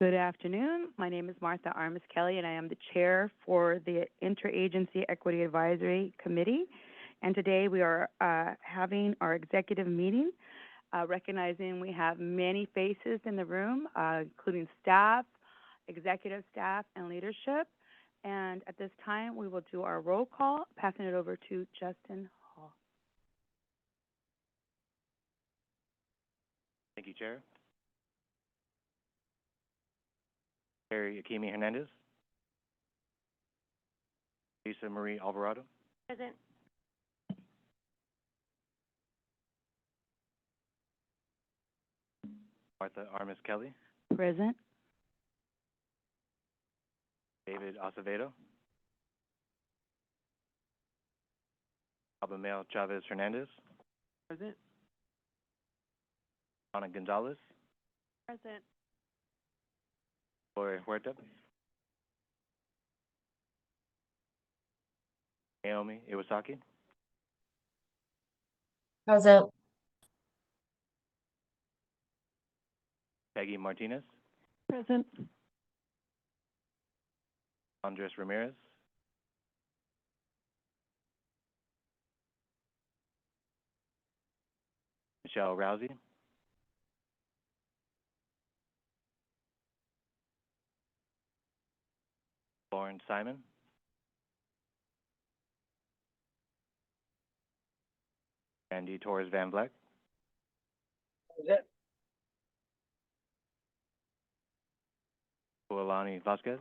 Good afternoon. My name is Martha Armis Kelly, and I am the chair for the Interagency Equity Advisory Committee. And today we are having our executive meeting, recognizing we have many faces in the room, including staff, executive staff, and leadership. And at this time, we will do our roll call, passing it over to Justin Hall. Thank you, Chair. Carrie Akimi Hernandez. Lisa Marie Alvarado. Present. Martha Armis Kelly. Present. David Acevedo. Abamel Chavez Hernandez. Present. Ana Gonzalez. Present. Gloria Huerta. Naomi Iwasaki. Present. Peggy Martinez. Present. Andres Ramirez. Michelle Rousey. Lauren Simon. Andy Torres Van Vleck. Kualani Vasquez.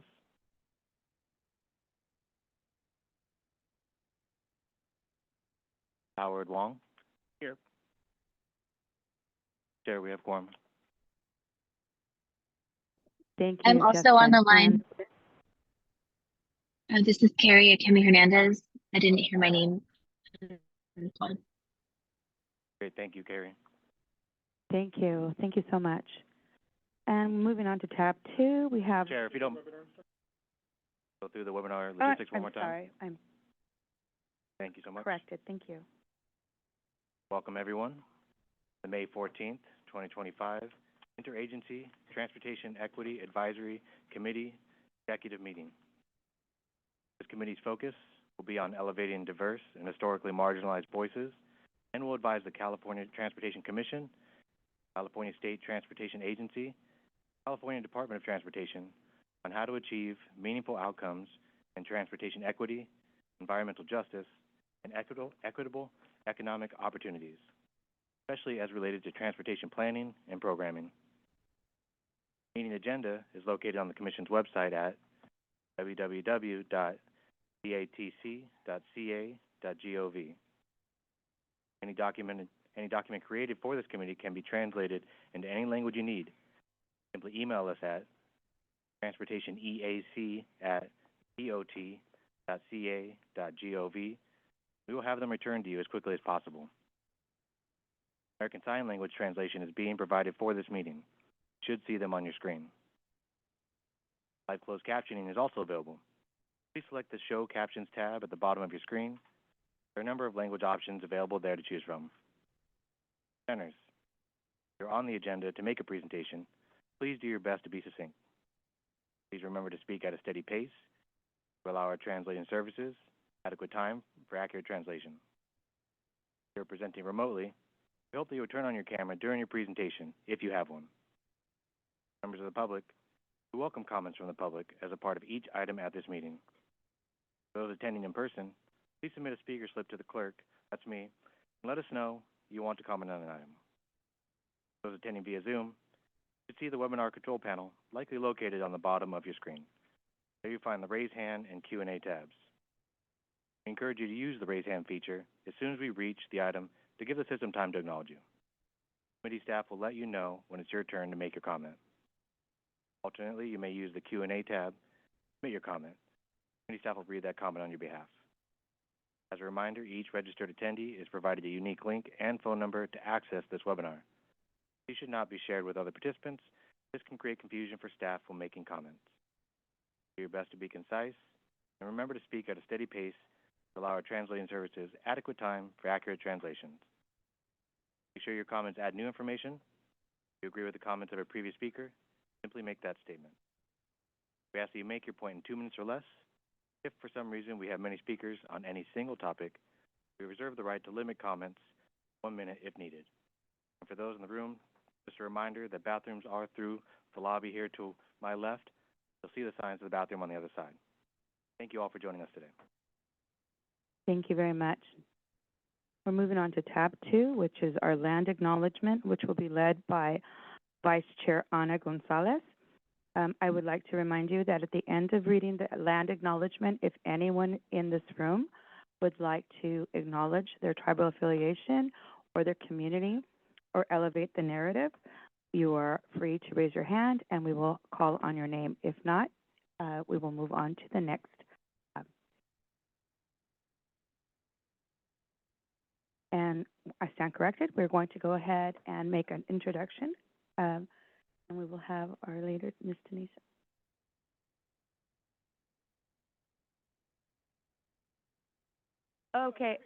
Howard Wong. Here. Chair, we have quorum. Thank you, I'm also Justin. on the line. This is Carrie Akemi Hernandez. I didn't hear my name. Great, thank you, Carrie. Thank you. Thank you so much. And moving on to tab 2, we have... Chair, if you don't go through the webinar logistics one more time. I'm sorry. I'm Thank you so much. corrected. Thank you. Welcome, everyone. The May 14th, 2025 Interagency Transportation Equity Advisory Committee Executive Meeting. This committee's focus will be on elevating diverse and historically marginalized voices and will advise the California Transportation Commission, California State Transportation Agency, California Department of Transportation on how to achieve meaningful outcomes in transportation equity, environmental justice, and equitable economic opportunities, especially as related to transportation planning and programming. The meeting agenda is located on the Commission's website at www.catc.ca.gov. Any document created for this committee can be translated into any language you need. Simply email us at transportationeac@dot.ca.gov. We will have them returned to you as quickly as possible. American Sign Language translation is being provided for this meeting. You should see them on your screen. Live closed captioning is also available. Please select the Show Captions tab at the bottom of your screen. There are a number of language options available there to choose from. Presenters, if you're on the agenda to make a presentation, please do your best to be succinct. Please remember to speak at a steady pace to allow our translating services adequate time for accurate translation. If you're presenting remotely, we hope that you will turn on your camera during your presentation if you have one. Members of the public, we welcome comments from the public as a part of each item at this meeting. For those attending in person, please submit a speaker slip to the clerk, that's me, and let us know you want to comment on an item. For those attending via Zoom, you should see the webinar control panel likely located on the bottom of your screen. There you find the Raise Hand and Q&A tabs. We encourage you to use the Raise Hand feature as soon as we reach the item to give the system time to acknowledge you. Committee staff will let you know when it's your turn to make your comment. Alternately, you may use the Q&A tab to submit your comment. Committee staff will read that comment on your behalf. As a reminder, each registered attendee is provided a unique link and phone number to access this webinar. These should not be shared with other participants. This can create confusion for staff when making comments. Do your best to be concise, and remember to speak at a steady pace to allow our translating services adequate time for accurate translations. Make sure your comments add new information. If you agree with the comments of a previous speaker, simply make that statement. We ask that you make your point in 2 minutes or less. If for some reason we have many speakers on any single topic, we reserve the right to limit comments 1 minute if needed. And for those in the room, just a reminder that bathrooms are through the lobby here to my left. You'll see the signs of the bathroom on the other side. Thank you all for joining us today. Thank you very much. We're moving on to tab 2, which is our land acknowledgement, which will be led by Vice Chair Ana Gonzalez. I would like to remind you that at the end of reading the land acknowledgement, if anyone in this room would like to acknowledge their tribal affiliation or their community or elevate the narrative, you are free to raise your hand and we will call on your name. If not, we will move on to the next tab. And I stand corrected. We're going to go ahead and make an introduction. And we will have our leader, Ms. Denise. Okay.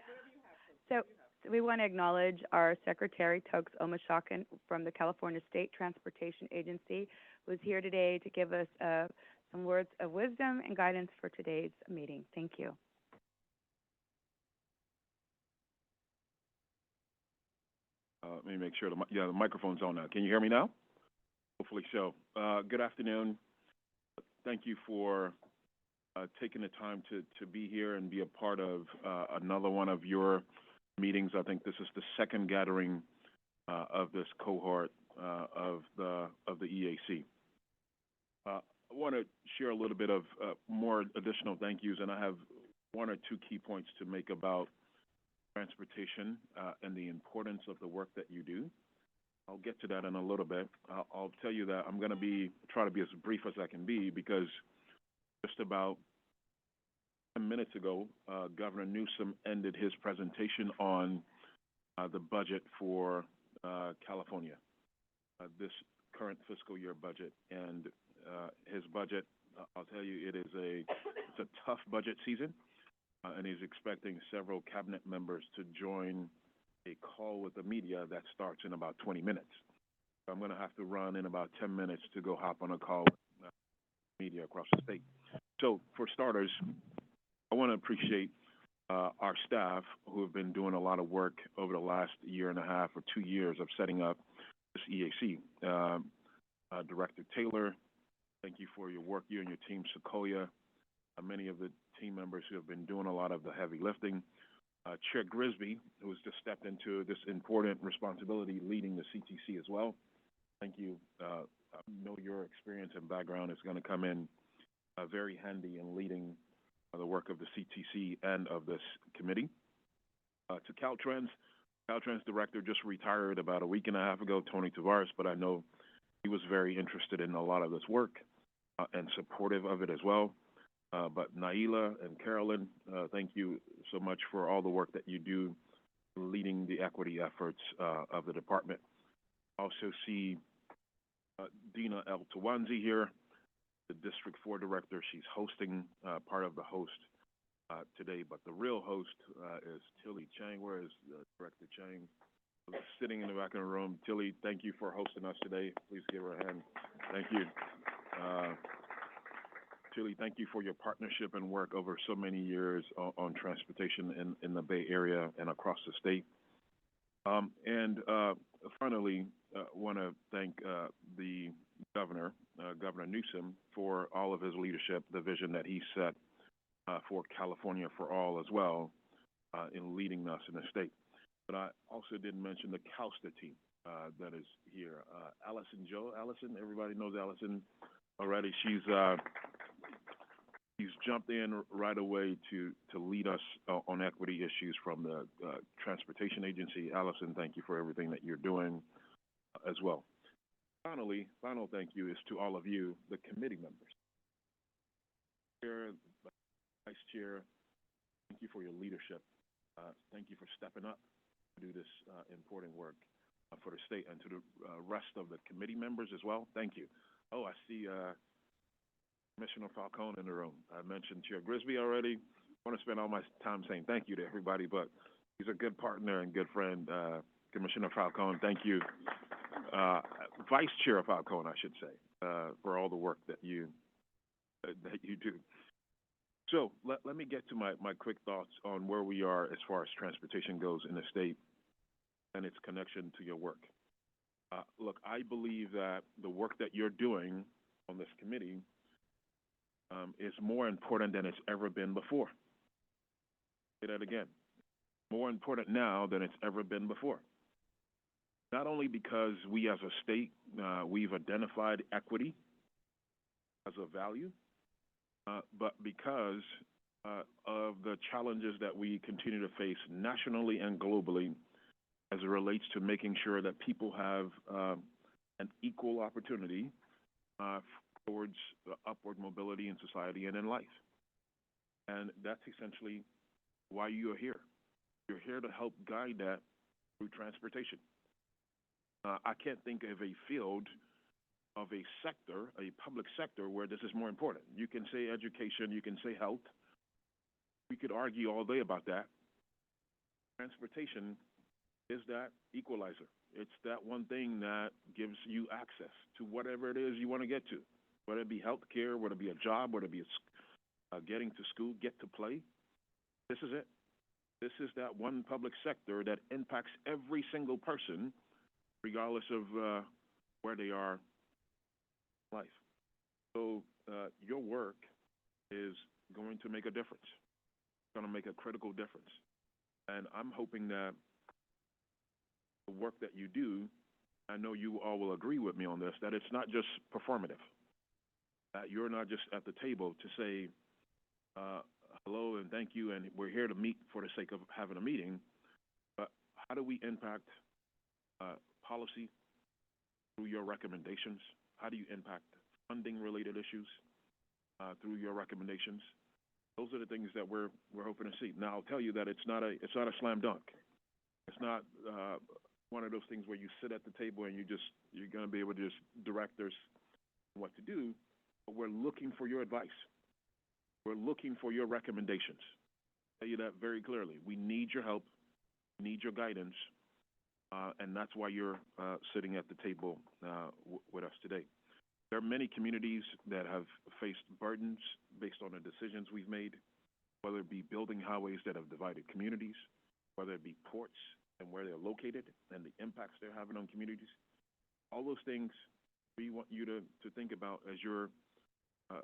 So we want to acknowledge our Secretary, Tugs Omashakan, from the California State Transportation Agency, who is here today to give us some words of wisdom and guidance for today's meeting. Thank you. Let me make sure the microphone's on now. Can you hear me now? Hopefully so. Good afternoon. Thank you for taking the time to be here and be a part of another one of your meetings. I think this is the second gathering of this cohort of the EAC. I want to share a little bit of more additional thank yous, and I have 1 or 2 key points to make about transportation and the importance of the work that you do. I'll get to that in a little bit. I'll tell you that I'm going to try to be as brief as I can be, because just about 10 minutes ago, Governor Newsom ended his presentation on the budget for California, this current fiscal year budget. And his budget, I'll tell you, it's a tough budget season, and he's expecting several cabinet members to join a call with the media that starts in about 20 minutes. So I'm going to have to run in about 10 minutes to go hop on a call with media across the state. So for starters, I want to appreciate our staff who have been doing a lot of work over the last 1.5 or 2 years of setting up this EAC. Director Taylor, thank you for your work, you and your team, Sequoia, many of the team members who have been doing a lot of the heavy lifting. Chair Grisby, who has just stepped into this important responsibility, leading the CTC as well. Thank you. I know your experience and background is going to come in very handy in leading the work of the CTC and of this committee. To Caltrans director just retired about 1.5 weeks ago, Tony Tavares, but I know he was very interested in a lot of this work and supportive of it as well. But Naila and Carolyn, thank you so much for all the work that you do leading the equity efforts of the department. Also see Dina El Tawanzi here, the District 4 director. She's hosting part of the host today, but the real host is Tilly Chang. Where is Director Chang? Sitting in the back of the room. Tilly, thank you for hosting us today. Please give her a hand. Thank you. Tilly, thank you for your partnership and work over so many years on transportation in the Bay Area and across the state. And finally, want to thank the governor, Governor Newsom, for all of his leadership, the vision that he set for California for all as well in leading us in the state. But I also didn't mention the CalSTA team that is here. Allison Joe, everybody knows Allison already. She's jumped in right away to lead us on equity issues from the Transportation Agency. Allison, thank you for everything that you're doing as well. Finally, final thank you is to all of you, the committee members. Chair, Vice Chair, thank you for your leadership. Thank you for stepping up to do this important work for the state, and to the rest of the committee members as well. Thank you. Oh, I see Commissioner Falcone in the room. I mentioned Chair Grisby already. I want to spend all my time saying thank you to everybody, but he's a good partner and good friend. Commissioner Falcone, thank you. Vice Chair of Alcone, I should say, for all the work that you do. So let me get to my quick thoughts on where we are as far as transportation goes in the state and its connection to your work. Look, I believe that the work that you're doing on this committee is more important than it's ever been before. Say that again. More important now than it's ever been before. Not only because we as a state, we've identified equity as a value, but because of the challenges that we continue to face nationally and globally as it relates to making sure that people have an equal opportunity towards upward mobility in society and in life. And that's essentially why you are here. You're here to help guide that through transportation. I can't think of a field of a sector, a public sector, where this is more important. You can say education, you can say health. We could argue all day about that. Transportation is that equalizer. It's that one thing that gives you access to whatever it is you want to get to, whether it be healthcare, whether it be a job, whether it be getting to school, get to play. This is it. This is that one public sector that impacts every single person, regardless of where they are in life. So your work is going to make a difference. It's going to make a critical difference. And I'm hoping that the work that you do, I know you all will agree with me on this, that it's not just performative. That you're not just at the table to say, hello and thank you, and we're here to meet for the sake of having a meeting, but how do we impact policy through your recommendations? How do you impact funding-related issues through your recommendations? Those are the things that we're hoping to see. Now, I'll tell you that it's not a slam dunk. It's not one of those things where you sit at the table and you're going to be able to just direct us what to do. But we're looking for your advice. We're looking for your recommendations. I'll tell you that very clearly. We need your help. We need your guidance. And that's why you're sitting at the table with us today. There are many communities that have faced burdens based on the decisions we've made, whether it be building highways that have divided communities, whether it be ports and where they're located and the impacts they're having on communities. All those things we want you to think about as you're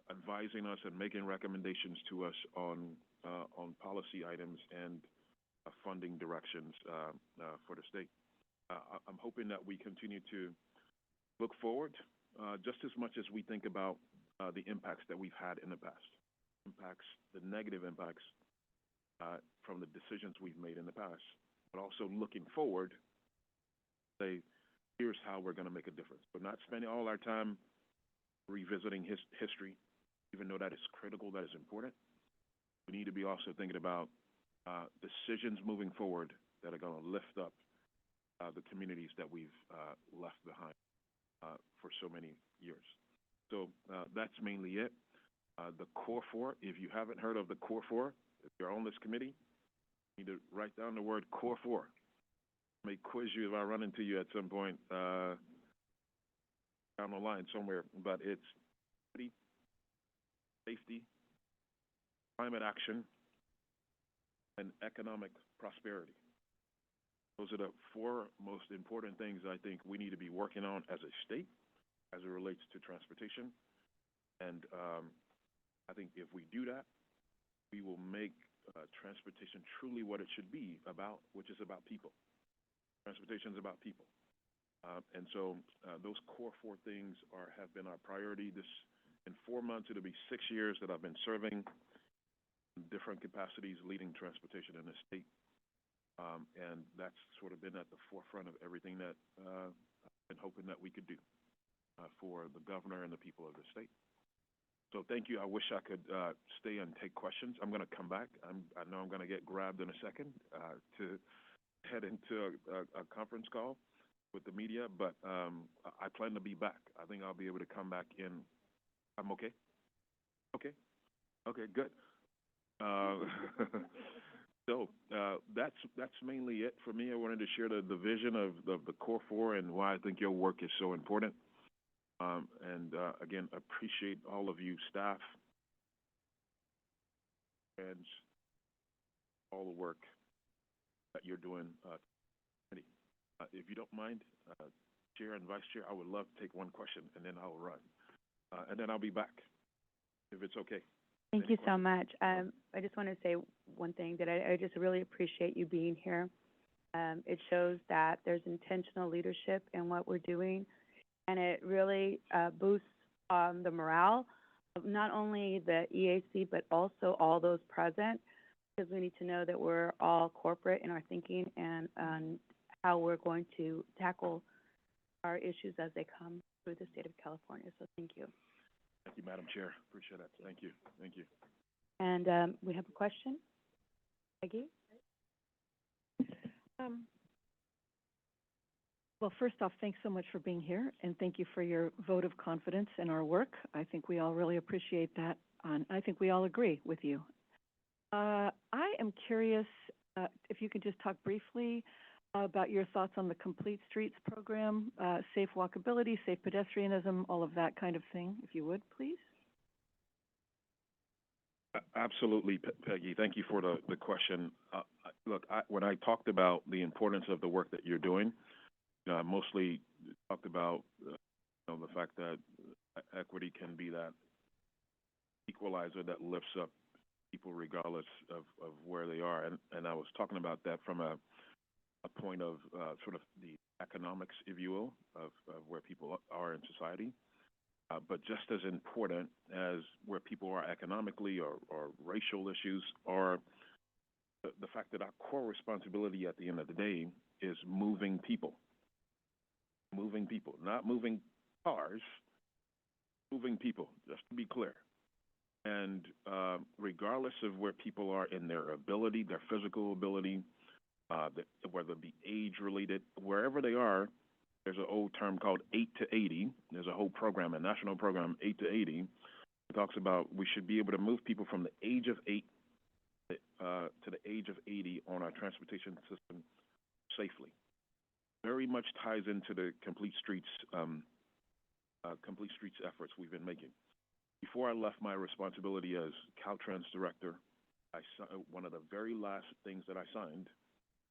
advising us and making recommendations to us on policy items and funding directions for the state. I'm hoping that we continue to look forward just as much as we think about the impacts that we've had in the past, the negative impacts from the decisions we've made in the past, but also looking forward, say, here's how we're going to make a difference. We're not spending all our time revisiting history, even though that is critical, that is important. We need to be also thinking about decisions moving forward that are going to lift up the communities that we've left behind for so many years. So that's mainly it. The Core Four, if you haven't heard of the Core Four, if you're on this committee, you need to write down the word Core Four. I may quiz you if I run into you at some point down the line somewhere, but it's safety, climate action, and economic prosperity. Those are the four most important things I think we need to be working on as a state as it relates to transportation. And I think if we do that, we will make transportation truly what it should be about, which is about people. Transportation is about people. And so those core four things have been our priority. In 4 months, it'll be 6 years that I've been serving in different capacities leading transportation in the state. And that's sort of been at the forefront of everything that I've been hoping that we could do for the governor and the people of the state. So thank you. I wish I could stay and take questions. I'm going to come back. I know I'm going to get grabbed in a second to head into a conference call with the media, but I plan to be back. I think I'll be able to come back in. I'm okay? Okay, good. So that's mainly it for me. I wanted to share the vision of the Core Four and why I think your work is so important. And again, appreciate all of you staff and all the work that you're doing. If you don't mind, Chair and Vice Chair, I would love to take one question and then I'll run. And then I'll be back, if it's okay. Thank Any you so questions? much. I just want to say one thing, that I just really appreciate you being here. It shows that there's intentional leadership in what we're doing, and it really boosts the morale of not only the EAC, but also all those present, because we need to know that we're all corporate in our thinking and how we're going to tackle our issues as they come through the state of California. So thank you. Thank you, Madam Chair. Appreciate that. Thank you. Thank you. And we have a question. Peggy? Well, first off, thanks so much for being here, and thank you for your vote of confidence in our work. I think we all really appreciate that, and I think we all agree with you. I am curious if you could just talk briefly about your thoughts on the Complete Streets program, safe walkability, safe pedestrianism, all of that kind of thing, if you would, please. Absolutely, Peggy. Thank you for the question. Look, when I talked about the importance of the work that you're doing, I mostly talked about the fact that equity can be that equalizer that lifts up people regardless of where they are. And I was talking about that from a point of sort of the economics, if you will, of where people are in society. But just as important as where people are economically or racial issues, or the fact that our core responsibility at the end of the day is moving people. Moving people, not moving cars, moving people, just to be clear. And regardless of where people are in their ability, their physical ability, whether it be age-related, wherever they are, there's an old term called 8 to 80. There's a whole program, a national program, 8 to 80. It talks about we should be able to move people from the age of 8 to the age of 80 on our transportation system safely. Very much ties into the Complete Streets efforts we've been making. Before I left my responsibility as Caltrans director, one of the very last things that I signed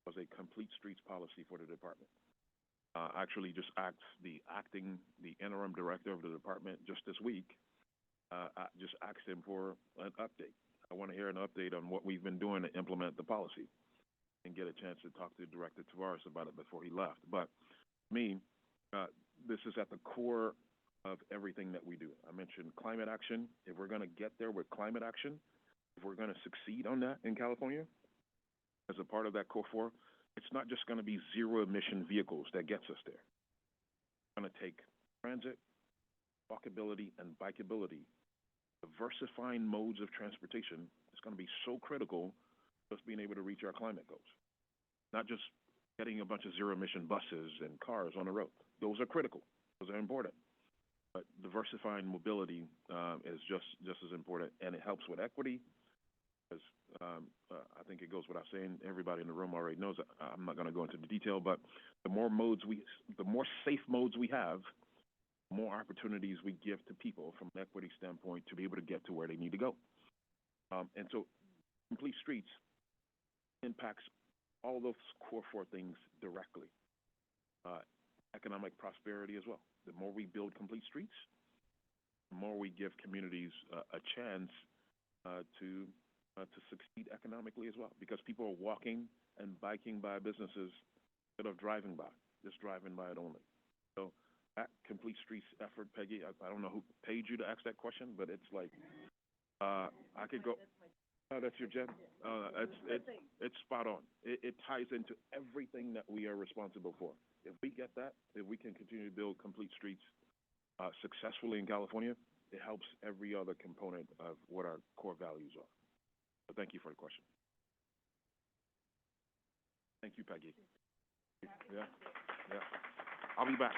was a Complete Streets policy for the department. Actually, just the interim director of the department just this week, I just asked him for an update. I want to hear an update on what we've been doing to implement the policy, and get a chance to talk to Director Tavares about it before he left. But me, this is at the core of everything that we do. I mentioned climate action. If we're going to get there with climate action, if we're going to succeed on that in California, as a part of that Core 4, it's not just going to be zero-emission vehicles that gets us there. It's going to take transit, walkability, and bikeability. Diversifying modes of transportation is going to be so critical to us being able to reach our climate goals. Not just getting a bunch of zero-emission buses and cars on the road. Those are critical. Those are important. But diversifying mobility is just as important, and it helps with equity. Because I think it goes without saying, everybody in the room already knows. I'm not going to go into the detail, but the more safe modes we have, the more opportunities we give to people from an equity standpoint to be able to get to where they need to go. And so, Complete Streets impacts all those Core 4 things directly. Economic prosperity as well. The more we build Complete Streets, the more we give communities a chance to succeed economically as well, because people are walking and biking by businesses instead of driving by, just driving by it only. So that Complete Streets effort, Peggy, I don't know who paid you to ask that question, but it's like, I could go. Oh, that's your jet? It's spot on. It ties into everything that we are responsible for. If we get that, if we can continue to build Complete Streets successfully in California, it helps every other component of what our core values are. So thank you for the question. Thank you, Peggy. Yeah. I'll be back.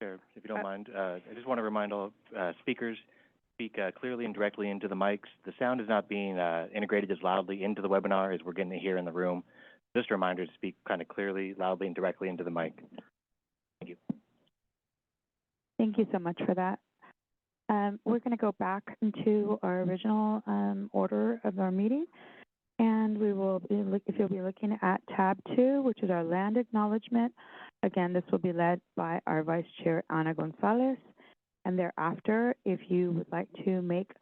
Chair, if you don't mind, I just want to remind all speakers, Speak clearly and directly into the mics. The sound is not being integrated as loudly into the webinar as we're getting it here in the room. Just a reminder to speak kind of clearly, loudly, and directly into the mic. Thank you. Thank you so much for that. We're going to go back into our original order of our meeting, and we will be if you'll be looking at tab 2, which is our land acknowledgement. Again, this will be led by our Vice Chair, Ana Gonzalez. And thereafter, if you would like to make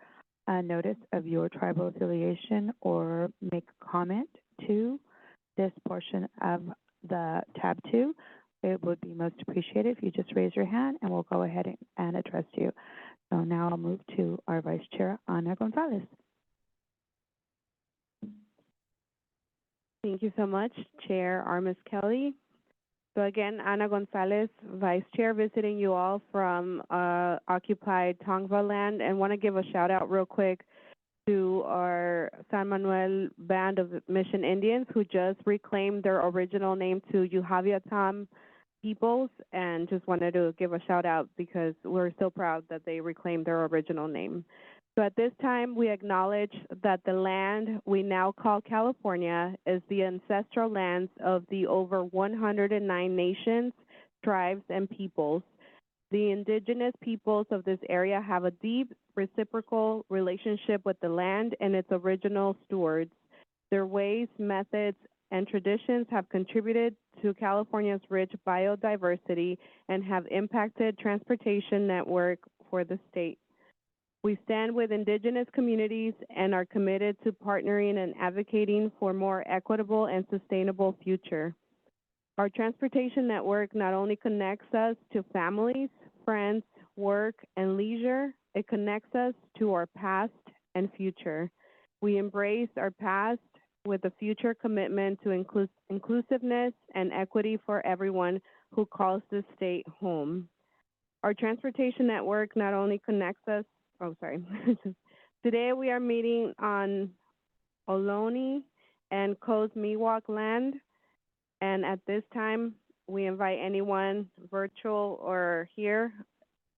a notice of your tribal affiliation or make a comment to this portion of the tab 2, it would be most appreciated if you just raise your hand and we'll go ahead and address you. So now I'll move to our Vice Chair, Ana Gonzalez. Thank you so much, Chair Armis Kelly. So again, Ana Gonzalez, Vice Chair, visiting you all from occupied Tongva land, and want to give a shout out real quick to our San Manuel Band of Mission Indians who just reclaimed their original name to Yuhaviatam peoples, and just wanted to give a shout out because we're so proud that they reclaimed their original name. So at this time, we acknowledge that the land we now call California is the ancestral lands of the over 109 nations, tribes, and peoples. The indigenous peoples of this area have a deep reciprocal relationship with the land and its original stewards. Their ways, methods, and traditions have contributed to California's rich biodiversity and have impacted transportation network for the state. We stand with indigenous communities and are committed to partnering and advocating for a more equitable and sustainable future. Our transportation network not only connects us to families, friends, work, and leisure, it connects us to our past and future. We embrace our past with a future commitment to inclusiveness and equity for everyone who calls this state home. Our transportation network not only connects us Today we are meeting on Ohlone and Coast Miwok land, and at this time we invite anyone virtual or here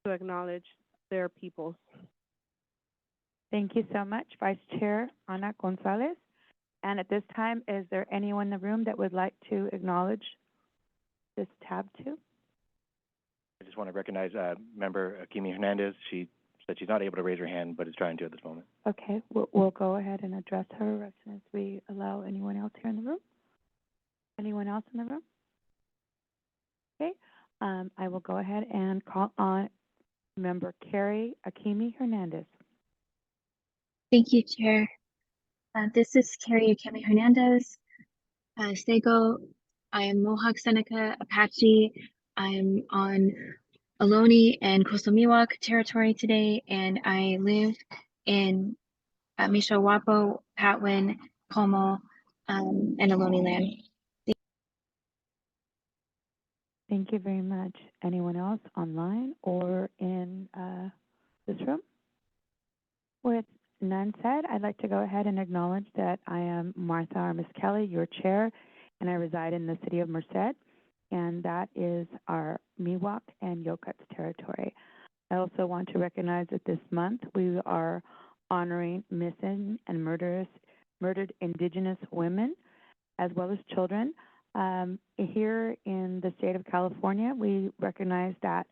to acknowledge their peoples. Thank you so much, Vice Chair Ana Gonzalez. And at this time, is there anyone in the room that would like to acknowledge this tab 2? I just want to recognize Member Akimi Hernandez. She said she's not able to raise her hand, but is trying to at this moment. Okay, we'll go ahead and address her as soon as we allow anyone else here in the room. Anyone else in the room? Okay, I will go ahead and call on Member Carrie Akimi Hernandez. Thank you, Chair. This is Carrie Akemi Hernandez, Sego. I am Mohawk Seneca Apache. I am on Ohlone and Coastal Miwok territory today, and I live in Mishawapa, Patwin, Como, and Ohlone land. Thank you very much. Anyone else online or in this room? With none said, I'd like to go ahead and acknowledge that I am Martha Armis Kelly, your chair, and I reside in the city of Merced, and that is our Miwok and Yokuts territory. I also want to recognize that this month we are honoring missing and murdered Indigenous women as well as children. Here in the state of California, we recognize that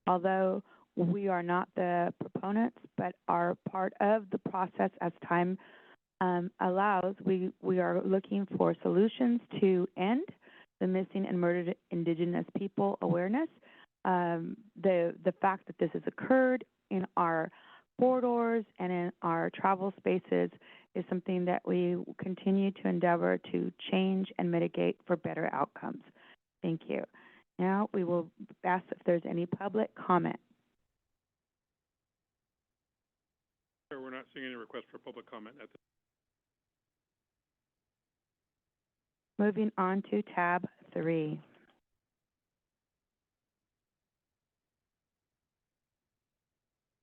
although we are not the proponents, but are part of the process as time allows, we are looking for solutions to end the missing and murdered Indigenous people awareness. The fact that this has occurred in our corridors and in our travel spaces is something that we continue to endeavor to change and mitigate for better outcomes. Thank you. Now we will ask if there's any public comment. Sir, we're not seeing any requests for public comment at this. Moving on to tab 3.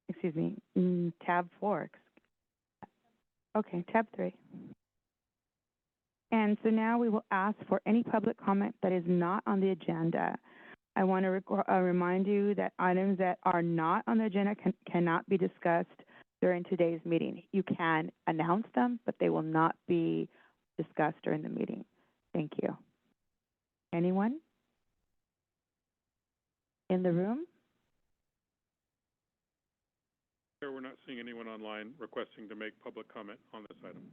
Excuse me, tab 4. Okay, tab 3. And so now we will ask for any public comment that is not on the agenda. I want to remind you that items that are not on the agenda cannot be discussed during today's meeting. You can announce them, but they will not be discussed during the meeting. Thank you. Anyone in the room? Chair, we're not seeing anyone online requesting to make public comment on this item.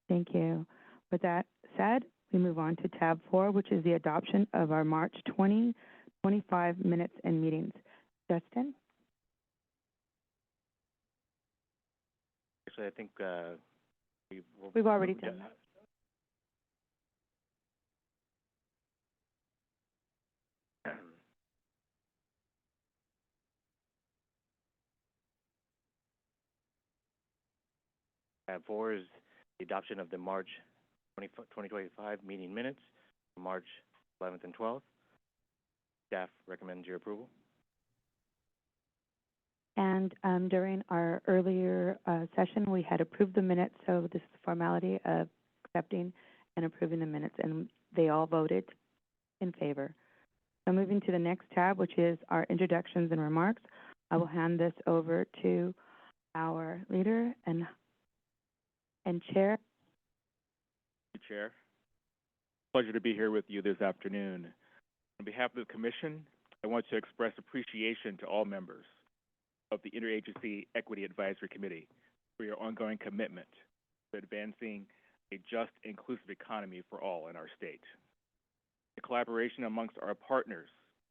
Thank you. With that said, we move on to tab 4, which is the adoption of our March 2025 minutes and meetings. Justin? Actually, I think We've already done that. Tab 4 is the adoption of the March 2025 meeting minutes, March 11th and 12th. Staff recommends your approval. And during our earlier session, we had approved the minutes, so this is the formality of accepting and approving the minutes, and they all voted in favor. So moving to the next tab, which is our introductions and remarks, I will hand this over to our leader and chair. Thank you, Chair. Pleasure to be here with you this afternoon. On behalf of the Commission, I want to express appreciation to all members of the Interagency Equity Advisory Committee for your ongoing commitment to advancing a just, inclusive economy for all in our state. The collaboration amongst our partners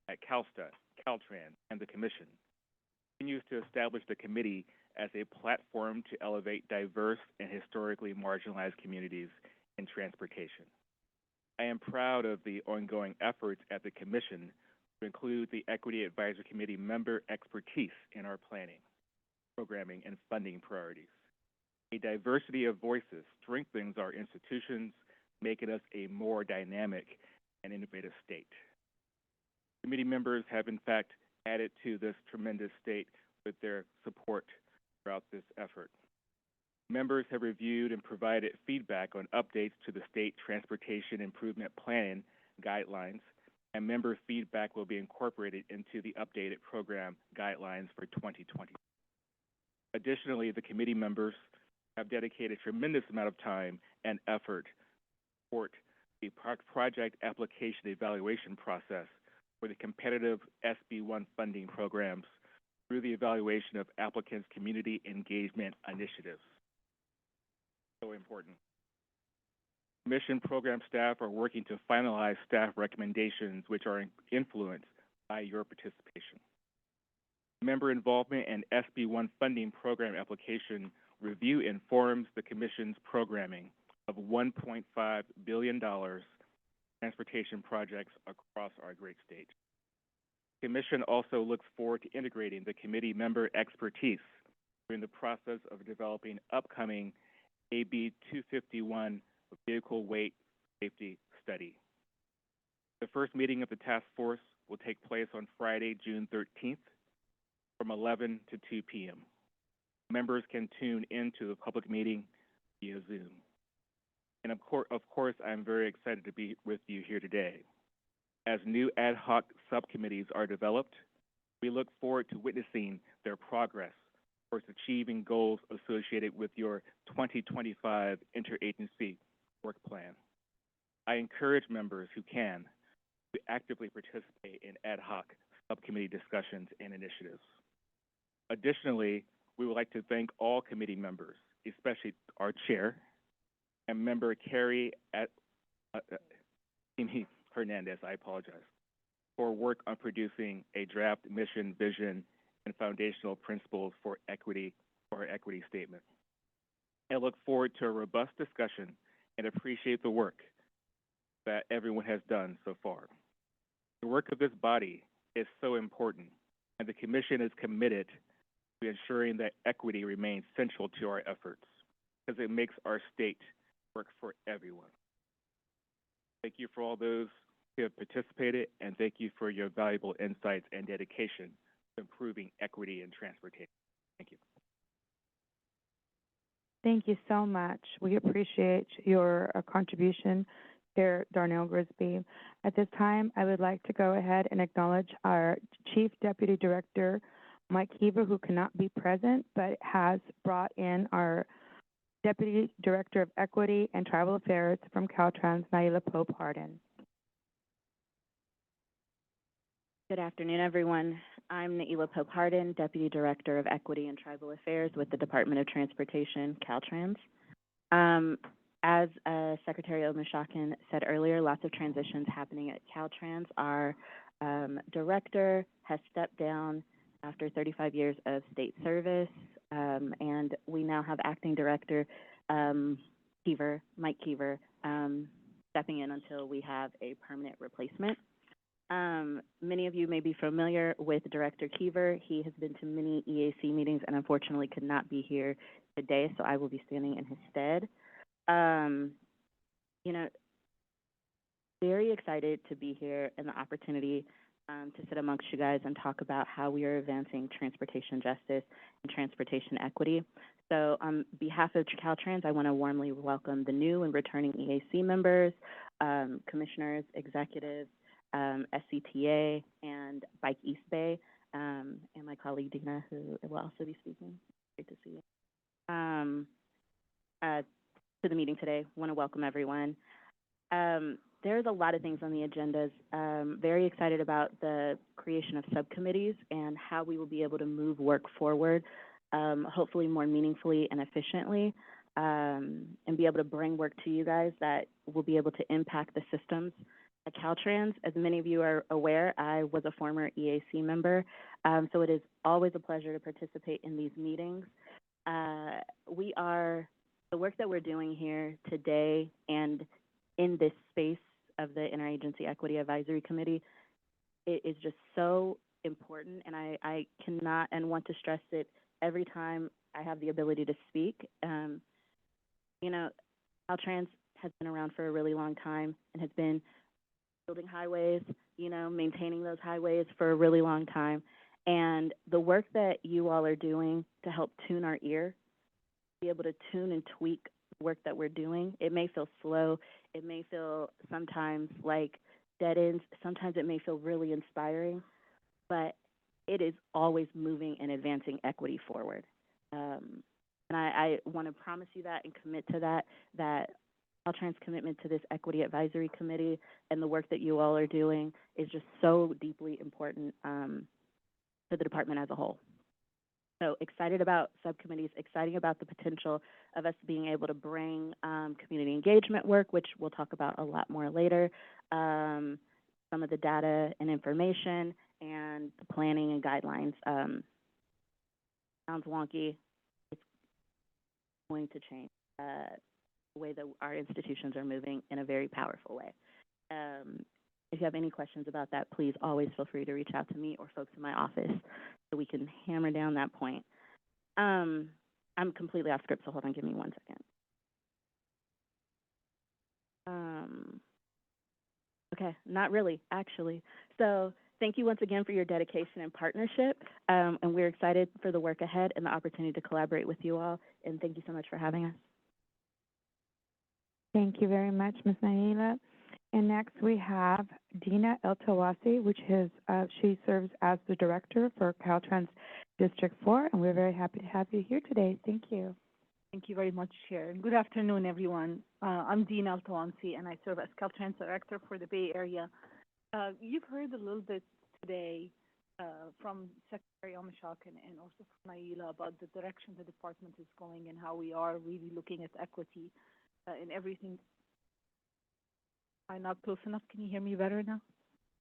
at CalSTA, Caltrans, and the Commission continues to establish the committee as a platform to elevate diverse and historically marginalized communities in transportation. I am proud of the ongoing efforts at the Commission to include the Equity Advisory Committee member expertise in our planning, programming, and funding priorities. A diversity of voices strengthens our institutions, making us a more dynamic and innovative state. Committee members have, in fact, added to this tremendous state with their support throughout this effort. Members have reviewed and provided feedback on updates to the State Transportation Improvement Plan guidelines, and member feedback will be incorporated into the updated program guidelines for 2020. Additionally, the committee members have dedicated a tremendous amount of time and effort to support the project application evaluation process for the competitive SB1 funding programs through the evaluation of applicants' community engagement initiatives. So important. Commission program staff are working to finalize staff recommendations which are influenced by your participation. Member involvement and SB1 funding program application review informs the Commission's programming of $1.5 billion transportation projects across our great state. The Commission also looks forward to integrating the committee member expertise during the process of developing upcoming AB 251 vehicle weight safety study. The first meeting of the task force will take place on Friday, June 13th from 11 to 2 p.m. Members can tune into the public meeting via Zoom. And of course, I'm very excited to be with you here today. As new ad hoc subcommittees are developed, we look forward to witnessing their progress towards achieving goals associated with your 2025 interagency work plan. I encourage members who can to actively participate in ad hoc subcommittee discussions and initiatives. Additionally, we would like to thank all committee members, especially our chair and member Carrie Hernandez, I apologize, for work on producing a draft mission, vision, and foundational principles for our equity statement. I look forward to a robust discussion and appreciate the work that everyone has done so far. The work of this body is so important, and the Commission is committed to ensuring that equity remains central to our efforts, because it makes our state work for everyone. Thank you for all those who have participated, and thank you for your valuable insights and dedication to improving equity in transportation. Thank you. Thank you so much. We appreciate your contribution, Chair Darnell Grisby. At this time, I would like to go ahead and acknowledge our Chief Deputy Director, Mike Heaver, who cannot be present, but has brought in our Deputy Director of Equity and Tribal Affairs from Caltrans, Naila Pope Hardin. Good afternoon, everyone. I'm Naila Pope Hardin, Deputy Director of Equity and Tribal Affairs with the Department of Transportation, Caltrans. As Secretary Omishakin said earlier, lots of transitions happening at Caltrans. Our director has stepped down after 35 years of state service, and we now have acting director Mike Keever, stepping in until we have a permanent replacement. Many of you may be familiar with Director Keever. He has been to many EAC meetings and unfortunately could not be here today, so I will be standing in his stead. You know, very excited to be here and the opportunity to sit amongst you guys and talk about how we are advancing transportation justice and transportation equity. So on behalf of Caltrans, I want to warmly welcome the new and returning EAC members, commissioners, executives, SCTA, and Bike East Bay, and my colleague Dina, who will also be speaking. Great to see you. To the meeting today, want to welcome everyone. There's a lot of things on the agendas. Very excited about the creation of subcommittees and how we will be able to move work forward, hopefully more meaningfully and efficiently, and be able to bring work to you guys that will be able to impact the systems at Caltrans. As many of you are aware, I was a former EAC member, so it is always a pleasure to participate in these meetings. The work that we're doing here today and in this space of the Interagency Equity Advisory Committee, it is just so important, and I cannot and want to stress it every time I have the ability to speak. You know, Caltrans has been around for a really long time and has been building highways, you know, maintaining those highways for a really long time. And the work that you all are doing to help tune our ear, be able to tune and tweak the work that we're doing, it may feel slow, it may feel sometimes like dead ends, sometimes it may feel really inspiring, but it is always moving and advancing equity forward. And I want to promise you that and commit to that Caltrans' commitment to this Equity Advisory Committee and the work that you all are doing is just so deeply important for the department as a whole. So excited about subcommittees, excited about the potential of us being able to bring community engagement work, which we'll talk about a lot more later, some of the data and information, and the planning and guidelines. Sounds wonky. It's going to change the way that our institutions are moving in a very powerful way. If you have any questions about that, please always feel free to reach out to me or folks in my office so we can hammer down that point. I'm completely off script, so hold on, give me 1 second. Okay, not really, actually. So thank you once again for your dedication and partnership, and we're excited for the work ahead and the opportunity to collaborate with you all, and thank you so much for having us. Thank you very much, Ms. Naila. And next we have Dina El-Tawasi, which is, she serves as the director for Caltrans District 4, and we're very happy to have you here today. Thank you. Thank you very much, Chair. Good afternoon, everyone. I'm Dina El-Tawasi, and I serve as Caltrans Director for the Bay Area. You've heard a little bit today from Secretary Omishakin and also from Naila about the direction the department is going and how we are really looking at equity in everything. I'm not close enough. Can you hear me better now?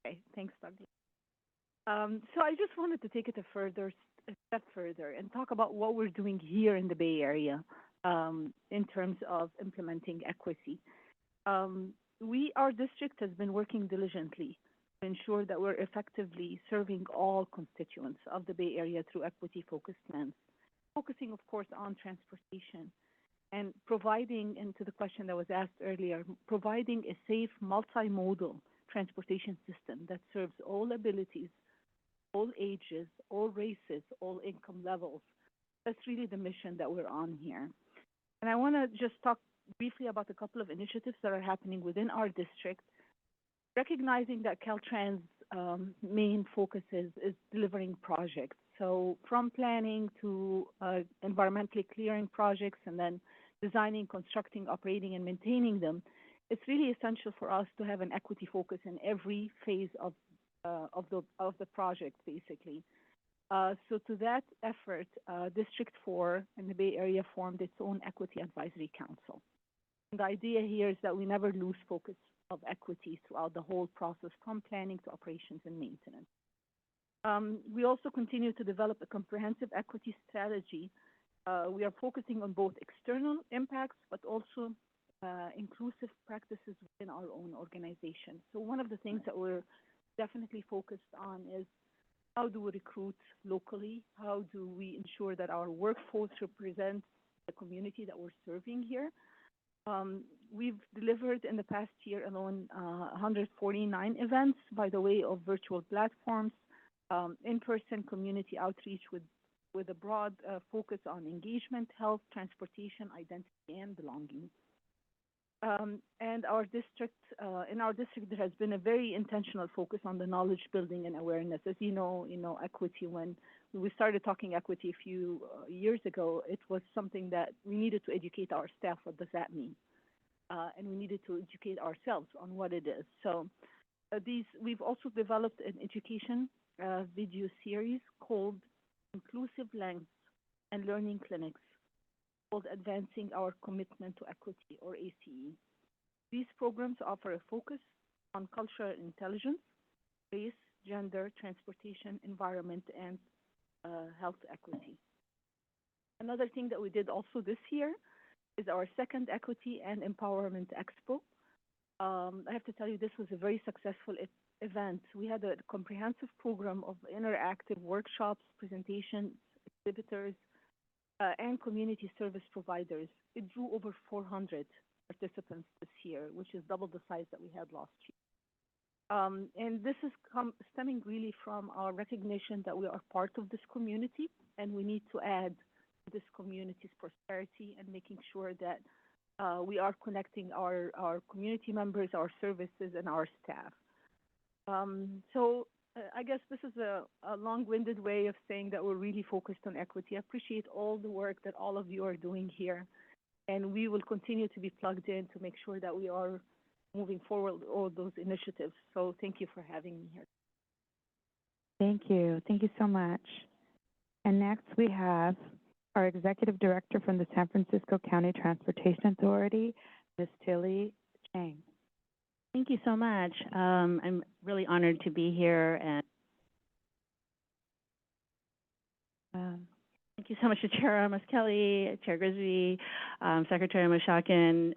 Okay, thanks, Douglas. So I just wanted to take it a step further and talk about what we're doing here in the Bay Area in terms of implementing equity. Our district has been working diligently to ensure that we're effectively serving all constituents of the Bay Area through equity-focused plans, focusing, of course, on transportation and providing, and to the question that was asked earlier, providing a safe multimodal transportation system that serves all abilities, all ages, all races, all income levels. That's really the mission that we're on here. And I want to just talk briefly about a couple of initiatives that are happening within our district, recognizing that Caltrans' main focus is delivering projects. So from planning to environmentally clearing projects and then designing, constructing, operating, and maintaining them, it's really essential for us to have an equity focus in every phase of the project, basically. So to that effort, District 4 in the Bay Area formed its own Equity Advisory Council. And the idea here is that we never lose focus of equity throughout the whole process, from planning to operations and maintenance. We also continue to develop a comprehensive equity strategy. We are focusing on both external impacts, but also inclusive practices within our own organization. So one of the things that we're definitely focused on is how do we recruit locally? How do we ensure that our workforce represents the community that we're serving here? We've delivered in the past year alone 149 events by the way of virtual platforms, in-person community outreach with a broad focus on engagement, health, transportation, identity, and belonging. And our district, in our district, there has been a very intentional focus on the knowledge building and awareness. As you know, equity, when we started talking equity a few years ago, it was something that we needed to educate our staff. What does that mean? And we needed to educate ourselves on what it is. So we've also developed an education video series called Inclusive Lens and Learning Clinics, called Advancing Our Commitment to Equity, or ACE. These programs offer a focus on cultural intelligence, race, gender, transportation, environment, and health equity. Another thing that we did also this year is our second Equity and Empowerment Expo. I have to tell you, this was a very successful event. We had a comprehensive program of interactive workshops, presentations, exhibitors, and community service providers. It drew over 400 participants this year, which is double the size that we had last year. And this is stemming really from our recognition that we are part of this community, and we need to add to this community's prosperity and making sure that we are connecting our community members, our services, and our staff. I guess this is a long-winded way of saying that we're really focused on equity. I appreciate all the work that all of you are doing here, and we will continue to be plugged in to make sure that we are moving forward with all those initiatives. So thank you for having me here. Thank you. Thank you so much. And next we have our Executive Director from the San Francisco County Transportation Authority, Ms. Tilly Chang. Thank you so much. I'm really honored to be here, and thank you so much to Chair Amos Kelly, Chair Grisby, Secretary Mashakin,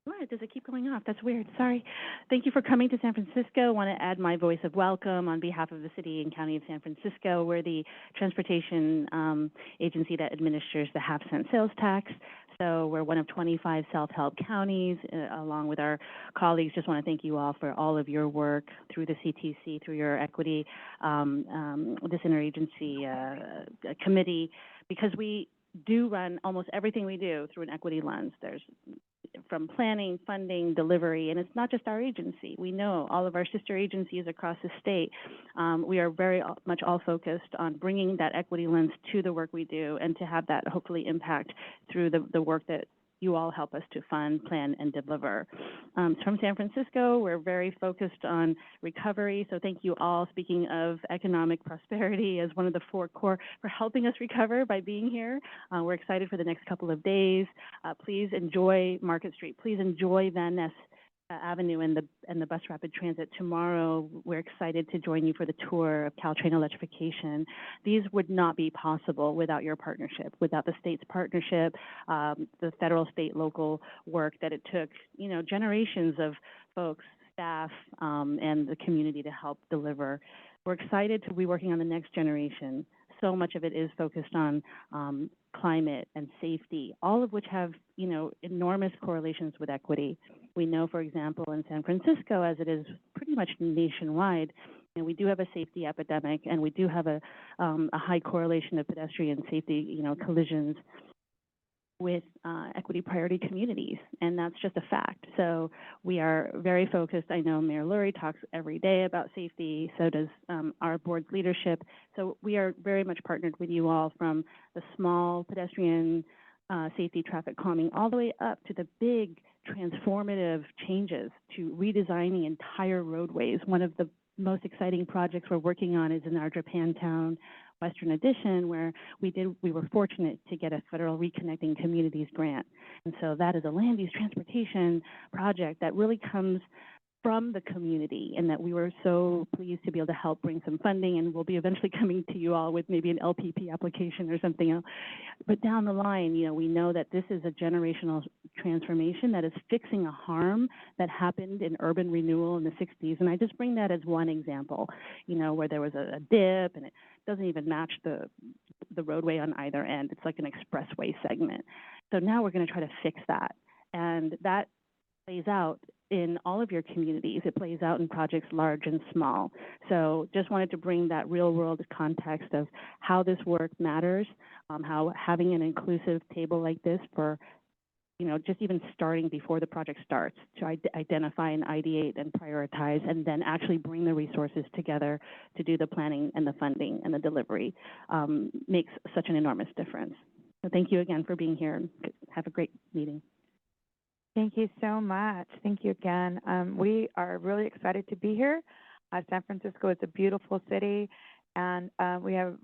What? Does it keep going off? That's weird. Sorry. Thank you for coming to San Francisco. I want to add my voice of welcome on behalf of the City and County of San Francisco. We're the transportation agency that administers the half-cent sales tax. So we're one of 25 self-help counties, along with our colleagues. Just want to thank you all for all of your work through the CTC, through your equity, this interagency committee, because we do run almost everything we do through an equity lens. There's from planning, funding, delivery, and it's not just our agency. We know all of our sister agencies across the state. We are very much all focused on bringing that equity lens to the work we do, and to have that hopefully impact through the work that you all help us to fund, plan, and deliver. From San Francisco, we're very focused on recovery, so thank you all. Speaking of economic prosperity as one of the four core for helping us recover by being here. We're excited for the next couple of days. Please enjoy Market Street. Please enjoy Van Ness Avenue and the bus rapid transit. Tomorrow, we're excited to join you for the tour of Caltrain electrification. These would not be possible without your partnership, without the state's partnership, the federal, state, local work that it took, generations of folks, staff, and the community to help deliver. We're excited to be working on the next generation. So much of it is focused on climate and safety, all of which have, enormous correlations with equity. We know, for example, in San Francisco, as it is pretty much nationwide, we do have a safety epidemic, and we do have a high correlation of pedestrian safety, collisions. with equity priority communities, and that's just a fact. So we are very focused. I know Mayor Lurie talks every day about safety, so does our board's leadership. So we are very much partnered with you all, from the small pedestrian safety traffic calming all the way up to the big transformative changes to redesigning entire roadways. One of the most exciting projects we're working on is in our Japantown Western Addition, where we were fortunate to get a federal Reconnecting Communities grant. And so that is a land use transportation project that really comes from the community, and that we were so pleased to be able to help bring some funding, and we'll be eventually coming to you all with maybe an LPP application or something else. But down the line, we know that this is a generational transformation that is fixing a harm that happened in urban renewal in the 60s. And I just bring that as one example, where there was a dip and it doesn't even match the roadway on either end. It's like an expressway segment. So now we're going to try to fix that. And that plays out in all of your communities. It plays out in projects large and small. So just wanted to bring that real world context of how this work matters, how having an inclusive table like this for, just even starting before the project starts to identify and ideate and prioritize, and then actually bring the resources together to do the planning and the funding and the delivery, makes such an enormous difference. So thank you again for being here, and have a great meeting. Thank you so much. Thank you again. We are really excited to be here. San Francisco is a beautiful city, and until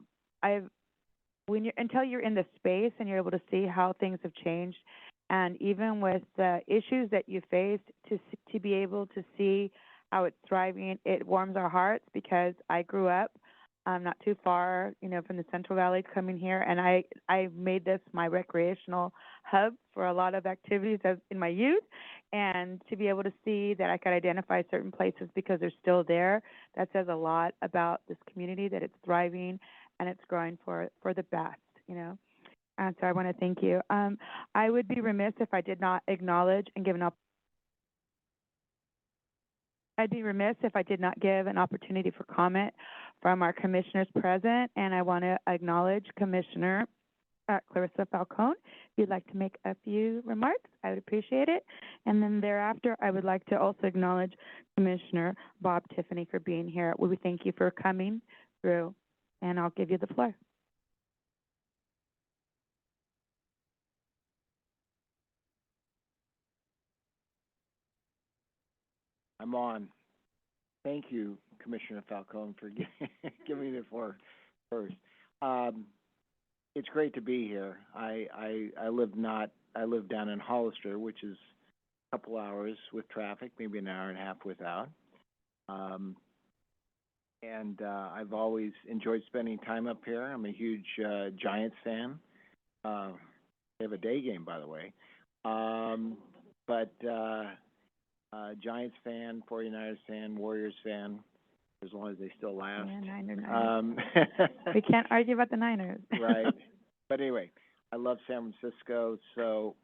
you're in the space and you're able to see how things have changed, and even with the issues that you faced, to be able to see how it's thriving, it warms our hearts, because I grew up not too far, from the Central Valley coming here, and I made this my recreational hub for a lot of activities in my youth, and to be able to see that I could identify certain places because they're still there, that says a lot about this community, that it's thriving and it's growing for the best, And so I want to thank you. I would be remiss if I did not acknowledge and give I'd be remiss if I did not give an opportunity for comment from our commissioners present, and I want to acknowledge Commissioner Clarissa Falcone. If you'd like to make a few remarks, I would appreciate it. And then thereafter, I would like to also acknowledge Commissioner Bob Tiffany for being here. We thank you for coming through, and I'll give you the floor. I'm on. Thank you, Commissioner Falcone, for giving me the floor first. It's great to be here. I live down in Hollister, which is a couple hours with traffic, maybe an hour and a half without. And I've always enjoyed spending time up here. I'm a huge Giants fan. They have a day game, by the way. Giants fan, 49ers fan, Warriors fan, as long as they still last. Yeah, Niners. We can't argue about the Niners. Right. But anyway, I love San Francisco, so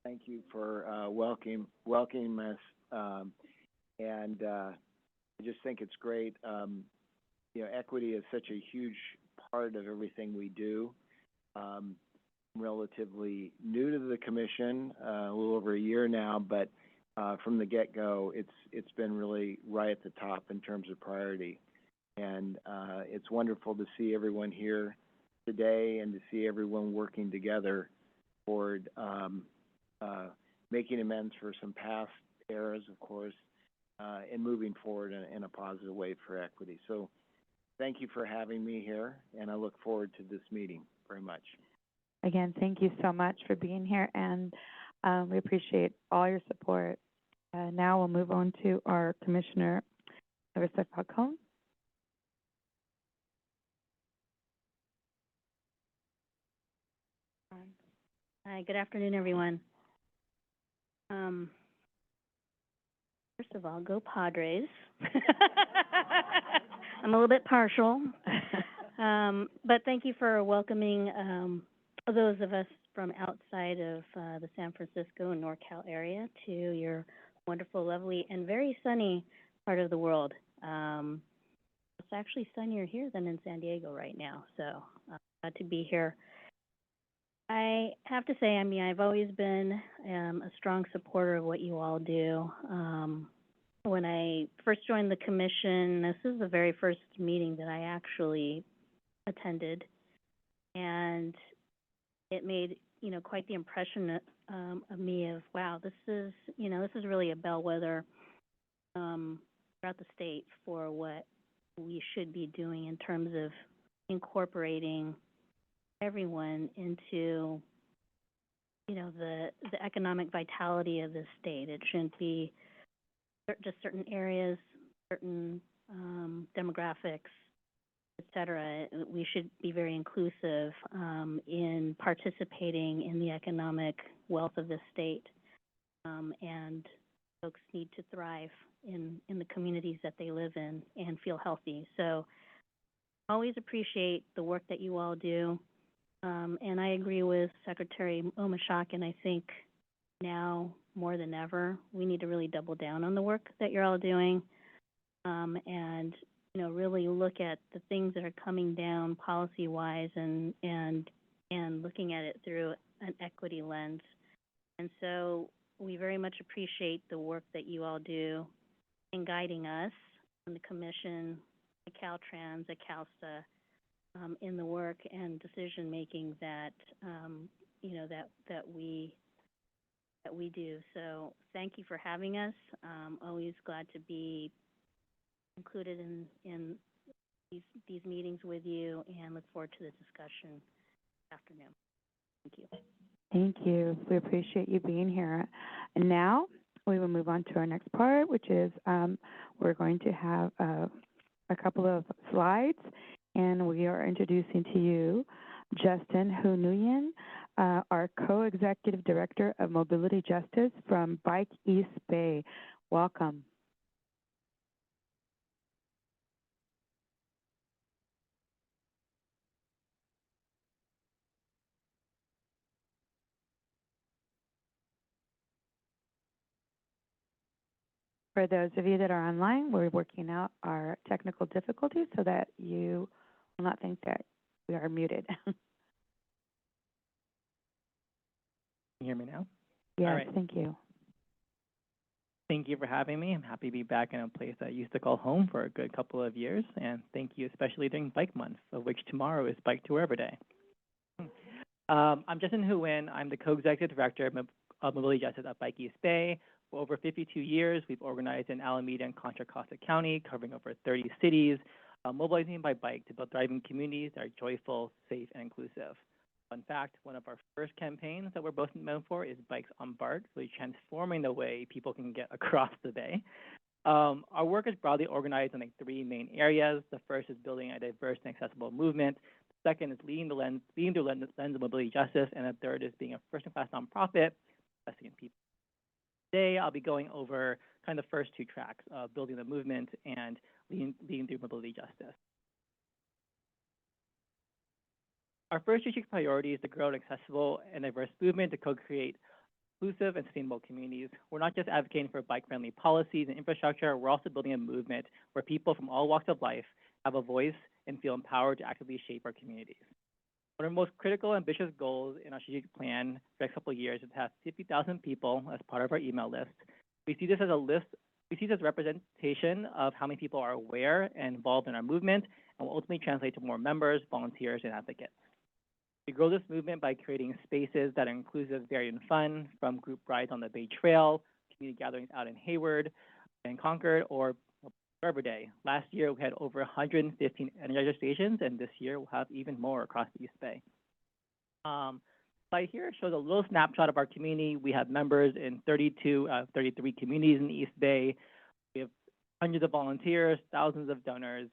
thank you for welcoming us. And I just think it's great. Equity is such a huge part of everything we do. I'm relatively new to the commission, a little over a year now, but from the get-go, it's been really right at the top in terms of priority. And it's wonderful to see everyone here today and to see everyone working together toward making amends for some past errors, of course, and moving forward in a positive way for equity. So thank you for having me here, and I look forward to this meeting very much. Again, thank you so much for being here, and we appreciate all your support. Now we'll move on to our Commissioner, Clarissa Falcone. Hi, good afternoon, everyone. First of all, go Padres. I'm a little bit partial. But thank you for welcoming those of us from outside of the San Francisco and NorCal area to your wonderful, lovely, and very sunny part of the world. It's actually sunnier here than in San Diego right now, so glad to be here. I have to say, I mean, I've always been a strong supporter of what you all do. When I first joined the commission, this is the very first meeting that I actually attended, and it made, quite the impression of me of, wow, this is really a bellwether throughout the state for what we should be doing in terms of incorporating everyone into, the economic vitality of this state. It shouldn't be just certain areas, certain demographics, et cetera. We should be very inclusive in participating in the economic wealth of the state. And folks need to thrive in the communities that they live in and feel healthy. So always appreciate the work that you all do. And I agree with Secretary Omashak, and I think now more than ever, we need to really double down on the work that you're all doing, and really look at the things that are coming down policy-wise, and looking at it through an equity lens. And so we very much appreciate the work that you all do in guiding us on the commission, at Caltrans, at CalSTA, in the work and decision making that that we do. So thank you for having us. Always glad to be included in these meetings with you, and look forward to the discussion this afternoon. Thank you. Thank you. We appreciate you being here. And now we will move on to our next part, which is we're going to have a couple of slides, and we are introducing to you Justin Hunuyan, our co-executive director of Mobility Justice from Bike East Bay. Welcome. For those of you that are online, we're working out our technical difficulties so that you will not think that we are muted. Can you hear me now? Yes, All right. thank you. Thank you for having me. I'm happy to be back in a place I used to call home for a good couple of years, and thank you especially during Bike Month, of which tomorrow is Bike to Wherever Day. I'm Justin Huin. I'm the co-executive director of Mobility Justice at Bike East Bay. For over 52 years, we've organized in Alameda and Contra Costa County, covering over 30 cities, mobilizing by bike to build thriving communities that are joyful, safe, and inclusive. In fact, one of our first campaigns that we're both known for is Bikes on BART, really transforming the way people can get across the bay. Our work is broadly organized in like 3 main areas. The first is building a diverse and accessible movement. The second is leading through the lens of mobility justice, and the third is being a first-in-class nonprofit, investing in people. Today, I'll be going over kind of the first 2 tracks, building the movement and leading through mobility justice. Our first strategic priority is to grow an accessible and diverse movement to co-create inclusive and sustainable communities. We're not just advocating for bike-friendly policies and infrastructure, we're also building a movement where people from all walks of life have a voice and feel empowered to actively shape our communities. One of our most critical, ambitious goals in our strategic plan for the next couple of years is to have 50,000 people as part of our email list. We see this as a representation of how many people are aware and involved in our movement, and will ultimately translate to more members, volunteers, and advocates. We grow this movement by creating spaces that are inclusive, varied, and fun, from group rides on the Bay Trail, community gatherings out in Hayward and Concord, or Arbor Day. Last year, we had over 115 Energizer stations, and this year we'll have even more across the East Bay. Slide here shows a little snapshot of our community. We have members in 33 communities in the East Bay. We have hundreds of volunteers, thousands of donors,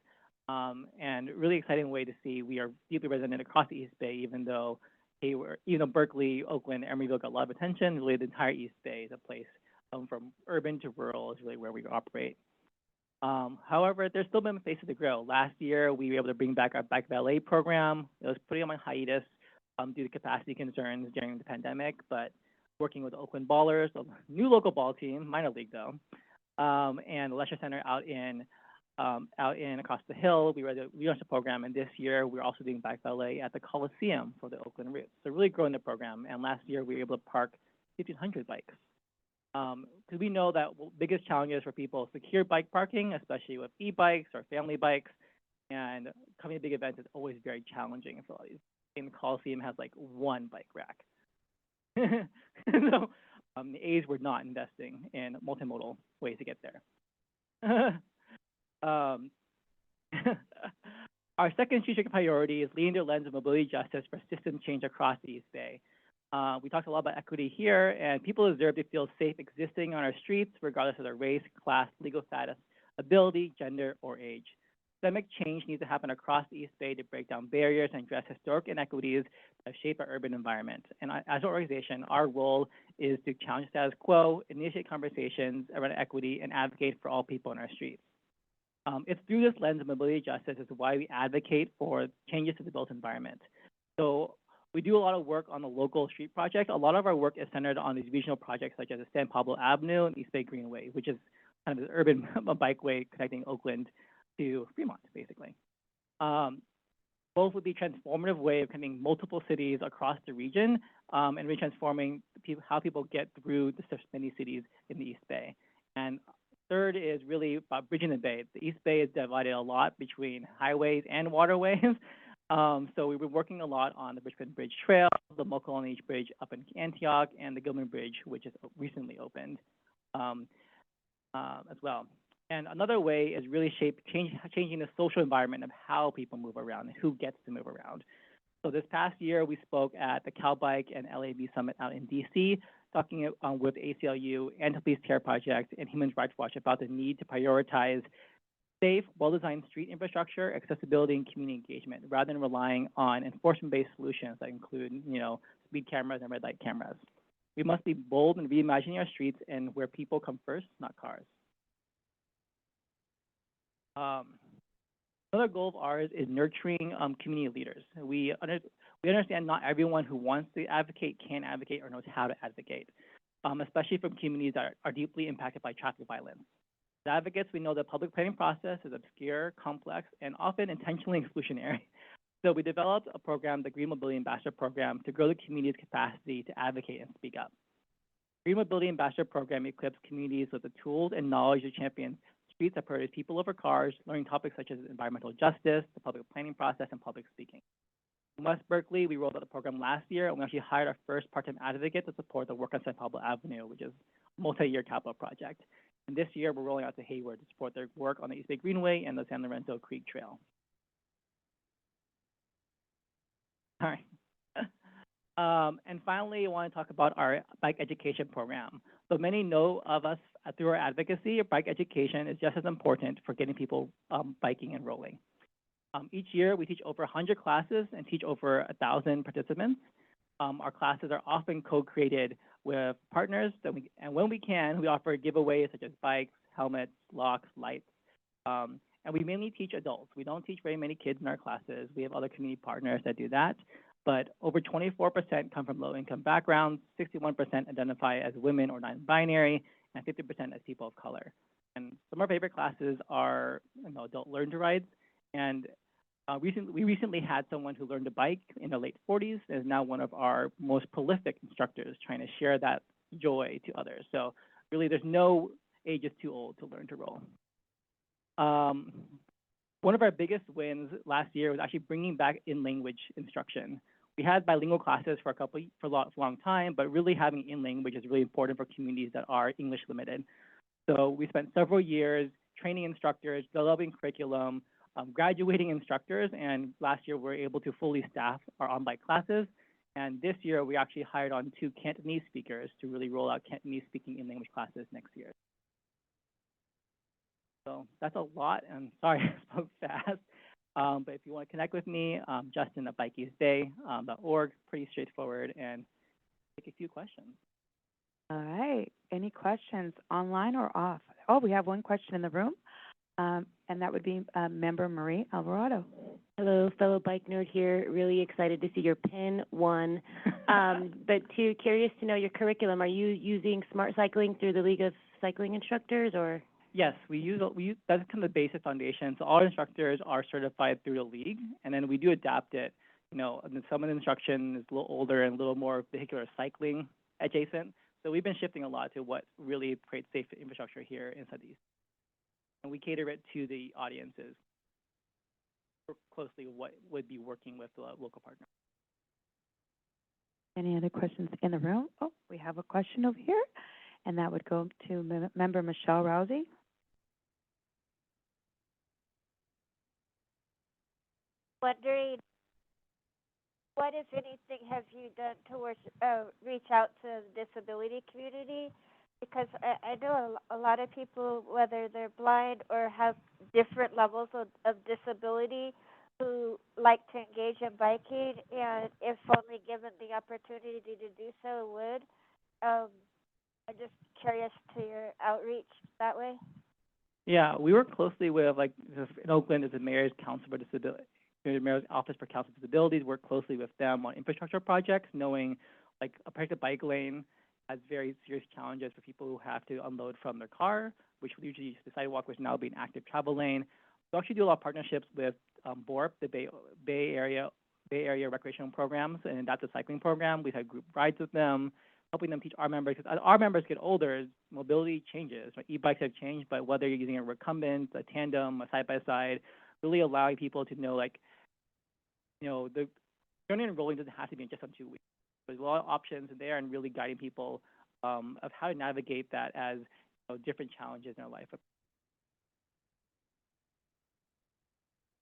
and really exciting way to see we are deeply resident across the East Bay, even though Berkeley, Oakland, Emeryville got a lot of attention. Really, the entire East Bay is a place from urban to rural is really where we operate. However, there's still been places to grow. Last year, we were able to bring back our bike valet program. It was putting on hiatus due to capacity concerns during the pandemic, but working with Oakland Ballers, a new local ball team, minor league though, and the Leisure Center out in out in across the hill. We relaunched the program, and this year we're also doing bike valet at the Coliseum for the Oakland route. So really growing the program. And last year we were able to park 1,500 bikes. Because we know that biggest challenges for people is secure bike parking, especially with e-bikes or family bikes. And coming to big events is always very challenging for all these. And the Coliseum has like one bike rack. So the A's were not investing in multimodal ways to get there. Um, our second strategic priority is leading the lens of mobility justice for system change across the East Bay. We talked a lot about equity here, and people deserve to feel safe existing on our streets, regardless of their race, class, legal status, ability, gender, or age. Systemic change needs to happen across the East Bay to break down barriers and address historic inequities that shape our urban environment. And as an organization, our role is to challenge status quo, initiate conversations around equity, and advocate for all people on our streets. It's through this lens of mobility justice is why we advocate for changes to the built environment. So we do a lot of work on the local street projects. A lot of our work is centered on these regional projects such as the San Pablo Avenue and East Bay Greenway, which is kind of the urban bikeway connecting Oakland to Fremont, basically. Both would be a transformative way of connecting multiple cities across the region and really transforming how people get through the many cities in the East Bay. And third is really about bridging the bay. The East Bay is divided a lot between highways and waterways. So we've been working a lot on the Richmond Bridge Trail, the Mokelumne Bridge up in Antioch, and the Gilman Bridge, which is recently opened as well. And another way is really changing the social environment of how people move around and who gets to move around. So this past year, we spoke at the CalBike and LAB Summit out in DC, talking with ACLU and the Police Care Project and Human Rights Watch about the need to prioritize safe, well-designed street infrastructure, accessibility, and community engagement, rather than relying on enforcement-based solutions that include, speed cameras and red light cameras. We must be bold in reimagining our streets and where people come first, not cars. Another goal of ours is nurturing community leaders. We understand not everyone who wants to advocate can advocate or knows how to advocate, especially from communities that are deeply impacted by traffic violence. As advocates, we know the public planning process is obscure, complex, and often intentionally exclusionary. So we developed a program, the Green Mobility Ambassador Program, to grow the community's capacity to advocate and speak up. The Green Mobility Ambassador Program equips communities with the tools and knowledge to champion streets that prioritize people over cars, learning topics such as environmental justice, the public planning process, and public speaking. In West Berkeley, we rolled out the program last year, and we actually hired our first part-time advocate to support the work on San Pablo Avenue, which is a multi-year capital project. And this year, we're rolling out to Hayward to support their work on the East Bay Greenway and the San Lorenzo Creek Trail. All right. And finally, I want to talk about our bike education program. So many know of us through our advocacy. Bike education is just as important for getting people biking and rolling. Each year, we teach over 100 classes and teach over 1,000 participants. Our classes are often co-created with partners, and when we can, we offer giveaways such as bikes, helmets, locks, lights. And we mainly teach adults. We don't teach very many kids in our classes. We have other community partners that do that. But over 24% come from low-income backgrounds, 61% identify as women or non-binary, and 50% as people of color. And some of our favorite classes are adult learn-to-rides. And we recently had someone who learned to bike in their late 40s and is now one of our most prolific instructors, trying to share that joy to others. So really, there's no age is too old to learn to roll. One of our biggest wins last year was actually bringing back in-language instruction. We had bilingual classes for a long time, but really having in-language is really important for communities that are English limited. So we spent several years training instructors, developing curriculum, graduating instructors, and last year we were able to fully staff our on-bike classes. And this year we actually hired on 2 Cantonese speakers to really roll out Cantonese speaking in-language classes next year. So that's a lot, and sorry I spoke fast. But if you want to connect with me, Justin at bikeeastbay.org, pretty straightforward, and take a few questions. All right. Any questions online or off? Oh, we have one question in the room, and that would be member Marie Alvarado. Hello, fellow bike nerd here. Really excited to see your pin, 1. But 2, curious to know your curriculum. Are you using smart cycling through the League of Cycling Instructors, or? Yes, we use that's kind of the basic foundation. So all instructors are certified through the league, and then we do adapt it. And then some of the instruction is a little older and a little more vehicular cycling adjacent. So we've been shifting a lot to what really creates safe infrastructure here inside the East. And we cater it to the audiences. Work closely with what would be working with the local partner. Any other questions in the room? Oh, we have a question over here, and that would go to member Michelle Rousey. Wondering, what, if anything, have you done towards reach out to the disability community? Because I know a lot of people, whether they're blind or have different levels of disability, who like to engage in biking, and if only given the opportunity to do so, would. I'm just curious to your outreach that way. Yeah, we work closely with, like, in Oakland, is the Mayor's Council for Disability, the Mayor's Office for Council Disabilities. Work closely with them on infrastructure projects, knowing, like, a protected bike lane has very serious challenges for people who have to unload from their car, which we usually use the sidewalk, which now be an active travel lane. We actually do a lot of partnerships with BORP, the Bay Area recreational programs, and that's a cycling program. We've had group rides with them, helping them teach our members, because as our members get older, mobility changes. E-bikes have changed, but whether you're using a recumbent, a tandem, a side-by-side, really allowing people to know, like, the journey and rolling doesn't have to be just on 2 weeks. There's a lot of options there, and really guiding people of how to navigate that as different challenges in their life.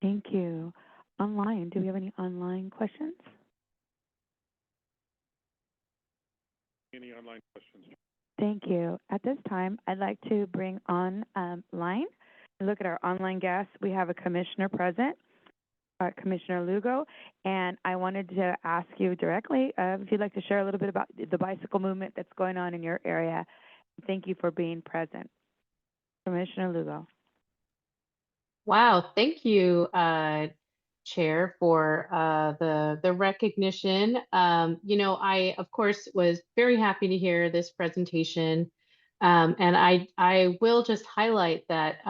Thank you. Online, do we have any online questions? Any online questions? Thank you. At this time, I'd like to bring on line. Look at our online guests. We have a commissioner present, Commissioner Lugo, and I wanted to ask you directly if you'd like to share a little bit about the bicycle movement that's going on in your area. Thank you for being present. Commissioner Lugo. Wow, thank you, Chair, for the recognition. I of course was very happy to hear this presentation, and I will just highlight that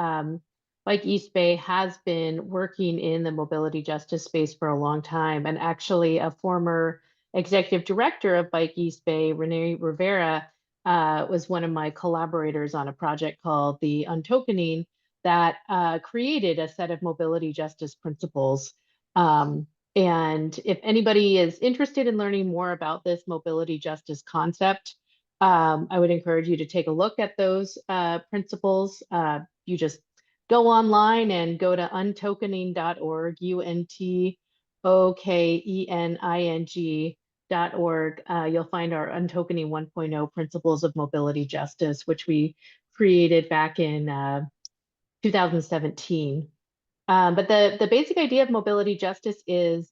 Bike East Bay has been working in the mobility justice space for a long time, and actually a former executive director of Bike East Bay, Renee Rivera, was one of my collaborators on a project called the Untokening that created a set of mobility justice principles. And if anybody is interested in learning more about this mobility justice concept, I would encourage you to take a look at those principles. You just go online and go to untokening.org, untokening.org. You'll find our Untokening 1.0 Principles of Mobility Justice, which we created back in 2017. But the basic idea of mobility justice is,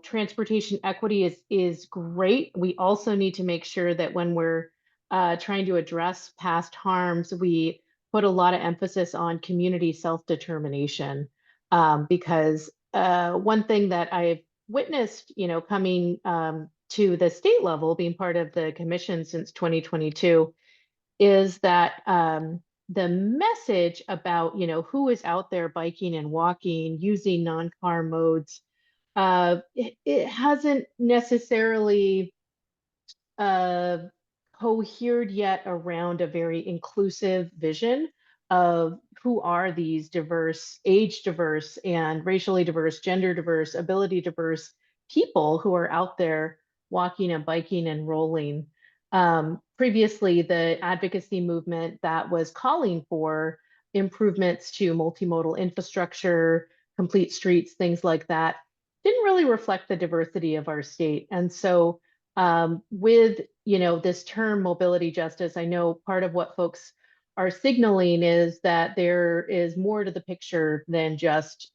transportation equity is great. We also need to make sure that when we're trying to address past harms, we put a lot of emphasis on community self-determination, because one thing that I've witnessed, coming to the state level, being part of the commission since 2022, is that the message about, who is out there biking and walking, using non-car modes, it hasn't necessarily cohered yet around a very inclusive vision of who are these diverse, age diverse, and racially diverse, gender diverse, ability diverse people who are out there walking and biking and rolling. Previously, the advocacy movement that was calling for improvements to multimodal infrastructure, complete streets, things like that, didn't really reflect the diversity of our state. And so with this term mobility justice, I know part of what folks are signaling is that there is more to the picture than just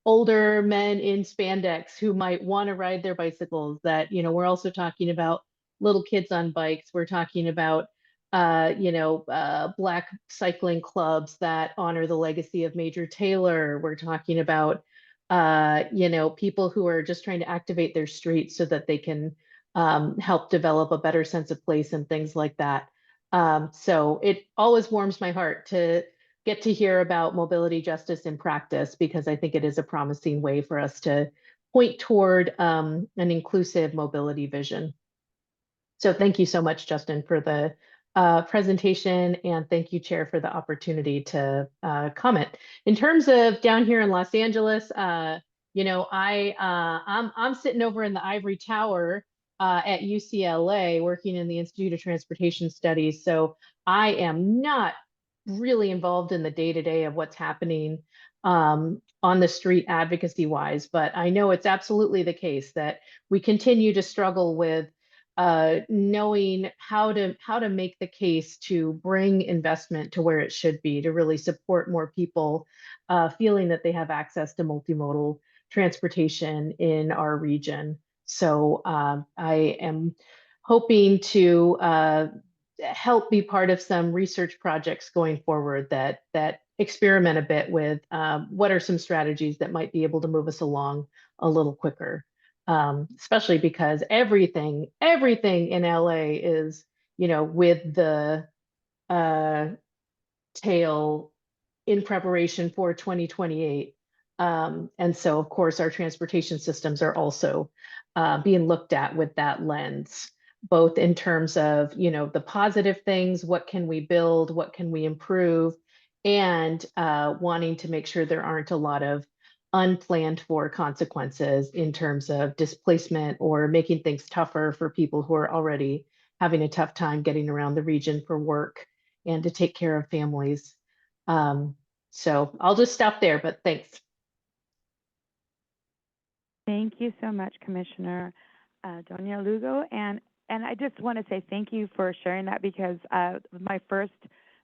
older men in spandex who might want to ride their bicycles. That we're also talking about little kids on bikes. We're talking about Black cycling clubs that honor the legacy of Major Taylor. We're talking about people who are just trying to activate their streets so that they can help develop a better sense of place and things like that. So it always warms my heart to get to hear about mobility justice in practice, because I think it is a promising way for us to point toward an inclusive mobility vision. So thank you so much, Justin, for the presentation, and thank you, Chair, for the opportunity to comment. In terms of down here in Los Angeles, you know, I'm sitting over in the ivory tower at UCLA, working in the Institute of Transportation Studies. So I am not really involved in the day-to-day of what's happening on the street advocacy-wise, but I know it's absolutely the case that we continue to struggle with knowing how to make the case to bring investment to where it should be, to really support more people feeling that they have access to multimodal transportation in our region. So I am hoping to help be part of some research projects going forward that experiment a bit with what are some strategies that might be able to move us along a little quicker. Especially because everything in LA is, you know, with the uh, tail in preparation for 2028. And so, of course, our transportation systems are also being looked at with that lens, both in terms of, you know, the positive things, what can we build, what can we improve, and wanting to make sure there aren't a lot of unplanned for consequences in terms of displacement or making things tougher for people who are already having a tough time getting around the region for work and to take care of families. So I'll just stop there, but thanks. Thank you so much, Commissioner Doña Lugo. And I just want to say thank you for sharing that, because my first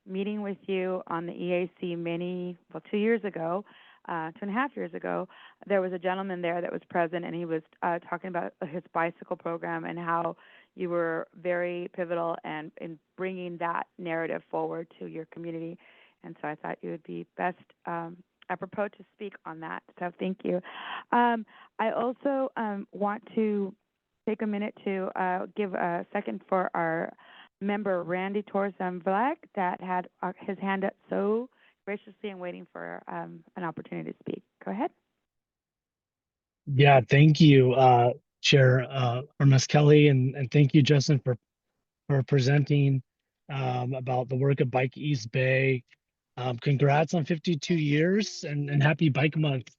meeting with you on the EAC 2 years ago, 2.5 years ago, there was a gentleman there that was present, and he was talking about his bicycle program and how you were very pivotal in bringing that narrative forward to your community. And so I thought you would be best apropos to speak on that. So thank you. I also want to take a minute to give a second for our member Randy Torzan-Vlack that had his hand up so graciously and waiting for an opportunity to speak. Go ahead. Yeah, thank you, Chair Ms. Kelly, and thank you, Justin, for presenting about the work of Bike East Bay. Congrats on 52 years and happy Bike Month.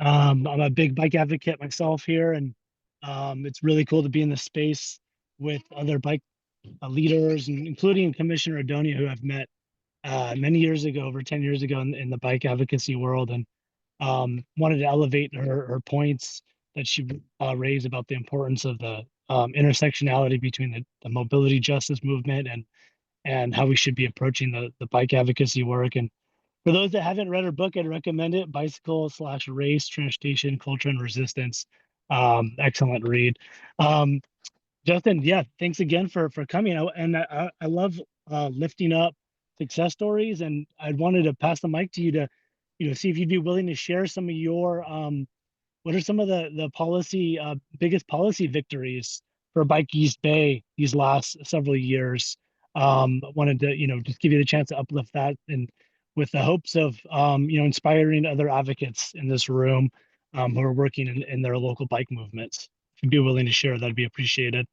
I'm a big bike advocate myself here, and it's really cool to be in the space with other bike leaders, and including Commissioner Adonia, who I've met many years ago, over 10 years ago in the bike advocacy world, and wanted to elevate her points that she raised about the importance of the intersectionality between the mobility justice movement and how we should be approaching the bike advocacy work. And for those that haven't read her book, I'd recommend it, Bicycle/Race, Transportation, Culture, and Resistance. Excellent read. Justin, yeah, thanks again for coming. I love lifting up success stories, and I wanted to pass the mic to you to, you know, see if you'd be willing to share some of your what are some of the policy biggest policy victories for Bike East Bay these last several years. Wanted to, you know, just give you the chance to uplift that, and with the hopes of you know, inspiring other advocates in this room who are working in their local bike movements. If you'd be willing to share, that'd be appreciated.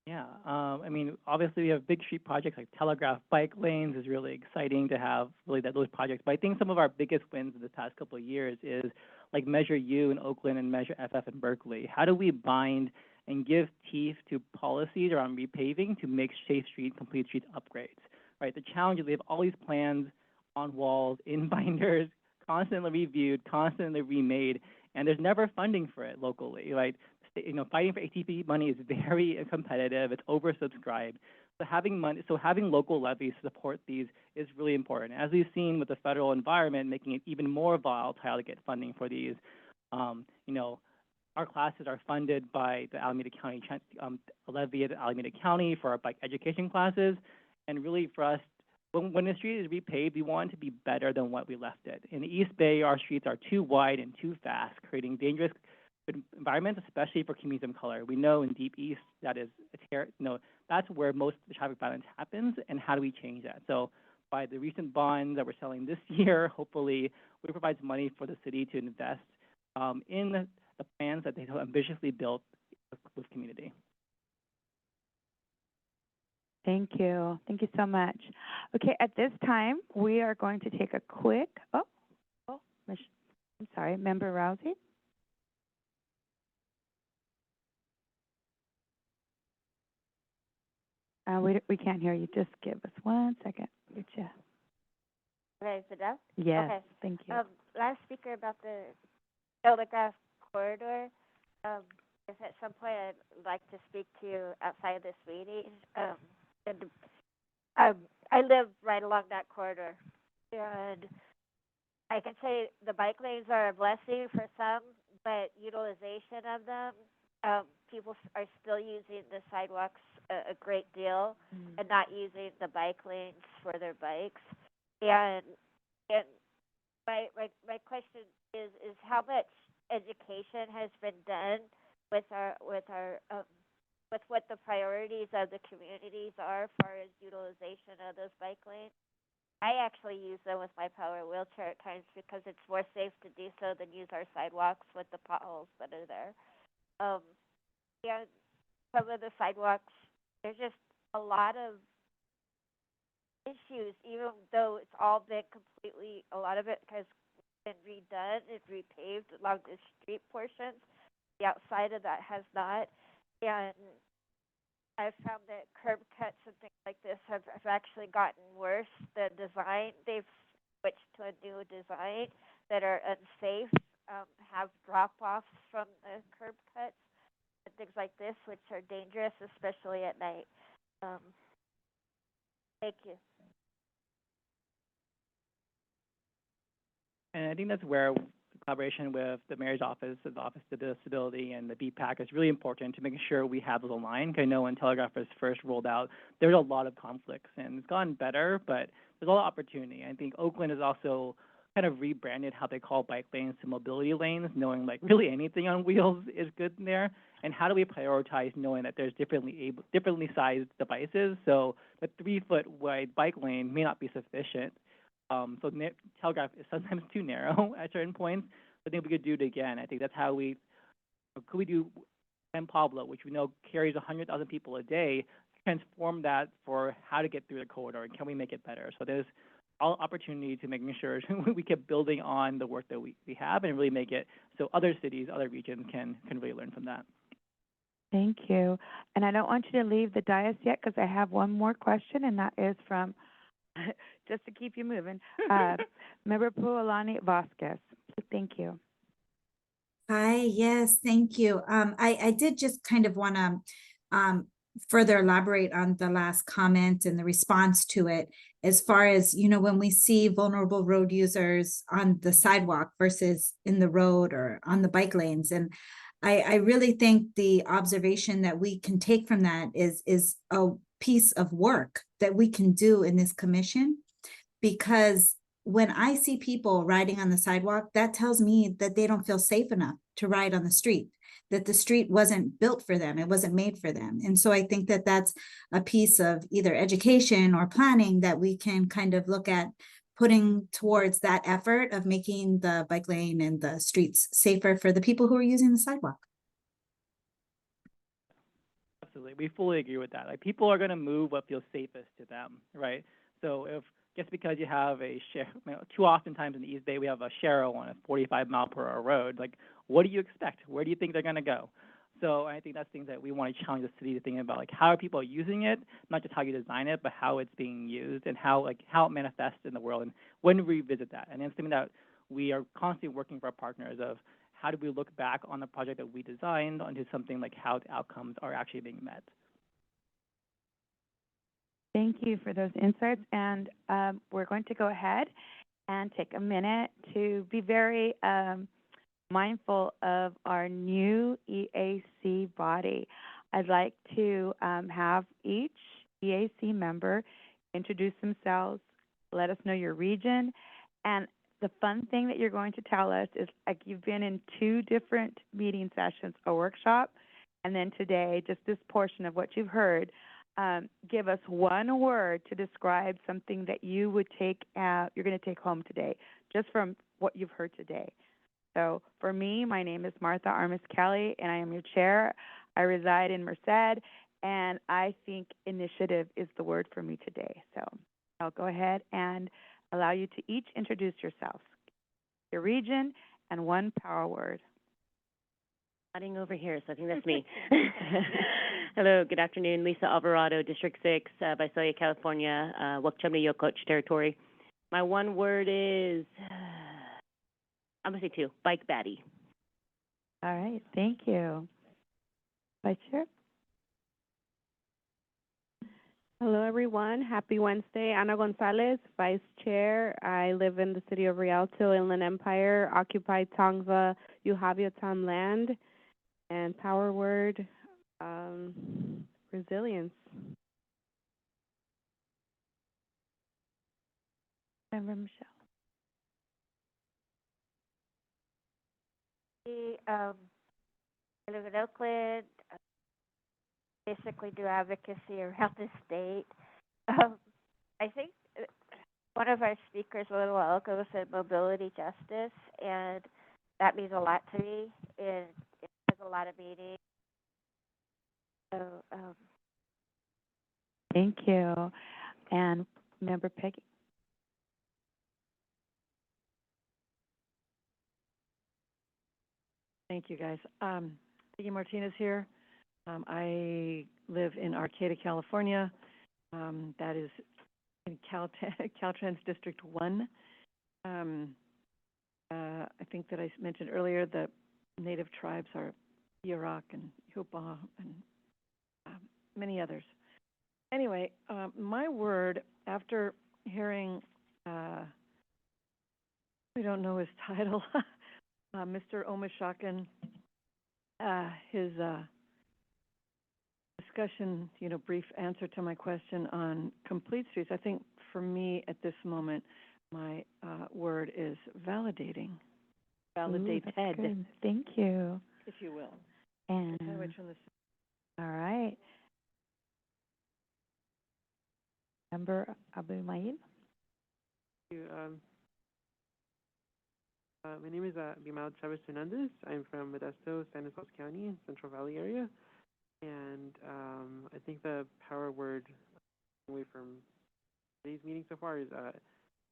Yeah, I mean, obviously we have big street projects like Telegraph Bike Lanes is really exciting to have really those projects. But I think some of our biggest wins in the past couple of years is like Measure U in Oakland and Measure FF in Berkeley. How do we bind and give teeth to policies around repaving to make safe street, complete street upgrades, right? The challenge is we have all these plans on walls, in binders, constantly reviewed, constantly remade, and there's never funding for it locally, right? You know, fighting for ATP money is very competitive. It's oversubscribed. So having money, having local levies support these is really important. As we've seen with the federal environment, making it even more volatile to get funding for these. You know, our classes are funded by the Alameda County levy at Alameda County for our bike education classes, and really for us, when the street is repaved, we want it to be better than what we left it. In the East Bay, our streets are too wide and too fast, creating dangerous environments, especially for communities of color. We know in Deep East that is that's where most of the traffic violence happens, and how do we change that? So by the recent bonds that we're selling this year, hopefully we provide money for the city to invest in the plans that they have ambitiously built with community. Thank you. Thank you so much. Okay, at this time, we are going to take a quick, I'm sorry, Member Rousey. We can't hear you. Just give us 1 second. Get you. Okay, is it up? Yes, Okay. thank you. Last speaker about the telegraph corridor. If at some point I'd like to speak to you outside of this meeting. And I live right along that corridor, and I can say the bike lanes are a blessing for some, but utilization of them, people are still using the sidewalks a great deal and not using the bike lanes for their bikes. And my question is how much education has been done with what the priorities of the communities are as far as utilization of those bike lanes? I actually use them with my power wheelchair at times because it's more safe to do so than use our sidewalks with the potholes that are there. Some of the sidewalks, there's just a lot of issues, even though it's all been completely, a lot of it has been redone and repaved along the street portions. The outside of that has not. And I've found that curb cuts and things like this have actually gotten worse. The design, they've switched to a new design that are unsafe, have drop-offs from the curb cuts and things like this, which are dangerous, especially at night. Thank you. And I think that's where collaboration with the mayor's office, the Office of Disability, and the BPAC is really important to making sure we have those aligned. I know when Telegraph was first rolled out, there was a lot of conflicts, and it's gotten better, but there's a lot of opportunity. I think Oakland has also kind of rebranded how they call bike lanes to mobility lanes, knowing like really anything on wheels is good in there. And how do we prioritize knowing that there's differently sized devices? So the 3-foot wide bike lane may not be sufficient. So Telegraph is sometimes too narrow at certain points. I think we could do it again. I think that's how could we do San Pablo, which we know carries 100,000 people a day, transform that for how to get through the corridor, and can we make it better? So there's all opportunity to making sure we keep building on the work that we have and really make it so other cities, other regions can really learn from that. Thank you. And I don't want you to leave the dais yet because I have one more question, and that is from, just to keep you moving, Member Pualani Vasquez. Thank you. Hi, yes, thank you. I did just kind of want to further elaborate on the last comment and the response to it, as far as, when we see vulnerable road users on the sidewalk versus in the road or on the bike lanes. And I really think the observation that we can take from that is a piece of work that we can do in this commission, because when I see people riding on the sidewalk, that tells me that they don't feel safe enough to ride on the street, that the street wasn't built for them, it wasn't made for them. And so I think that that's a piece of either education or planning that we can kind of look at putting towards that effort of making the bike lane and the streets safer for the people who are using the sidewalk. Absolutely, we fully agree with that. Like, people are going to move what feels safest to them, right? So if just because you have a share, too oftentimes in the East Bay we have a shero on a 45-mile-per-hour road. Like, what do you expect? Where do you think they're going to go? So I think that's things that we want to challenge the city to think about, like, how are people using it, not just how you design it, but how it's being used and how it manifests in the world, and when do we revisit that? And it's something that we are constantly working with our partners of how do we look back on the project that we designed onto something like how the outcomes are actually being met. Thank you for those insights. And we're going to go ahead and take a minute to be very mindful of our new EAC body. I'd like to have each EAC member introduce themselves, let us know your region, and the fun thing that you're going to tell us is, like, you've been in 2 different meeting sessions, a workshop, and then today, just this portion of what you've heard. Give us one word to describe something that you would take out, you're going to take home today, just from what you've heard today. So for me, my name is Martha Armas Kelly, and I am your chair. I reside in Merced, and I think initiative is the word for me today. So I'll go ahead and allow you to each introduce yourselves, your region, and one power word. Nodding over here, so I think that's me. Hello, good afternoon. Lisa Alvarado, District 6, Visalia, California, Wakchumni Yokoch territory. My one word is, I'm going to say 2, bike baddie. All right, thank you. Vice Chair? Hello, everyone. Happy Wednesday. Ana Gonzalez, Vice Chair. I live in the city of Rialto, Inland Empire, occupied Tongva, Yuhaviatam land, and power word, resilience. Member Michelle. I live in Oakland, basically do advocacy around the state. I think one of our speakers a little while ago said mobility justice, and that means a lot to me. It has a lot of meaning. So, Thank you. And Member Peggy? Thank you, guys. Peggy Martinez here. I live in Arcata, California. That is in Caltrans District 1. I think that I mentioned earlier that native tribes are Yurok and Yupa and many others. Anyway, my word, after hearing, we don't know his title, Mr. Omishakin, his discussion, brief answer to my question on complete streets, I think for me at this moment, my word is validating. Validated. Ooh, that's good. Thank you. If you will. And all right. Member Abu Maid? My name is Bimal Chavez Hernandez. I'm from Modesto, San Jose County, Central Valley area. And I think the power word away from today's meeting so far is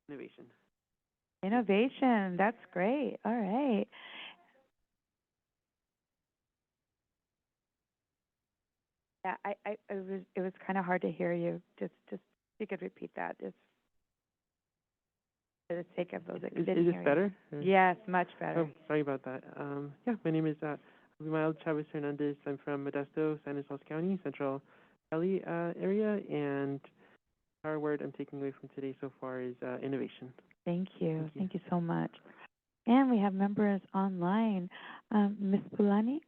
innovation. Innovation. That's great. All right. Yeah, it was kind of hard to hear you. Just if you could repeat that, just for the sake of those that couldn't Is this hear better? you. Yes, much better. Oh, sorry about that. Yeah, my name is Abimael Chavez Hernandez. I'm from Modesto, San Jose County, Central Valley area, and our word I'm taking away from today so far is innovation. Thank you. Thank you so much. And we have members online. Ms. Pulani?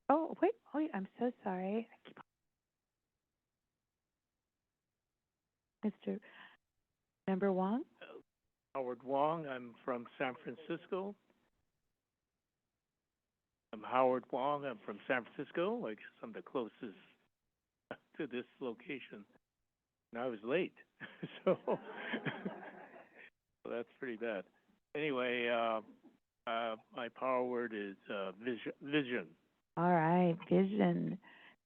Oh, wait, I'm so sorry. Mr. Member Wong? Howard Wong. I'm from San Francisco. I'm Howard Wong. I'm from San Francisco. I guess I'm the closest to this location. And I was late, so that's pretty bad. Anyway, my power word is vision. All right, vision.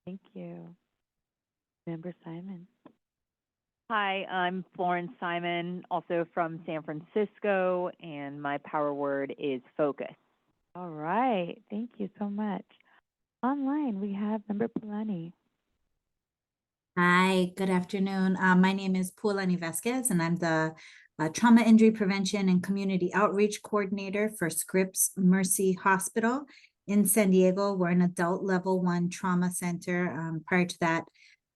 Thank you. Member Simon? Hi, I'm Florence Simon, also from San Francisco, and my power word is focus. All right, thank you so much. Online, we have Member Pulani. Hi, good afternoon. My name is Pulani Vasquez, and I'm the Trauma Injury Prevention and Community Outreach Coordinator for Scripps Mercy Hospital in San Diego. We're an adult level 1 trauma center. Prior to that,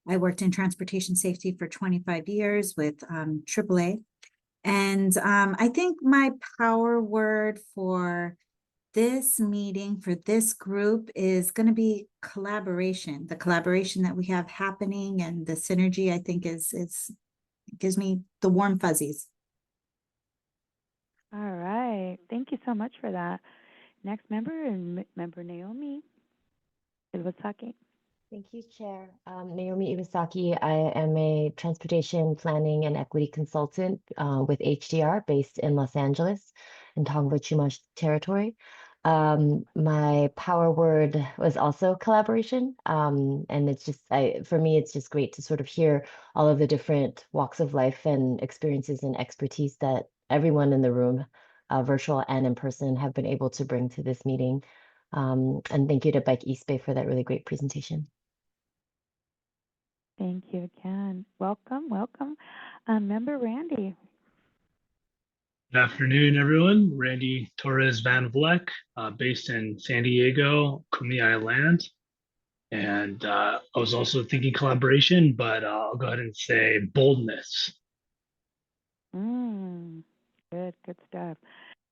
I worked in transportation safety for 25 years with AAA. And I think my power word for this meeting, for this group, is going to be collaboration. The collaboration that we have happening and the synergy, I think, is gives me the warm fuzzies. All right. Thank you so much for that. Next member, and member Naomi Iwasaki. Thank you, Chair. Naomi Iwasaki. I am a transportation planning and equity consultant with HDR based in Los Angeles in Tongva Chumash territory. My power word was also collaboration. And it's just, for me, it's just great to sort of hear all of the different walks of life and experiences and expertise that everyone in the room, virtual and in person, have been able to bring to this meeting. And thank you to Bike East Bay for that really great presentation. Thank you again. Welcome, welcome. Member Randy. Good afternoon, everyone. Randy Torres Van Vleck, based in San Diego, Coney Island. And I was also thinking collaboration, but I'll go ahead and say boldness. Good stuff.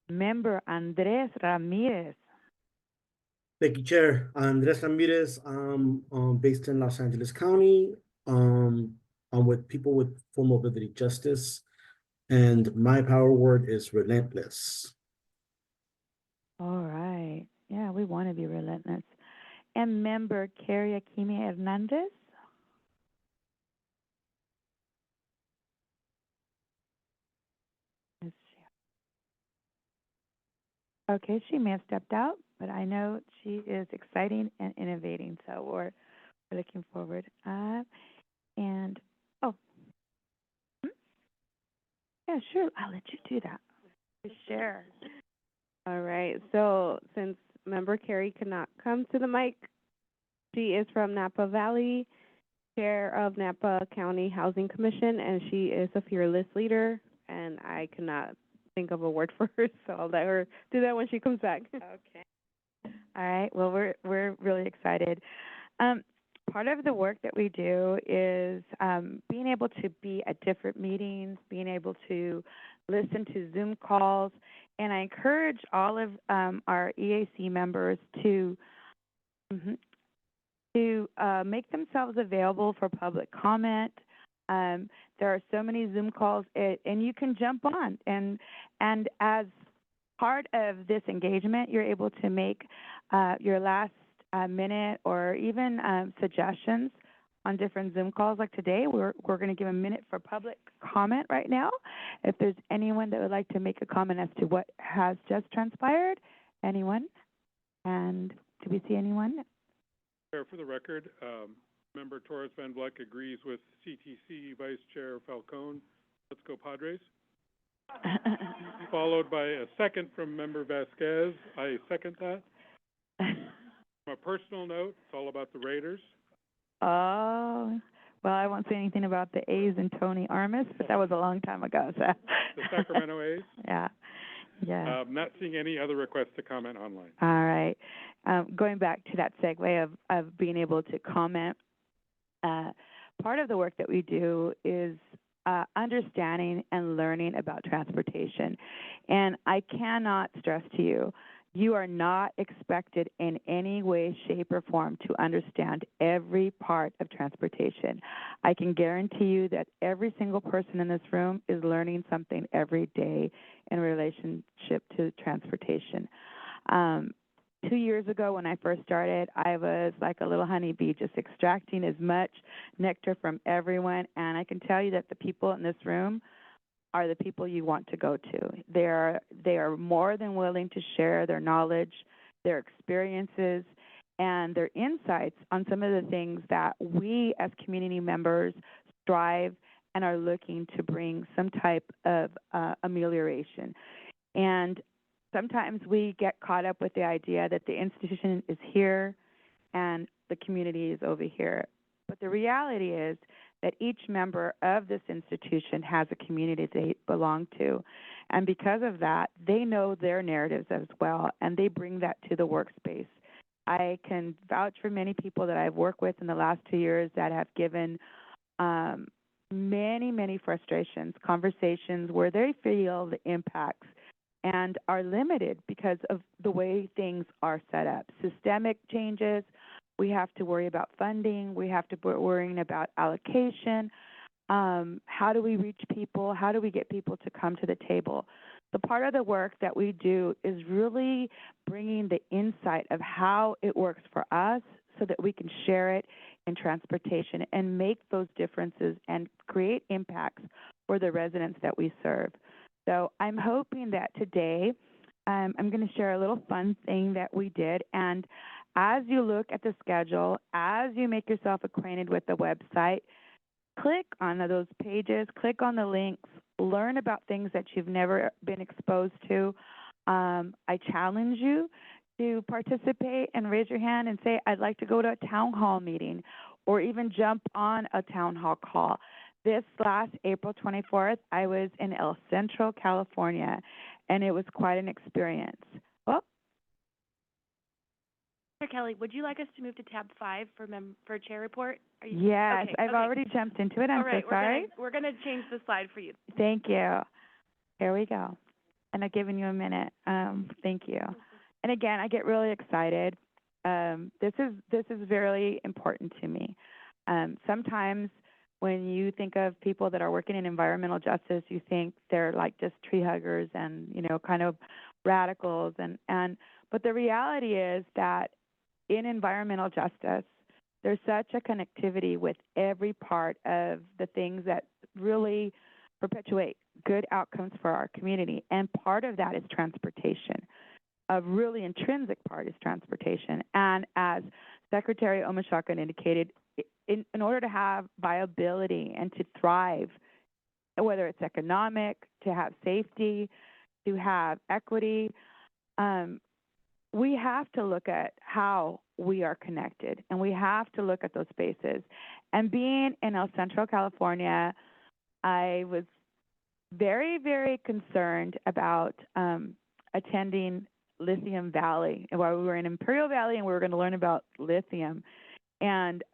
Member Andres Ramirez. Thank you, Chair. Andres Ramirez, based in Los Angeles County. I'm with People with Full Mobility Justice, and my power word is relentless. All right. Yeah, we want to be relentless. And member Carrie Akimi Hernandez. Okay, she may have stepped out, but I know she is exciting and innovating, so we're looking forward. And oh, yeah, sure, I'll let you do that. Share. All right. So since member Carrie could not come to the mic, she is from Napa Valley, chair of Napa County Housing Commission, and she is a fearless leader. And I cannot think of a word for her, so I'll let her do that when she comes back. Okay. All right. Well, we're really excited. Part of the work that we do is being able to be at different meetings, being able to listen to Zoom calls, and I encourage all of our EAC members to make themselves available for public comment. There are so many Zoom calls, and you can jump on. And as part of this engagement, you're able to make your last minute or even suggestions on different Zoom calls. Like today, we're going to give a minute for public comment right now. If there's anyone that would like to make a comment as to what has just transpired, anyone? And do we see anyone? Chair, for the record, Member Torres Van Vleck agrees with CTC Vice Chair Falcone. Let's go Padres. Followed by a second from Member Vasquez. I second that. On a personal note, it's all about the Raiders. Oh, well, I won't say anything about the A's and Tony Armas, but that was a long time ago. So. The Sacramento A's? Yeah. Not seeing any other requests to comment online. All right. Going back to that segue of being able to comment, part of the work that we do is understanding and learning about transportation. And I cannot stress to you, you are not expected in any way, shape, or form to understand every part of transportation. I can guarantee you that every single person in this room is learning something every day in relationship to transportation. 2 years ago when I first started, I was like a little honeybee, just extracting as much nectar from everyone. And I can tell you that the people in this room are the people you want to go to. They are more than willing to share their knowledge, their experiences, and their insights on some of the things that we as community members strive and are looking to bring some type of amelioration. And sometimes we get caught up with the idea that the institution is here and the community is over here. But the reality is that each member of this institution has a community they belong to. And because of that, they know their narratives as well, and they bring that to the workspace. I can vouch for many people that I've worked with in the last 2 years that have given many, many frustrations, conversations where they feel the impacts and are limited because of the way things are set up. Systemic changes, we have to worry about funding, we have to be worrying about allocation, How do we reach people? How do we get people to come to the table? So part of the work that we do is really bringing the insight of how it works for us so that we can share it in transportation and make those differences and create impacts for the residents that we serve. So I'm hoping that today I'm going to share a little fun thing that we did. And as you look at the schedule, as you make yourself acquainted with the website, click on those pages, click on the links, learn about things that you've never been exposed to. I challenge you to participate and raise your hand and say, I'd like to go to a town hall meeting, or even jump on a town hall call. This last April 24th, I was in El Centro, California, and it was quite an experience. Oh, Chair Kelly, would you like us to move to tab 5 for chair report? yes, okay, I've okay. already jumped into it. I'm All right, so sorry. we're gonna change the slide for you. Thank you. Here we go. And I've given you a minute. Thank you. And again, I get really excited. This is very important to me. Sometimes when you think of people that are working in environmental justice, you think they're like just tree huggers and, kind of radicals. But the reality is that in environmental justice, there's such a connectivity with every part of the things that really perpetuate good outcomes for our community. And part of that is transportation. A really intrinsic part is transportation. And as Secretary Omashaka indicated, in order to have viability and to thrive, whether it's economic, to have safety, to have equity, we have to look at how we are connected, and we have to look at those spaces. And being in El Centro, California, I was very, very concerned about attending Lithium Valley, while we were in Imperial Valley and we were going to learn about lithium. And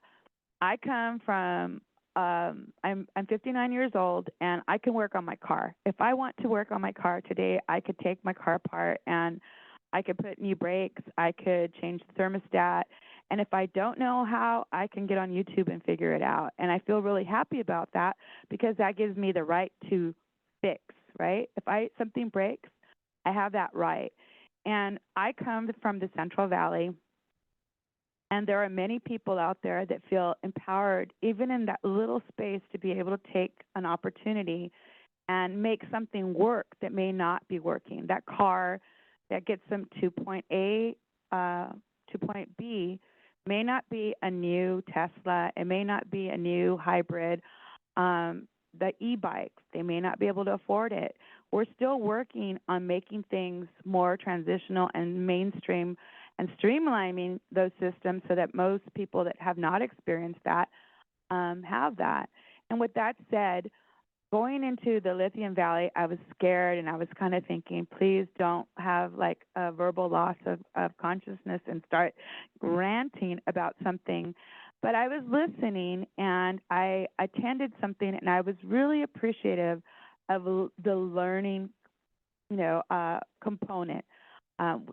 I come from, I'm 59 years old, and I can work on my car. If I want to work on my car today, I could take my car apart and I could put new brakes, I could change the thermostat, and if I don't know how, I can get on YouTube and figure it out. And I feel really happy about that because that gives me the right to fix, right? If something breaks, I have that right. And I come from the Central Valley, and there are many people out there that feel empowered, even in that little space, to be able to take an opportunity and make something work that may not be working. That car that gets them to point A to point B may not be a new Tesla. It may not be a new hybrid. The e-bikes, they may not be able to afford it. We're still working on making things more transitional and mainstream and streamlining those systems so that most people that have not experienced that have that. And with that said, going into the Lithium Valley, I was scared, and I was kind of thinking, please don't have like a verbal loss of consciousness and start ranting about something. But I was listening, and I attended something, and I was really appreciative of the learning, component.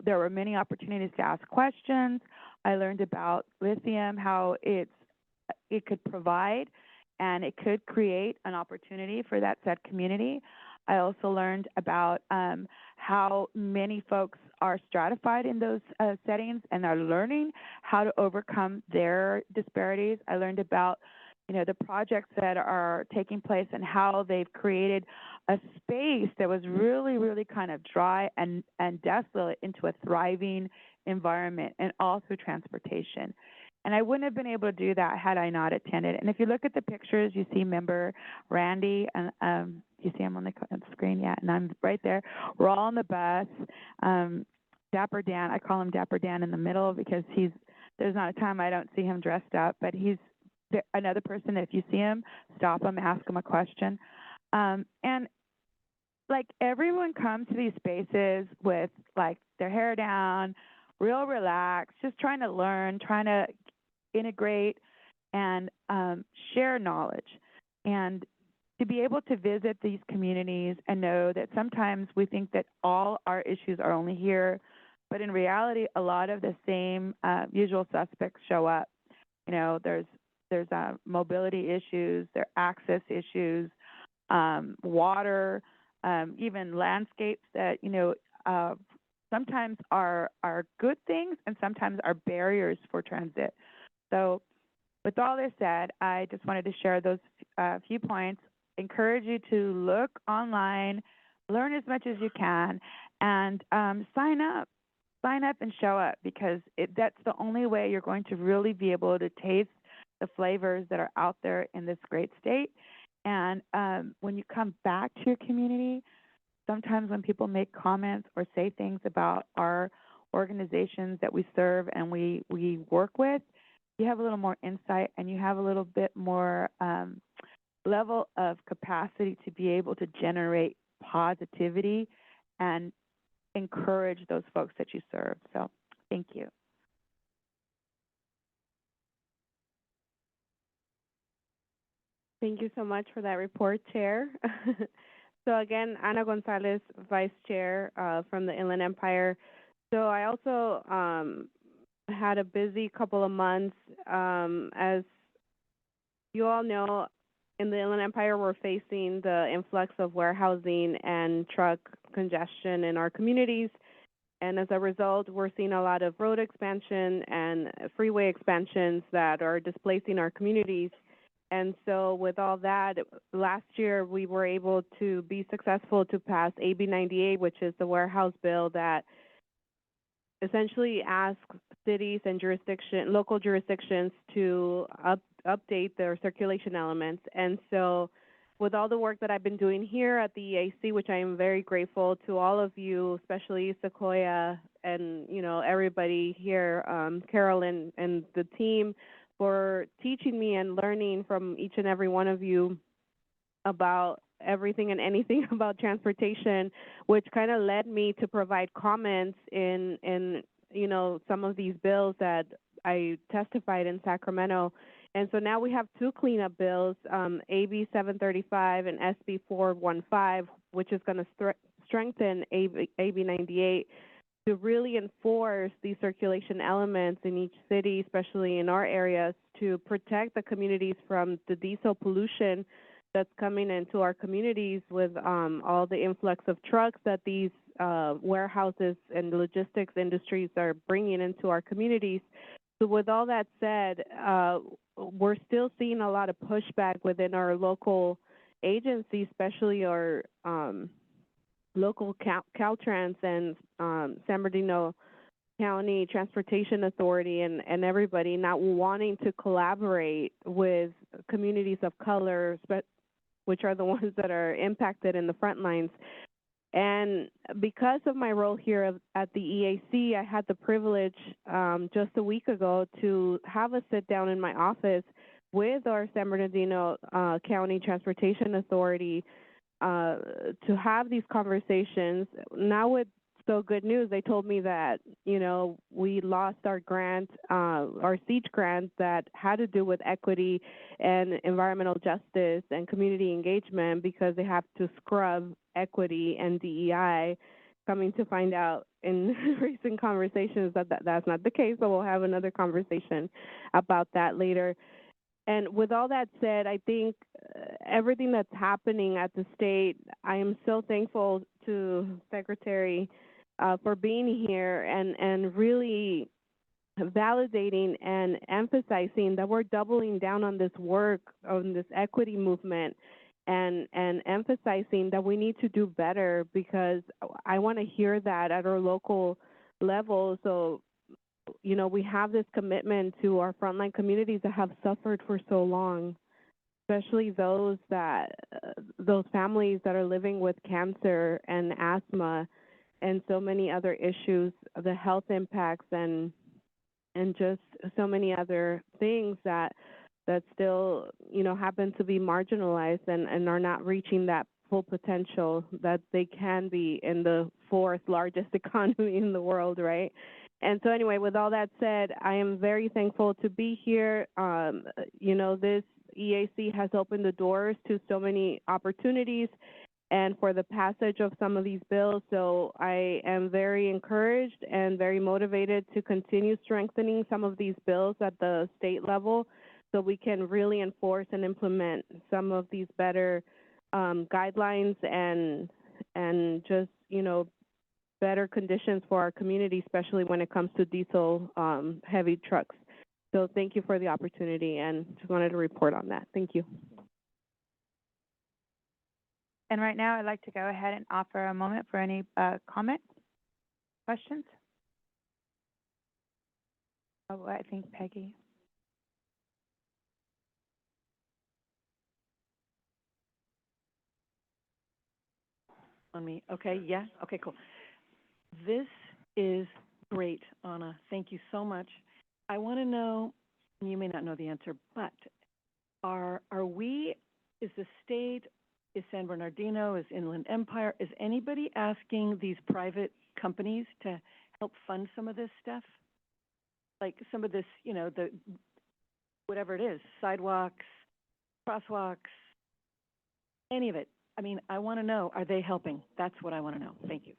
There were many opportunities to ask questions. I learned about lithium, how it could provide and it could create an opportunity for that said community. I also learned about how many folks are stratified in those settings and are learning how to overcome their disparities. I learned about the projects that are taking place and how they've created a space that was really, really kind of dry and desolate into a thriving environment, and all through transportation. And I wouldn't have been able to do that had I not attended. And if you look at the pictures, you see member Randy, and you see him on the screen, yeah, and I'm right there. We're all on the bus. Dapper Dan, I call him Dapper Dan in the middle because there's not a time I don't see him dressed up, but he's another person that if you see him, stop him, ask him a question. And like everyone comes to these spaces with like their hair down, real relaxed, just trying to learn, trying to integrate and share knowledge. And to be able to visit these communities and know that sometimes we think that all our issues are only here, but in reality, a lot of the same usual suspects show up. There's there's mobility issues, there are access issues, water, even landscapes that, sometimes are good things and sometimes are barriers for transit. So with all this said, I just wanted to share those few points, encourage you to look online, learn as much as you can, and sign up. Sign up and show up, because that's the only way you're going to really be able to taste the flavors that are out there in this great state. And when you come back to your community, sometimes when people make comments or say things about our organizations that we serve and we work with, you have a little more insight and you have a little bit more level of capacity to be able to generate positivity and encourage those folks that you serve. So thank you. Thank you so much for that report, Chair. So again, Ana Gonzalez, Vice Chair from the Inland Empire. So I also had a busy couple of months. As you all know, in the Inland Empire, we're facing the influx of warehousing and truck congestion in our communities. And as a result, we're seeing a lot of road expansion and freeway expansions that are displacing our communities. And so with all that, last year we were able to be successful to pass AB 98, which is the warehouse bill that essentially asks cities and local jurisdictions to update their circulation elements. And so with all the work that I've been doing here at the EAC, which I am very grateful to all of you, especially Sequoia and, everybody here, Carolyn and the team, for teaching me and learning from each and every one of you about everything and anything about transportation, which kind of led me to provide comments in some of these bills that I testified in Sacramento. And so now we have two cleanup bills, AB 735 and SB 415, which is going to strengthen AB 98 to really enforce these circulation elements in each city, especially in our areas, to protect the communities from the diesel pollution that's coming into our communities with all the influx of trucks that these warehouses and logistics industries are bringing into our communities. So with all that said, we're still seeing a lot of pushback within our local agencies, especially our local Caltrans and San Bernardino County Transportation Authority and everybody not wanting to collaborate with communities of color, which are the ones that are impacted in the front lines. And because of my role here at the EAC, I had the privilege just a week ago to have a sit down in my office with our San Bernardino County Transportation Authority to have these conversations. Now with good news, they told me that, we lost our grant, our siege grant that had to do with equity and environmental justice and community engagement because they have to scrub equity and DEI. Coming to find out in recent conversations that's not the case, but we'll have another conversation about that later. And with all that said, I think everything that's happening at the state, I am so thankful to Secretary for being here and really validating and emphasizing that we're doubling down on this work, on this equity movement, and emphasizing that we need to do better, because I want to hear that at our local level. So, we have this commitment to our frontline communities that have suffered for so long, especially those families that are living with cancer and asthma and so many other issues, the health impacts and just so many other things that still, happen to be marginalized and are not reaching that full potential that they can be in the fourth largest economy in the world, right? And so anyway, with all that said, I am very thankful to be here. This EAC has opened the doors to so many opportunities and for the passage of some of these bills. So I am very encouraged and very motivated to continue strengthening some of these bills at the state level so we can really enforce and implement some of these better guidelines and just, better conditions for our community, especially when it comes to diesel heavy trucks. So thank you for the opportunity, and just wanted to report on that. Thank you. And right now, I'd like to go ahead and offer a moment for any comments, questions. Oh, I think Peggy. On me. Okay, yeah? Okay, cool. This is great, Anna. Thank you so much. I want to know, and you may not know the answer, but are we, is the state, is San Bernardino, is Inland Empire, is anybody asking these private companies to help fund some of this stuff? Like some of this, the whatever it is, sidewalks, crosswalks, any of it. I mean, I want to know, are they helping? That's what I want to know. Thank you.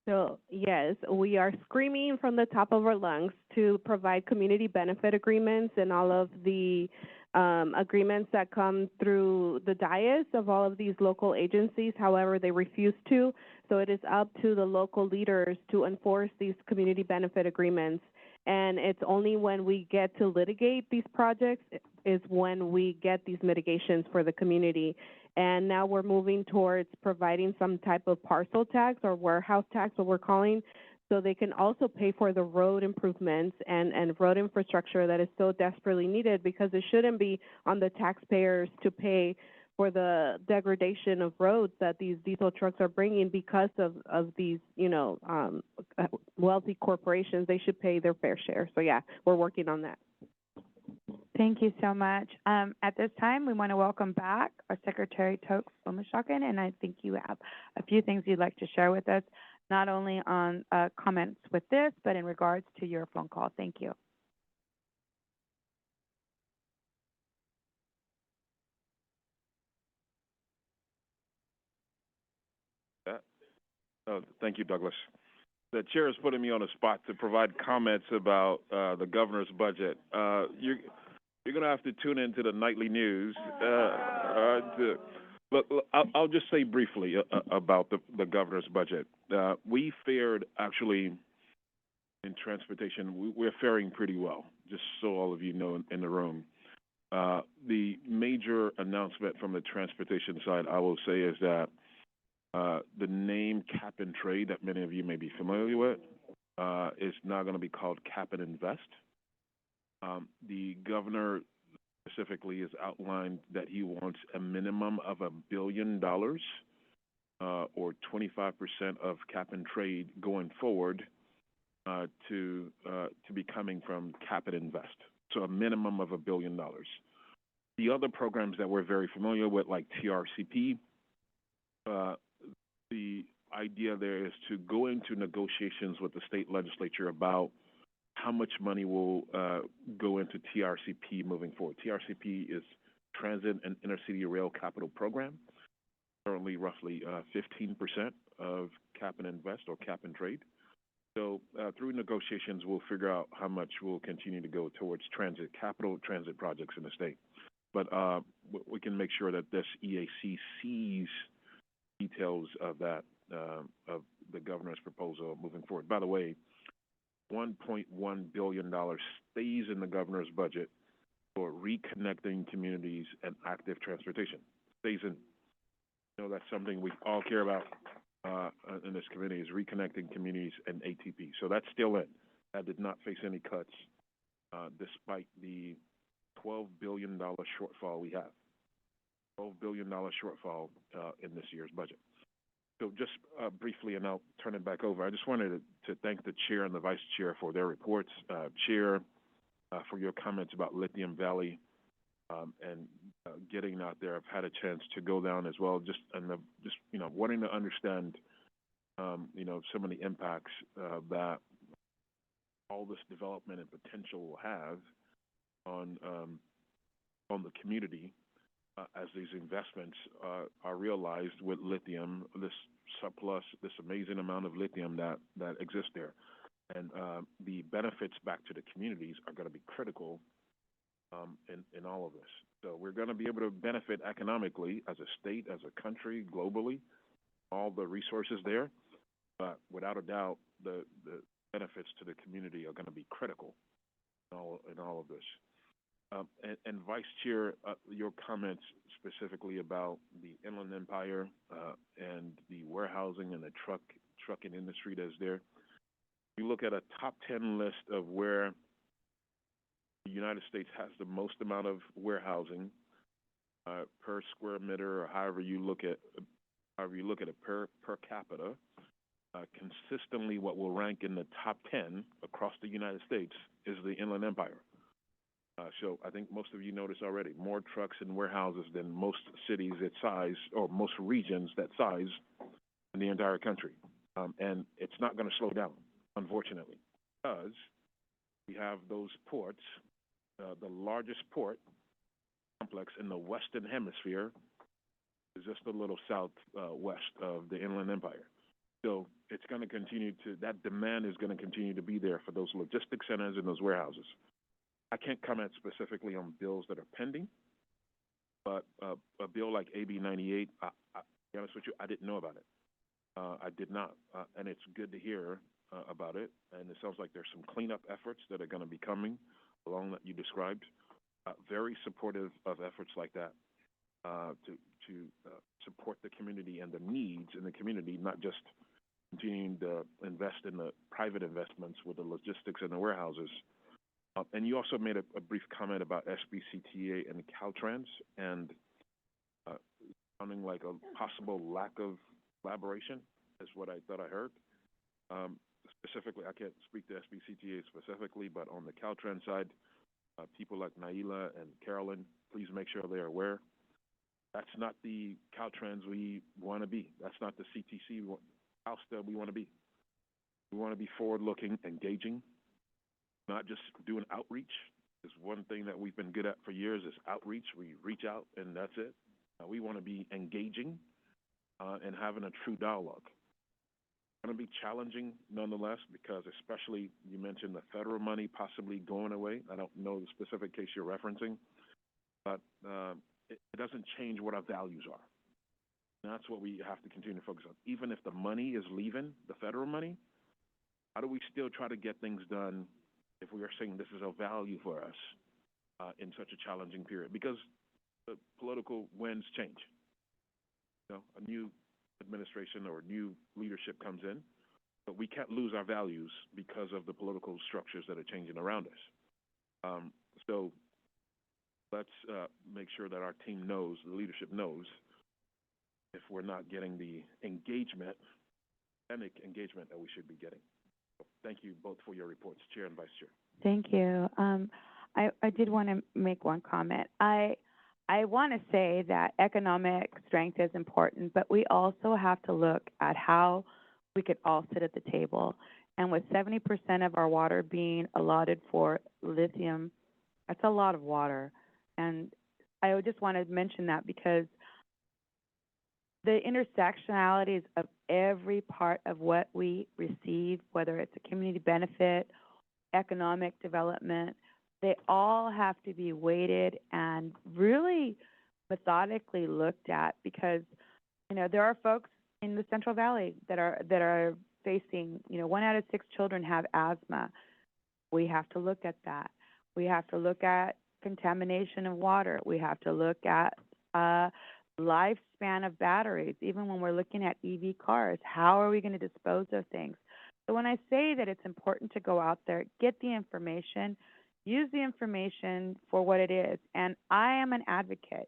So yes, we are screaming from the top of our lungs to provide community benefit agreements and all of the agreements that come through the dais of all of these local agencies. However, they refuse to. So it is up to the local leaders to enforce these community benefit agreements. And it's only when we get to litigate these projects is when we get these mitigations for the community. And now we're moving towards providing some type of parcel tax or warehouse tax, what we're calling, so they can also pay for the road improvements and road infrastructure that is so desperately needed, because it shouldn't be on the taxpayers to pay for the degradation of roads that these diesel trucks are bringing because of these, wealthy corporations. They should pay their fair share. So yeah, we're working on that. Thank you so much. At this time, we want to welcome back our Secretary Tokes Omishakin, and I think you have a few things you'd like to share with us, not only on comments with this, but in regards to your phone call. Thank you. Thank you, Douglas. The chair is putting me on the spot to provide comments about the governor's budget. You're going to have to tune into the nightly news. Look, I'll just say briefly about the governor's budget. We fared, actually, in transportation, we're faring pretty well, just so all of you know in the room. The major announcement from the transportation side, I will say, is that the name Cap and Trade that many of you may be familiar with is now going to be called Cap and Invest. The governor specifically has outlined that he wants a minimum of $1 billion or 25% of Cap and Trade going forward to be coming from Cap and Invest. So a minimum of $1 billion. The other programs that we're very familiar with, like TRCP, the idea there is to go into negotiations with the state legislature about how much money will go into TRCP moving forward. TRCP is Transit and Intercity Rail Capital Program, currently roughly 15% of Cap and Invest or Cap and Trade. So through negotiations, we'll figure out how much will continue to go towards transit capital, transit projects in the state. But we can make sure that this EAC sees details of that, of the governor's proposal moving forward. By the way, $1.1 billion stays in the governor's budget for reconnecting communities and active transportation. Stays in. That's something we all care about in this committee, is reconnecting communities and ATP. So that's still in. That did not face any cuts despite the $12 billion shortfall we have. $12 billion shortfall in this year's budget. So just briefly, and I'll turn it back over, I just wanted to thank the chair and the vice chair for their reports. Chair, for your comments about Lithium Valley and getting out there. I've had a chance to go down as well, just wanting to understand, some of the impacts that all this development and potential will have on the community. As these investments are realized with lithium, this surplus, this amazing amount of lithium that exists there. And the benefits back to the communities are going to be critical in all of this. So we're going to be able to benefit economically as a state, as a country, globally, all the resources there. But without a doubt, the benefits to the community are going to be critical in all of this. And Vice Chair, your comments specifically about the Inland Empire and the warehousing and the trucking industry that's there. You look at a top 10 list of where the United States has the most amount of warehousing per square meter, or however you look at it per capita. Consistently, what will rank in the top 10 across the United States is the Inland Empire. So I think most of you noticed already, more trucks and warehouses than most cities that size, or most regions that size in the entire country. And it's not going to slow down, unfortunately, because we have those ports. The largest port complex in the Western Hemisphere is just a little southwest of the Inland Empire. So it's going to continue that demand is going to continue to be there for those logistics centers and those warehouses. I can't comment specifically on bills that are pending, but a bill like AB 98, to be honest with you, I didn't know about it. I did not, and it's good to hear about it. And it sounds like there's some cleanup efforts that are going to be coming along that you described. Very supportive of efforts like that to support the community and the needs in the community, not just continuing to invest in the private investments with the logistics and the warehouses. And you also made a brief comment about SBCTA and Caltrans, and sounding like a possible lack of collaboration is what I thought I heard. Specifically, I can't speak to SBCTA specifically, but on the Caltrans side, people like Naila and Carolyn, please make sure they are aware. That's not the Caltrans we want to be. That's not the CTC house that we want to be. We want to be forward-looking, engaging, not just doing outreach. Is one thing that we've been good at for years is outreach. We reach out and that's it. We want to be engaging and having a true dialogue. It's going to be challenging nonetheless, because especially you mentioned the federal money possibly going away. I don't know the specific case you're referencing, but it doesn't change what our values are. And that's what we have to continue to focus on. Even if the money is leaving, the federal money, how do we still try to get things done if we are saying this is a value for us in such a challenging period? Because the political winds change. You know, a new administration or new leadership comes in, but we can't lose our values because of the political structures that are changing around us. So let's make sure that our team knows, the leadership knows, if we're not getting the engagement, authentic engagement that we should be getting. So thank you both for your reports, Chair and Vice Chair. Thank you. I did want to make one comment. I want to say that economic strength is important, but we also have to look at how we could all sit at the table. And with 70% of our water being allotted for lithium, that's a lot of water. And I just want to mention that because the intersectionalities of every part of what we receive, whether it's a community benefit, economic development, they all have to be weighted and really methodically looked at, because, you know, there are folks in the Central Valley that are facing, you know, 1 out of 6 children have asthma. We have to look at that. We have to look at contamination of water. We have to look at lifespan of batteries. Even when we're looking at EV cars, how are we going to dispose of things? So when I say that it's important to go out there, get the information, use the information for what it is. And I am an advocate.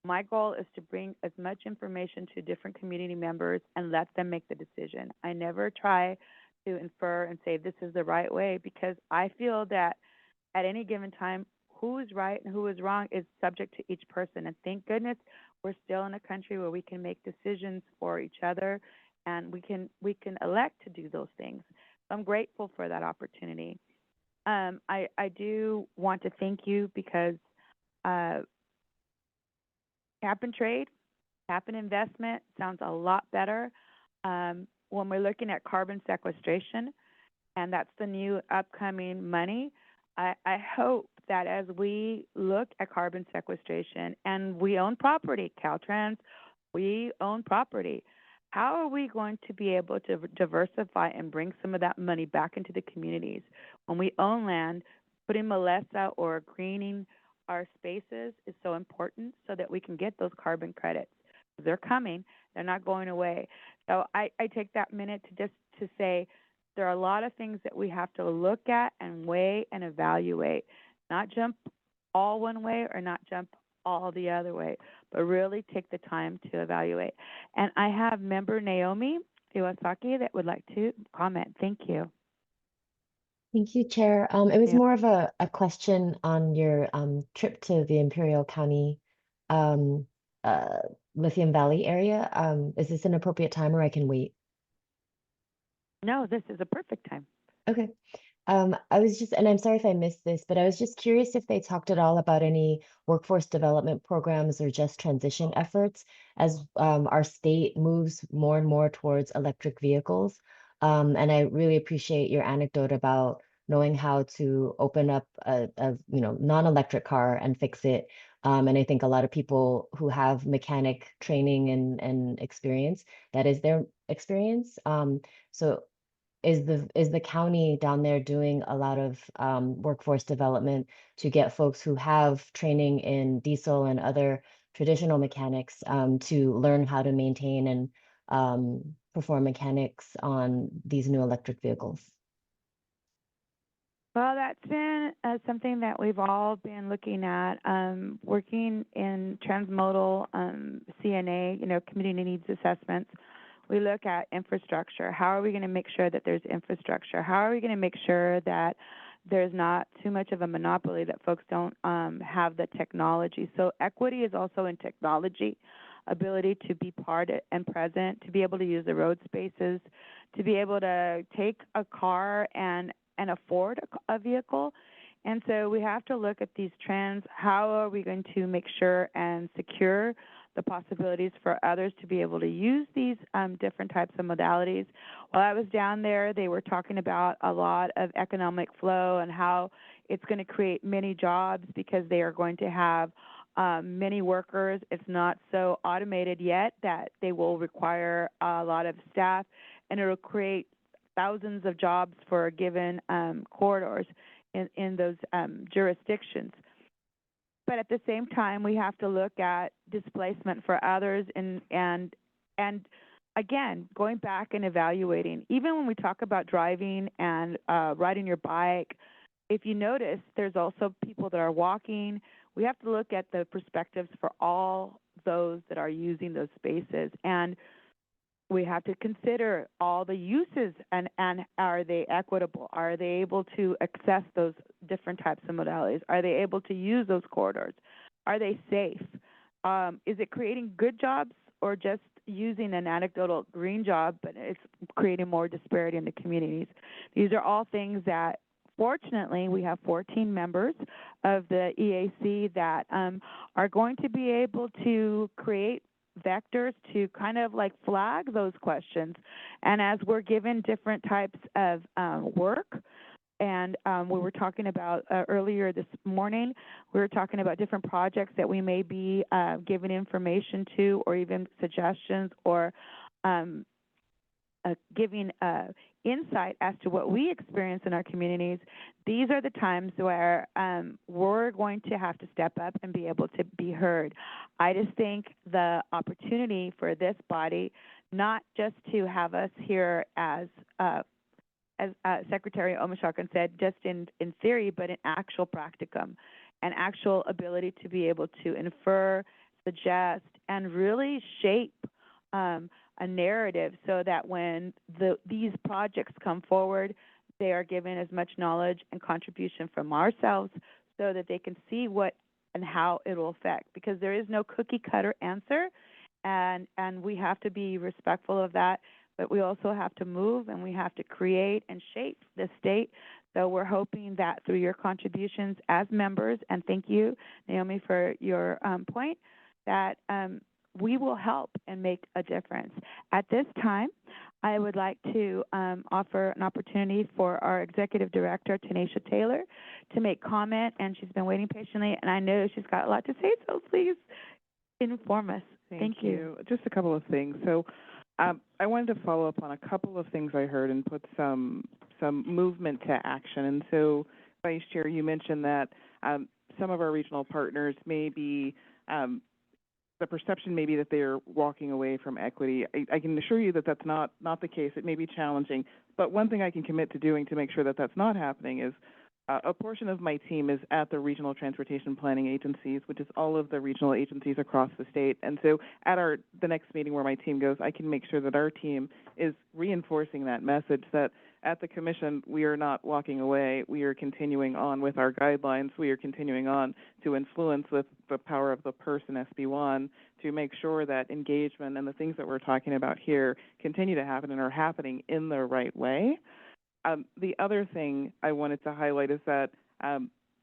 My goal is to bring as much information to different community members and let them make the decision. I never try to infer and say this is the right way, because I feel that at any given time, who is right and who is wrong is subject to each person. And thank goodness we're still in a country where we can make decisions for each other, and we can elect to do those things. So I'm grateful for that opportunity. I do want to thank you, because cap and trade, cap and investment sounds a lot better when we're looking at carbon sequestration, and that's the new upcoming money. I hope that as we look at carbon sequestration, and we own property, Caltrans, we own property, how are we going to be able to diversify and bring some of that money back into the communities? When we own land, putting Melissa or greening our spaces is so important so that we can get those carbon credits. They're coming. They're not going away. So I take that minute to just to say there are a lot of things that we have to look at and weigh and evaluate, not jump all one way or not jump all the other way, but really take the time to evaluate. And I have member Naomi Iwasaki that would like to comment. Thank you. Thank you, Chair. It was Yeah. more of a question on your trip to the Imperial County um, uh, Lithium Valley area. Is this an appropriate time or I can wait? No, this is a perfect time. Okay. I was just, and I'm sorry if I missed this, but I was just curious if they talked at all about any workforce development programs or just transition efforts as our state moves more and more towards electric vehicles. And I really appreciate your anecdote about knowing how to open up a non-electric car and fix it. And I think a lot of people who have mechanic training and experience, that is their experience. So is the county down there doing a lot of workforce development to get folks who have training in diesel and other traditional mechanics to learn how to maintain and perform mechanics on these new electric vehicles? Well, that's been something that we've all been looking at, working in transmodal CNA, community needs assessments. We look at infrastructure. How are we going to make sure that there's infrastructure? How are we going to make sure that there's not too much of a monopoly, that folks don't have the technology? So equity is also in technology, ability to be part and present, to be able to use the road spaces, to be able to take a car and afford a vehicle. And so we have to look at these trends. How are we going to make sure and secure the possibilities for others to be able to use these different types of modalities? While I was down there, they were talking about a lot of economic flow and how it's going to create many jobs because they are going to have many workers. It's not so automated yet that they will require a lot of staff, and it will create thousands of jobs for given corridors in those jurisdictions. But at the same time, we have to look at displacement for others, and again, going back and evaluating. Even when we talk about driving and riding your bike, if you notice, there's also people that are walking. We have to look at the perspectives for all those that are using those spaces, and we have to consider all the uses and are they equitable? Are they able to access those different types of modalities? Are they able to use those corridors? Are they safe? Is it creating good jobs or just using an anecdotal green job, but it's creating more disparity in the communities? These are all things that, fortunately, we have 14 members of the EAC that are going to be able to create vectors to kind of like flag those questions. And as we're given different types of work, and we were talking about earlier this morning, we were talking about different projects that we may be giving information to, or even suggestions, or giving insight as to what we experience in our communities. These are the times where we're going to have to step up and be able to be heard. I just think the opportunity for this body, not just to have us here as Secretary Omashawkin said, just in theory, but in actual practicum, and actual ability to be able to infer, suggest, and really shape a narrative so that when these projects come forward, they are given as much knowledge and contribution from ourselves so that they can see what and how it will affect. Because there is no cookie cutter answer, and we have to be respectful of that, but we also have to move and we have to create and shape the state. So we're hoping that through your contributions as members, and thank you, Naomi, for your point, that we will help and make a difference. At this time, I would like to offer an opportunity for our Executive Director, Tanisha Taylor, to make comment, and she's been waiting patiently, and I know she's got a lot to say, so please inform us. Thank you. Just a couple of things. So I wanted to follow up on a couple of things I heard and put some movement to action. And so, Vice Chair, you mentioned that some of our regional partners may be the perception may be that they're walking away from equity. I can assure you that that's not the case. It may be challenging, but one thing I can commit to doing to make sure that that's not happening is a portion of my team is at the regional transportation planning agencies, which is all of the regional agencies across the state. And so at the next meeting where my team goes, I can make sure that our team is reinforcing that message that at the Commission, we are not walking away. We are continuing on with our guidelines. We are continuing on to influence with the power of the purse and SB1 to make sure that engagement and the things that we're talking about here continue to happen and are happening in the right way. The other thing I wanted to highlight is that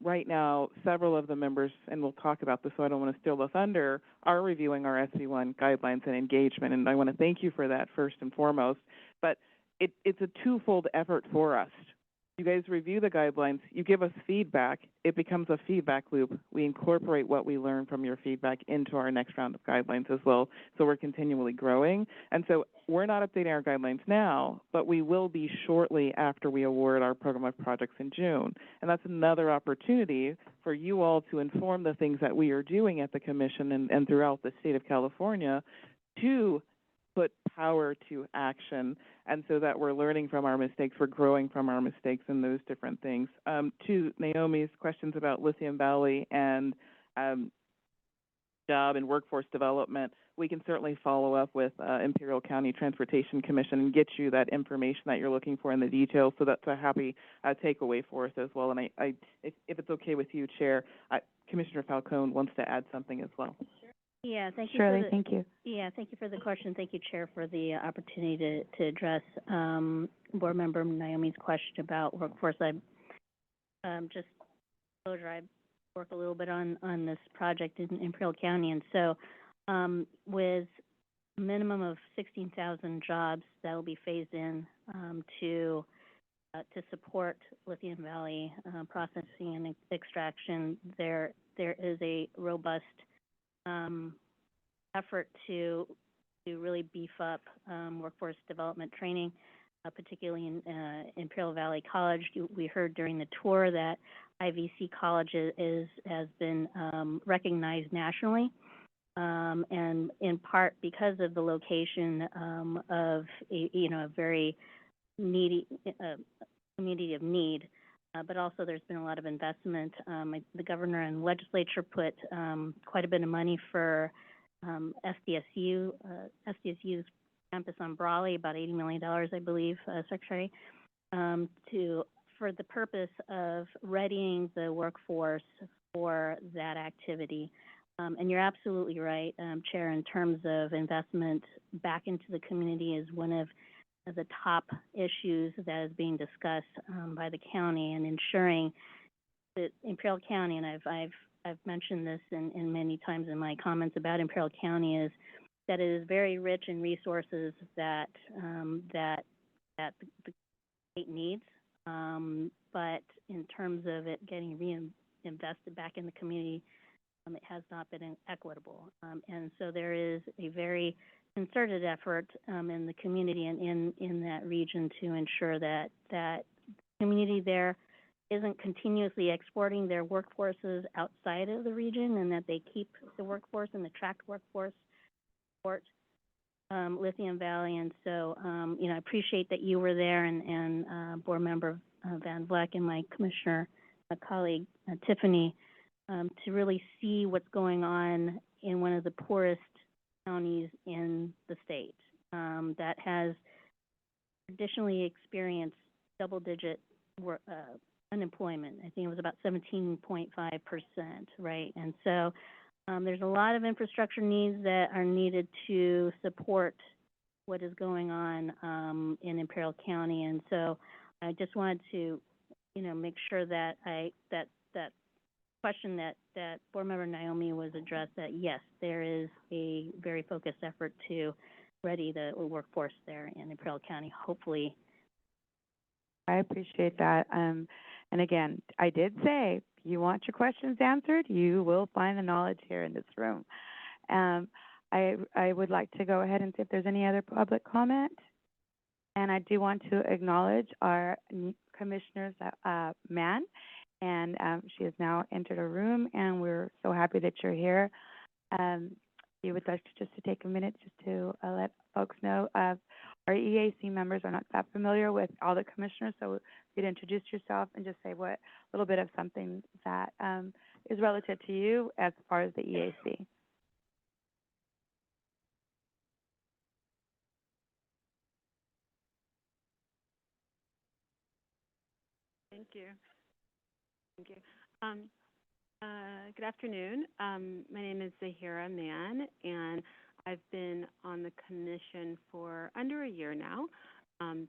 right now, several of the members, and we'll talk about this so I don't want to steal the thunder, are reviewing our SB1 guidelines and engagement, and I want to thank you for that first and foremost. But it's a twofold effort for us. You guys review the guidelines, you give us feedback, it becomes a feedback loop. We incorporate what we learn from your feedback into our next round of guidelines as well, so we're continually growing. And so we're not updating our guidelines now, but we will be shortly after we award our program of projects in June. And that's another opportunity for you all to inform the things that we are doing at the Commission and throughout the state of California to put power to action, and so that we're learning from our mistakes, we're growing from our mistakes and those different things. To Naomi's questions about Lithium Valley and job and workforce development, we can certainly follow up with Imperial County Transportation Commission and get you that information that you're looking for in the details, so that's a happy takeaway for us as well. And if it's okay with you, Chair, Commissioner Falcone wants to add something as well. Yeah, thank you. Shirley, thank you. Yeah, thank you for the question. Thank you, Chair, for the opportunity to address Board Member Naomi's question about workforce. I just disclosure, I work a little bit on this project in Imperial County, and so with a minimum of 16,000 jobs that will be phased in to support Lithium Valley processing and extraction, there is a robust effort to really beef up workforce development training, particularly in Imperial Valley College. We heard during the tour that IVC College has been recognized nationally, and in part because of the location of a very needy community of need. But also there's been a lot of investment. The governor and legislature put quite a bit of money for SDSU's campus on Brawley, about $80 million, I believe, Secretary, for the purpose of readying the workforce for that activity. And you're absolutely right, Chair, in terms of investment back into the community is one of the top issues that is being discussed by the county, and ensuring that Imperial County, and I've mentioned this in many times in my comments about Imperial County, is that it is very rich in resources that the state needs, but in terms of it getting reinvested back in the community, it has not been equitable, and so there is a very concerted effort in the community and in that region to ensure that the community there isn't continuously exporting their workforces outside of the region, and that they keep the workforce and attract workforce support Lithium Valley. And so, I appreciate that you were there, and Board Member Van Vleck and my Commissioner colleague Tiffany, to really see what's going on in one of the poorest counties in the state that has traditionally experienced double-digit unemployment. I think it was about 17.5%, right? And so there's a lot of infrastructure needs that are needed to support what is going on in Imperial County. And so I just wanted to, make sure that that question that Board Member Naomi was addressed, that yes, there is a very focused effort to ready the workforce there in Imperial County, hopefully. I appreciate that. And again, I did say, if you want your questions answered, you will find the knowledge here in this room. I would like to go ahead and see if there's any other public comment. And I do want to acknowledge our Commissioner's Mann, and she has now entered a room, and we're so happy that you're here. You would like to take a minute just to let folks know our EAC members are not that familiar with all the commissioners, so if you'd introduce yourself and just say a little bit of something that is relative to you as far as the EAC. Thank you. Thank you. Good afternoon. My name is Zahira Mann, and I've been on the commission for under a year now,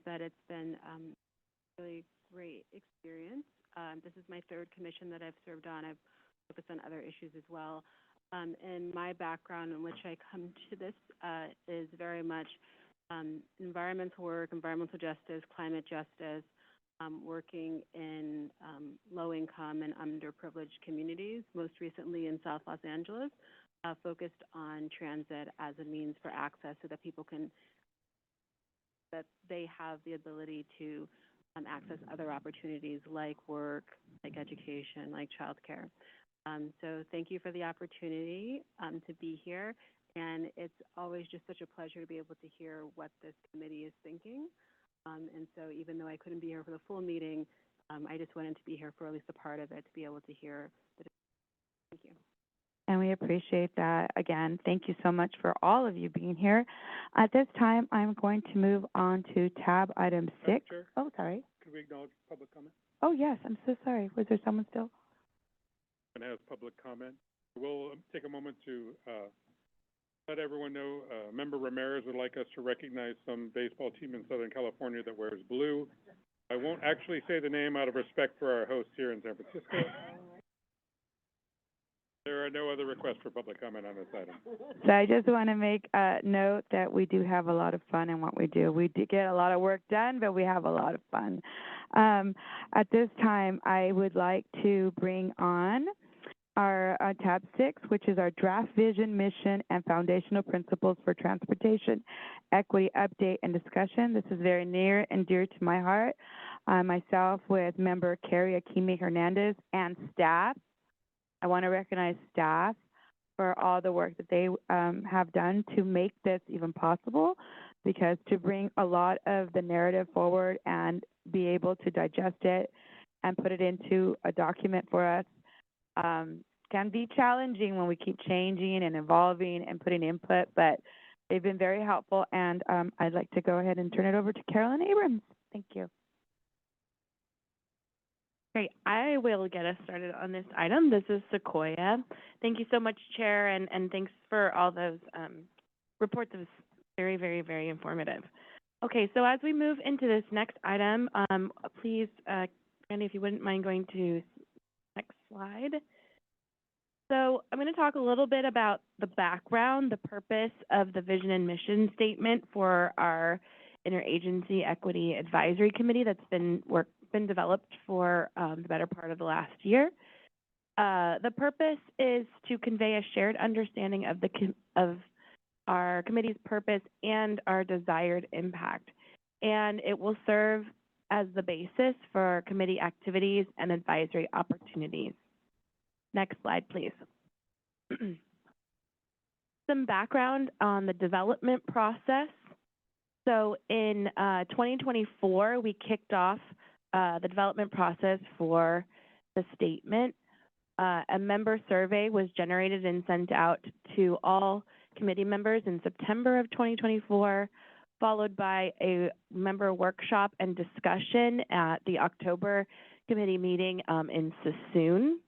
but it's been a really great experience. This is my third commission that I've served on. I've focused on other issues as well. And my background in which I come to this is very much environmental work, environmental justice, climate justice, working in low-income and underprivileged communities, most recently in South Los Angeles, focused on transit as a means for access so that they have the ability to access other opportunities like work, like education, like childcare. So thank you for the opportunity to be here, and it's always just such a pleasure to be able to hear what this committee is thinking. And so even though I couldn't be here for the full meeting, I just wanted to be here for at least a part of it to be able to hear the discussion. Thank you. And we appreciate that. Again, thank you so much for all of you being here. At this time, I'm going to move on to tab item 6. Chair, oh, sorry. could we acknowledge public comment? Oh, yes, I'm so sorry. Was there someone still? And has public comment. We'll take a moment to let everyone know Member Ramirez would like us to recognize some baseball team in Southern California that wears blue. I won't actually say the name out of respect for our hosts here in San Francisco. There are no other requests for public comment on this item. So I just want to make a note that we do have a lot of fun in what we do. We do get a lot of work done, but we have a lot of fun. At this time, I would like to bring on our tab 6, which is our draft vision, mission, and foundational principles for transportation equity update and discussion. This is very near and dear to my heart. Myself with member Carrie Akimi Hernandez and staff. I want to recognize staff for all the work that they have done to make this even possible, because to bring a lot of the narrative forward and be able to digest it and put it into a document for us can be challenging when we keep changing and evolving and putting input, but they've been very helpful, and I'd like to go ahead and turn it over to Carolyn Abrams. Thank you. Great. I will get us started on this item. This is Sequoia. Thank you so much, Chair, and thanks for all those reports. It was very, very, very informative. Okay, so as we move into this next item, please, Randy, if you wouldn't mind going to next slide. So I'm going to talk a little bit about the background, the purpose of the vision and mission statement for our Interagency Equity Advisory Committee that's been developed for the better part of the last year. The purpose is to convey a shared understanding of our committee's purpose and our desired impact, and it will serve as the basis for our committee activities and advisory opportunities. Next slide, please. Some background on the development process. So in 2024, we kicked off the development process for the statement. A member survey was generated and sent out to all committee members in September of 2024, followed by a member workshop and discussion at the October committee meeting in Sassoon.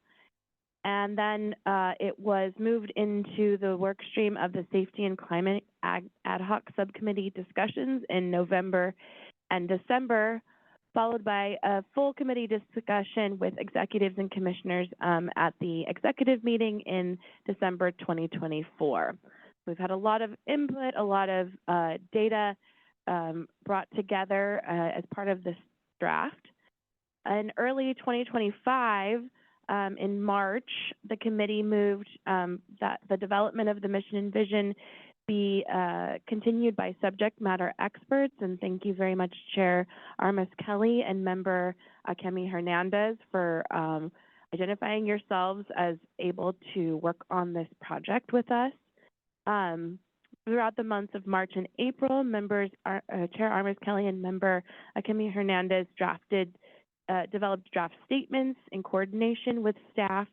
And then it was moved into the work stream of the Safety and Climate Ad Hoc Subcommittee discussions in November and December, followed by a full committee discussion with executives and commissioners at the executive meeting in December 2024. We've had a lot of input, a lot of data brought together as part of this draft. In early 2025, in March, the committee moved that the development of the mission and vision be continued by subject matter experts. And thank you very much, Chair Armas Kelly and Member Kemi Hernandez, for identifying yourselves as able to work on this project with us. Throughout the months of March and April, Chair Armas Kelly and Member Kemi Hernandez developed draft statements in coordination with staff.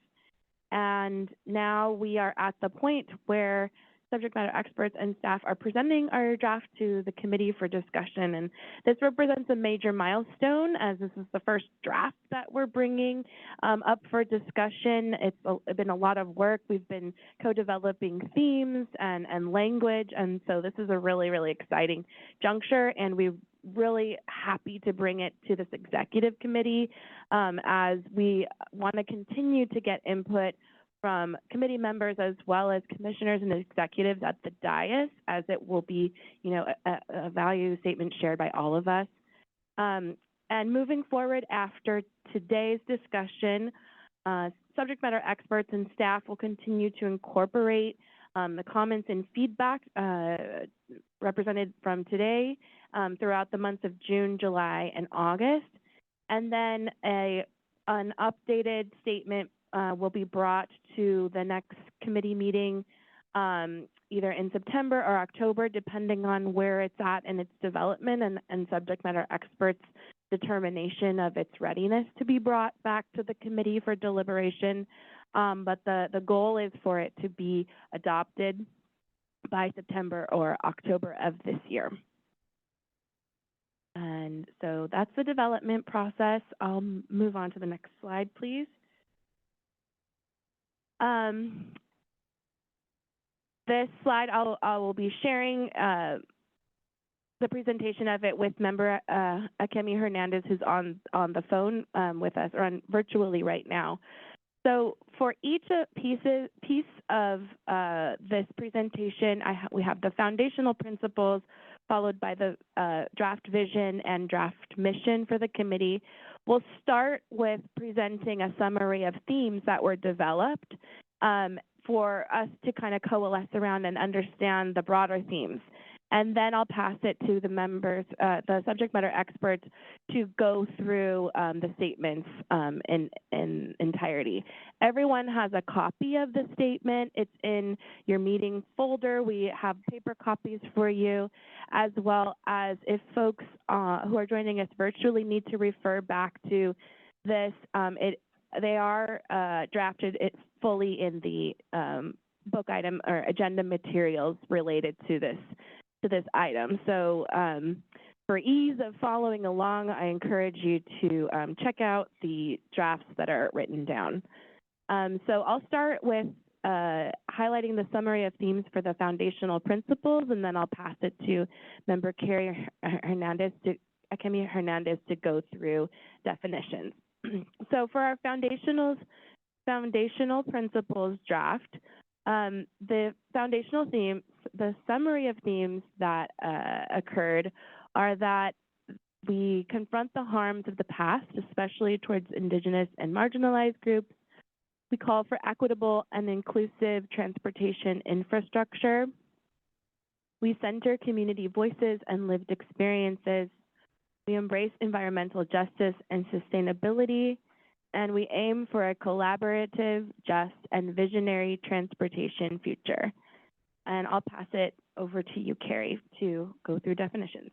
And now we are at the point where subject matter experts and staff are presenting our draft to the committee for discussion. And this represents a major milestone, as this is the first draft that we're bringing up for discussion. It's been a lot of work. We've been co-developing themes and language. And so this is a really, really exciting juncture. And we're really happy to bring it to this executive committee as we want to continue to get input from committee members as well as commissioners and executives at the dais, as it will be, a value statement shared by all of us. And moving forward after today's discussion, subject matter experts and staff will continue to incorporate the comments and feedback represented from today throughout the months of June, July, and August. And then an updated statement will be brought to the next committee meeting either in September or October, depending on where it's at in its development and subject matter experts' determination of its readiness to be brought back to the committee for deliberation. But the goal is for it to be adopted by September or October of this year. And so that's the development process. I'll move on to the next slide, please. This slide, I will be sharing the presentation of it with Member Kemi Hernandez, who's on the phone with us, or virtually right now. So for each piece of this presentation, we have the foundational principles, followed by the draft vision and draft mission for the committee. We'll start with presenting a summary of themes that were developed for us to kind of coalesce around and understand the broader themes. And then I'll pass it to the members, the subject matter experts, to go through the statements in entirety. Everyone has a copy of the statement. It's in your meeting folder. We have paper copies for you, as well as if folks who are joining us virtually need to refer back to this, they are drafted fully in the book item or agenda materials related to this item. So for ease of following along, I encourage you to check out the drafts that are written down. So I'll start with highlighting the summary of themes for the foundational principles, and then I'll pass it to Member Kemi Hernandez to go through definitions. So for our foundational principles draft, the foundational themes, the summary of themes that occurred are that we confront the harms of the past, especially towards Indigenous and marginalized groups. We call for equitable and inclusive transportation infrastructure. We center community voices and lived experiences. We embrace environmental justice and sustainability. And we aim for a collaborative, just, and visionary transportation future. And I'll pass it over to you, Carrie, to go through definitions.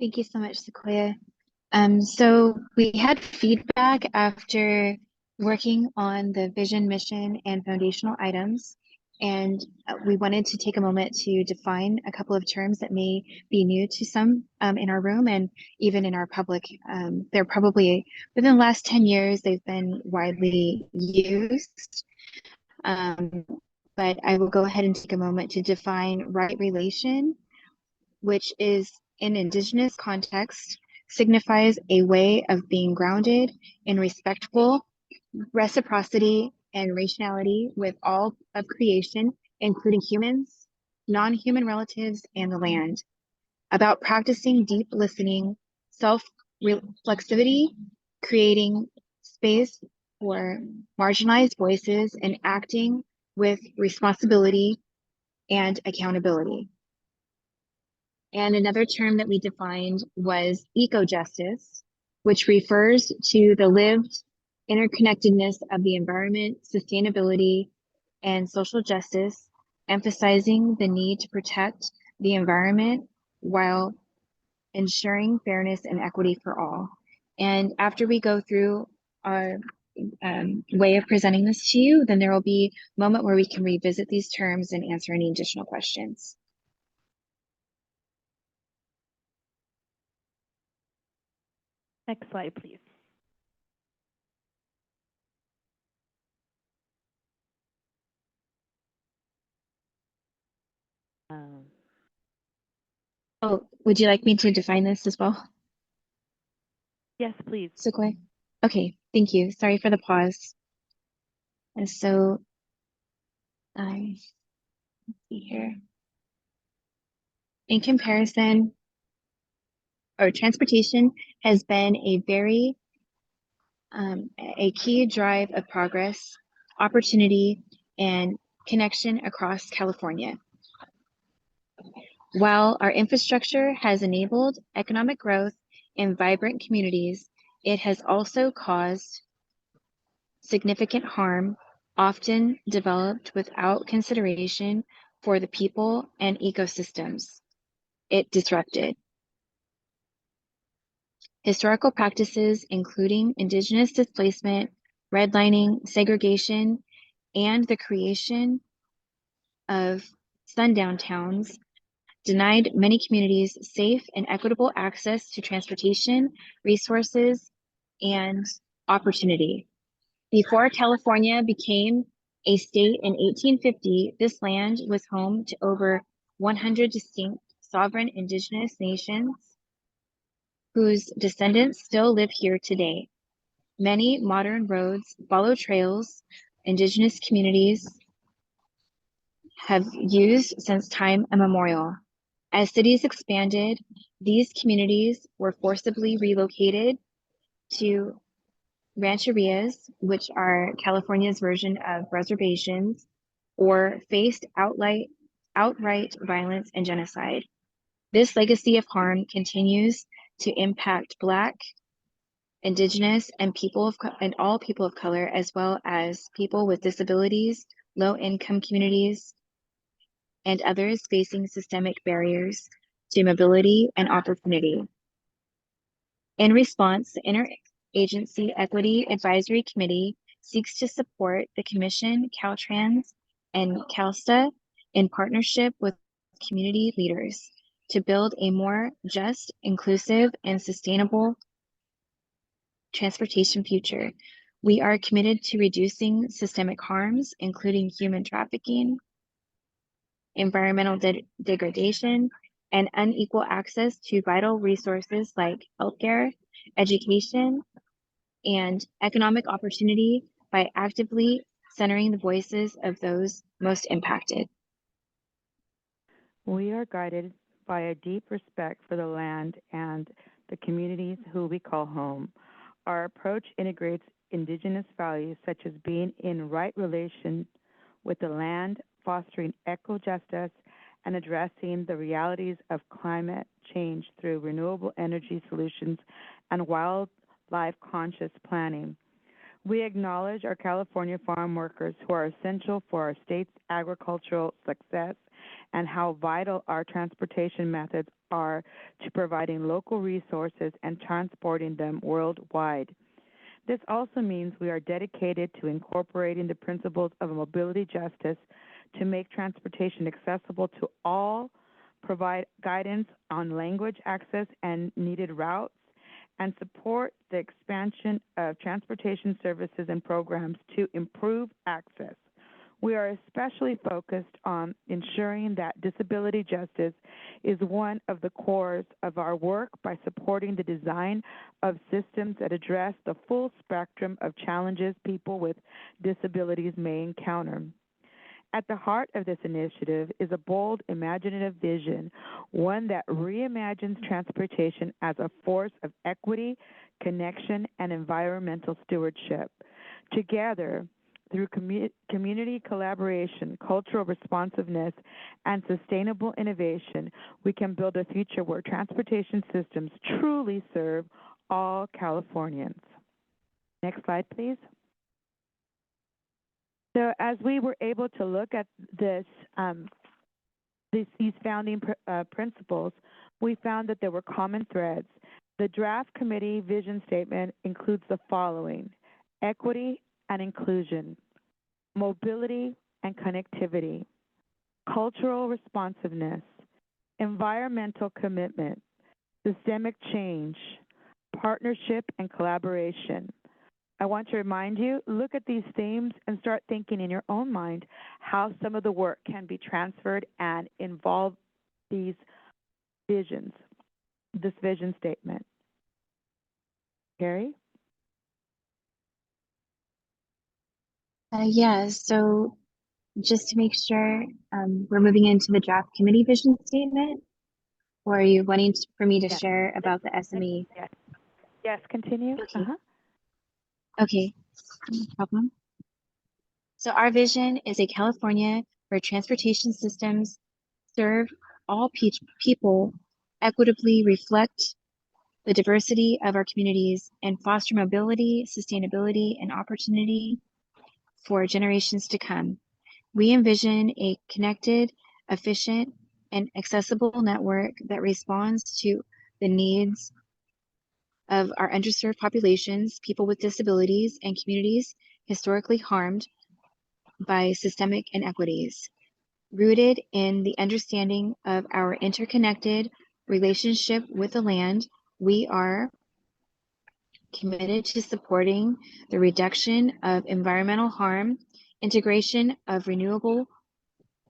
Thank you so much, Sequoia. So we had feedback after working on the vision, mission, and foundational items, and we wanted to take a moment to define a couple of terms that may be new to some in our room and even in our public. They're probably, within the last 10 years, they've been widely used. But I will go ahead and take a moment to define right relation, which is in Indigenous context, signifies a way of being grounded in respectful reciprocity and rationality with all of creation including humans, non-human relatives, and the land, about practicing deep listening, self-reflexivity, creating space for marginalized voices, and acting with responsibility and accountability. And another term that we defined was eco-justice, which refers to the lived interconnectedness of the environment, sustainability, and social justice, emphasizing the need to protect the environment while ensuring fairness and equity for all. And after we go through our way of presenting this to you, then there will be a moment where we can revisit these terms and answer any additional questions. Next slide, please. Oh, would you like me to define this as well? Yes, please. Sequoia? Okay, thank you. Sorry for the pause. And so, let's see here. In comparison, or transportation has been a key drive of progress, opportunity, and connection across California. While our infrastructure has enabled economic growth and vibrant communities, it has also caused significant harm, often developed without consideration for the people and ecosystems it disrupted. Historical practices, including indigenous displacement, redlining, segregation, and the creation of sundown towns, denied many communities safe and equitable access to transportation, resources, and opportunity. Before California became a state in 1850, this land was home to over 100 distinct sovereign indigenous nations whose descendants still live here today. Many modern roads follow trails indigenous communities have used since time immemorial. As cities expanded, these communities were forcibly relocated to rancherias, which are California's version of reservations, or faced outright violence and genocide. This legacy of harm continues to impact Black, Indigenous, and all people of color, as well as people with disabilities, low-income communities, and others facing systemic barriers to mobility and opportunity. In response, the Interagency Equity Advisory Committee seeks to support the Commission, Caltrans, and CalSTA in partnership with community leaders to build a more just, inclusive, and sustainable transportation future. We are committed to reducing systemic harms, including human trafficking, environmental degradation, and unequal access to vital resources like healthcare, education, and economic opportunity by actively centering the voices of those most impacted. We are guided by a deep respect for the land and the communities who we call home. Our approach integrates indigenous values such as being in right relation with the land, fostering eco-justice, and addressing the realities of climate change through renewable energy solutions and wildlife-conscious planning. We acknowledge our California farm workers who are essential for our state's agricultural success and how vital our transportation methods are to providing local resources and transporting them worldwide. This also means we are dedicated to incorporating the principles of mobility justice to make transportation accessible to all, provide guidance on language access and needed routes, and support the expansion of transportation services and programs to improve access. We are especially focused on ensuring that disability justice is one of the cores of our work by supporting the design of systems that address the full spectrum of challenges people with disabilities may encounter. At the heart of this initiative is a bold, imaginative vision, one that reimagines transportation as a force of equity, connection, and environmental stewardship. Together, through community collaboration, cultural responsiveness, and sustainable innovation, we can build a future where transportation systems truly serve all Californians. Next slide, please. So as we were able to look at this, these founding principles, we found that there were common threads. The draft committee vision statement includes the following: equity and inclusion, mobility and connectivity, cultural responsiveness, environmental commitment, systemic change, partnership and collaboration. I want to remind you, look at these themes and start thinking in your own mind how some of the work can be transferred and involve these visions, this vision statement. Carrie? Yeah, so just to make sure, we're moving into the draft committee vision statement, or are you wanting for me to Yes. share about the SME? Yes. Yes, continue. Okay. Okay, no problem. So our vision is a California where transportation systems serve all people, equitably reflect the diversity of our communities, and foster mobility, sustainability, and opportunity for generations to come. We envision a connected, efficient, and accessible network that responds to the needs of our underserved populations, people with disabilities, and communities historically harmed by systemic inequities. Rooted in the understanding of our interconnected relationship with the land, we are committed to supporting the reduction of environmental harm, integration of renewable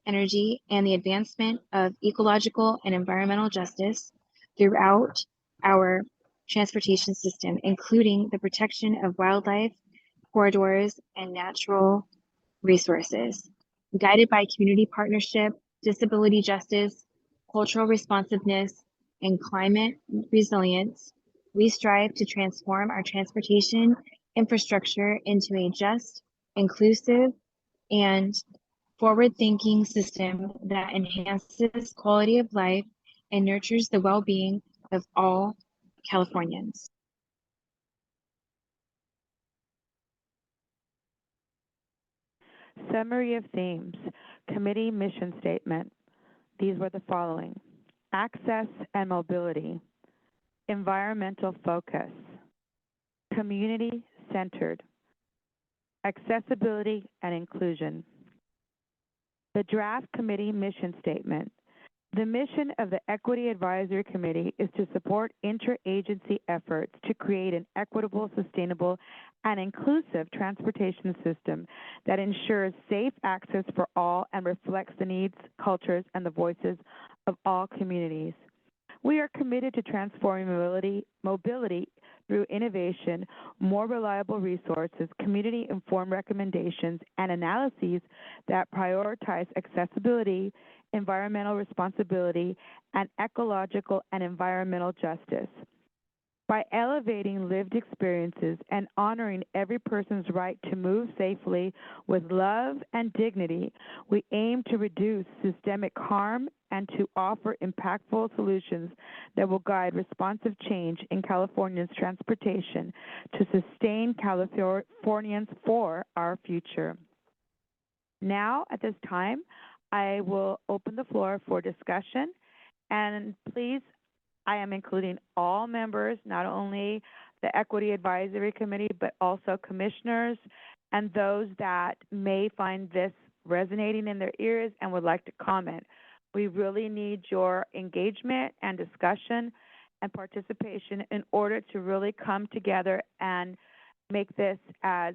energy, and the advancement of ecological and environmental justice throughout our transportation system, including the protection of wildlife, corridors, and natural resources. Guided by community partnership, disability justice, cultural responsiveness, and climate resilience, we strive to transform our transportation infrastructure into a just, inclusive, and forward-thinking system that enhances quality of life and nurtures the well-being of all Californians. Summary of themes. Committee mission statement. These were the following: access and mobility, environmental focus, community-centered, accessibility and inclusion. The draft committee mission statement. The mission of the Equity Advisory Committee is to support interagency efforts to create an equitable, sustainable, and inclusive transportation system that ensures safe access for all and reflects the needs, cultures, and the voices of all communities. We are committed to transforming mobility through innovation, more reliable resources, community-informed recommendations, and analyses that prioritize accessibility, environmental responsibility, and ecological and environmental justice. By elevating lived experiences and honoring every person's right to move safely with love and dignity, we aim to reduce systemic harm and to offer impactful solutions that will guide responsive change in California's transportation to sustain Californians for our future. Now, at this time, I will open the floor for discussion, and please, I am including all members, not only the Equity Advisory Committee, but also commissioners and those that may find this resonating in their ears and would like to comment. We really need your engagement and discussion and participation in order to really come together and make this as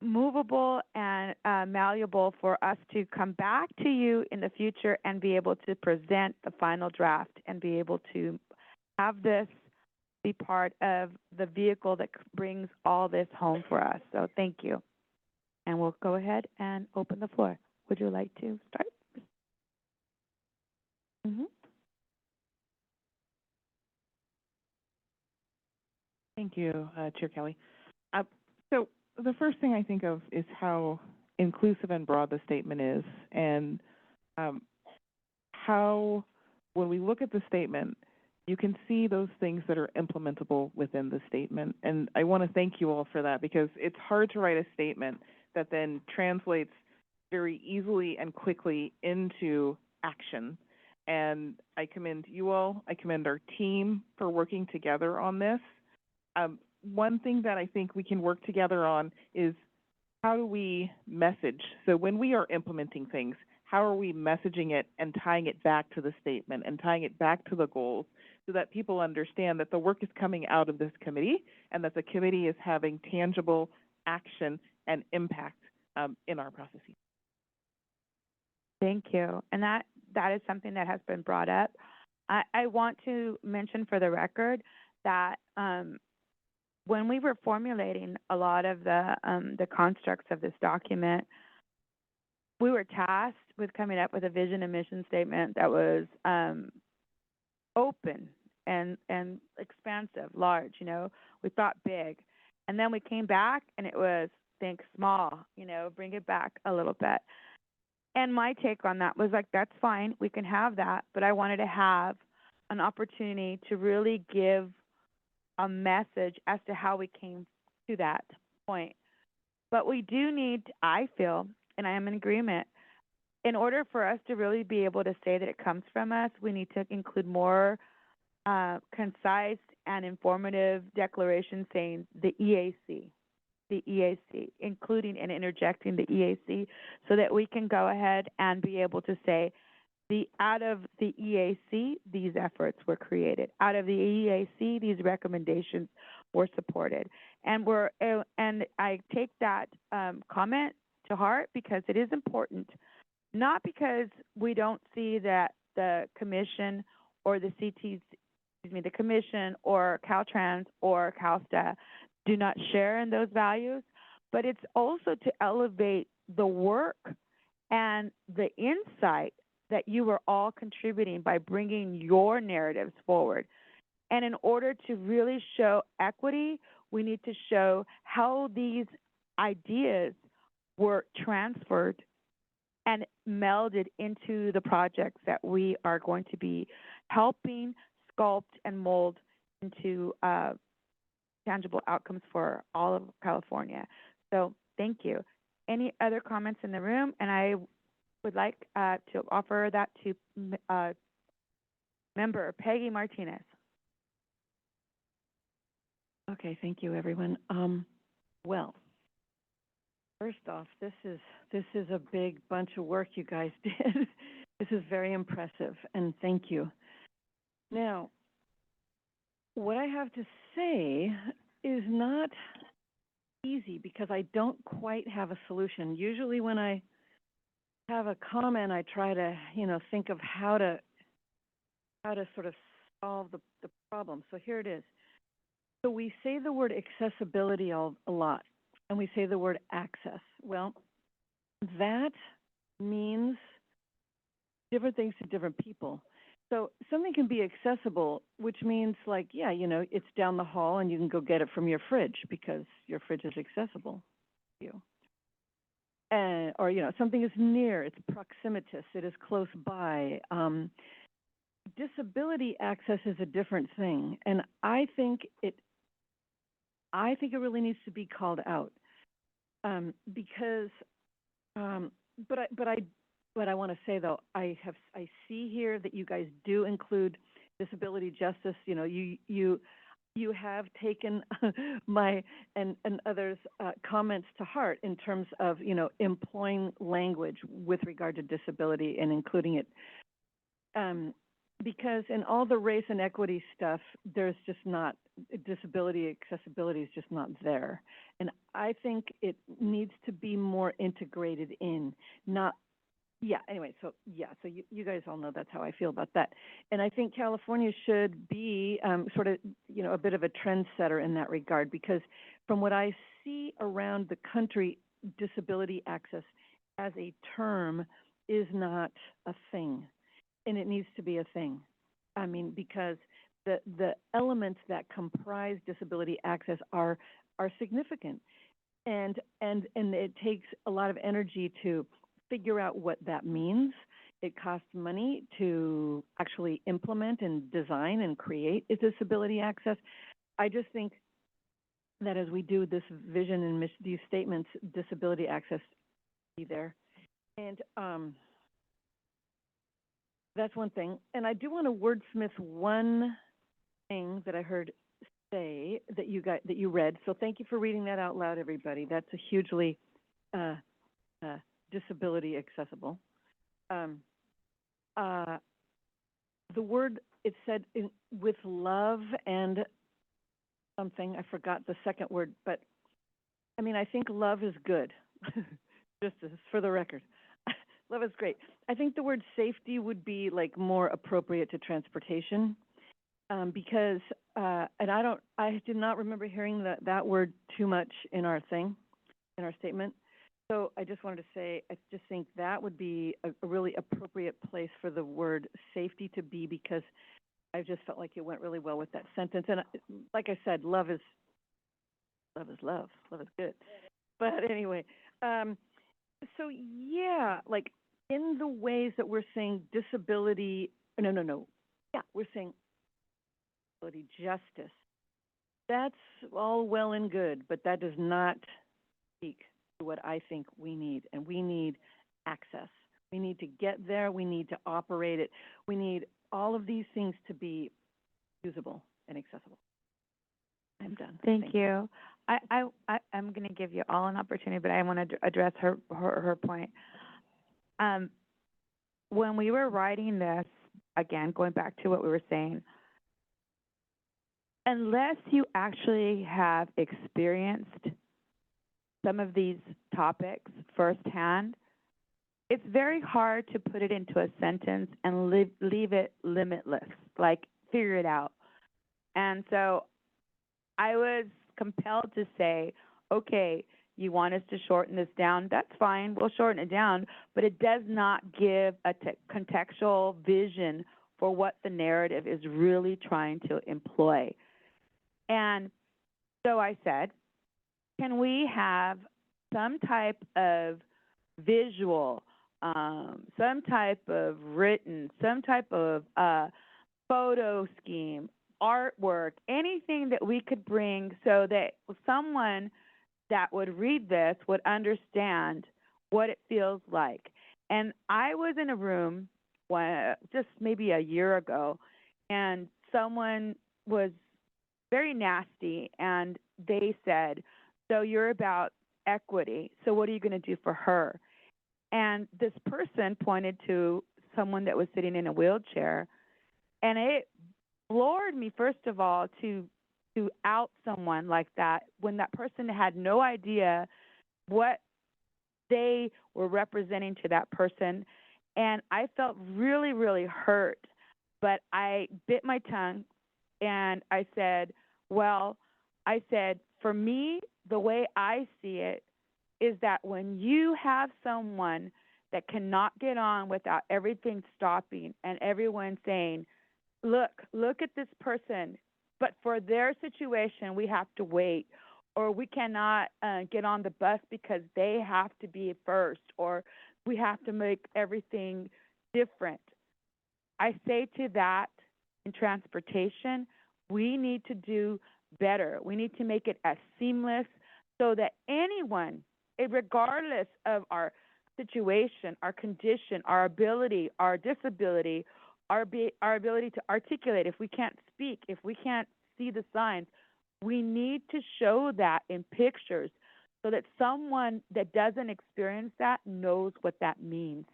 movable and malleable for us to come back to you in the future and be able to present the final draft and be able to have this be part of the vehicle that brings all this home for us. So thank you. And we'll go ahead and open the floor. Would you like to start? Thank you, Chair Kelly. So the first thing I think of is how inclusive and broad the statement is, and how, when we look at the statement, you can see those things that are implementable within the statement. And I want to thank you all for that, because it's hard to write a statement that then translates very easily and quickly into action. And I commend you all, I commend our team for working together on this. One thing that I think we can work together on is, how do we message? So when we are implementing things, how are we messaging it and tying it back to the statement and tying it back to the goals, so that people understand that the work is coming out of this committee and that the committee is having tangible action and impact in our processes. Thank you. And that is something that has been brought up. I want to mention for the record that when we were formulating a lot of the constructs of this document, we were tasked with coming up with a vision and mission statement that was open and expansive, large. You know, we thought big, and then we came back and it was think small. You know, bring it back a little bit. And my take on that was like, that's fine, we can have that, but I wanted to have an opportunity to really give a message as to how we came to that point. But we do need, I feel, and I am in agreement, in order for us to really be able to say that it comes from us, we need to include more concise and informative declarations saying the EAC, including and interjecting the EAC, so that we can go ahead and be able to say, out of the EAC, these efforts were created. Out of the EAC, these recommendations were supported. And I take that comment to heart, because it is important, not because we don't see that the commission or the the commission or Caltrans or CalSTA do not share in those values, but it's also to elevate the work and the insight that you are all contributing by bringing your narratives forward. And in order to really show equity, we need to show how these ideas were transferred and melded into the projects that we are going to be helping sculpt and mold into tangible outcomes for all of California. So thank you. Any other comments in the room? And I would like to offer that to member Peggy Martinez. Okay, thank you, everyone. Well, first off, this is a big bunch of work you guys did. This is very impressive, and thank you. Now, what I have to say is not easy, because I don't quite have a solution. Usually when I have a comment, I try to, think of how to sort of solve the problem. So here it is. So we say the word accessibility a lot, and we say the word access. Well, that means different things to different people. So something can be accessible, which means like, yeah, it's down the hall and you can go get it from your fridge because your fridge is accessible to you. Or, something is near, it's proximitous, it is close by. Disability access is a different thing, and I think it really needs to be called out, because, but I want to say though, I see here that you guys do include disability justice. You have taken my and others' comments to heart in terms of employing language with regard to disability and including it, because in all the race and equity stuff, there's just not disability accessibility is just not there, and I think it needs to be more integrated in, not. Yeah, anyway, so you guys all know that's how I feel about that. And I think California should be sort of, a bit of a trendsetter in that regard, because from what I see around the country, disability access as a term is not a thing, and it needs to be a thing. I mean, because the elements that comprise disability access are significant, and it takes a lot of energy to figure out what that means. It costs money to actually implement and design and create a disability access. I just think that as we do this vision and these statements, disability access be there. And that's one thing. And I do want to wordsmith one thing that I heard say that you read. So thank you for reading that out loud, everybody. That's a hugely disability accessible. The word, it said with love and something, I forgot the second word, but I mean, I think love is good, just for the record. Love is great. I think the word safety would be like more appropriate to transportation, because, and I did not remember hearing that word too much in our statement. So I just wanted to say, I just think that would be a really appropriate place for the word safety to be, because I just felt like it went really well with that sentence. And like I said, love is love. Love is good. But anyway, so yeah, like in the ways that we're saying disability, no. Yeah, we're saying disability justice. That's all well and good, but that does not speak to what I think we need. And we need access. We need to get there. We need to operate it. We need all of these things to be usable and accessible. I'm done. Thank you. I'm going to give you all an opportunity, but I want to address her point. When we were writing this, again, going back to what we were saying, unless you actually have experienced some of these topics firsthand, it's very hard to put it into a sentence and leave it limitless, like figure it out. And so I was compelled to say, okay, you want us to shorten this down? That's fine. We'll shorten it down, but it does not give a contextual vision for what the narrative is really trying to employ. And so I said, can we have some type of visual, some type of written, some type of photo scheme, artwork, anything that we could bring so that someone that would read this would understand what it feels like. And I was in a room just maybe a year ago, and someone was very nasty, and they said, so you're about equity, so what are you going to do for her? And this person pointed to someone that was sitting in a wheelchair, and it floored me, first of all, to out someone like that when that person had no idea what they were representing to that person. And I felt really, really hurt. But I bit my tongue and I said, for me, the way I see it is that when you have someone that cannot get on without everything stopping and everyone saying, look at this person, but for their situation, we have to wait, or we cannot get on the bus because they have to be first, or we have to make everything different. I say to that, in transportation, we need to do better. We need to make it as seamless so that anyone, regardless of our situation, our condition, our ability, our disability, our ability to articulate, if we can't speak, if we can't see the signs, we need to show that in pictures so that someone that doesn't experience that knows what that means.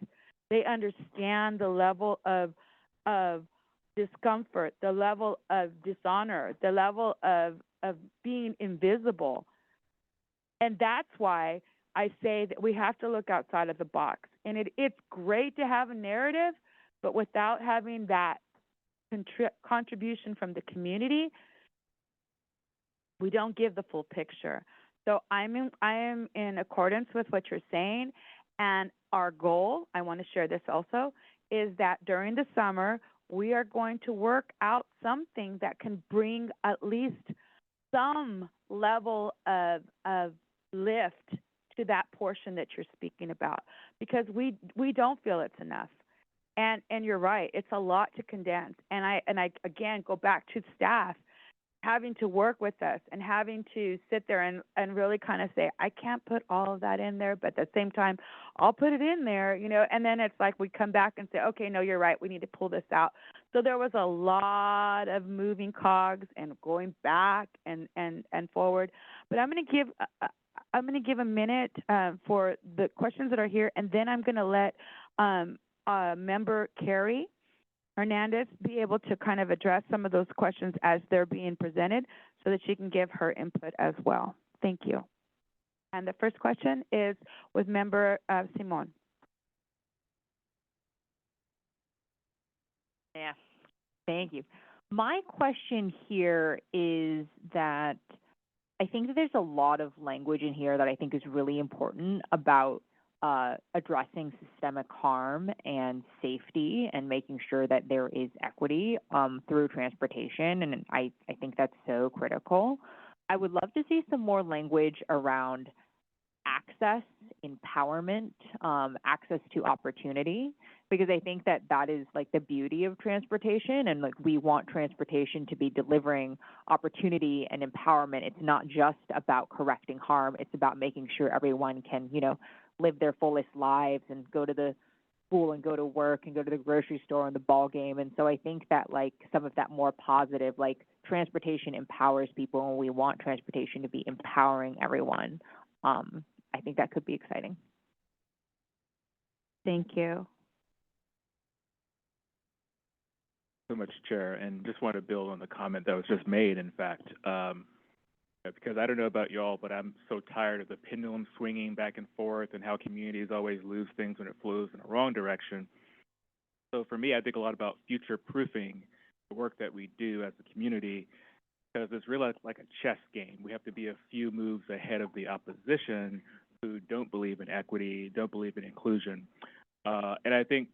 They understand the level of discomfort, the level of dishonor, the level of being invisible. And that's why I say that we have to look outside of the box. And it's great to have a narrative, but without having that contribution from the community, we don't give the full picture. So I am in accordance with what you're saying, and our goal, I want to share this also, is that during the summer, we are going to work out something that can bring at least some level of lift to that portion that you're speaking about, because we don't feel it's enough. And you're right, it's a lot to condense. And I again go back to staff having to work with us and having to sit there and really kind of say, I can't put all of that in there, but at the same time, I'll put it in there, and then it's like we come back and say, okay, no, you're right, we need to pull this out. So there was a lot of moving cogs and going back and forward. But I'm going to give a minute for the questions that are here, and then I'm going to let member Carrie Hernandez be able to kind of address some of those questions as they're being presented so that she can give her input as well. Thank you. And the first question is with member Simon. Yeah, thank you. My question here is that I think that there's a lot of language in here that I think is really important about addressing systemic harm and safety and making sure that there is equity through transportation. And I think that's so critical. I would love to see some more language around access, empowerment, access to opportunity, because I think that that is like the beauty of transportation, and like we want transportation to be delivering opportunity and empowerment. It's not just about correcting harm, it's about making sure everyone can, live their fullest lives and go to the school and go to work and go to the grocery store and the ball game. And so I think that like some of that more positive, like transportation empowers people, and we want transportation to be empowering everyone. I think that could be exciting. Thank you. So much, Chair, and just want to build on the comment that was just made, in fact, because I don't know about y'all, but I'm so tired of the pendulum swinging back and forth and how communities always lose things when it flows in the wrong direction. So for me, I think a lot about future-proofing the work that we do as a community, because it's really like a chess game. We have to be a few moves ahead of the opposition who don't believe in equity, don't believe in inclusion. And I think,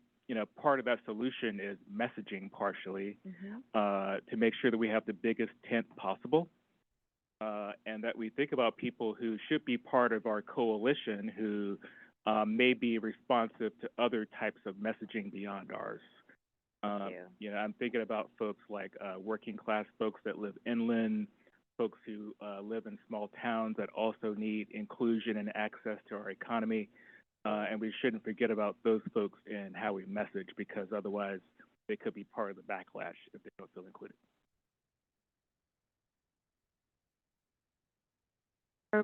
part of that solution is messaging partially, to make sure that we have the biggest tent possible, and that we think about people who should be part of our coalition who may be responsive to other types of messaging beyond ours. I'm thinking about folks like working class folks that live inland, folks who live in small towns that also need inclusion and access to our economy. And we shouldn't forget about those folks in how we message, because otherwise they could be part of the backlash if they don't feel included.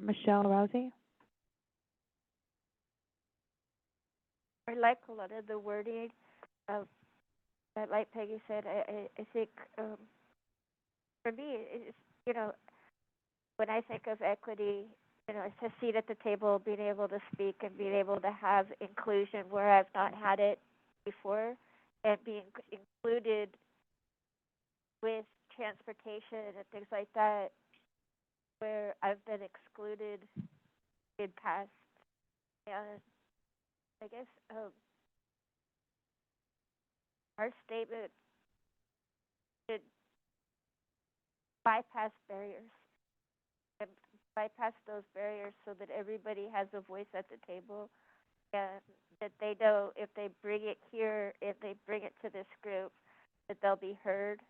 Michelle Rousey. I like a lot of the wording of that, like Peggy said. I think for me, it's, when I think of equity, it's a seat at the table, being able to speak and being able to have inclusion where I've not had it before, and being included with transportation and things like that, where I've been excluded in past. And I guess our statement should bypass barriers and bypass those barriers so that everybody has a voice at the table, and that they know if they bring it here, if they bring it to this group, that they'll be heard.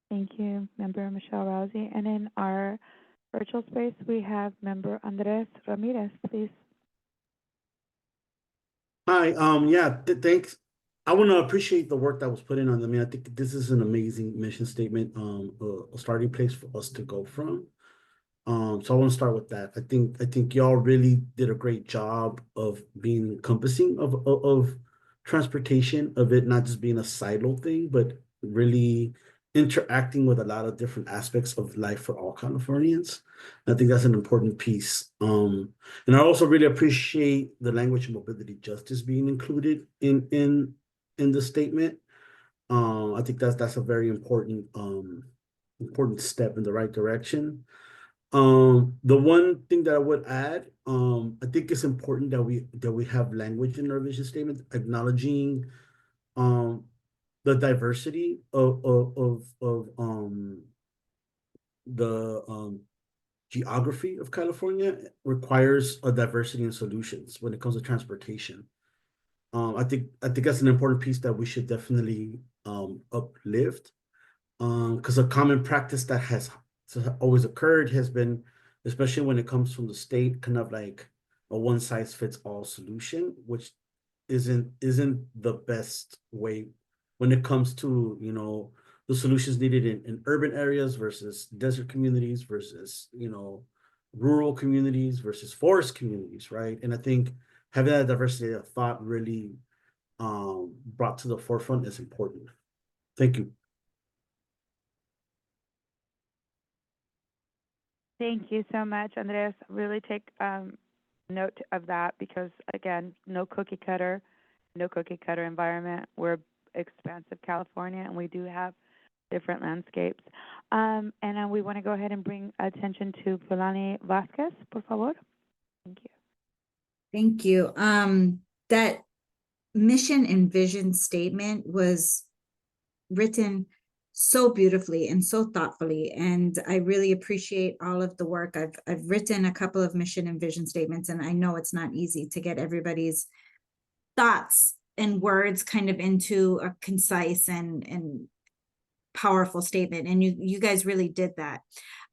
Thank you, Member Michelle Rousey. And in our virtual space, we have Member Andres Ramirez, please. Hi, yeah, thanks. I want to appreciate the work that was put in on them. I mean, I think this is an amazing mission statement, a starting place for us to go from. So I want to start with that. I think y'all really did a great job of being encompassing of transportation, of it not just being a silo thing, but really interacting with a lot of different aspects of life for all Californians. I think that's an important piece. And I also really appreciate the language of mobility justice being included in the statement. I think that's a very important step in the right direction. The one thing that I would add, I think it's important that we have language in our vision statement acknowledging um the diversity of the geography of California requires a diversity in solutions when it comes to transportation. I think that's an important piece that we should definitely uplift. Because a common practice that has always occurred has been, especially when it comes from the state, kind of like a one size fits all solution, which isn't the best way when it comes to, the solutions needed in urban areas versus desert communities versus, rural communities versus forest communities, right? And I think having that diversity of thought really brought to the forefront is important. Thank you. Thank you so much, Andres. Really take note of that because, again, no cookie cutter environment. We're expansive California, and we do have different landscapes. And we want to go ahead and bring attention to Polani Vasquez, por favor. Thank you. Thank you. That mission and vision statement was written so beautifully and so thoughtfully, and I really appreciate all of the work. I've written a couple of mission and vision statements, and I know it's not easy to get everybody's thoughts and words kind of into a concise and powerful statement, and you guys really did that.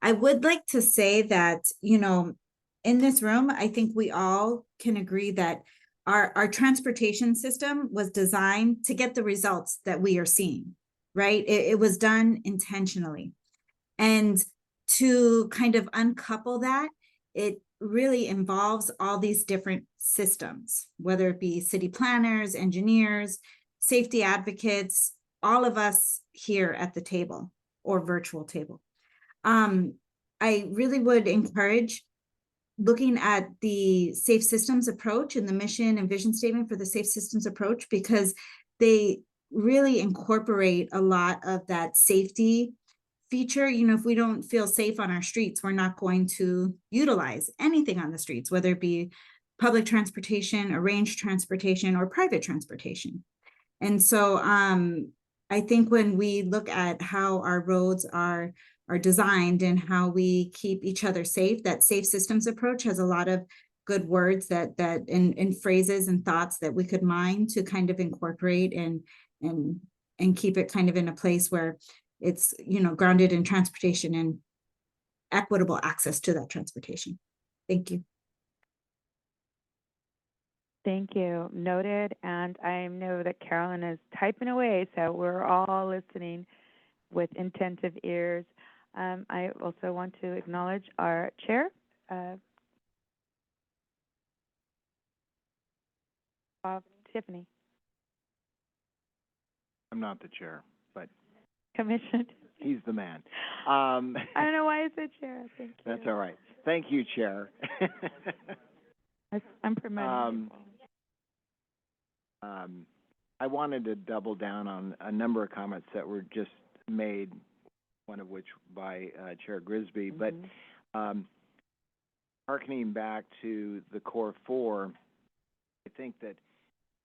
I would like to say that, in this room, I think we all can agree that our transportation system was designed to get the results that we are seeing, right? It was done intentionally. And to kind of uncouple that, it really involves all these different systems, whether it be city planners, engineers, safety advocates, all of us here at the table or virtual table. I really would encourage looking at the safe systems approach and the mission and vision statement for the safe systems approach, because they really incorporate a lot of that safety feature. If we don't feel safe on our streets, we're not going to utilize anything on the streets, whether it be public transportation, arranged transportation, or private transportation. And so I think when we look at how our roads are designed and how we keep each other safe, that safe systems approach has a lot of good words that and phrases and thoughts that we could mine to kind of incorporate and keep it kind of in a place where it's, grounded in transportation and equitable access to that transportation. Thank you. Thank you. Noted. And I know that Carolyn is typing away, so we're all listening with attentive ears. I also want to acknowledge our chair, Tiffany. I'm not the chair, but Commissioner. he's the man. I don't know why I said chair. Thank you. That's all right. Thank you, Chair. I'm promoting. I wanted to double down on a number of comments that were just made, one of which by Chair Grisby, but hearkening back to the core four, I think that,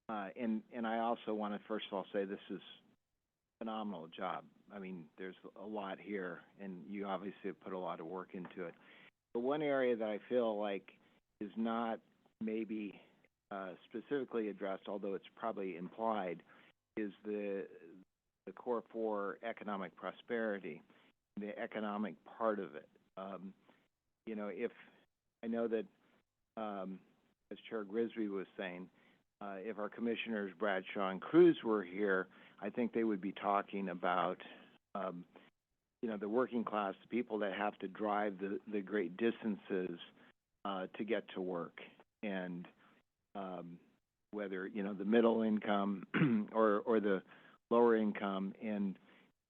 and I also want to first of all say this is a phenomenal job. I mean, there's a lot here, and you obviously have put a lot of work into it. But one area that I feel like is not maybe specifically addressed, although it's probably implied, is the core four economic prosperity, the economic part of it. If I know that, as Chair Grisby was saying, if our commissioners Bradshaw and Cruz were here, I think they would be talking about, the working class, the people that have to drive the great distances to get to work, and whether the middle income or the lower income, and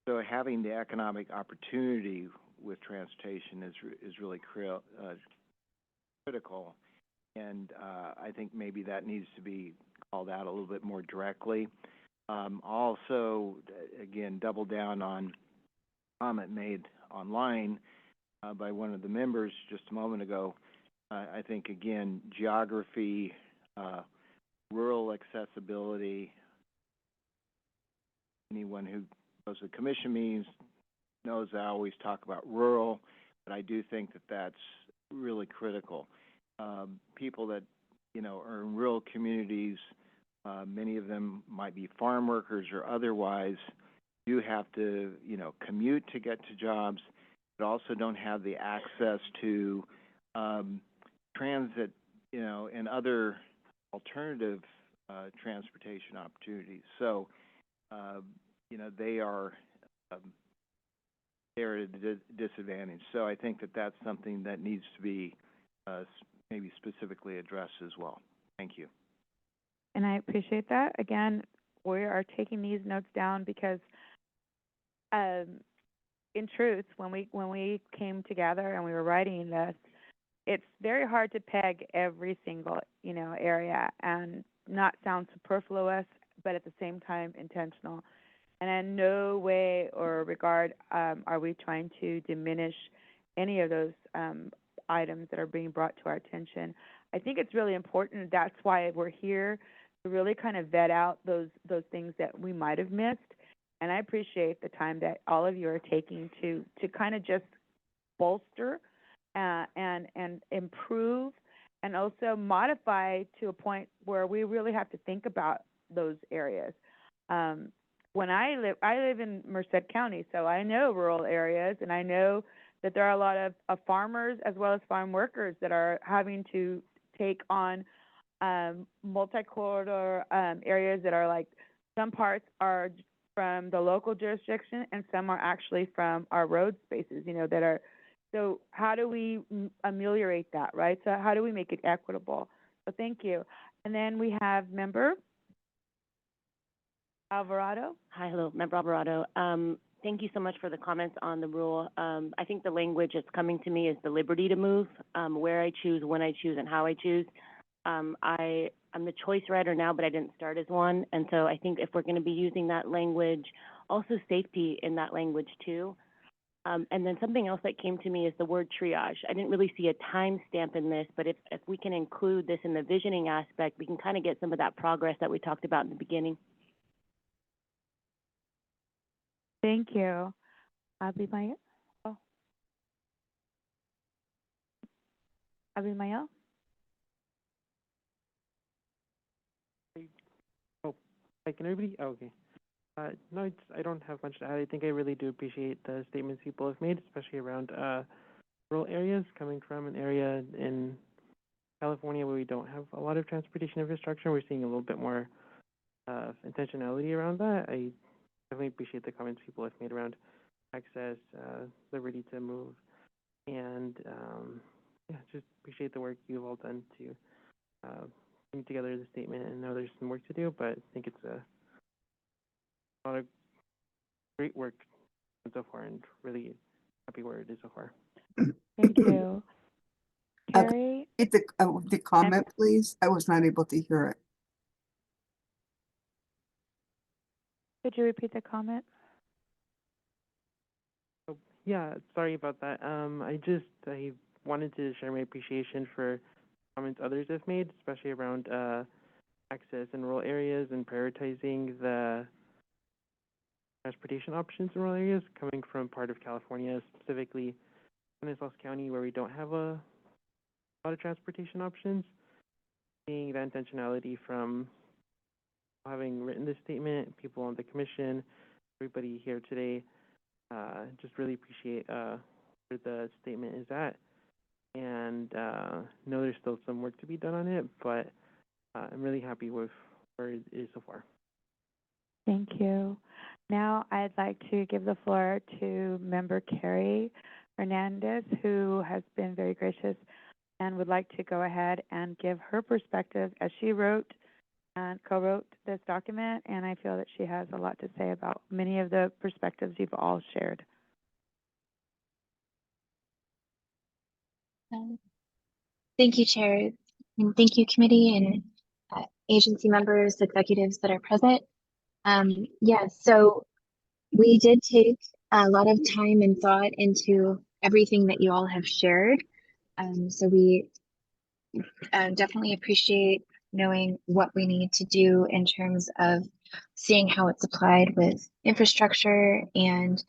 so having the economic opportunity with transportation is really critical, and I think maybe that needs to be called out a little bit more directly. Also, again, double down on comment made online by one of the members just a moment ago. I think, again, geography, rural accessibility. Anyone who goes to commission meetings knows I always talk about rural, but I do think that that's really critical. People that, are in rural communities, many of them might be farm workers or otherwise, do have to, commute to get to jobs, but also don't have the access to transit, and other alternative transportation opportunities. So, they are they're at a disadvantage. So I think that that's something that needs to be maybe specifically addressed as well. Thank you. And I appreciate that. Again, we are taking these notes down because, in truth, when we came together and we were writing this, it's very hard to peg every single area and not sound superfluous, but at the same time intentional. And in no way or regard are we trying to diminish any of those items that are being brought to our attention. I think it's really important. That's why we're here, to really kind of vet out those things that we might have missed. And I appreciate the time that all of you are taking to kind of just bolster and improve and also modify to a point where we really have to think about those areas. When I live in Merced County, so I know rural areas, and I know that there are a lot of farmers as well as farm workers that are having to take on multi-corridor areas that are like, some parts are from the local jurisdiction and some are actually from our road spaces, that are. So how do we ameliorate that, right? So how do we make it equitable? So thank you. And then we have member Alvarado. Hi, hello, Member Alvarado. Thank you so much for the comments on the rule. I think the language that's coming to me is the liberty to move, where I choose, when I choose, and how I choose. I'm the choice writer now, but I didn't start as one. And so I think if we're going to be using that language, also safety in that language too. And then something else that came to me is the word triage. I didn't really see a time stamp in this, but if we can include this in the visioning aspect, we can kind of get some of that progress that we talked about in the beginning. Thank you. Abimael? Oh. Abimael? Oh, hi, can everybody? Oh, okay. No, I don't have much to add. I think I really do appreciate the statements people have made, especially around rural areas. Coming from an area in California where we don't have a lot of transportation infrastructure, we're seeing a little bit more intentionality around that. I definitely appreciate the comments people have made around access, liberty to move, and just appreciate the work you've all done to bring together the statement. And know there's some work to do, but I think it's a lot of great work so far, and really happy where it is so far. Thank you. Carrie? The comment, please. I was not able to hear it. Could you repeat the comment? Oh, yeah, sorry about that. I wanted to share my appreciation for comments others have made, especially around access in rural areas and prioritizing the transportation options in rural areas. Coming from part of California, specifically Stanislaus County, where we don't have a lot of transportation options, seeing that intentionality from having written this statement, people on the commission, everybody here today, just really appreciate where the statement is at. And know there's still some work to be done on it, but I'm really happy with where it is so far. Thank you. Now I'd like to give the floor to Member Carrie Hernandez, who has been very gracious and would like to go ahead and give her perspective as she wrote and co-wrote this document, and I feel that she has a lot to say about many of the perspectives you've all shared. Thank you, Chair, and thank you, committee and agency members, executives that are present. Yeah, so we did take a lot of time and thought into everything that you all have shared. So we definitely appreciate knowing what we need to do in terms of seeing how it's applied with infrastructure and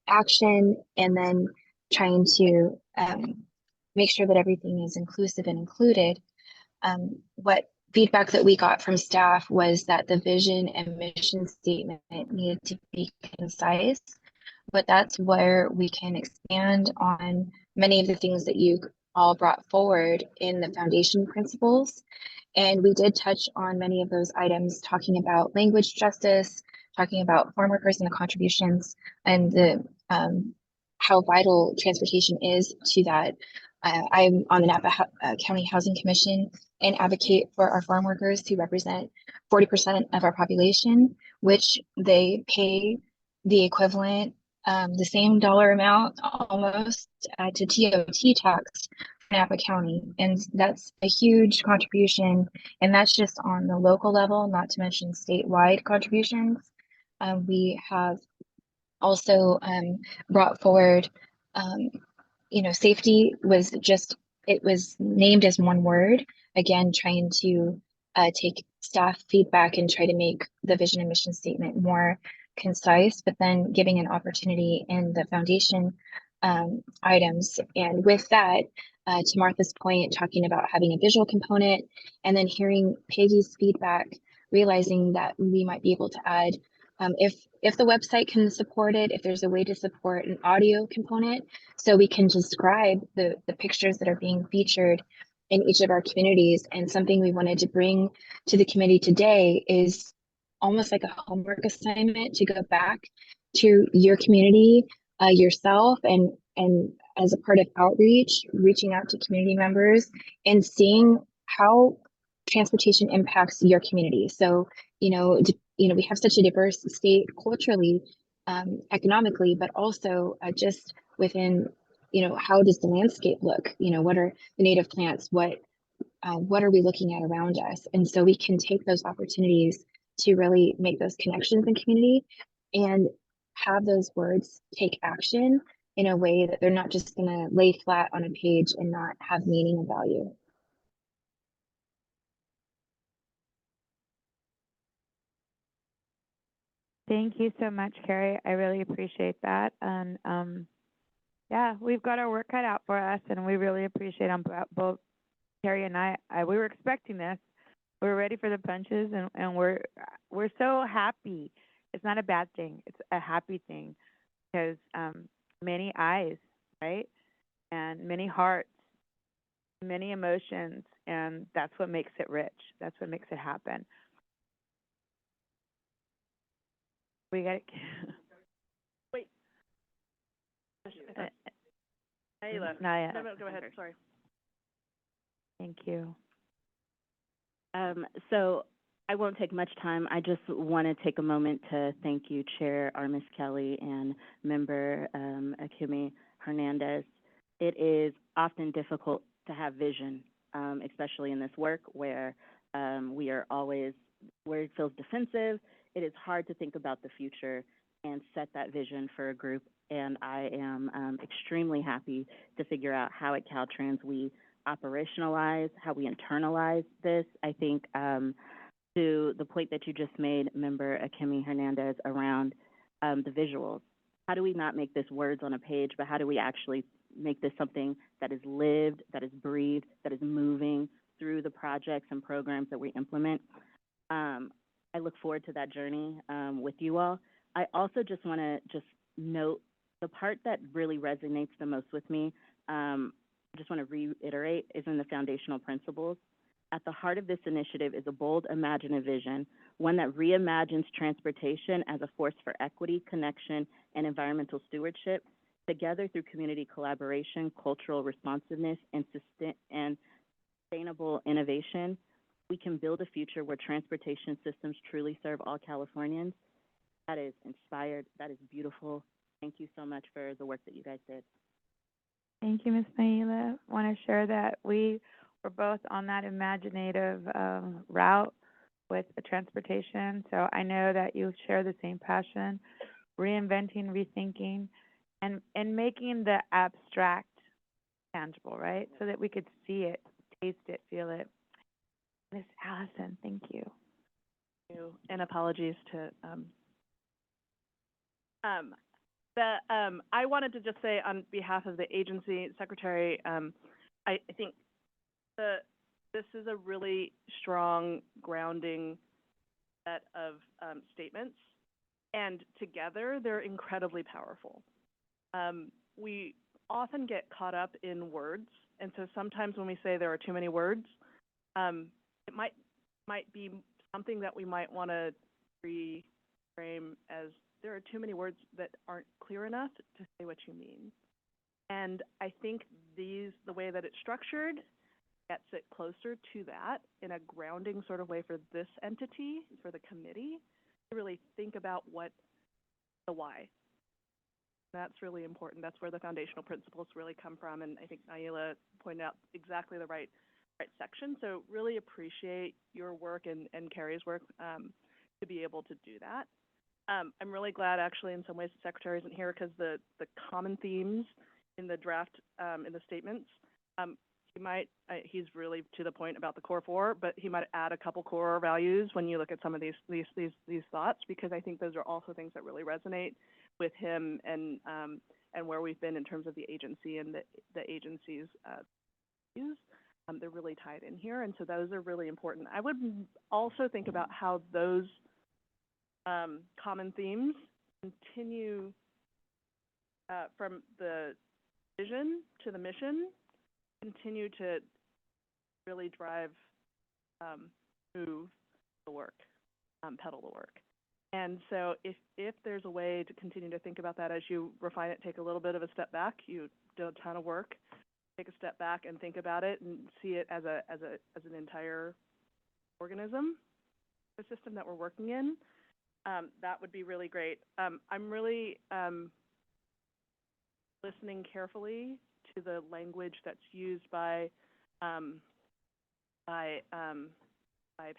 action, and then trying to make sure that everything is inclusive and included. What feedback that we got from staff was that the vision and mission statement needed to be concise, but that's where we can expand on many of the things that you all brought forward in the foundation principles. And we did touch on many of those items, talking about language justice, talking about farm workers and the contributions, and the how vital transportation is to that. I'm on the Napa County Housing Commission and advocate for our farm workers who represent 40% of our population, which they pay the equivalent, the same dollar amount almost to TOT tax for Napa County. And that's a huge contribution. And that's just on the local level, not to mention statewide contributions. We have also brought forward, um, safety was just, it was named as one word. Again, trying to take staff feedback and try to make the vision and mission statement more concise, but then giving an opportunity in the foundation items. And with that, to Martha's point, talking about having a visual component and then hearing Peggy's feedback, realizing that we might be able to add, if the website can support it, if there's a way to support an audio component, so we can describe the pictures that are being featured in each of our communities. And something we wanted to bring to the committee today is almost like a homework assignment to go back to your community yourself, and as a part of outreach, reaching out to community members and seeing how transportation impacts your community. So, we have such a diverse state culturally, economically, but also just within, how does the landscape look? What are the native plants? What are we looking at around us? And so we can take those opportunities to really make those connections in community and have those words take action in a way that they're not just going to lay flat on a page and not have meaning and value. Thank you so much, Carrie. I really appreciate that. And yeah, we've got our work cut out for us, and we really appreciate both Carrie and I. We were expecting this. We were ready for the punches, and we're so happy. It's not a bad thing. It's a happy thing because many eyes, right, and many hearts, many emotions, and that's what makes it rich. That's what makes it happen. We got Wait. Naya. Naya. No, go ahead. Sorry. Thank you. So I won't take much time. I just want to take a moment to thank you, Chair Armis Kelly and Member Akumi Hernandez. It is often difficult to have vision, especially in this work where we are always, where it feels defensive. It is hard to think about the future and set that vision for a group. And I am extremely happy to figure out how at Caltrans we operationalize, how we internalize this. I think to the point that you just made, Member Akemi Hernandez, around the visuals. How do we not make this words on a page, but how do we actually make this something that is lived, that is breathed, that is moving through the projects and programs that we implement? I look forward to that journey with you all. I also just want to note the part that really resonates the most with me, I just want to reiterate, is in the foundational principles. At the heart of this initiative is a bold, imaginative vision, one that reimagines transportation as a force for equity, connection, and environmental stewardship, together through community collaboration, cultural responsiveness, and sustainable innovation. We can build a future where transportation systems truly serve all Californians. That is inspired. That is beautiful. Thank you so much for the work that you guys did. Thank you, Ms. Naila. I want to share that we were both on that imaginative route with transportation. So I know that you share the same passion, reinventing, rethinking, and making the abstract tangible, right? So that we could see it, taste it, feel it. Miss Allison, thank you. And apologies to I wanted to just say on behalf of the agency secretary, I think this is a really strong grounding set of statements, and together they're incredibly powerful. We often get caught up in words, and so sometimes when we say there are too many words, it might be something that we might want to reframe as there are too many words that aren't clear enough to say what you mean. And I think the way that it's structured gets it closer to that in a grounding sort of way for this entity, for the committee, to really think about what the why. That's really important. That's where the foundational principles really come from, and I think Naila pointed out exactly the right section. So really appreciate your work and Carrie's work to be able to do that. I'm really glad, actually, in some ways, the secretary isn't here because the common themes in the draft, in the statements, he's really to the point about the core four, but he might add a couple core values when you look at some of these thoughts, because I think those are also things that really resonate with him and where we've been in terms of the agency and the agency's views. They're really tied in here, and so those are really important. I would also think about how those common themes continue from the vision to the mission, continue to really drive, move the work, pedal the work. And so if there's a way to continue to think about that as you refine it, take a little bit of a step back, you do a ton of work, take a step back and think about it and see it as an entire organism, a system that we're working in, that would be really great. I'm really listening carefully to the language that's used by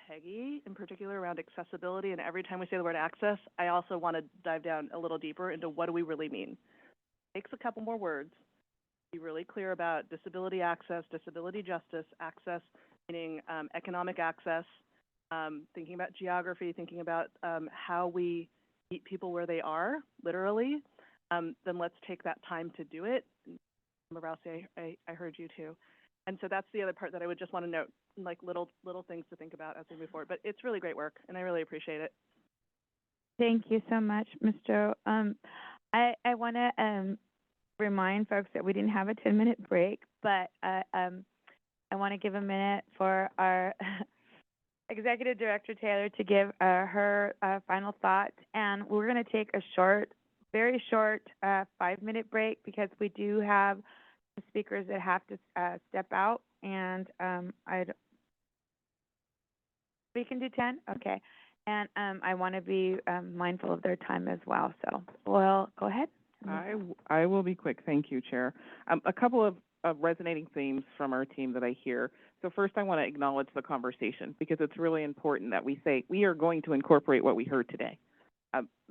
Peggy in particular around accessibility, and every time we say the word access, I also want to dive down a little deeper into what do we really mean. It takes a couple more words. Be really clear about disability access, disability justice, access, meaning economic access, thinking about geography, thinking about how we meet people where they are, literally. Then let's take that time to do it. Rousey, I heard you too. And so that's the other part that I would just want to note, like little things to think about as we move forward. But it's really great work, and I really appreciate it. Thank you so much, Mr. I want to remind folks that we didn't have a 10-minute break, but I want to give a minute for our Executive Director Taylor to give her final thoughts. And we're going to take a very short 5-minute break because we do have speakers that have to step out, and we can do 10? Okay. And I want to be mindful of their time as well. So, well, go ahead. I will be quick. Thank you, Chair. A couple of resonating themes from our team that I hear. So first, I want to acknowledge the conversation because it's really important that we say we are going to incorporate what we heard today.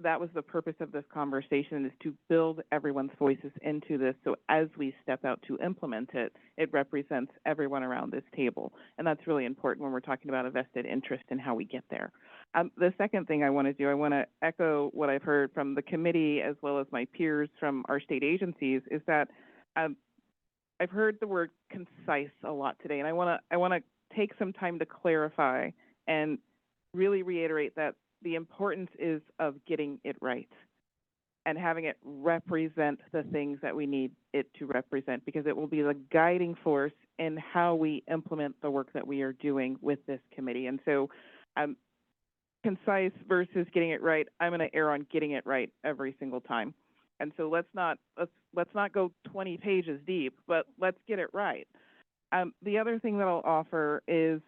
That was the purpose of this conversation, is to build everyone's voices into this, so as we step out to implement it, it represents everyone around this table. And that's really important when we're talking about a vested interest in how we get there. The second thing I want to do, I want to echo what I've heard from the committee as well as my peers from our state agencies, is that I've heard the word concise a lot today, and I want to take some time to clarify and really reiterate that the importance is of getting it right and having it represent the things that we need it to represent, because it will be the guiding force in how we implement the work that we are doing with this committee. And so concise versus getting it right, I'm going to err on getting it right every single time. And so let's not go 20 pages deep, but let's get it right. The other thing that I'll offer is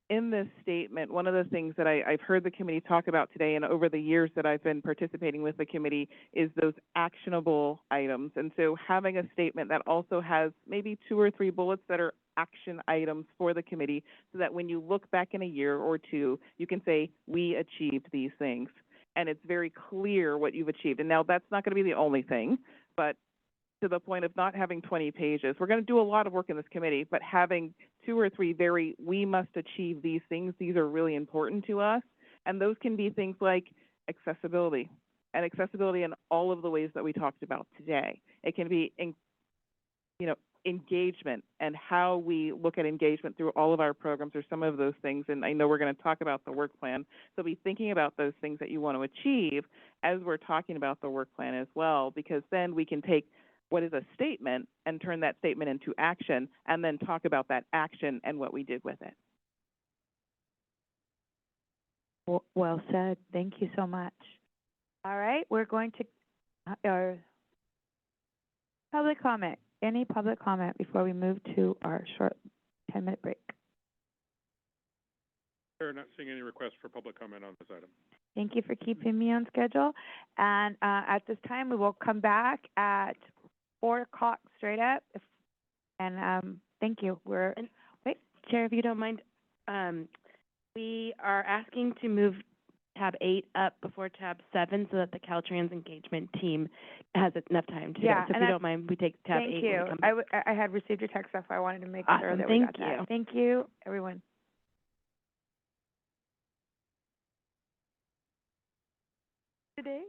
in this statement, one of the things that I've heard the committee talk about today and over the years that I've been participating with the committee is those actionable items. And so having a statement that also has maybe 2 or 3 bullets that are action items for the committee so that when you look back in a year or two, you can say, we achieved these things. And it's very clear what you've achieved. And now that's not going to be the only thing, but to the point of not having 20 pages. We're going to do a lot of work in this committee, but having 2 or 3 very, we must achieve these things, these are really important to us. And those can be things like accessibility, and accessibility in all of the ways that we talked about today. It can be, engagement and how we look at engagement through all of our programs or some of those things. And I know we're going to talk about the work plan. So be thinking about those things that you want to achieve as we're talking about the work plan as well, because then we can take what is a statement and turn that statement into action and then talk about that action and what we did with it. Well said. Thank you so much. All right, we're going to our public comment. Any public comment before we move to our short 10-minute break? We're not seeing any requests for public comment on this item. Thank you for keeping me on schedule. And at this time, we will come back at 4 o'clock straight up. Thank you. Wait, Chair, if you don't mind, we are asking to move tab 8 up before tab 7 so that the Caltrans engagement team has enough time to do it. So if you don't mind, we take tab 8 Thank when you. we come back. I had received your text, so I wanted to make sure Awesome. that we got Thank you. that. Thank you, everyone. Today?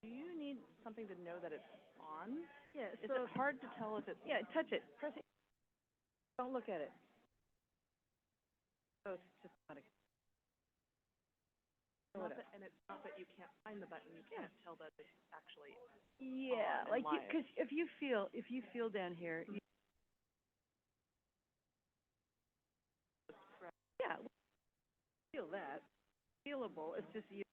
Do you need something to know that it's on? Yeah. Is it hard to tell if it's? Yeah, touch it. Press it. Don't look at it. So it's just not a. And it's not that you can't find the button. You can't tell that it's actually. Yeah, like because if you feel down here. Yeah, feel that. Feelable. It's just you.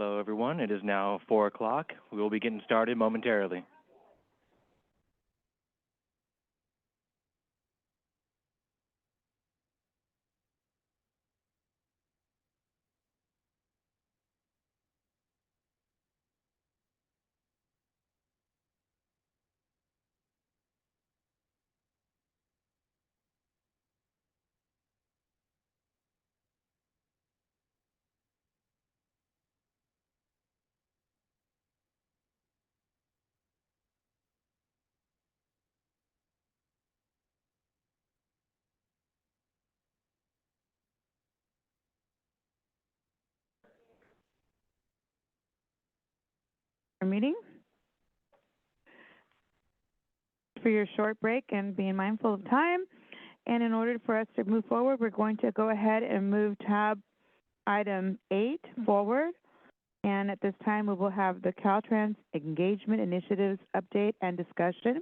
Hello, everyone. It is now 4 o'clock. We will be getting started momentarily. Our meeting for your short break and being mindful of time. And in order for us to move forward, we're going to go ahead and move tab item 8 forward. And at this time, we will have the Caltrans Engagement Initiatives Update and Discussion,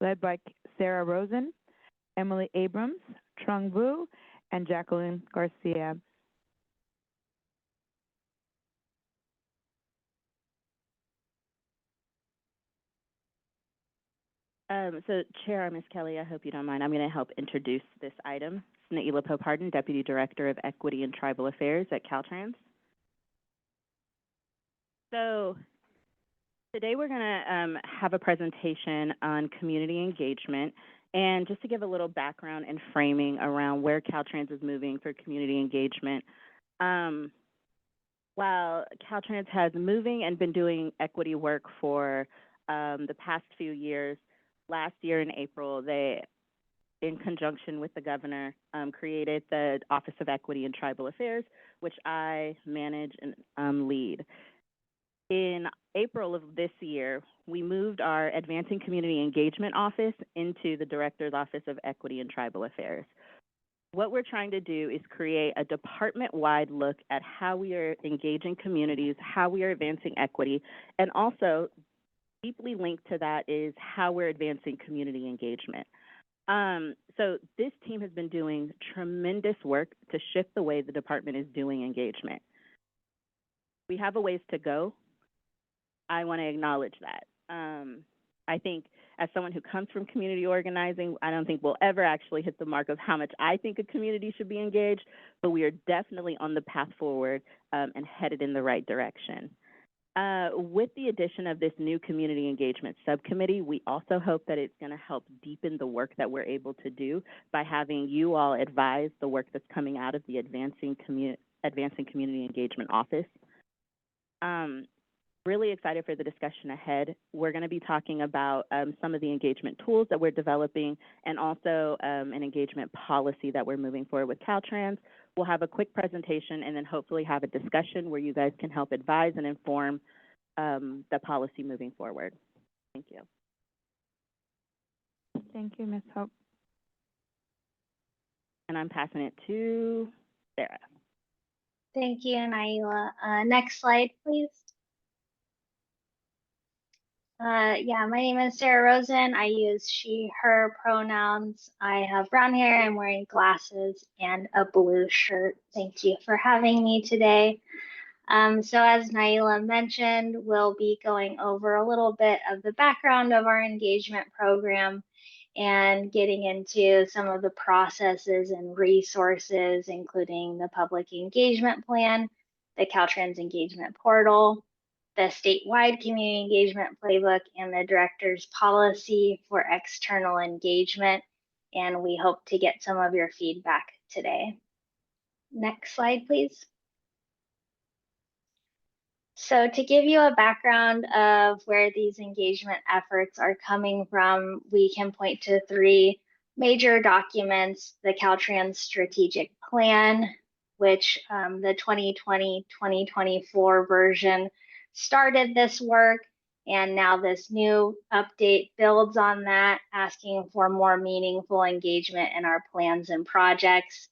led by Sarah Rosen, Emily Abrams, Trung Vu, and Jacqueline Garcia. So, Chair, Ms. Kelly, I hope you don't mind. I'm going to help introduce this item. Naila Pope-Hardin, Deputy Director of Equity and Tribal Affairs at Caltrans. So, today we're going to have a presentation on community engagement. And just to give a little background and framing around where Caltrans is moving for community engagement, while Caltrans has moving and been doing equity work for the past few years, last year in April, they, in conjunction with the governor, created the Office of Equity and Tribal Affairs, which I manage and lead. In April of this year, we moved our Advancing Community Engagement Office into the Director's Office of Equity and Tribal Affairs. What we're trying to do is create a department-wide look at how we are engaging communities, how we are advancing equity, and also deeply linked to that is how we're advancing community engagement. So this team has been doing tremendous work to shift the way the department is doing engagement. We have a ways to go. I want to acknowledge that. I think as someone who comes from community organizing, I don't think we'll ever actually hit the mark of how much I think a community should be engaged, but we are definitely on the path forward and headed in the right direction. With the addition of this new community engagement subcommittee, we also hope that it's going to help deepen the work that we're able to do by having you all advise the work that's coming out of the Advancing Community Engagement Office. Really excited for the discussion ahead. We're going to be talking about some of the engagement tools that we're developing and also an engagement policy that we're moving forward with Caltrans. We'll have a quick presentation and then hopefully have a discussion where you guys can help advise and inform the policy moving forward. Thank you. Thank you, Ms. Hope. And I'm passing it to Sarah. Thank you, Naila. Next slide, please. Yeah, my name is Sarah Rosen. I use she, her pronouns. I have brown hair, I'm wearing glasses, and a blue shirt. Thank you for having me today. So as Naila mentioned, we'll be going over a little bit of the background of our engagement program and getting into some of the processes and resources, including the public engagement plan, the Caltrans engagement portal, the statewide community engagement playbook, and the director's policy for external engagement. And we hope to get some of your feedback today. Next slide, please. So to give you a background of where these engagement efforts are coming from, we can point to 3 major documents: the Caltrans Strategic Plan, which the 2020-2024 version started this work, and now this new update builds on that, asking for more meaningful engagement in our plans and projects.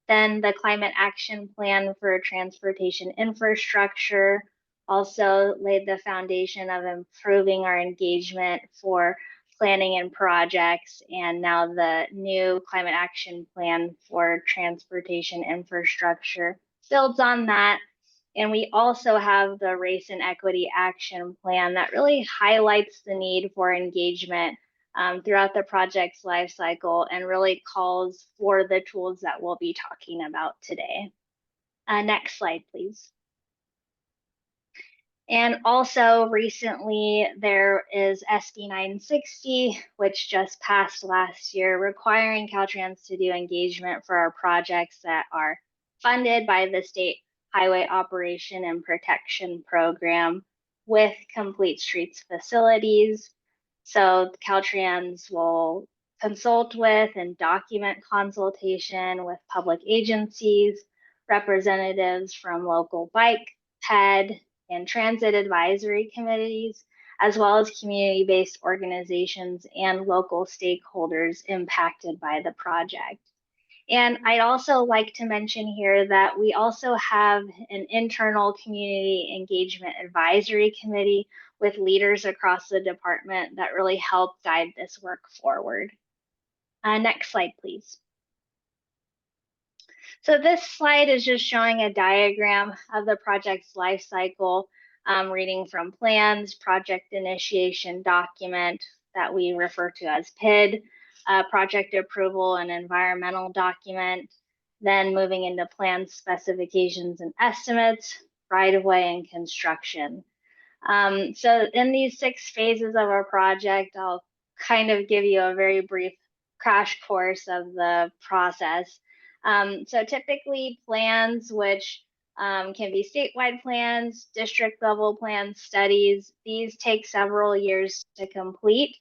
Then the Climate Action Plan for Transportation Infrastructure also laid the foundation of improving our engagement for planning and projects, and now the new Climate Action Plan for Transportation Infrastructure builds on that And we also have the Race and Equity Action Plan that really highlights the need for engagement throughout the project's life cycle and really calls for the tools that we'll be talking about today. Next slide, please. And also recently there is SB 960, which just passed last year, requiring Caltrans to do engagement for our projects that are funded by the State Highway Operation and Protection Program with Complete Streets facilities. So Caltrans will consult with and document consultation with public agencies, representatives from local bike, PED, and transit advisory committees, as well as community-based organizations and local stakeholders impacted by the project. And I'd also like to mention here that we also have an internal community engagement advisory committee with leaders across the department that really help guide this work forward. Next slide, please. So this slide is just showing a diagram of the project's life cycle, reading from plans, project initiation document that we refer to as PID, project approval and environmental document, then moving into plan specifications and estimates, right-of-way and construction. So in these 6 phases of our project, I'll kind of give you a very brief crash course of the process. So typically plans, which can be statewide plans, district level plans, studies, these take several years to complete.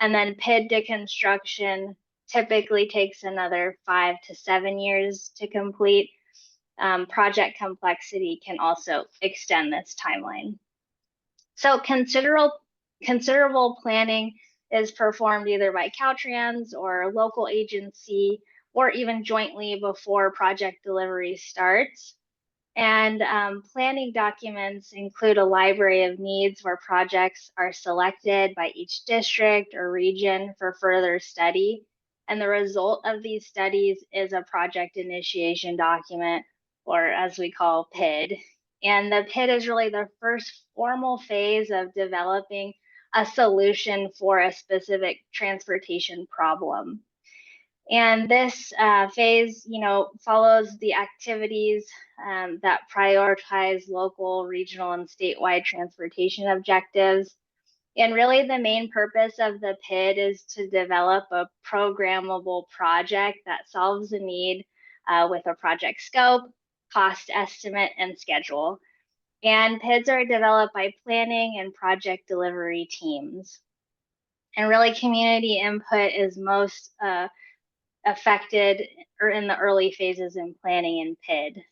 And then PID to construction typically takes another 5 to 7 years to complete. Project complexity can also extend this timeline. So considerable planning is performed either by Caltrans or a local agency or even jointly before project delivery starts. And planning documents include a library of needs where projects are selected by each district or region for further study. And the result of these studies is a project initiation document, or as we call PID. And the PID is really the first formal phase of developing a solution for a specific transportation problem. And this phase, follows the activities that prioritize local, regional, and statewide transportation objectives. And really the main purpose of the PID is to develop a programmable project that solves a need with a project scope, cost estimate, and schedule. And PIDs are developed by planning and project delivery teams. And really community input is most affected or in the early phases in planning and PID.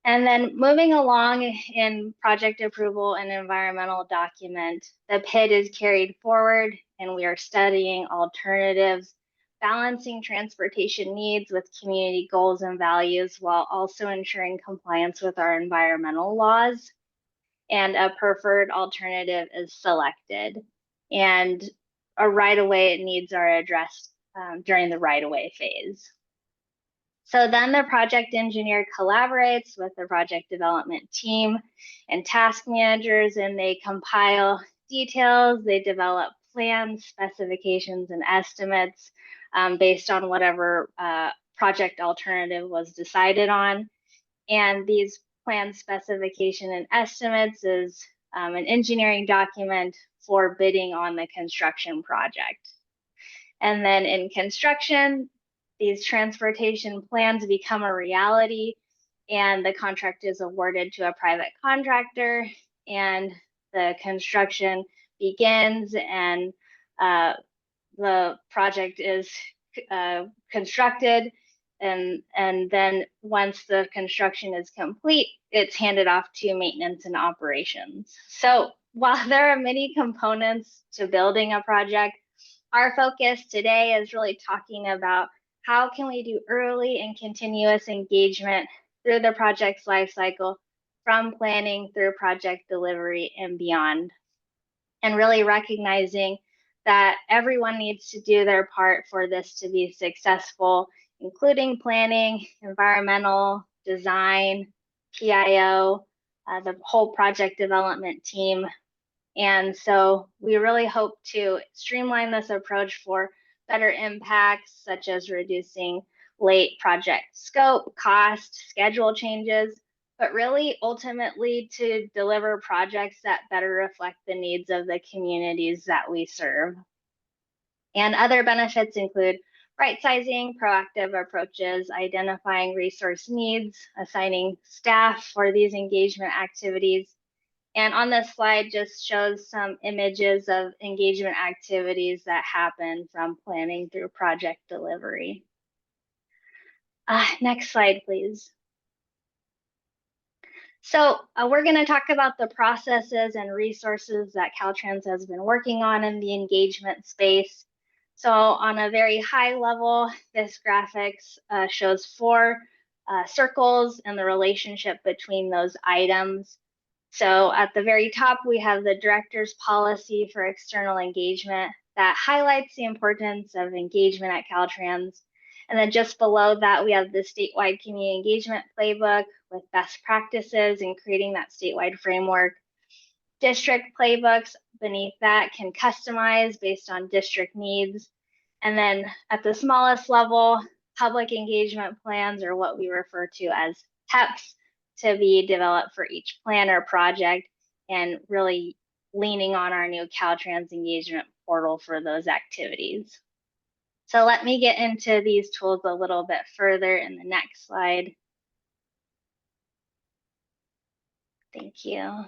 And then moving along in project approval and environmental document, the PID is carried forward and we are studying alternatives, balancing transportation needs with community goals and values while also ensuring compliance with our environmental laws. And a preferred alternative is selected. And a right-of-way needs are addressed during the right-of-way phase. So then the project engineer collaborates with the project development team and task managers, and they compile details, they develop plans, specifications, and estimates based on whatever project alternative was decided on. And these plan specification and estimates is an engineering document for bidding on the construction project. And then in construction, these transportation plans become a reality and the contract is awarded to a private contractor and the construction begins and the project is constructed. And then once the construction is complete, it's handed off to maintenance and operations. So while there are many components to building a project, our focus today is really talking about how can we do early and continuous engagement through the project's life cycle, from planning through project delivery and beyond. And really recognizing that everyone needs to do their part for this to be successful, including planning, environmental, design, PIO, the whole project development team. And so we really hope to streamline this approach for better impacts, such as reducing late project scope, cost, schedule changes, but really ultimately to deliver projects that better reflect the needs of the communities that we serve. And other benefits include right sizing, proactive approaches, identifying resource needs, assigning staff for these engagement activities. And on this slide just shows some images of engagement activities that happen from planning through project delivery. Next slide, please. So we're going to talk about the processes and resources that Caltrans has been working on in the engagement space. So on a very high level, this graphics shows 4 circles and the relationship between those items. So at the very top, we have the director's policy for external engagement that highlights the importance of engagement at Caltrans. And then just below that, we have the statewide community engagement playbook with best practices in creating that statewide framework. District playbooks beneath that can customize based on district needs. And then at the smallest level, public engagement plans, or what we refer to as PEPs, to be developed for each plan or project, and really leaning on our new Caltrans engagement portal for those activities. So let me get into these tools a little bit further in the next slide. Thank you.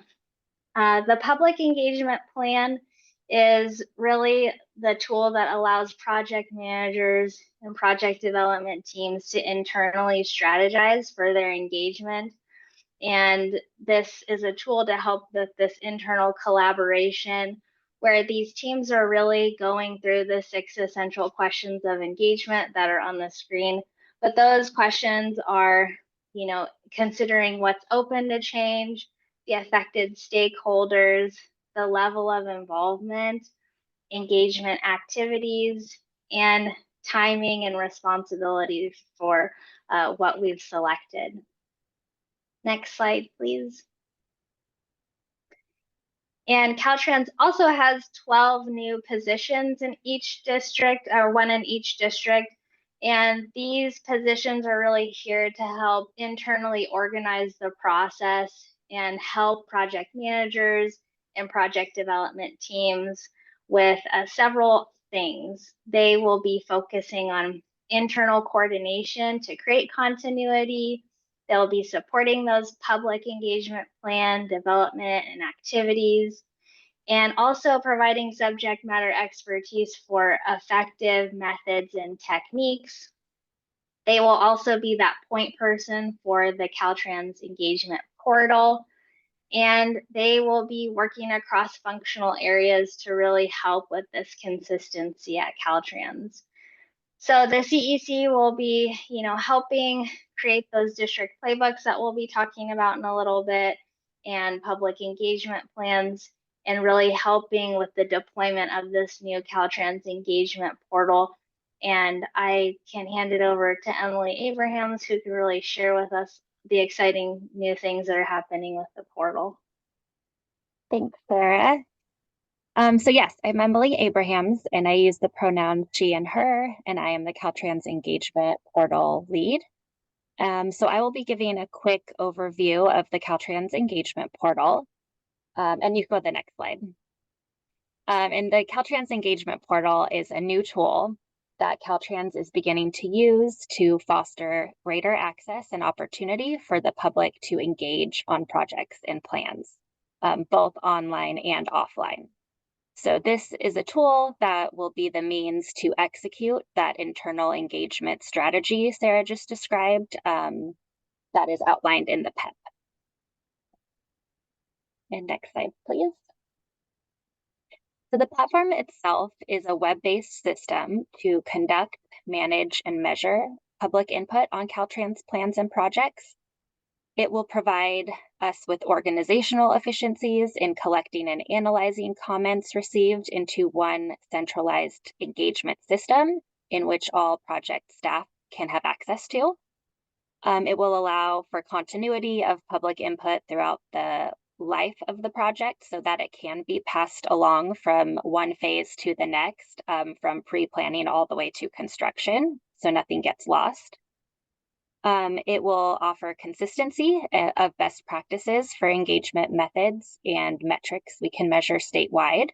The public engagement plan is really the tool that allows project managers and project development teams to internally strategize for their engagement. And this is a tool to help with this internal collaboration where these teams are really going through the 6 essential questions of engagement that are on the screen. But those questions are, considering what's open to change, the affected stakeholders, the level of involvement, engagement activities, and timing and responsibility for what we've selected. Next slide, please. And Caltrans also has 12 new positions in each district, or 1 in each district. And these positions are really here to help internally organize the process and help project managers and project development teams with several things. They will be focusing on internal coordination to create continuity. They'll be supporting those public engagement plan development and activities, and also providing subject matter expertise for effective methods and techniques. They will also be that point person for the Caltrans engagement portal, and they will be working across functional areas to really help with this consistency at Caltrans. So the CEC will be, helping create those district playbooks that we'll be talking about in a little bit, and public engagement plans, and really helping with the deployment of this new Caltrans engagement portal. And I can hand it over to Emily Abrahams, who can really share with us the exciting new things that are happening with the portal. Thanks, Sarah. So yes, I'm Emily Abrahams, and I use the pronouns she and her, and I am the Caltrans Engagement Portal lead. So I will be giving a quick overview of the Caltrans Engagement Portal, and you can go to the next slide. And the Caltrans Engagement Portal is a new tool that Caltrans is beginning to use to foster greater access and opportunity for the public to engage on projects and plans, both online and offline. So this is a tool that will be the means to execute that internal engagement strategy Sarah just described, that is outlined in the PEP. And next slide, please. So the platform itself is a web-based system to conduct, manage, and measure public input on Caltrans plans and projects. It will provide us with organizational efficiencies in collecting and analyzing comments received into one centralized engagement system in which all project staff can have access to. It will allow for continuity of public input throughout the life of the project so that it can be passed along from one phase to the next, from pre-planning all the way to construction, so nothing gets lost. It will offer consistency of best practices for engagement methods and metrics we can measure statewide.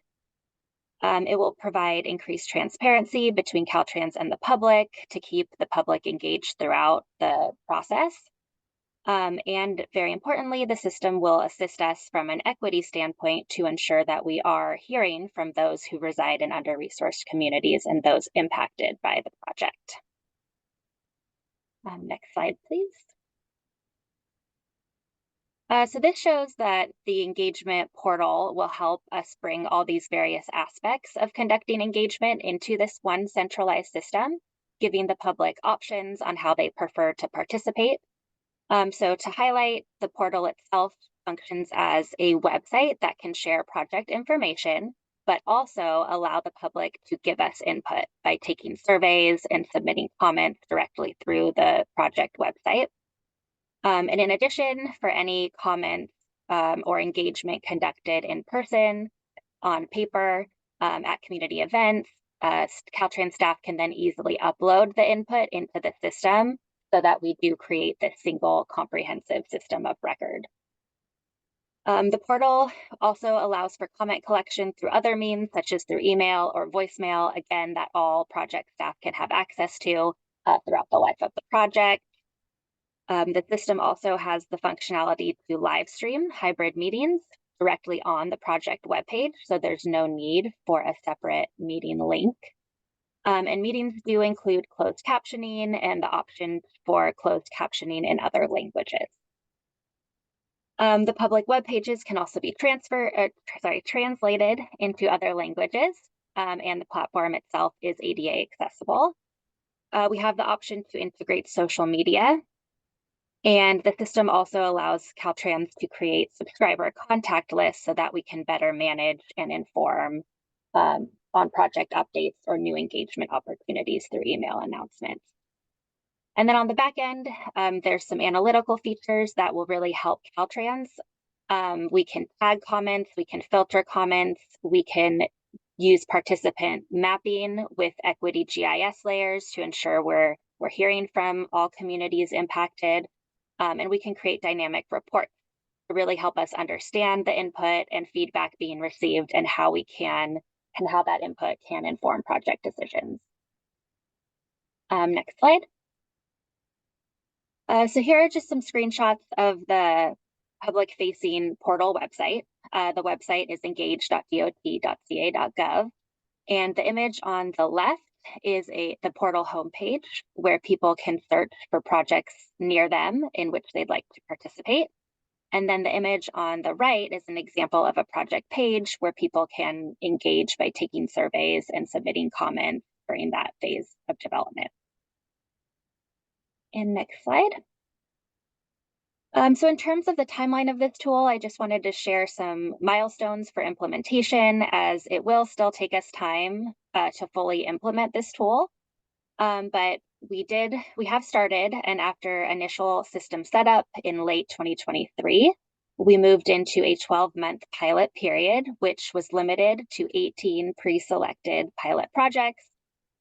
It will provide increased transparency between Caltrans and the public to keep the public engaged throughout the process. And very importantly, the system will assist us from an equity standpoint to ensure that we are hearing from those who reside in under-resourced communities and those impacted by the project. Next slide, please. So this shows that the engagement portal will help us bring all these various aspects of conducting engagement into this one centralized system, giving the public options on how they prefer to participate. So to highlight, the portal itself functions as a website that can share project information, but also allow the public to give us input by taking surveys and submitting comments directly through the project website. And in addition, for any comments or engagement conducted in person, on paper, at community events, Caltrans staff can then easily upload the input into the system so that we do create this single comprehensive system of record. The portal also allows for comment collection through other means, such as through email or voicemail, again, that all project staff can have access to throughout the life of the project. The system also has the functionality to live stream hybrid meetings directly on the project webpage, so there's no need for a separate meeting link. And meetings do include closed captioning and the option for closed captioning in other languages. The public web pages can also be translated into other languages, and the platform itself is ADA accessible. We have the option to integrate social media, and the system also allows Caltrans to create subscriber contact lists so that we can better manage and inform on project updates or new engagement opportunities through email announcements. And then on the back end, there's some analytical features that will really help Caltrans. We can tag comments, we can filter comments, we can use participant mapping with equity GIS layers to ensure we're hearing from all communities impacted. And we can create dynamic reports to really help us understand the input and feedback being received and how we can and how that input can inform project decisions. Next slide. So here are just some screenshots of the public-facing portal website. The website is engage.dot.ca.gov, and the image on the left is the portal homepage where people can search for projects near them in which they'd like to participate. And then the image on the right is an example of a project page where people can engage by taking surveys and submitting comments during that phase of development. And next slide. So in terms of the timeline of this tool, I just wanted to share some milestones for implementation, as it will still take us time to fully implement this tool. But we have started, and after initial system setup in late 2023, we moved into a 12-month pilot period, which was limited to 18 pre-selected pilot projects.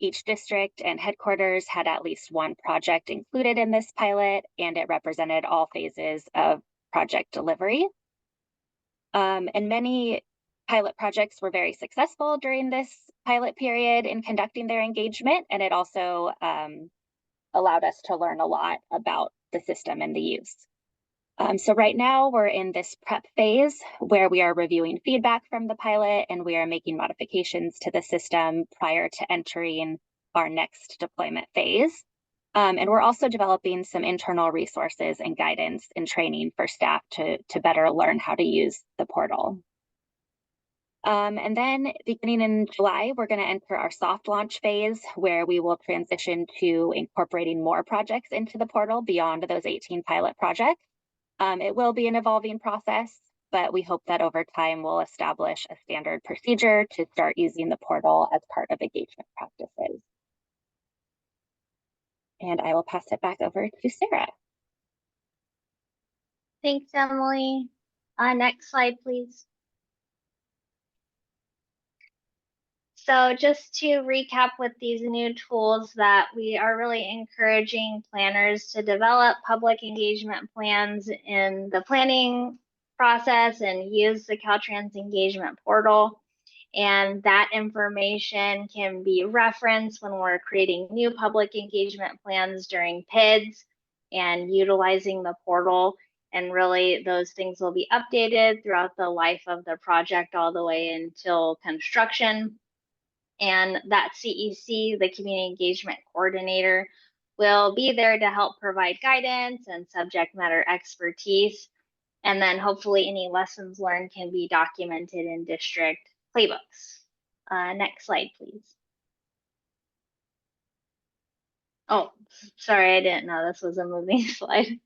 Each district and headquarters had at least one project included in this pilot, and it represented all phases of project delivery. And many pilot projects were very successful during this pilot period in conducting their engagement, and it also allowed us to learn a lot about the system and the use. So right now we're in this prep phase where we are reviewing feedback from the pilot, and we are making modifications to the system prior to entering our next deployment phase. And we're also developing some internal resources and guidance and training for staff to better learn how to use the portal. And then beginning in July, we're going to enter our soft launch phase where we will transition to incorporating more projects into the portal beyond those 18 pilot projects. It will be an evolving process, but we hope that over time we'll establish a standard procedure to start using the portal as part of engagement practices. And I will pass it back over to Sarah. Thanks, Emily. Next slide, please. So just to recap with these new tools that we are really encouraging planners to develop public engagement plans in the planning process and use the Caltrans engagement portal. And that information can be referenced when we're creating new public engagement plans during PIDs and utilizing the portal. And really, those things will be updated throughout the life of the project all the way until construction. And that CEC, the Community Engagement Coordinator, will be there to help provide guidance and subject matter expertise. And then hopefully any lessons learned can be documented in district playbooks. Next slide, please. Oh, sorry, I didn't know this was a moving slide.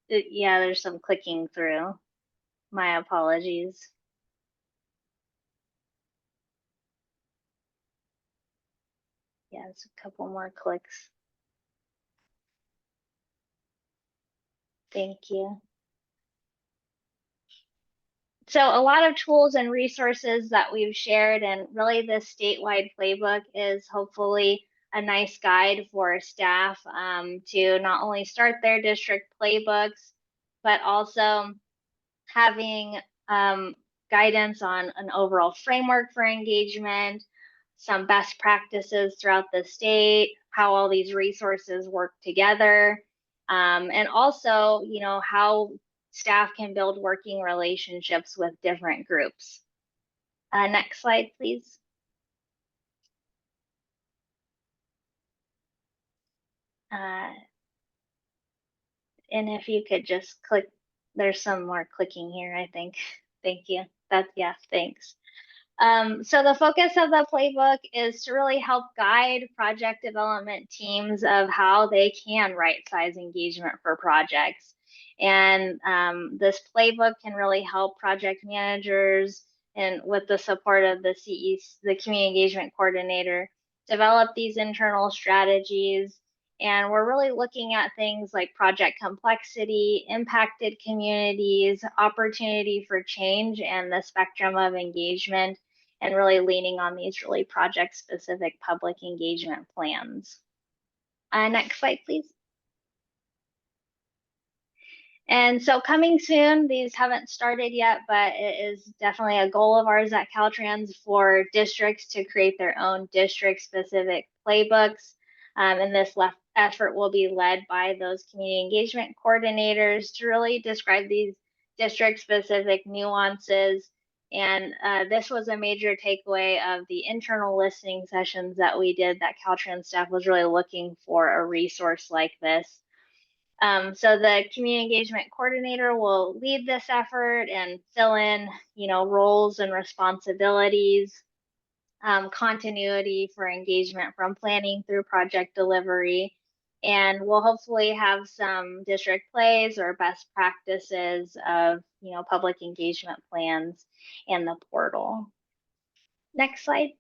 Yeah, there's some clicking through. My apologies. Yeah, it's a couple more clicks. Thank you. So a lot of tools and resources that we've shared, and really this statewide playbook is hopefully a nice guide for staff to not only start their district playbooks, but also having guidance on an overall framework for engagement, some best practices throughout the state, how all these resources work together, and also, you know, how staff can build working relationships with different groups. Next slide, please. And if you could just click, there's some more clicking here, I think. Thank you. Yeah, thanks. So the focus of the playbook is to really help guide project development teams of how they can right-size engagement for projects. And this playbook can really help project managers, and with the support of the CEC, the Community Engagement Coordinator, develop these internal strategies. And we're really looking at things like project complexity, impacted communities, opportunity for change, and the spectrum of engagement, and really leaning on these really project-specific public engagement plans. Next slide, please. And so coming soon, these haven't started yet, but it is definitely a goal of ours at Caltrans for districts to create their own district-specific playbooks. And this effort will be led by those community engagement coordinators to really describe these district-specific nuances. And this was a major takeaway of the internal listening sessions that we did, that Caltrans staff was really looking for a resource like this. So the community engagement coordinator will lead this effort and fill in, you know, roles and responsibilities, continuity for engagement from planning through project delivery. And we'll hopefully have some district plays or best practices of, you know, public engagement plans in the portal. Next slide.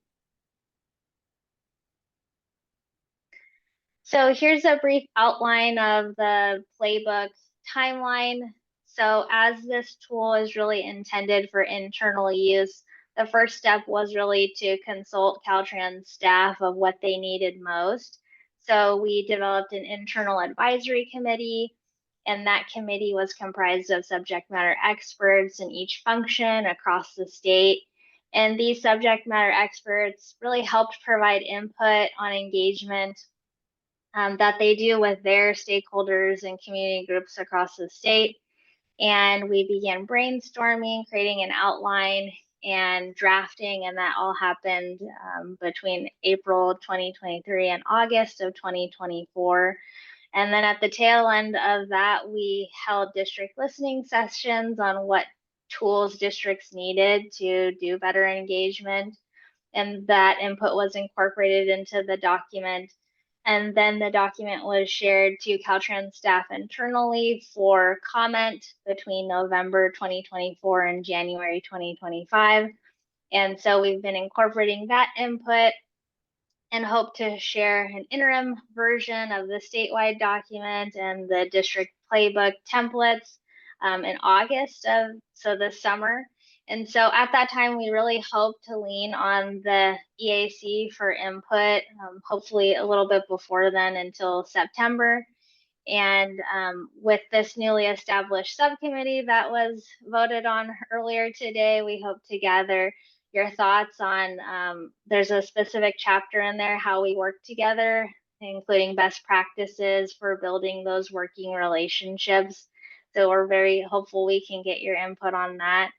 So here's a brief outline of the playbook timeline. So as this tool is really intended for internal use, the first step was really to consult Caltrans staff of what they needed most. So we developed an internal advisory committee, and that committee was comprised of subject matter experts in each function across the state. And these subject matter experts really helped provide input on engagement that they do with their stakeholders and community groups across the state. And we began brainstorming, creating an outline, and drafting, and that all happened between April 2023 and August of 2024. And then at the tail end of that, we held district listening sessions on what tools districts needed to do better engagement. And that input was incorporated into the document. And then the document was shared to Caltrans staff internally for comment between November 2024 and January 2025. And so we've been incorporating that input and hope to share an interim version of the statewide document and the district playbook templates in August of this summer. And so at that time, we really hope to lean on the EAC for input, hopefully a little bit before then until September. And with this newly established subcommittee that was voted on earlier today, we hope to gather your thoughts on, there's a specific chapter in there, how we work together, including best practices for building those working relationships. So we're very hopeful we can get your input on that.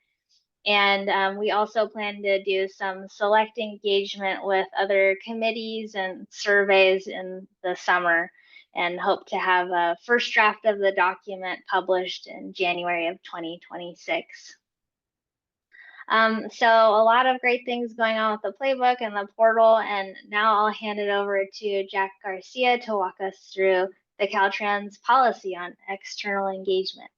And we also plan to do some select engagement with other committees and surveys in the summer, and hope to have a first draft of the document published in January of 2026. So a lot of great things going on with the playbook and the portal, and now I'll hand it over to Jack Garcia to walk us through the Caltrans policy on external engagement.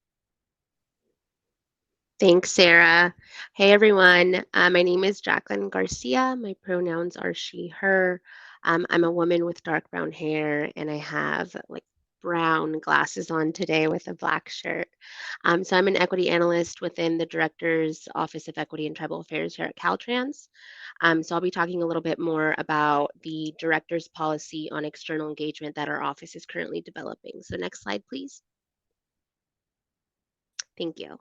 Thanks, Sarah. Hey, everyone. My name is Jacqueline Garcia. My pronouns are she, her. I'm a woman with dark brown hair, and I have like brown glasses on today with a black shirt. So I'm an equity analyst within the Director's Office of Equity and Tribal Affairs here at Caltrans. So I'll be talking a little bit more about the Director's policy on external engagement that our office is currently developing. So next slide, please. Thank you.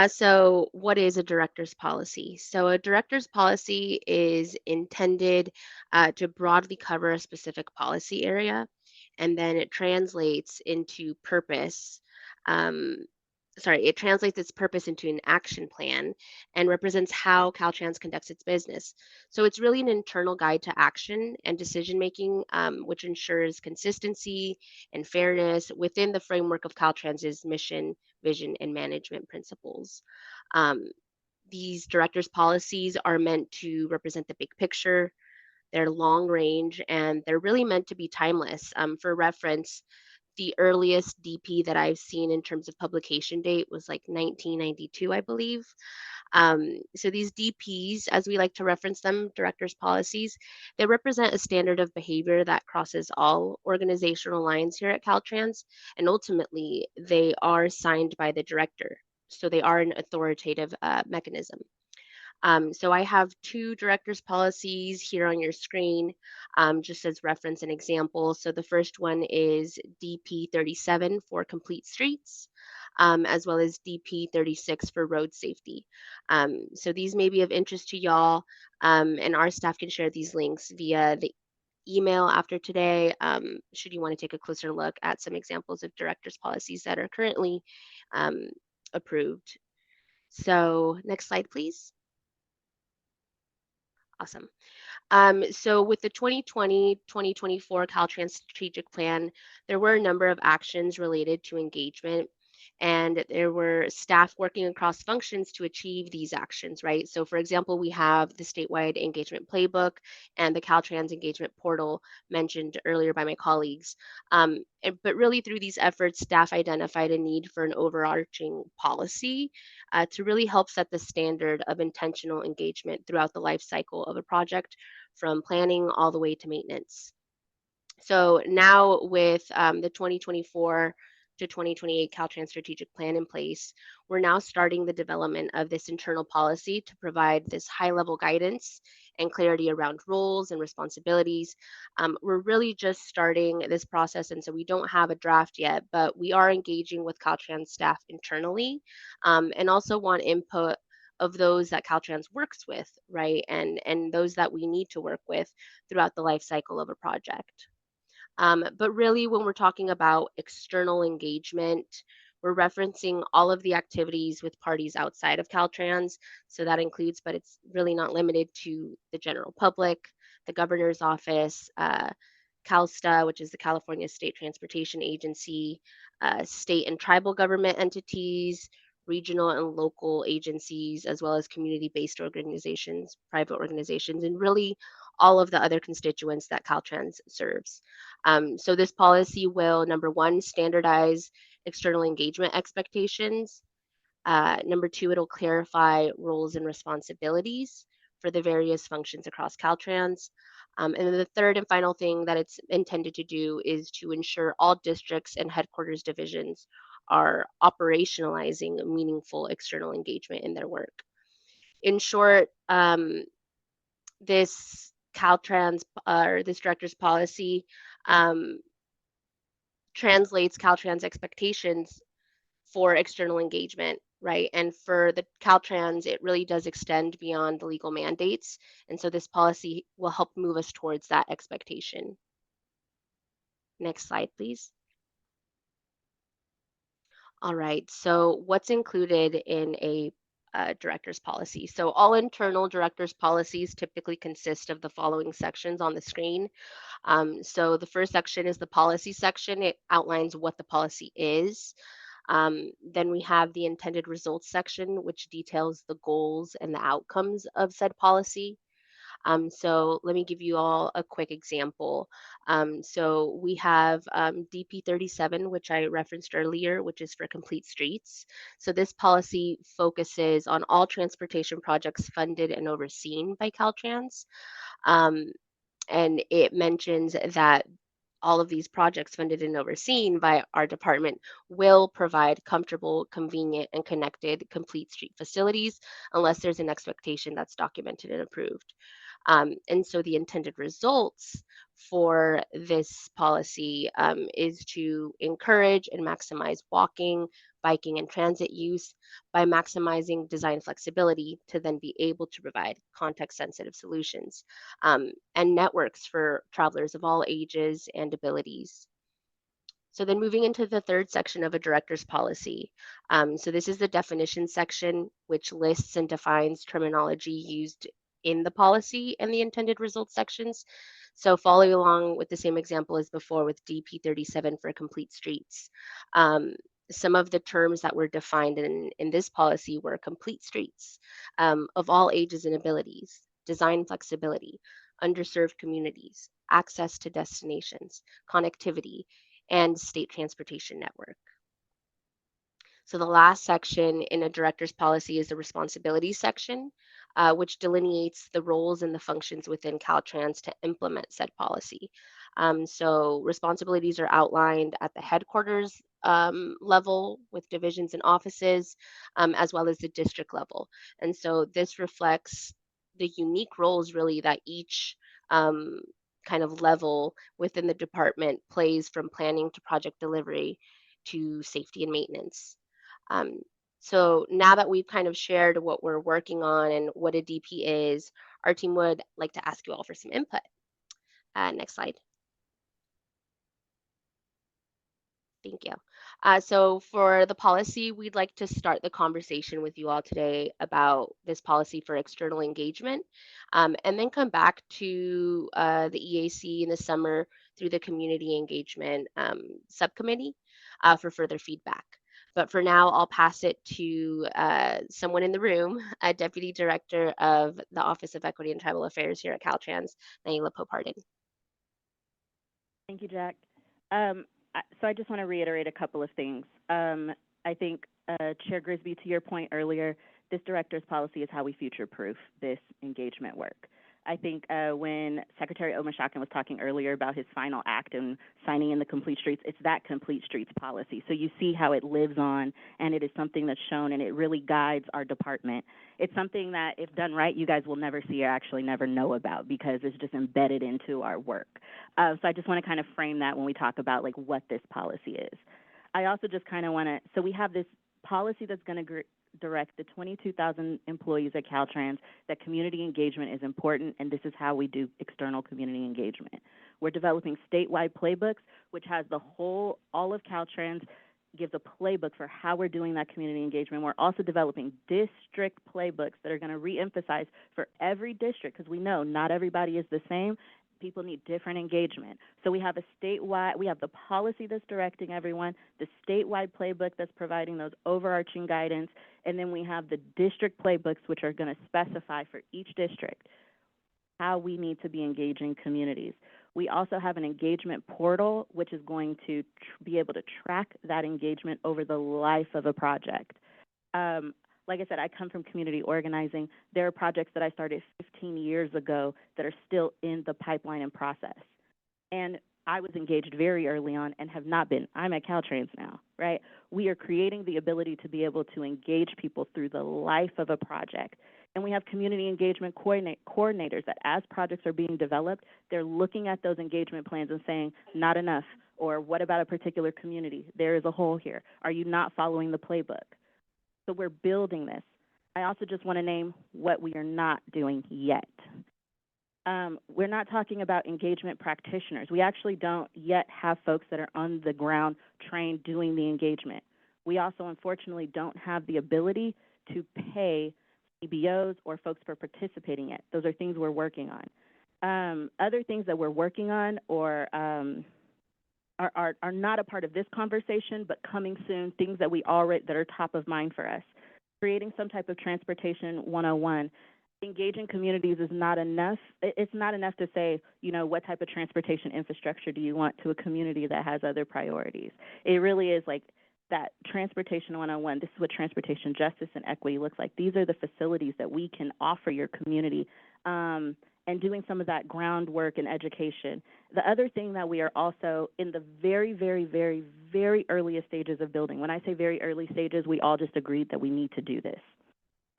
So what is a director's policy? So a director's policy is intended to broadly cover a specific policy area, and then it translates into purpose. It translates its purpose into an action plan and represents how Caltrans conducts its business. So it's really an internal guide to action and decision making, which ensures consistency and fairness within the framework of Caltrans's mission, vision, and management principles. These directors' policies are meant to represent the big picture. They're long range, and they're really meant to be timeless. For reference, the earliest DP that I've seen in terms of publication date was like 1992, I believe. So these DPs, as we like to reference them, directors' policies, they represent a standard of behavior that crosses all organizational lines here at Caltrans, and ultimately they are signed by the director. So they are an authoritative mechanism. So I have two directors' policies here on your screen, just as reference and example. So the first one is DP 37 for complete streets, as well as DP 36 for road safety. So these may be of interest to y'all, and our staff can share these links via the email after today, should you want to take a closer look at some examples of directors' policies that are currently approved. So next slide, please. Awesome. So with the 2020-2024 Caltrans strategic plan, there were a number of actions related to engagement, and there were staff working across functions to achieve these actions, right? So for example, we have the statewide engagement playbook and the Caltrans engagement portal mentioned earlier by my colleagues. But really through these efforts, staff identified a need for an overarching policy to really help set the standard of intentional engagement throughout the life cycle of a project, from planning all the way to maintenance. So now with the 2024 to 2028 Caltrans strategic plan in place, we're now starting the development of this internal policy to provide this high-level guidance and clarity around roles and responsibilities. We're really just starting this process, and so we don't have a draft yet, but we are engaging with Caltrans staff internally, and also want input of those that Caltrans works with, right? And those that we need to work with throughout the life cycle of a project. But really, when we're talking about external engagement, we're referencing all of the activities with parties outside of Caltrans. So that includes, but it's really not limited to, the general public, the governor's office, CalSTA, which is the California State Transportation Agency, state and tribal government entities, regional and local agencies, as well as community-based organizations, private organizations, and really all of the other constituents that Caltrans serves. So this policy will, number one, standardize external engagement expectations. Number two, it'll clarify roles and responsibilities for the various functions across Caltrans. And then the third and final thing that it's intended to do is to ensure all districts and headquarters divisions are operationalizing meaningful external engagement in their work. In short, this Caltrans or this director's policy translates Caltrans expectations for external engagement, right? And for the Caltrans, it really does extend beyond the legal mandates. And so this policy will help move us towards that expectation. Next slide, please. All right, so what's included in a director's policy? So all internal director's policies typically consist of the following sections on the screen. So the first section is the policy section. It outlines what the policy is. Then we have the intended results section, which details the goals and the outcomes of said policy. So let me give you all a quick example. So we have DP 37, which I referenced earlier, which is for complete streets. So this policy focuses on all transportation projects funded and overseen by Caltrans. And it mentions that all of these projects funded and overseen by our department will provide comfortable, convenient, and connected complete street facilities unless there's an expectation that's documented and approved. And so the intended results for this policy is to encourage and maximize walking, biking, and transit use by maximizing design flexibility to then be able to provide context-sensitive solutions and networks for travelers of all ages and abilities. So then moving into the third section of a director's policy. So this is the definition section, which lists and defines terminology used in the policy and the intended results sections. So following along with the same example as before with DP 37 for complete streets. Some of the terms that were defined in this policy were complete streets of all ages and abilities, design flexibility, underserved communities, access to destinations, connectivity, and state transportation network. So the last section in a director's policy is the responsibilities section, which delineates the roles and the functions within Caltrans to implement said policy. So responsibilities are outlined at the headquarters level with divisions and offices, as well as the district level. And so this reflects the unique roles really that each kind of level within the department plays, from planning to project delivery to safety and maintenance. So now that we've kind of shared what we're working on and what a DP is, our team would like to ask you all for some input. Next slide. Thank you. So for the policy, we'd like to start the conversation with you all today about this policy for external engagement, and then come back to the EAC in the summer through the community engagement subcommittee for further feedback. But for now, I'll pass it to someone in the room, a Deputy Director of the Office of Equity and Tribal Affairs here at Caltrans, Naila Pope-Hardin. Thank you, Jack. So I just want to reiterate a couple of things. I think, Chair Grisby, to your point earlier, this director's policy is how we future-proof this engagement work. I think when Secretary Omashakin was talking earlier about his final act and signing in the Complete Streets, it's that Complete Streets policy. So you see how it lives on, and it is something that's shown, and it really guides our department. It's something that, if done right, you guys will never see or actually never know about, because it's just embedded into our work. So I just want to kind of frame that when we talk about like what this policy is. I also just kind of want to, so we have this policy that's going to direct the 22,000 employees at Caltrans that community engagement is important, and this is how we do external community engagement. We're developing statewide playbooks, which has all of Caltrans gives a playbook for how we're doing that community engagement. We're also developing district playbooks that are going to reemphasize for every district, because we know not everybody is the same. People need different engagement. So we have we have the policy that's directing everyone, the statewide playbook that's providing those overarching guidance, and then we have the district playbooks, which are going to specify for each district how we need to be engaging communities. We also have an engagement portal, which is going to be able to track that engagement over the life of a project. Like I said, I come from community organizing. There are projects that I started 15 years ago that are still in the pipeline and process. And I was engaged very early on and have not been. I'm at Caltrans now, right? We are creating the ability to be able to engage people through the life of a project. And we have community engagement coordinators that as projects are being developed, they're looking at those engagement plans and saying, not enough, or what about a particular community? There is a hole here. Are you not following the playbook? So we're building this. I also just want to name what we are not doing yet. We're not talking about engagement practitioners. We actually don't yet have folks that are on the ground trained doing the engagement. We also, unfortunately, don't have the ability to pay CBOs or folks for participating yet. Those are things we're working on. Other things that we're working on or are not a part of this conversation, but coming soon, things that that are top of mind for us. Creating some type of transportation 101. Engaging communities is not enough. It's not enough to say, you know, what type of transportation infrastructure do you want to a community that has other priorities. It really is like that transportation 101. This is what transportation justice and equity looks like. These are the facilities that we can offer your community, and doing some of that groundwork and education. The other thing that we are also in the very, very, very, very earliest stages of building. When I say very early stages, we all just agreed that we need to do this.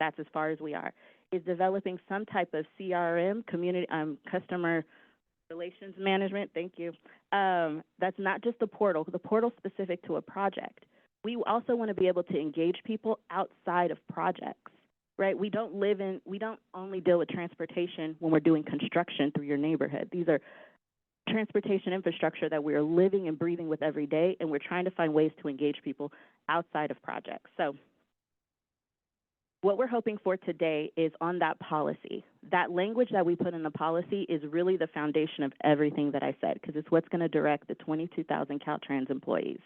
That's as far as we are. Is developing some type of CRM, community customer relations management. Thank you. That's not just the portal specific to a project. We also want to be able to engage people outside of projects, right? We don't only deal with transportation when we're doing construction through your neighborhood. These are transportation infrastructure that we're living and breathing with every day, and we're trying to find ways to engage people outside of projects. So what we're hoping for today is on that policy. That language that we put in the policy is really the foundation of everything that I said, because it's what's going to direct the 22,000 Caltrans employees.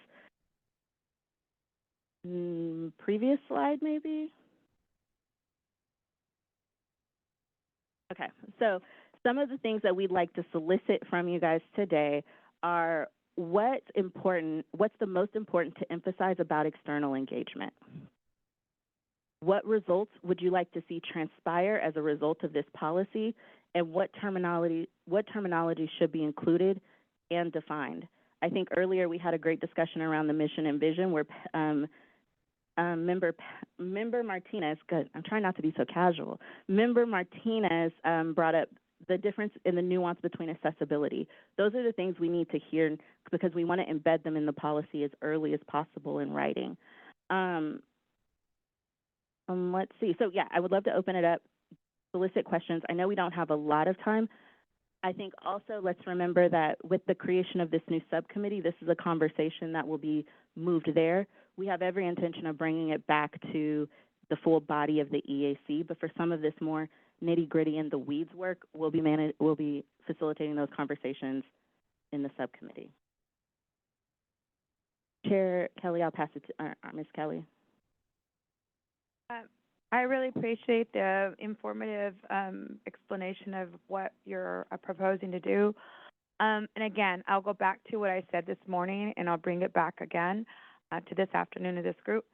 Previous slide, maybe? Okay, so some of the things that we'd like to solicit from you guys today are what's the most important to emphasize about external engagement? What results would you like to see transpire as a result of this policy, and what terminology should be included and defined? I think earlier we had a great discussion around the mission and vision where Member Martinez, good, I'm trying not to be so casual. Member Martinez brought up the difference in the nuance between accessibility. Those are the things we need to hear because we want to embed them in the policy as early as possible in writing. Let's see. So yeah, I would love to open it up, solicit questions. I know we don't have a lot of time. I think also let's remember that with the creation of this new subcommittee, this is a conversation that will be moved there. We have every intention of bringing it back to the full body of the EAC, but for some of this more nitty-gritty and the weeds work, we'll be facilitating those conversations in the subcommittee. Chair Kelly, I'll pass it to Ms. Kelly. I really appreciate the informative explanation of what you're proposing to do. And again, I'll go back to what I said this morning, and I'll bring it back again to this afternoon to this group.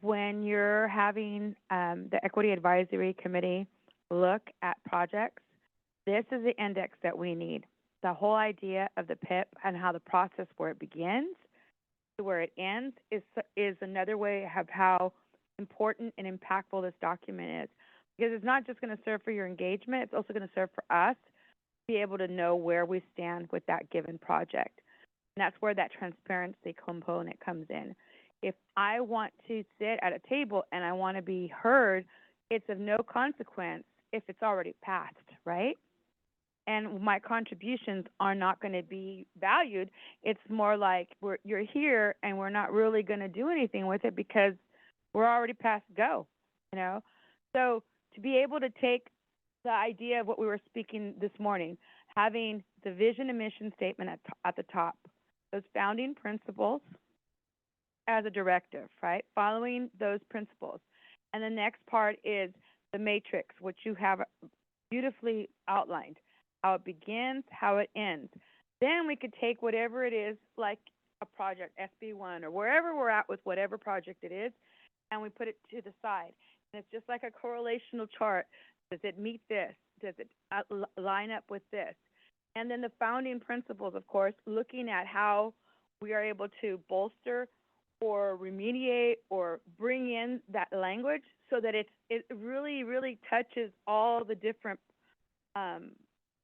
When you're having the Equity Advisory Committee look at projects, this is the index that we need. The whole idea of the PIP and how the process where it begins to where it ends is another way of how important and impactful this document is, because it's not just going to serve for your engagement, it's also going to serve for us to be able to know where we stand with that given project. And that's where that transparency component comes in. If I want to sit at a table and I want to be heard, it's of no consequence if it's already passed, right? And my contributions are not going to be valued. It's more like you're here and we're not really going to do anything with it because we're already past go, you know? So to be able to take the idea of what we were speaking this morning, having the vision and mission statement at the top, those founding principles as a directive, right? Following those principles. And the next part is the matrix, which you have beautifully outlined, how it begins, how it ends. Then we could take whatever it is, like a project, SB1, or wherever we're at with whatever project it is, and we put it to the side. And it's just like a correlational chart. Does it meet this? Does it line up with this? And then the founding principles, of course, looking at how we are able to bolster or remediate or bring in that language so that it really, really touches all the different um,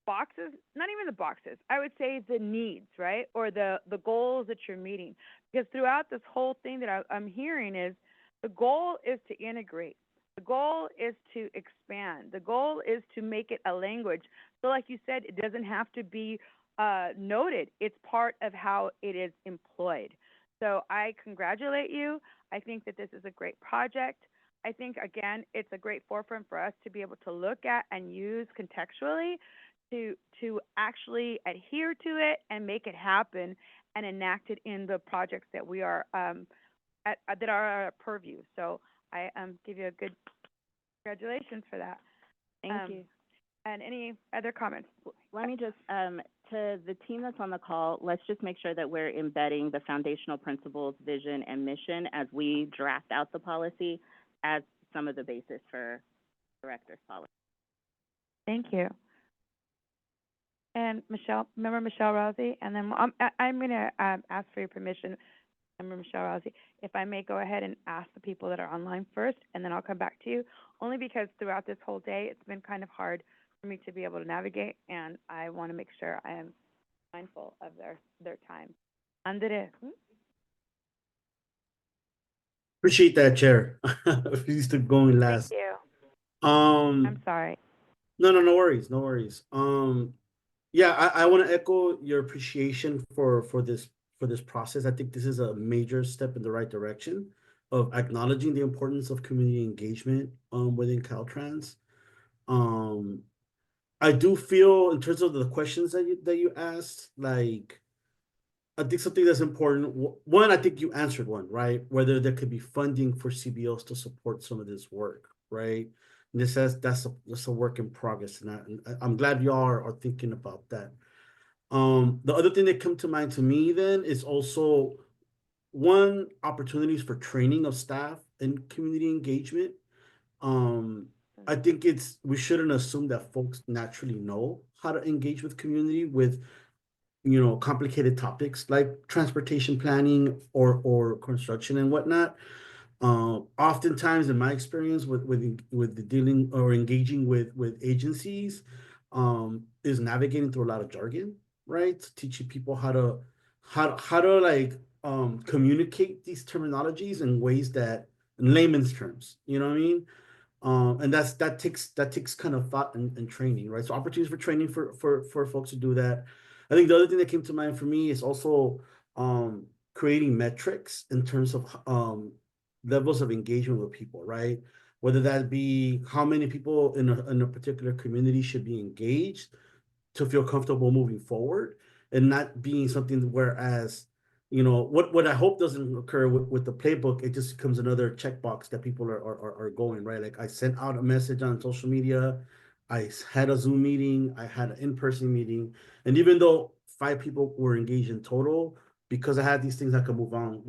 boxes, not even the boxes, I would say the needs, right? Or the goals that you're meeting. Because throughout this whole thing that I'm hearing is the goal is to integrate. The goal is to expand. The goal is to make it a language. So, like you said, it doesn't have to be noted. It's part of how it is employed. So, I congratulate you. I think that this is a great project. I think, again, it's a great forefront for us to be able to look at and use contextually to actually adhere to it and make it happen and enact it in the projects that we are that are our purview. So I give you a good congratulations for that. Thank you. And any other comments? Let me just, to the team that's on the call, let's just make sure that we're embedding the foundational principles, vision, and mission as we draft out the policy as some of the basis for director's policy. Thank you. And Michelle, remember Michelle Rousey? And then I'm going to ask for your permission, Member Michelle Rousey, if I may go ahead and ask the people that are online first, and then I'll come back to you, only because throughout this whole day, it's been kind of hard for me to be able to navigate, and I want to make sure I am mindful of their time. Andres. Appreciate that, Chair. Please keep going Thank last. you. I'm sorry. No worries, no worries. Yeah, I want to echo your appreciation for this process. I think this is a major step in the right direction of acknowledging the importance of community engagement within Caltrans. I do feel in terms of the questions that you asked, like I think something that's important. One, I think you answered one, right? Whether there could be funding for CBOs to support some of this work, right? And this says that's a work in progress, and I'm glad y'all are thinking about that. The other thing that come to mind to me then is also one, opportunities for training of staff and community engagement. I think we shouldn't assume that folks naturally know how to engage with community with complicated topics like transportation planning or construction and whatnot. Oftentimes, in my experience with the dealing or engaging with agencies, is navigating through a lot of jargon, right? Teaching people how to like communicate these terminologies in ways that in layman's terms, you know what I mean? And that takes kind of thought and training, right? So opportunities for training for folks to do that. I think the other thing that came to mind for me is also creating metrics in terms of levels of engagement with people, right? Whether that be how many people in a particular community should be engaged to feel comfortable moving forward and not being something whereas what I hope doesn't occur with the playbook, it just becomes another checkbox that people are going, right? Like I sent out a message on social media, I had a Zoom meeting, I had an in-person meeting, and even though 5 people were engaged in total, because I had these things, I could move on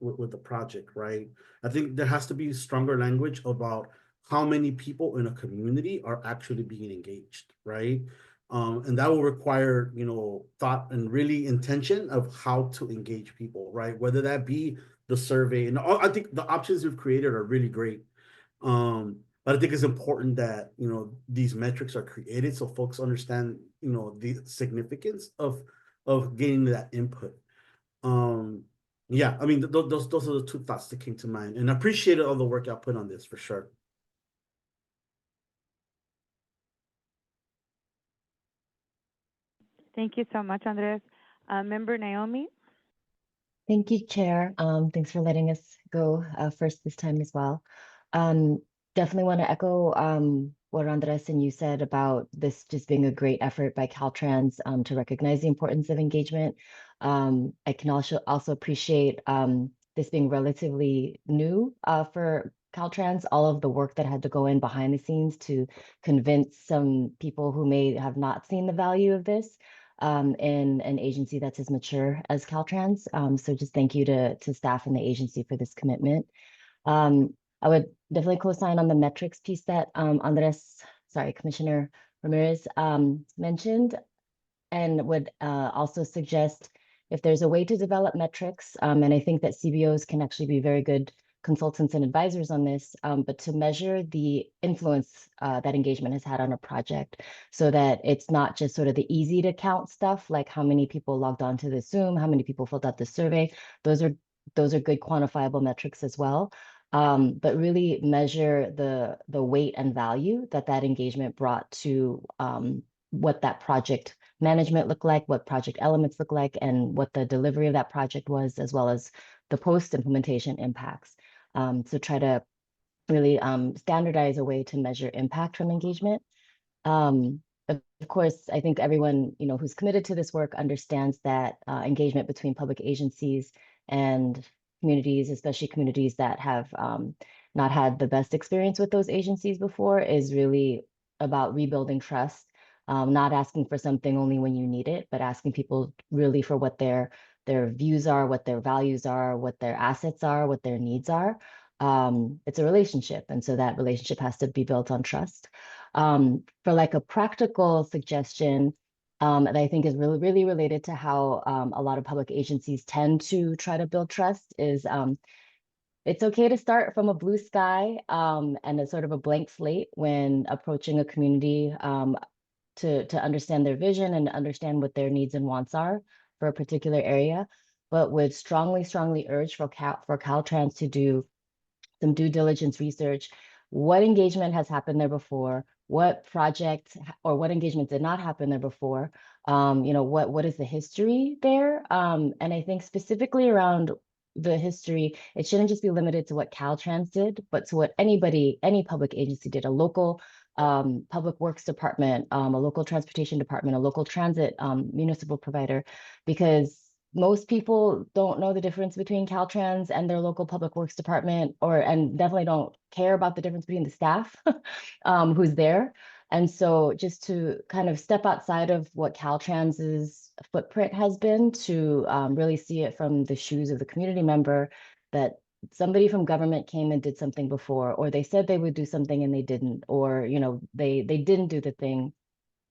with the project, right? I think there has to be stronger language about how many people in a community are actually being engaged, right? And that will require, thought and really intention of how to engage people, right? Whether that be the survey and I think the options we've created are really great. But I think it's important that, these metrics are created so folks understand, the significance of getting that input. Yeah, I mean, those are the 2 thoughts that came to mind, and I appreciated all the work y'all put on this for sure. Thank you so much, Andres. Member Naomi? Thank you, Chair. Thanks for letting us go first this time as well. Definitely want to echo what Andres and you said about this just being a great effort by Caltrans to recognize the importance of engagement. I can also appreciate this being relatively new for Caltrans, all of the work that had to go in behind the scenes to convince some people who may have not seen the value of this in an agency that's as mature as Caltrans. So just thank you to staff and the agency for this commitment. I would definitely co-sign on the metrics piece that Commissioner Ramirez mentioned. and would also suggest if there's a way to develop metrics, and I think that CBOs can actually be very good consultants and advisors on this, but to measure the influence that engagement has had on a project so that it's not just sort of the easy to count stuff, like how many people logged on to the Zoom, how many people filled out the survey. Those are good quantifiable metrics as well. But really measure the weight and value that engagement brought to what that project management looked like, what project elements look like, and what the delivery of that project was, as well as the post-implementation impacts. So try to really standardize a way to measure impact from engagement. Of course, I think everyone who's committed to this work understands that engagement between public agencies and communities, especially communities that have not had the best experience with those agencies before, is really about rebuilding trust. Not asking for something only when you need it, but asking people really for what their views are, what their values are, what their assets are, what their needs are. It's a relationship, and so that relationship has to be built on trust. For like a practical suggestion that I think is really, really related to how a lot of public agencies tend to try to build trust is it's okay to start from a blue sky and a sort of a blank slate when approaching a community to understand their vision and understand what their needs and wants are for a particular area, but would strongly, strongly urge for Caltrans to do some due diligence research. What engagement has happened there before? What project or what engagement did not happen there before? What is the history there? And I think specifically around the history, it shouldn't just be limited to what Caltrans did, but to what any public agency did, a local public works department, a local transportation department, a local transit municipal provider, because most people don't know the difference between Caltrans and their local public works department, and definitely don't care about the difference between the staff who's there. And so just to kind of step outside of what Caltrans's footprint has been to really see it from the shoes of the community member, that somebody from government came and did something before, or they said they would do something and they didn't, or they didn't do the thing,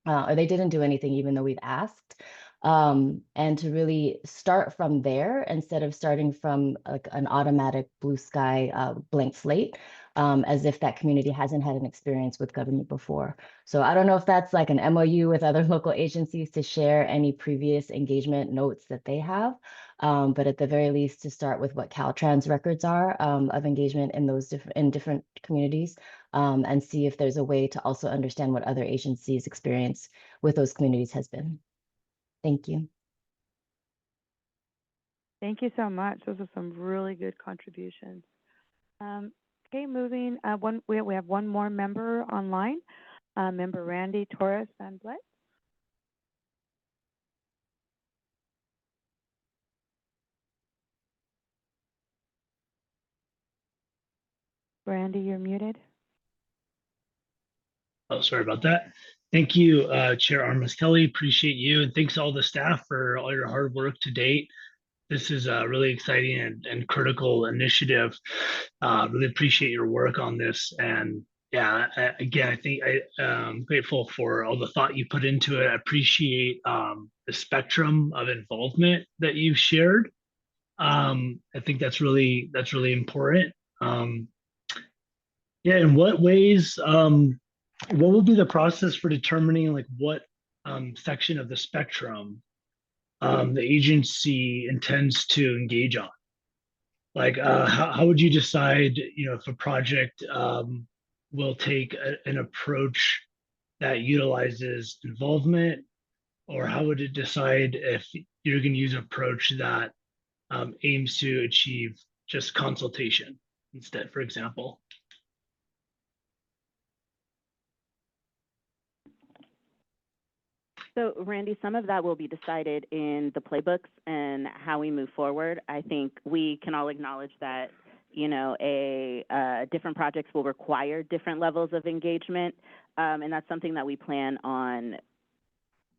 or they didn't do anything even though we've asked. And to really start from there instead of starting from like an automatic blue sky blank slate, as if that community hasn't had an experience with government before. So I don't know if that's like an MOU with other local agencies to share any previous engagement notes that they have, but at the very least to start with what Caltrans records are of engagement in those different communities, and see if there's a way to also understand what other agencies' experience with those communities has been. Thank you. Thank you so much. Those are some really good contributions. Okay, moving. We have one more member online, member Randy Torres Van Vliet. Randy, you're muted. Oh, sorry about that. Thank you, Chair Armas-Kelly. Appreciate you, and thanks to all the staff for all your hard work to date. This is a really exciting and critical initiative. Really appreciate your work on this. And yeah, again, I think I'm grateful for all the thought you put into it. I appreciate the spectrum of involvement that you've shared. I think that's really important. Yeah, in what ways, what will be the process for determining like what section of the spectrum the agency intends to engage on? Like, how would you decide, if a project will take an approach that utilizes involvement, or how would it decide if you're going to use an approach that aims to achieve just consultation instead, for example? So, Randy, some of that will be decided in the playbooks and how we move forward. I think we can all acknowledge that, different projects will require different levels of engagement, and that's something that we plan on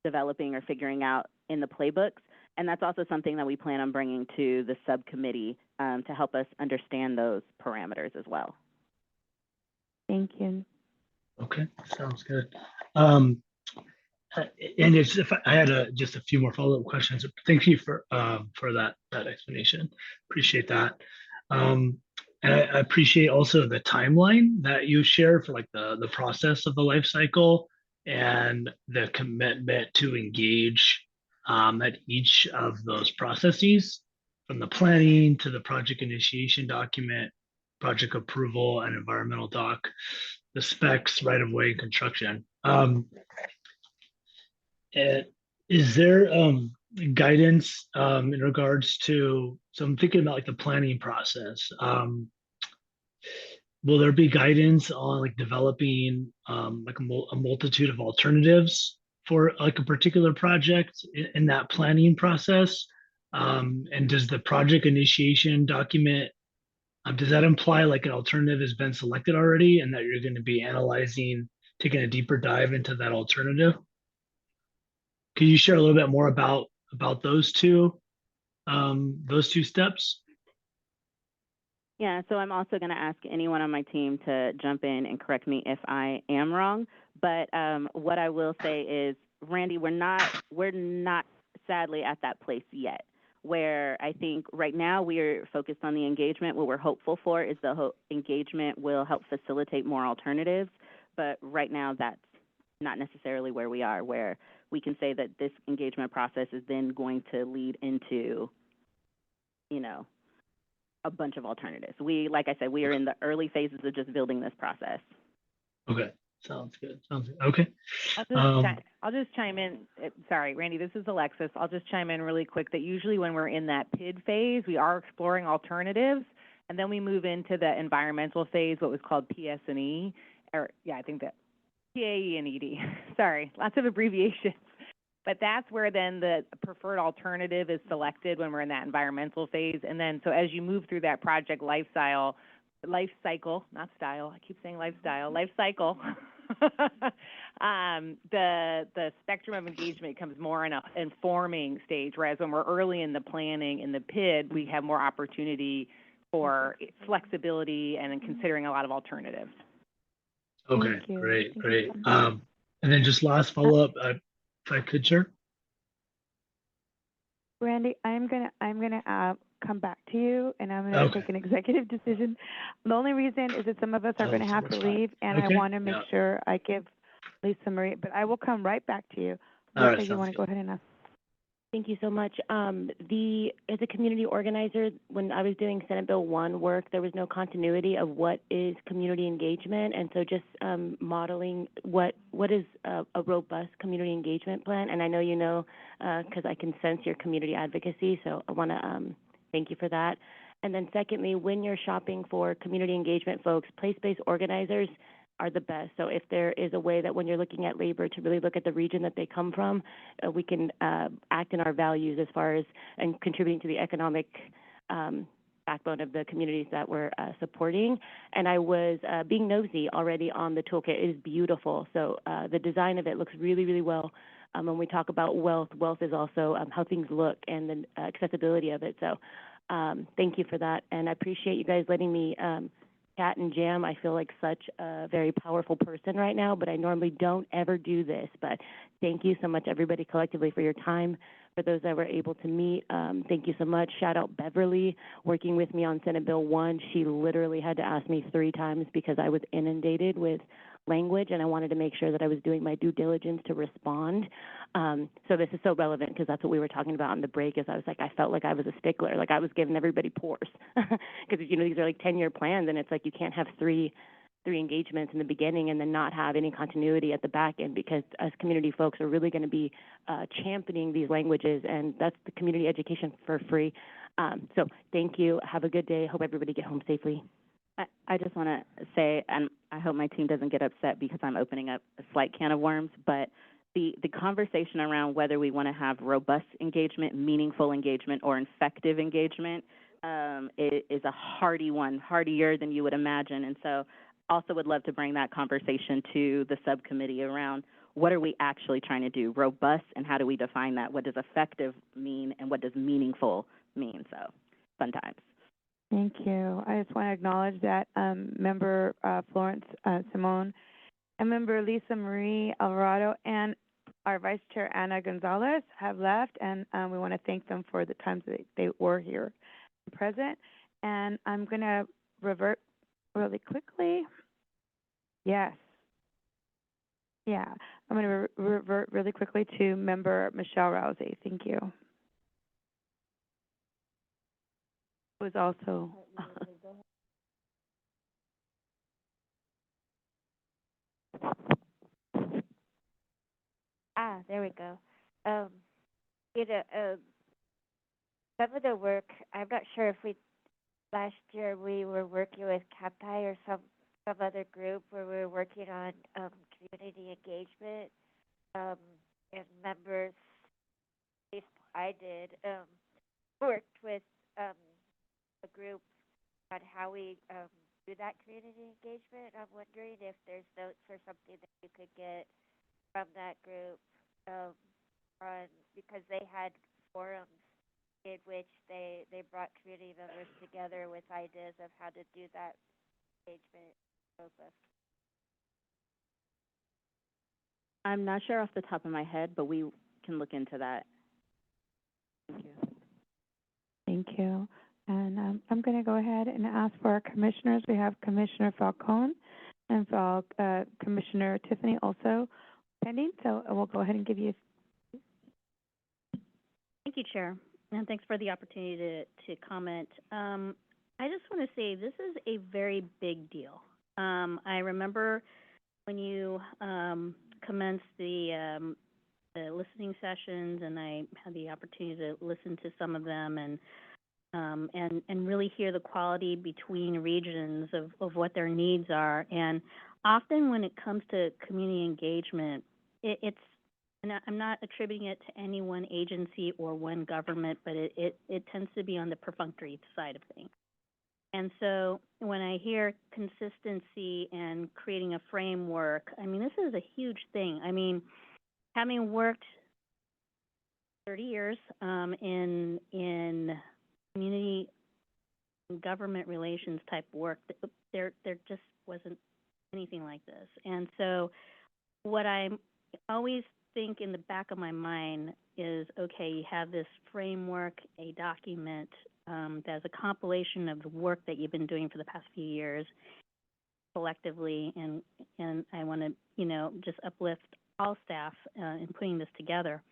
developing or figuring out in the playbooks. And that's also something that we plan on bringing to the subcommittee to help us understand those parameters as well. Thank you. Okay, sounds good. Uh, and if I had just a few more follow-up questions. Thank you for that explanation. Appreciate that. Um, and I appreciate also the timeline that you shared for like the process of the life cycle and the commitment to engage at each of those processes, from the planning to the project initiation document, project approval and environmental doc, the specs, right of way, and construction. And is there guidance in regards to, so I'm thinking about like the planning process. Will there be guidance on like developing like a multitude of alternatives for like a particular project in that planning process? And does the project initiation document, does that imply like an alternative has been selected already and that you're going to be analyzing, taking a deeper dive into that alternative? Can you share a little bit more about those two steps? Yeah, so I'm also going to ask anyone on my team to jump in and correct me if I am wrong. But what I will say is, Randy, we're not sadly at that place yet. Where I think right now we are focused on the engagement. What we're hopeful for is the engagement will help facilitate more alternatives. But right now, that's not necessarily where we are. Where we can say that this engagement process is then going to lead into, you know, a bunch of alternatives. Like I said, we are in the early phases of just building this process. Okay, sounds good. Sounds good. Okay. I'll just chime in. Sorry, Randy, this is Alexis. I'll just chime in really quick that usually when we're in that PID phase, we are exploring alternatives, and then we move into the environmental phase, what was called PS&E, or I think that PAE and ED. Sorry, lots of abbreviations. But that's where then the preferred alternative is selected when we're in that environmental phase. And then, so as you move through that project life cycle, not style, I keep saying lifestyle, life cycle, the spectrum of engagement comes more in a informing stage, whereas when we're early in the planning, in the PID, we have more opportunity for flexibility and considering a lot of alternatives. Okay, great. And then just last follow-up, if I could, sure. Randy, I'm gonna come back to you, and I'm gonna take an executive decision. The only reason is that some of us are gonna have to leave, and I want to make sure I give Lisa Marie. But I will come right back to you. Lisa, you want to go ahead and ask? Thank you so much. As a community organizer, when I was doing Senate Bill 1 work, there was no continuity of what is community engagement, and so just modeling what is a robust community engagement plan. And I know you know, because I can sense your community advocacy, so I want to thank you for that. And then secondly, when you're shopping for community engagement folks, place-based organizers are the best. So if there is a way that when you're looking at labor to really look at the region that they come from, we can act in our values as far as and contributing to the economic backbone of the communities that we're supporting. And I was being nosy already on the toolkit. It is beautiful. So the design of it looks really, really well. When we talk about wealth is also how things look and the accessibility of it. So thank you for that. And I appreciate you guys letting me chat and jam. I feel like such a very powerful person right now, but I normally don't ever do this. But thank you so much, everybody, collectively, for your time. For those that were able to meet, thank you so much. Shout out Beverly, working with me on Senate Bill 1. She literally had to ask me 3 times because I was inundated with language, and I wanted to make sure that I was doing my due diligence to respond. So this is so relevant because that's what we were talking about on the break. Is I was like, I felt like I was a stickler, like I was giving everybody pores, because these are like 10-year plans, and it's like you can't have three engagements in the beginning and then not have any continuity at the back end, because us community folks are really going to be championing these languages, and that's the community education for free. So thank you. Have a good day. Hope everybody get home safely. I just want to say, and I hope my team doesn't get upset because I'm opening up a slight can of worms, but the conversation around whether we want to have robust engagement, meaningful engagement, or effective engagement is a hardy one, hardier than you would imagine. And so also would love to bring that conversation to the subcommittee around what are we actually trying to do, robust, and how do we define that? What does effective mean, and what does meaningful mean? So fun times. Thank you. I just want to acknowledge that Member Florence Simone and Member Lisa Marie Alvarado and our Vice Chair, Ana Gonzalez, have left, and we want to thank them for the times that they were here present. And I'm going to revert really quickly. Yes. Yeah. I'm going to revert really quickly to Member Michelle Rousey. Thank you. It was also... There we go. You know, some of the work, I'm not sure if last year we were working with CAPTI or some other group where we were working on community engagement, and members, at least I did, worked with a group on how we do that community engagement. I'm wondering if there's notes or something that you could get from that group, because they had forums in which they brought community members together with ideas of how to do that engagement process. I'm not sure off the top of my head, but we can look into that. Thank you. Thank you. And I'm going to go ahead and ask for our commissioners. We have Commissioner Falcone and Commissioner Tiffany also pending, so we'll go ahead and give you. Thank you, Chair, and thanks for the opportunity to comment. I just want to say this is a very big deal. I remember when you commenced the listening sessions, and I had the opportunity to listen to some of them and really hear the quality between regions of what their needs are. And often when it comes to community engagement, it's, and I'm not attributing it to any one agency or one government, but it tends to be on the perfunctory side of things. And so when I hear consistency and creating a framework, I mean, this is a huge thing. I mean, having worked 30 years in community and government relations type work, there just wasn't anything like this. And so what I always think in the back of my mind is, okay, you have this framework, a document that's a compilation of the work that you've been doing for the past few years collectively, and I want to, just uplift all staff in putting this together,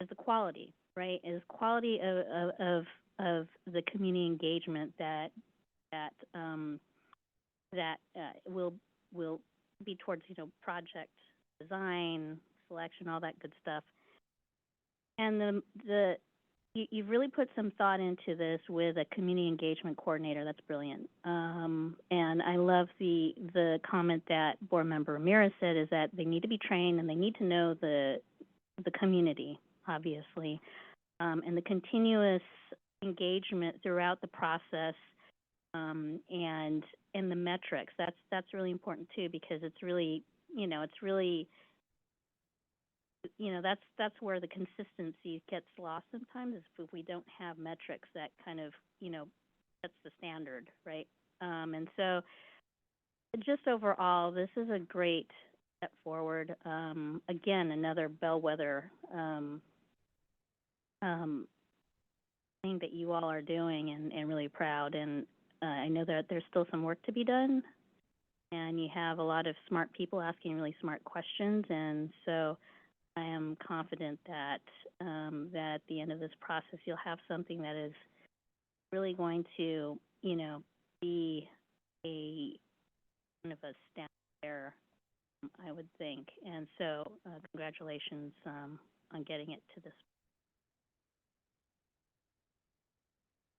is the quality, right? Is quality of the community engagement that will be towards, project design, selection, all that good stuff. And you've really put some thought into this with a community engagement coordinator. That's brilliant. And I love the comment that Board Member Ramirez said, is that they need to be trained and they need to know the community, obviously, and the continuous engagement throughout the process, and the metrics. That's really important too, because it's really, that's where the consistency gets lost sometimes, is if we don't have metrics that kind of, sets the standard, right? And so just overall, this is a great step forward. Again, another bellwether thing that you all are doing, and really proud. And I know that there's still some work to be done, and you have a lot of smart people asking really smart questions, and so I am confident that that at the end of this process, you'll have something that is really going to, be a kind of a standard there, I would think. And so, congratulations on getting it to this.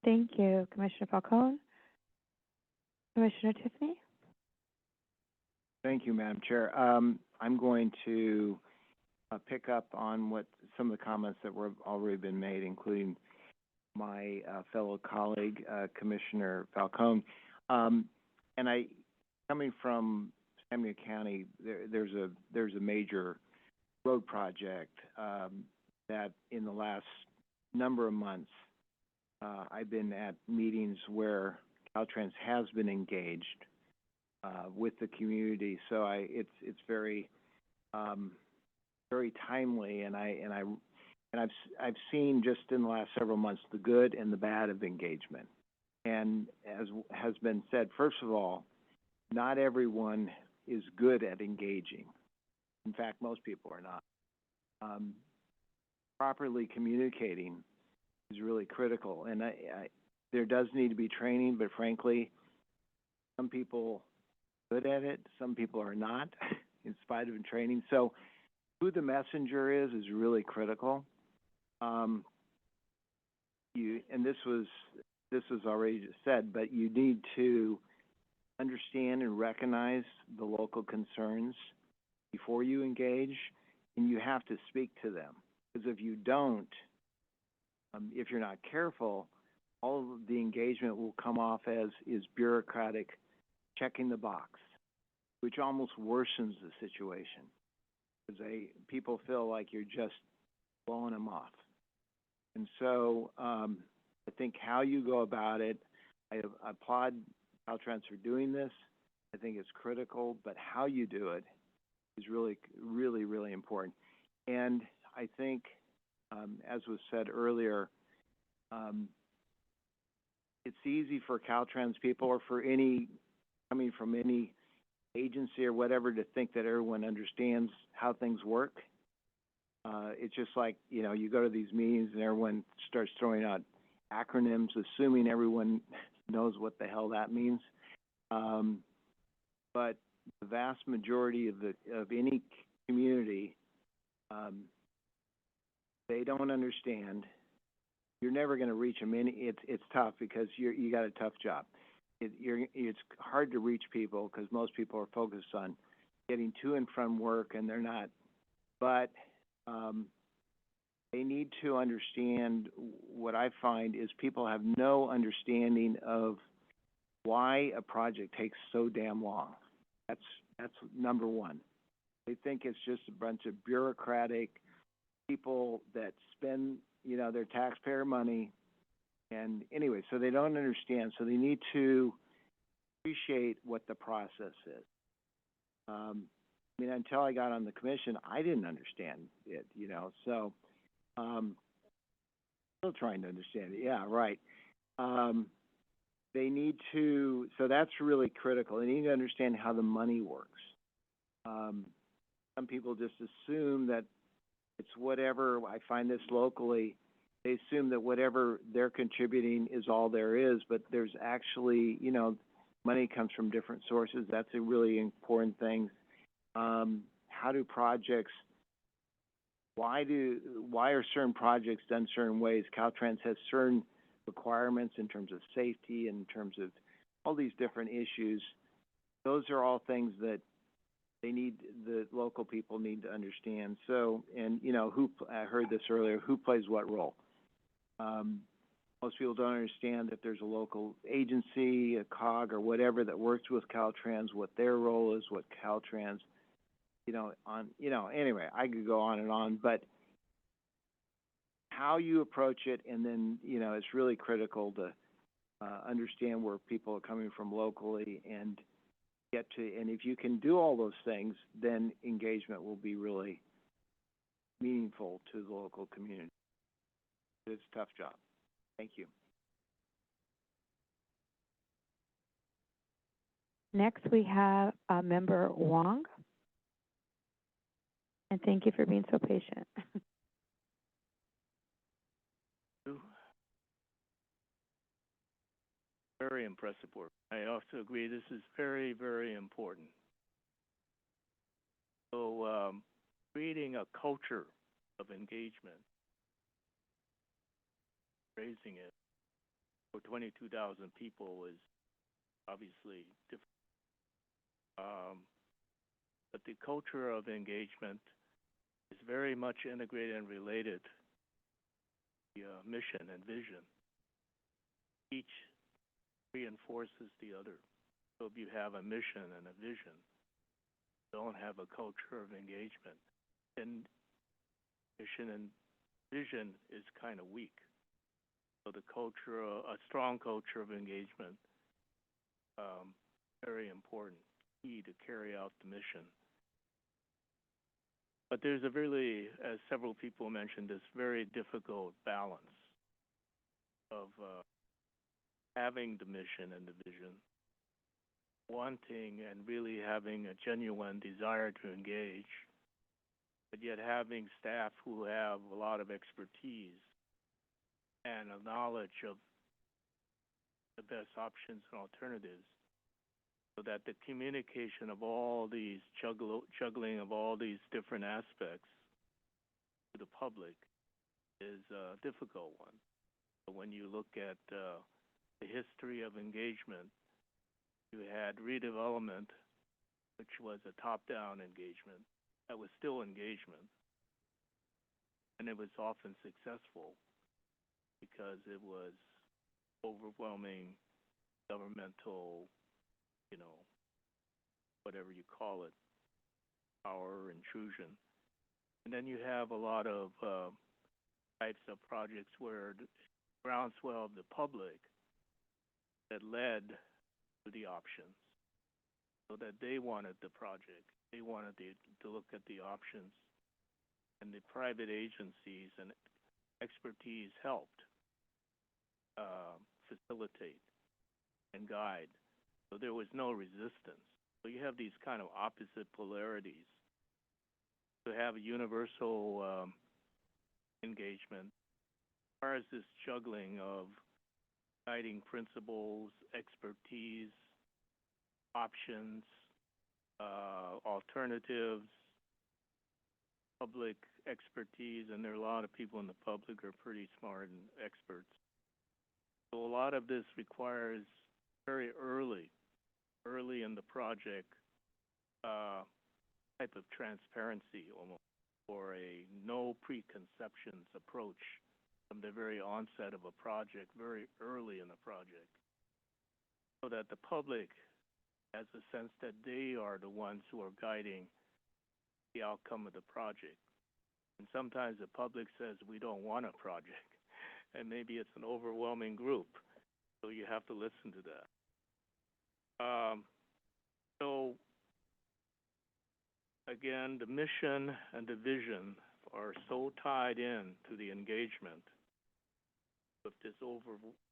Thank you, Commissioner Falcone. Commissioner Tiffany? Thank you, Madam Chair. I'm going to pick up on what some of the comments that were already been made, including my fellow colleague, Commissioner Falcone. And coming from Samuel County, there's a major road project that in the last number of months, I've been at meetings where Caltrans has been engaged with the community. So it's very very timely, and I've seen just in the last several months the good and the bad of engagement. And as has been said, first of all, not everyone is good at engaging. In fact, most people are not. Properly communicating is really critical, and there does need to be training, but frankly, some people are good at it, some people are not, in spite of training. So who the messenger is really critical. And this was already said, but you need to understand and recognize the local concerns before you engage, and you have to speak to them. Because if you don't, if you're not careful, all of the engagement will come off as is bureaucratic, checking the box, which almost worsens the situation. Because people feel like you're just blowing them off. And so I think how you go about it, I applaud Caltrans for doing this. I think it's critical, but how you do it is really, really, really important. And I think, as was said earlier, it's easy for Caltrans people or for any coming from any agency or whatever to think that everyone understands how things work. It's just like, you go to these meetings and everyone starts throwing out acronyms, assuming everyone knows what the hell that means. But the vast majority of any community, they don't understand. You're never going to reach them. It's tough because you got a tough job. It's hard to reach people because most people are focused on getting to and from work, and they're not. But they need to understand. What I find is people have no understanding of why a project takes so damn long. That's number one. They think it's just a bunch of bureaucratic people that spend, their taxpayer money. And anyway, so they don't understand. So they need to appreciate what the process is. Until I got on the commission, I didn't understand it, So still trying to understand it. Yeah, right. They need to, so that's really critical. They need to understand how the money works. Some people just assume that it's whatever. I find this locally. They assume that whatever they're contributing is all there is, but there's actually, money comes from different sources. That's a really important thing. How do projects, why are certain projects done certain ways? Caltrans has certain requirements in terms of safety, in terms of all these different issues. Those are all things that the local people need to understand. So, and I heard this earlier, who plays what role? Most people don't understand that there's a local agency, a COG or whatever that works with Caltrans, what their role is, what Caltrans, anyway, I could go on and on, but how you approach it, and then, it's really critical to understand where people are coming from locally and and if you can do all those things, then engagement will be really meaningful to the local community. It's a tough job. Thank you. Next, we have Member Wong. And thank you for being so patient. Very impressive work. I also agree this is very, very important. So creating a culture of engagement, raising it for 22,000 people is obviously different. But the culture of engagement is very much integrated and related to the mission and vision. Each reinforces the other. So if you have a mission and a vision, don't have a culture of engagement, then mission and vision is kind of weak. So the culture, a strong culture of engagement, very important, key to carry out the mission. But there's a really, as several people mentioned, this very difficult balance of having the mission and the vision, wanting and really having a genuine desire to engage, but yet having staff who have a lot of expertise and a knowledge of the best options and alternatives, so that the communication of all these juggling of all these different aspects to the public is a difficult one. But when you look at the history of engagement, you had redevelopment, which was a top-down engagement. That was still engagement. And it was often successful because it was overwhelming governmental, whatever you call it, power intrusion. And then you have a lot of types of projects where the groundswell of the public that led to the options, so that they wanted the project. They wanted to look at the options, and the private agencies and expertise helped facilitate and guide. So there was no resistance. So you have these kind of opposite polarities. To have a universal engagement requires this juggling of guiding principles, expertise, options, alternatives, public expertise, and there are a lot of people in the public who are pretty smart and experts. So a lot of this requires very early in the project, type of transparency almost, or a no preconceptions approach from the very onset of a project, very early in the project, so that the public has a sense that they are the ones who are guiding the outcome of the project. And sometimes the public says, we don't want a project, and maybe it's an overwhelming group, so you have to listen to that. So again, the mission and the vision are so tied in to the engagement with this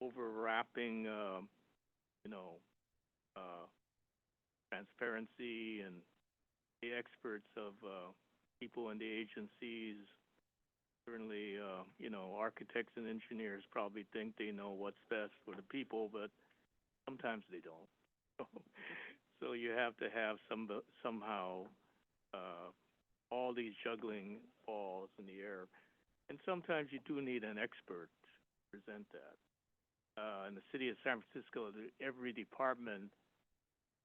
overwrapping, transparency, and the experts of people in the agencies. Certainly, architects and engineers probably think they know what's best for the people, but sometimes they don't. So you have to have somehow all these juggling balls in the air. And sometimes you do need an expert to present that. In the city of San Francisco, every department,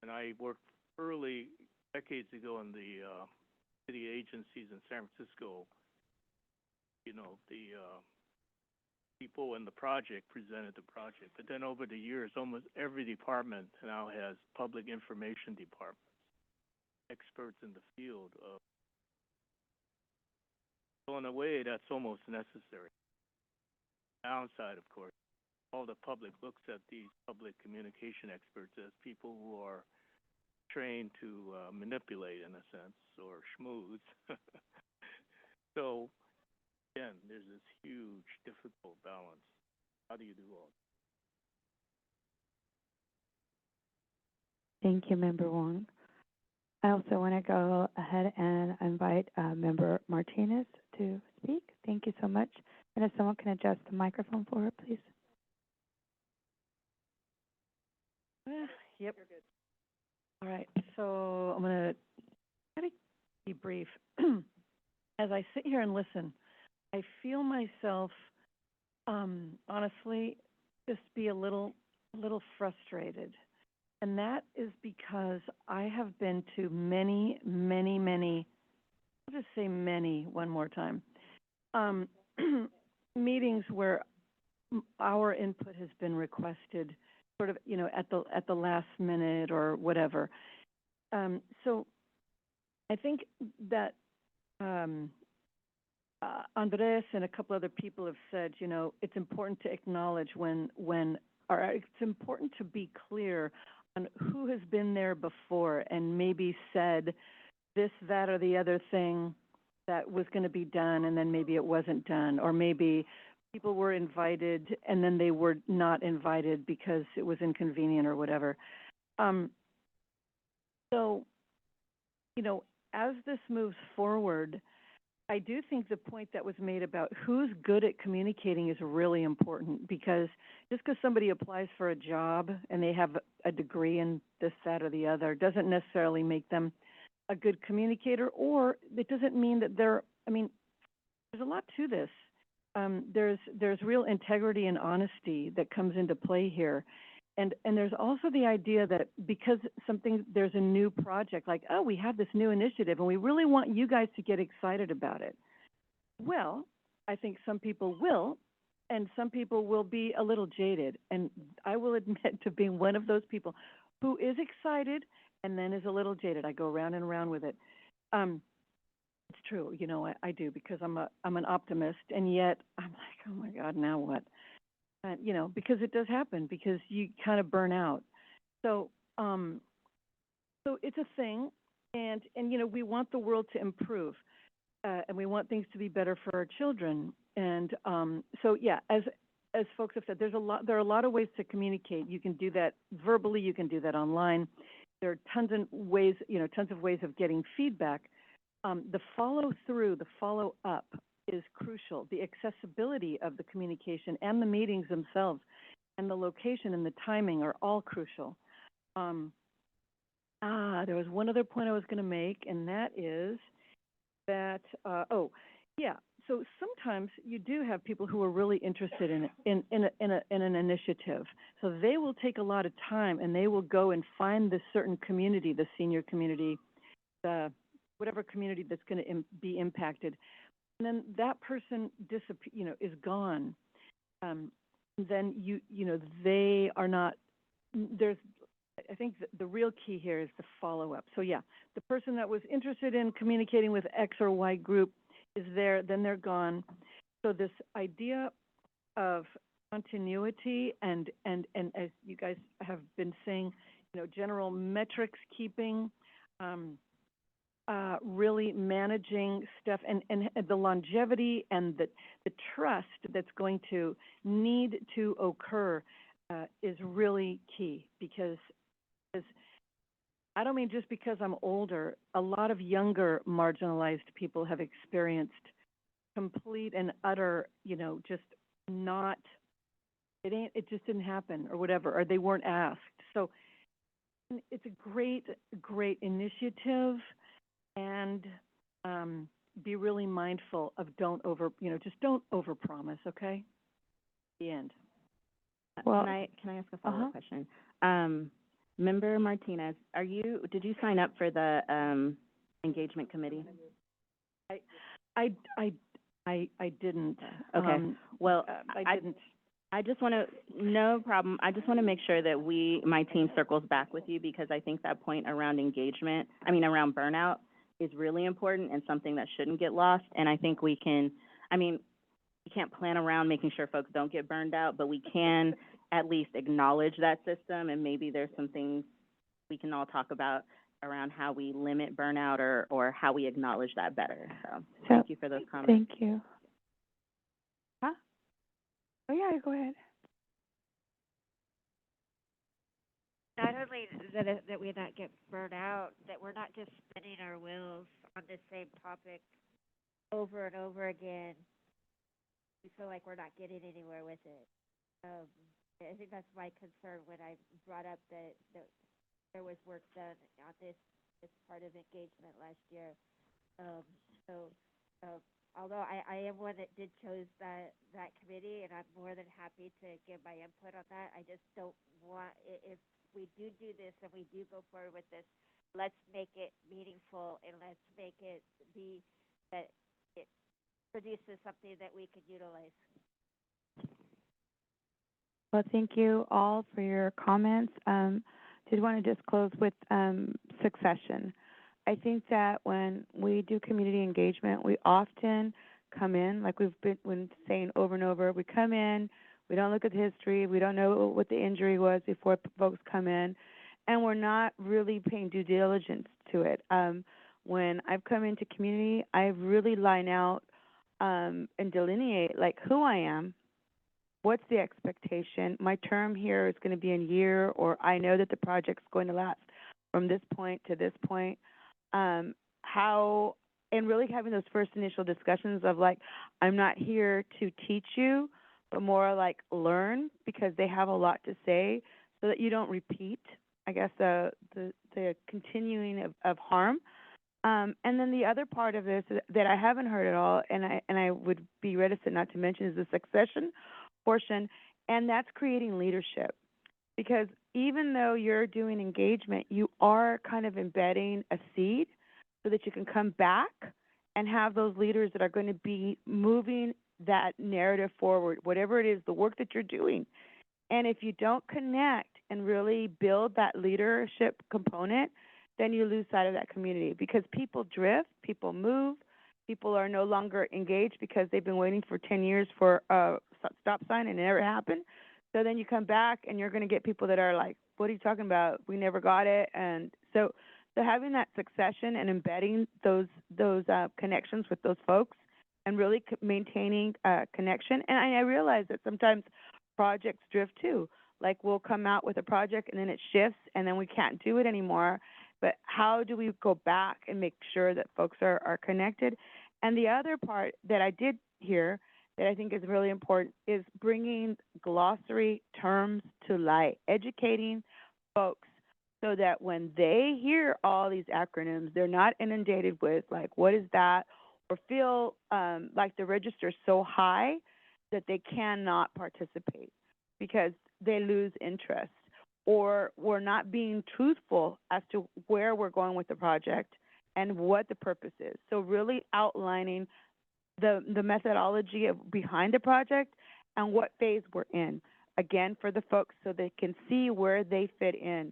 and I worked early, decades ago, in the city agencies in San Francisco, the people in the project presented the project. But then over the years, almost every department now has public information departments, experts in the field. So in a way, that's almost necessary. Downside, of course, all the public looks at these public communication experts as people who are trained to manipulate, in a sense, or schmooze. So again, there's this huge, difficult balance. How do you do all that? Thank you, Member Wong. I also want to go ahead and invite Member Martinez to speak. Thank you so much. And if someone can adjust the microphone for her, please. Yep. All right. So I'm going to kind of be brief. As I sit here and listen, I feel myself, honestly, just be a little frustrated. And that is because I have been to many, I'll just say many one more time, meetings where our input has been requested sort of, at the last minute or whatever. So I think that Andres and a couple other people have said, it's important to acknowledge it's important to be clear on who has been there before and maybe said this, that, or the other thing that was going to be done and then maybe it wasn't done, or maybe people were invited and then they were not invited because it was inconvenient or whatever. Um, so, as this moves forward, I do think the point that was made about who's good at communicating is really important, because just because somebody applies for a job and they have a degree in this, that, or the other doesn't necessarily make them a good communicator, or it doesn't mean that there's a lot to this. There's real integrity and honesty that comes into play here. And there's also the idea that because there's a new project, like, oh, we have this new initiative and we really want you guys to get excited about it. Well, I think some people will, and some people will be a little jaded. And I will admit to being one of those people who is excited and then is a little jaded. I go round and round with it. It's true, I do, because I'm an optimist, and yet I'm like, oh my God, now what? Because it does happen, because you kind of burn out. So, so it's a thing, and we want the world to improve, and we want things to be better for our children. And so, yeah, as folks have said, there are a lot of ways to communicate. You can do that verbally, you can do that online. There are tons of ways of getting feedback. The follow through, the follow up is crucial. The accessibility of the communication and the meetings themselves and the location and the timing are all crucial. There was one other point I was going to make, and that is that, so sometimes you do have people who are really interested in an initiative. So they will take a lot of time and they will go and find this certain community, the senior community, the whatever community that's going to be impacted. And then that person is gone. Then they are not. I think the real key here is the follow up. So yeah, the person that was interested in communicating with X or Y group is there, then they're gone. So this idea of continuity and as you guys have been saying, general metrics keeping. Really managing stuff and the longevity and the trust that's going to need to occur is really key, because I don't mean just because I'm older, a lot of younger marginalized people have experienced complete and utter, just not, it just didn't happen or whatever, or they weren't asked. So it's a great initiative. And be really mindful of don't overpromise, okay? The end. Well, can I ask a follow-up question? Member Martinez, did you sign up for the engagement committee? I didn't. Okay. Well, I didn't. I just want to, no problem. I just want to make sure that my team circles back with you, because I think that point around around burnout is really important and something that shouldn't get lost. And I think we can't plan around making sure folks don't get burned out, but we can at least acknowledge that system, and maybe there's some things we can all talk about around how we limit burnout or how we acknowledge that better. So thank you for those comments. Thank you. Oh yeah, go ahead. Not only that we not get burned out, that we're not just spinning our wheels on the same topic over and over again. We feel like we're not getting anywhere with it. I think that's my concern when I brought up that there was work done on this part of engagement last year. Although I am one that did chose that committee, and I'm more than happy to give my input on that. I just don't want, if we do this and we do go forward with this, let's make it meaningful, and let's make it be that it produces something that we can utilize. Well, thank you all for your comments. Did want to just close with succession. I think that when we do community engagement, we often come in, like we've been saying over and over, we come in, we don't look at the history, we don't know what the injury was before folks come in, and we're not really paying due diligence to it. when I've come into community, I really line out and delineate like who I am, what's the expectation, my term here is going to be a year, or I know that the project's going to last from this point to this point. How, and really having those first initial discussions of like, I'm not here to teach you, but more like learn, because they have a lot to say, so that you don't repeat, I guess, the continuing of harm. And then the other part of this that I haven't heard at all, and I would be reticent not to mention, is the succession portion, and that's creating leadership. Because even though you're doing engagement, you are kind of embedding a seed so that you can come back and have those leaders that are going to be moving that narrative forward, whatever it is, the work that you're doing. And if you don't connect and really build that leadership component, then you lose sight of that community, because people drift, people move, people are no longer engaged because they've been waiting for 10 years for a stop sign and it never happened. So then you come back and you're going to get people that are like, what are you talking about? We never got it. And so having that succession and embedding those connections with those folks and really maintaining connection. And I realize that sometimes projects drift too. Like we'll come out with a project and then it shifts and then we can't do it anymore. But how do we go back and make sure that folks are connected? And the other part that I did hear that I think is really important is bringing glossary terms to light, educating folks so that when they hear all these acronyms, they're not inundated with like, what is that? Or feel like the register is so high that they cannot participate because they lose interest, or we're not being truthful as to where we're going with the project and what the purpose is. So really outlining the methodology behind the project and what phase we're in, again, for the folks so they can see where they fit in.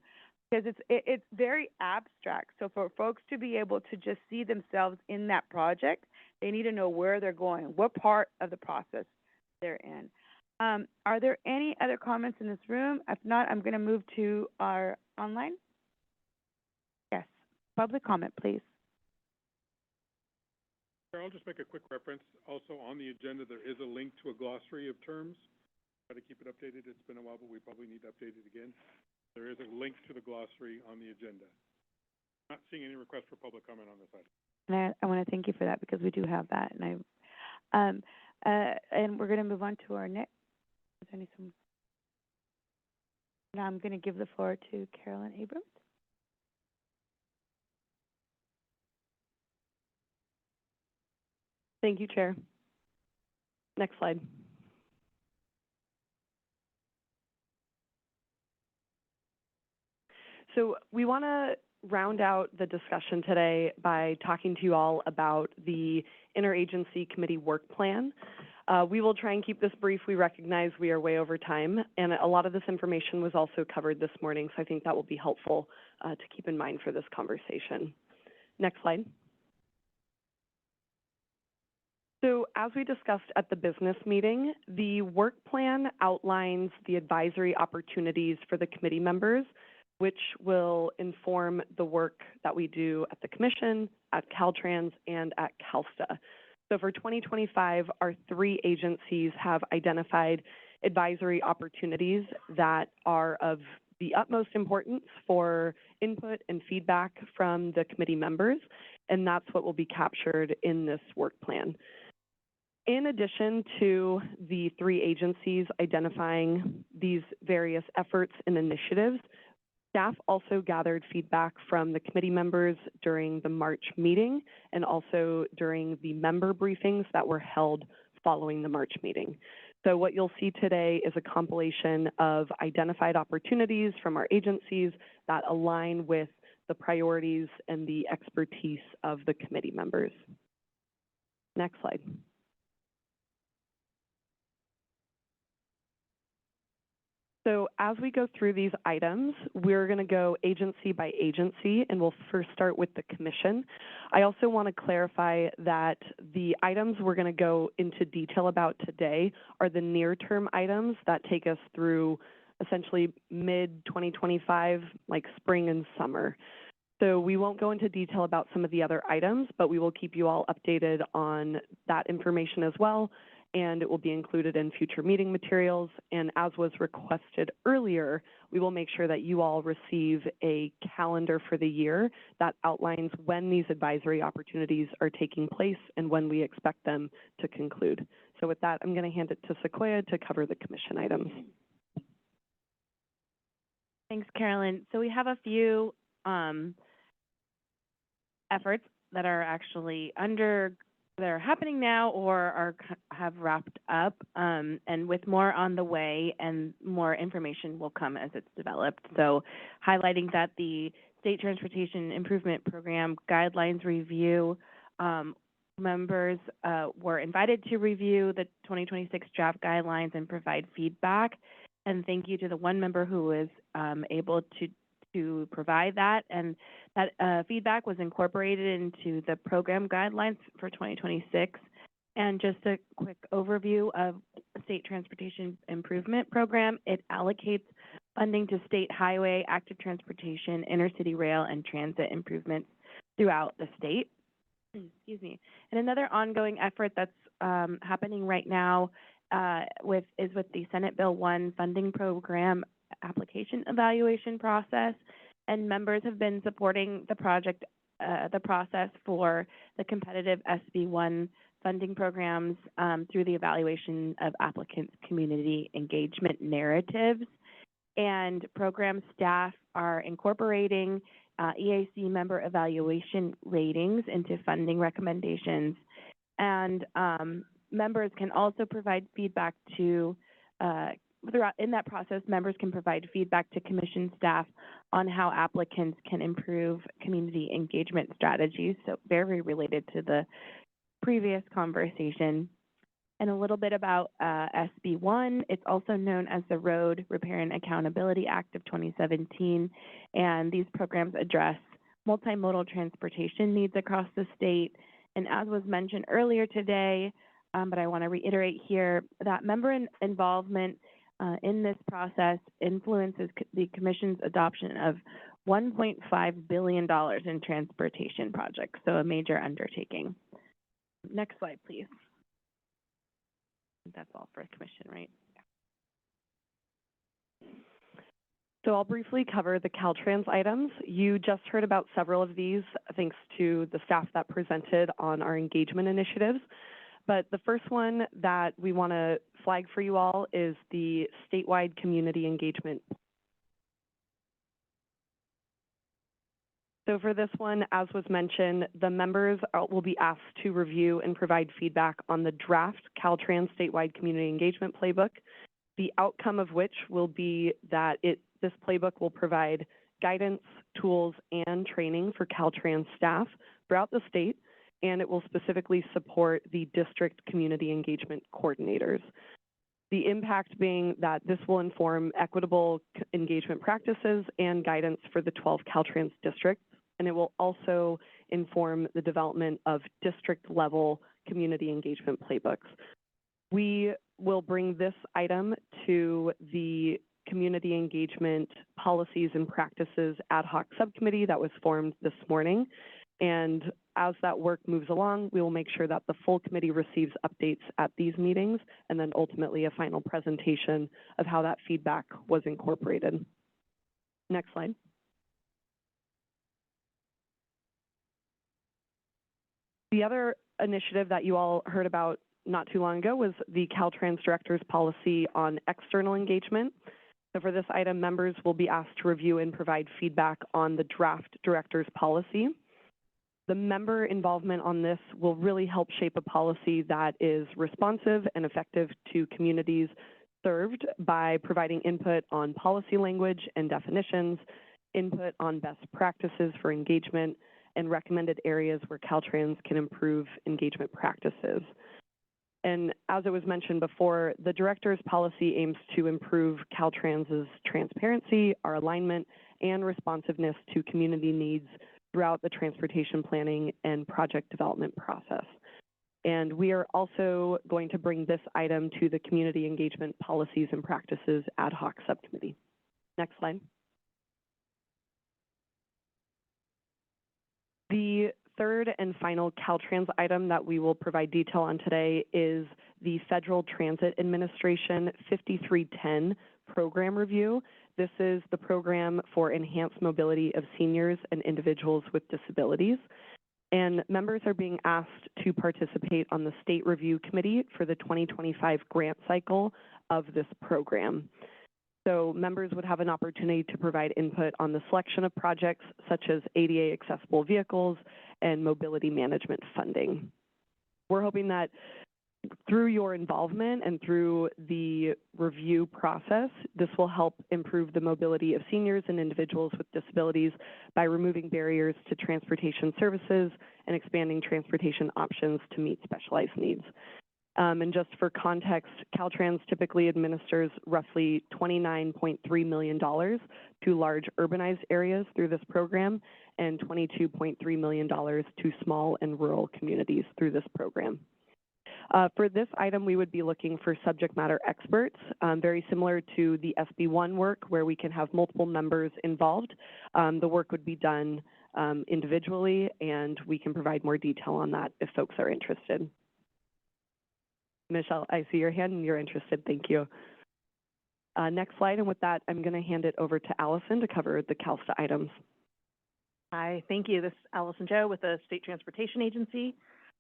Because it's very abstract. So for folks to be able to just see themselves in that project, they need to know where they're going, what part of the process they're in. Are there any other comments in this room? If not, I'm going to move to our online. Yes, public comment, please. I'll just make a quick reference. Also on the agenda, there is a link to a glossary of terms. Try to keep it updated. It's been a while, but we probably need to update it again. There is a link to the glossary on the agenda. Not seeing any requests for public comment on this item. And I want to thank you for that, because we do have that. And and we're going to move on to our next. Now I'm going to give the floor to Carolyn Abrams. Thank you, Chair. Next slide. So we want to round out the discussion today by talking to you all about the Interagency Committee work plan. We will try and keep this brief. We recognize we are way over time, and a lot of this information was also covered this morning, so I think that will be helpful to keep in mind for this conversation. Next slide. So as we discussed at the business meeting, the work plan outlines the advisory opportunities for the committee members, which will inform the work that we do at the Commission, at Caltrans, and at CalSTA. So for 2025, our 3 agencies have identified advisory opportunities that are of the utmost importance for input and feedback from the committee members, and that's what will be captured in this work plan. In addition to the 3 agencies identifying these various efforts and initiatives, staff also gathered feedback from the committee members during the March meeting and also during the member briefings that were held following the March meeting. So what you'll see today is a compilation of identified opportunities from our agencies that align with the priorities and the expertise of the committee members. Next slide. So as we go through these items, we're going to go agency by agency, and we'll first start with the Commission. I also want to clarify that the items we're going to go into detail about today are the near-term items that take us through essentially mid-2025, like spring and summer. So we won't go into detail about some of the other items, but we will keep you all updated on that information as well, and it will be included in future meeting materials. And as was requested earlier, we will make sure that you all receive a calendar for the year that outlines when these advisory opportunities are taking place and when we expect them to conclude. So with that, I'm going to hand it to Sequoia to cover the commission items. Thanks, Carolyn. So we have a few efforts that are actually that are happening now or have wrapped up, and with more on the way, and more information will come as it's developed. So highlighting that the State Transportation Improvement Program guidelines review, members were invited to review the 2026 draft guidelines and provide feedback. And thank you to the one member who was able to provide that, and that feedback was incorporated into the program guidelines for 2026. And just a quick overview of State Transportation Improvement Program, it allocates funding to state highway, active transportation, intercity rail, and transit improvements throughout the state. Excuse me. And another ongoing effort that's happening right now is with the Senate Bill 1 funding program application evaluation process, and members have been supporting the process for the competitive SB1 funding programs through the evaluation of applicants' community engagement narratives. And program staff are incorporating EAC member evaluation ratings into funding recommendations. And members can also provide feedback to in that process, members can provide feedback to commission staff on how applicants can improve community engagement strategies, so very related to the previous conversation. And a little bit about SB1. It's also known as the Road Repair and Accountability Act of 2017, and these programs address multimodal transportation needs across the state. And as was mentioned earlier today, but I want to reiterate here, that member involvement in this process influences the Commission's adoption of $1.5 billion in transportation projects, so a major undertaking. Next slide, please. That's all for the Commission, right? So I'll briefly cover the Caltrans items. You just heard about several of these thanks to the staff that presented on our engagement initiatives. But the first one that we want to flag for you all is the statewide community engagement. So for this one, as was mentioned, the members will be asked to review and provide feedback on the draft Caltrans statewide community engagement playbook, the outcome of which will be that this playbook will provide guidance, tools, and training for Caltrans staff throughout the state, and it will specifically support the district community engagement coordinators. The impact being that this will inform equitable engagement practices and guidance for the 12 Caltrans districts, and it will also inform the development of district-level community engagement playbooks. We will bring this item to the Community Engagement Policies and Practices Ad Hoc Subcommittee that was formed this morning. And as that work moves along, we will make sure that the full committee receives updates at these meetings, and then ultimately a final presentation of how that feedback was incorporated. Next slide. The other initiative that you all heard about not too long ago was the Caltrans Director's Policy on External Engagement. So for this item, members will be asked to review and provide feedback on the draft Director's Policy. The member involvement on this will really help shape a policy that is responsive and effective to communities served by providing input on policy language and definitions, input on best practices for engagement, and recommended areas where Caltrans can improve engagement practices. And as it was mentioned before, the director's policy aims to improve Caltrans's transparency, our alignment, and responsiveness to community needs throughout the transportation planning and project development process. And we are also going to bring this item to the Community Engagement Policies and Practices Ad Hoc Subcommittee. Next slide. The third and final Caltrans item that we will provide detail on today is the Federal Transit Administration 5310 program review. This is the program for enhanced mobility of seniors and individuals with disabilities. And members are being asked to participate on the State Review Committee for the 2025 grant cycle of this program. So members would have an opportunity to provide input on the selection of projects such as ADA accessible vehicles and mobility management funding. We're hoping that through your involvement and through the review process, this will help improve the mobility of seniors and individuals with disabilities by removing barriers to transportation services and expanding transportation options to meet specialized needs. And just for context, Caltrans typically administers roughly $29.3 million to large urbanized areas through this program and $22.3 million to small and rural communities through this program. For this item, we would be looking for subject matter experts, very similar to the SB1 work where we can have multiple members involved. The work would be done individually, and we can provide more detail on that if folks are interested. Michelle, I see your hand and you're interested. Thank you. Next slide, and with that, I'm going to hand it over to Allison to cover the CalSTA items. Hi, thank you. This is Allison Joe with the State Transportation Agency.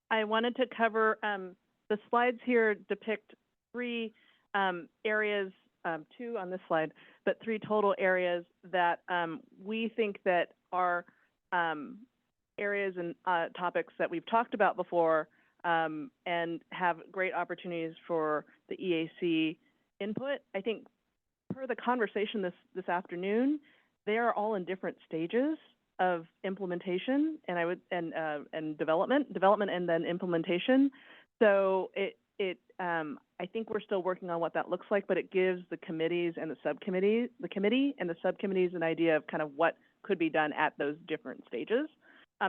I wanted to cover, the slides here depict three areas, two on this slide, but three total areas that we think that are areas and topics that we've talked about before and have great opportunities for the EAC input. I think per the conversation this afternoon, they are all in different stages of implementation and development and then implementation. So I think we're still working on what that looks like, but it gives the committees and the committee and the subcommittees an idea of kind of what could be done at those different stages.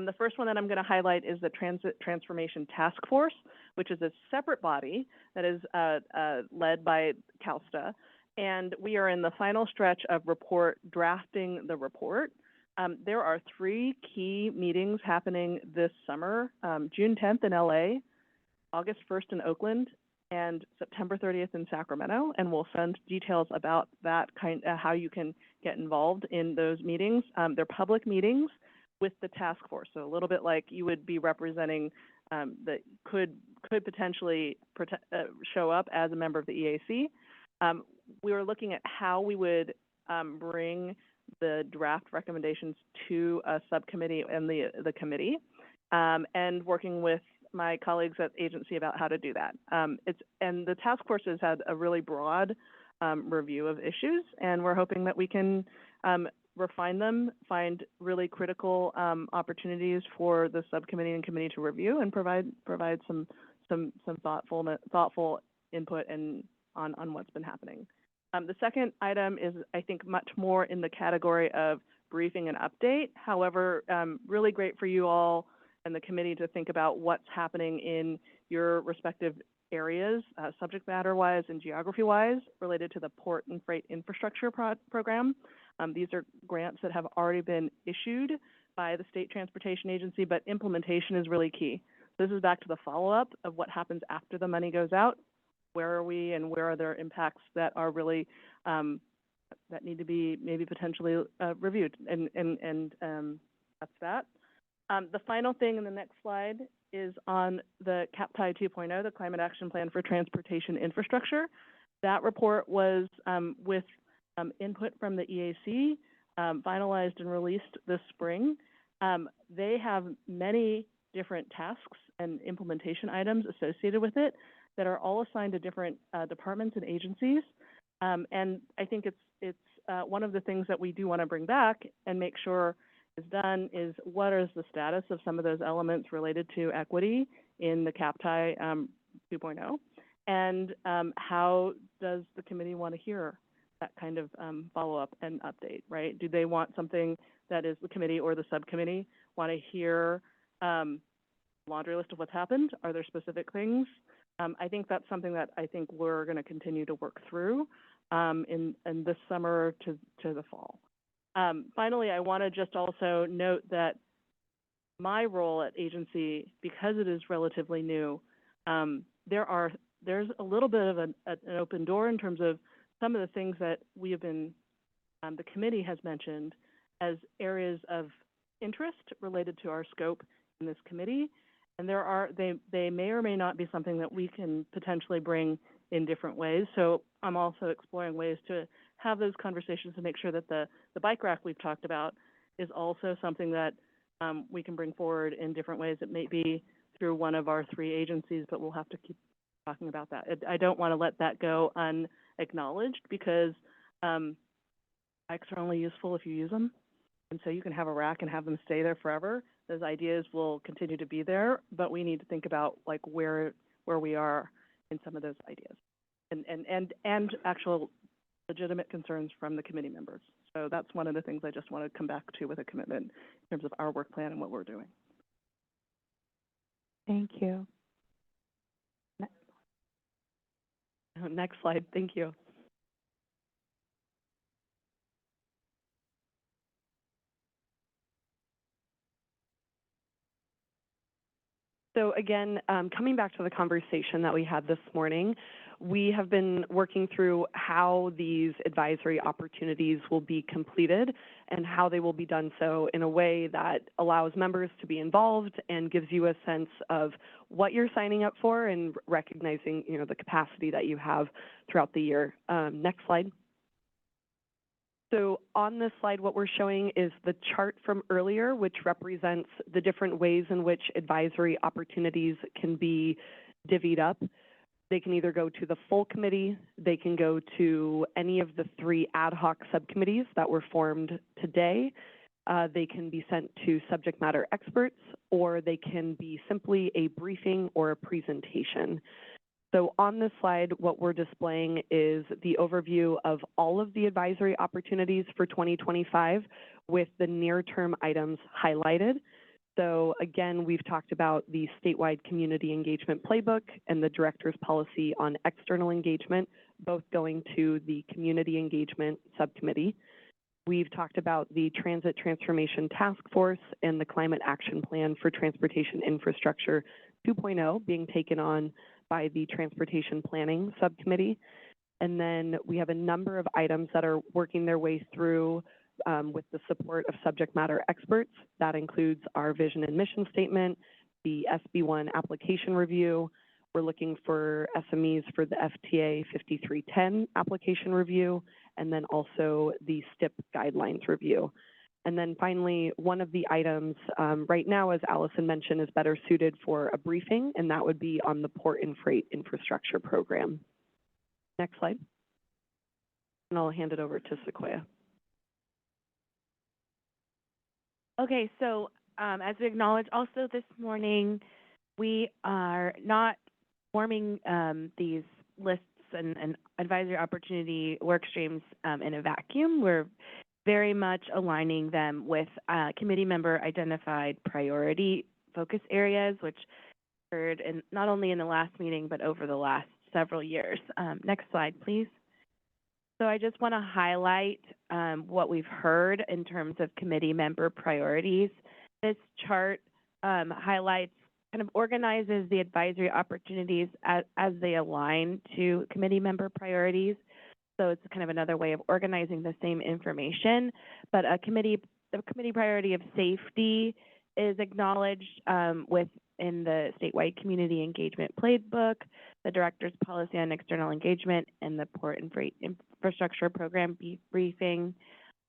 The first one that I'm going to highlight is the Transit Transformation Task Force, which is a separate body that is led by CalSTA. And we are in the final stretch of drafting the report. There are three key meetings happening this summer, June 10th in LA, August 1st in Oakland, and September 30th in Sacramento. And we'll send details about that how you can get involved in those meetings. They're public meetings with the task force, so a little bit like you would be representing that could potentially show up as a member of the EAC. We were looking at how we would bring the draft recommendations to a subcommittee and the committee, and working with my colleagues at the agency about how to do that. And the task force has had a really broad review of issues, and we're hoping that we can refine them, find really critical opportunities for the subcommittee and committee to review, and provide some thoughtful input on what's been happening. The second item is, I think, much more in the category of briefing and update. However, really great for you all and the committee to think about what's happening in your respective areas, subject matter-wise and geography-wise, related to the Port and Freight Infrastructure Program. These are grants that have already been issued by the State Transportation Agency, but implementation is really key. This is back to the follow-up of what happens after the money goes out. Where are we, and where are there impacts that are really that need to be maybe potentially reviewed? And that's that. The final thing in the next slide is on the CAPTI 2.0, the Climate Action Plan for Transportation Infrastructure. That report was with input from the EAC, finalized and released this spring. They have many different tasks and implementation items associated with it that are all assigned to different departments and agencies. And I think it's one of the things that we do want to bring back and make sure is done is what is the status of some of those elements related to equity in the CAPTI 2.0, and how does the committee want to hear that kind of follow-up and update, right? Do they want something that is the committee or the subcommittee want to hear laundry list of what's happened? Are there specific things? I think that's something that I think we're going to continue to work through in this summer to the fall. Finally, I want to just also note that my role at agency, because it is relatively new, there's a little bit of an open door in terms of some of the things that we have been, the committee has mentioned as areas of interest related to our scope in this committee. And they may or may not be something that we can potentially bring in different ways. So I'm also exploring ways to have those conversations to make sure that the bike rack we've talked about is also something that we can bring forward in different ways. It may be through one of our 3 agencies, but we'll have to keep talking about that. I don't want to let that go unacknowledged because bikes are only useful if you use them. And so you can have a rack and have them stay there forever. Those ideas will continue to be there, but we need to think about like where we are in some of those ideas and actual legitimate concerns from the committee members. So that's one of the things I just want to come back to with a commitment in terms of our work plan and what we're doing. Thank you. Next slide, thank you. So again, coming back to the conversation that we had this morning, we have been working through how these advisory opportunities will be completed and how they will be done so in a way that allows members to be involved and gives you a sense of what you're signing up for and recognizing, the capacity that you have throughout the year. Next slide. So on this slide, what we're showing is the chart from earlier, which represents the different ways in which advisory opportunities can be divvied up. They can either go to the full committee, they can go to any of the 3 ad hoc subcommittees that were formed today. They can be sent to subject matter experts, or they can be simply a briefing or a presentation. So on this slide, what we're displaying is the overview of all of the advisory opportunities for 2025 with the near-term items highlighted. So again, we've talked about the statewide community engagement playbook and the director's policy on external engagement, both going to the community engagement subcommittee. We've talked about the Transit Transformation Task Force and the Climate Action Plan for Transportation Infrastructure 2.0 being taken on by the Transportation Planning Subcommittee. And then we have a number of items that are working their way through with the support of subject matter experts. That includes our vision and mission statement, the SB1 application review. We're looking for SMEs for the FTA 5310 application review, and then also the STIP guidelines review. And then finally, one of the items right now, as Allison mentioned, is better suited for a briefing, and that would be on the Port and Freight Infrastructure Program. Next slide. And I'll hand it over to Sequoia. Okay, so as we acknowledged also this morning, we are not forming these lists and advisory opportunity work streams in a vacuum. We're very much aligning them with committee member identified priority focus areas, which occurred not only in the last meeting, but over the last several years. Next slide, please. So I just want to highlight what we've heard in terms of committee member priorities. This chart highlights, kind of organizes the advisory opportunities as they align to committee member priorities. So it's kind of another way of organizing the same information, but the committee priority of safety is acknowledged within the statewide community engagement playbook, the director's policy on external engagement, and the Port and Freight Infrastructure Program briefing.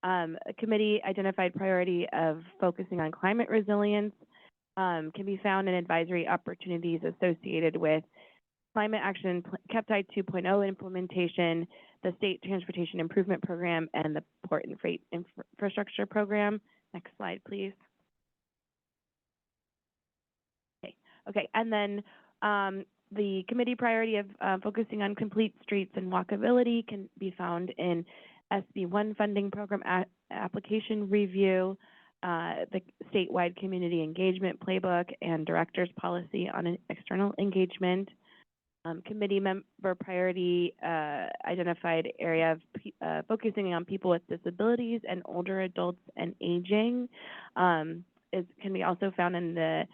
A committee identified priority of focusing on climate resilience can be found in advisory opportunities associated with Climate Action CAPTIDE 2.0 implementation, the State Transportation Improvement Program, and the Port and Freight Infrastructure Program. Next slide, please. Okay, and then the committee priority of focusing on complete streets and walkability can be found in SB1 funding program application review, the statewide community engagement playbook, and director's policy on external engagement. Committee member priority identified area of focusing on people with disabilities and older adults and aging can be also found in the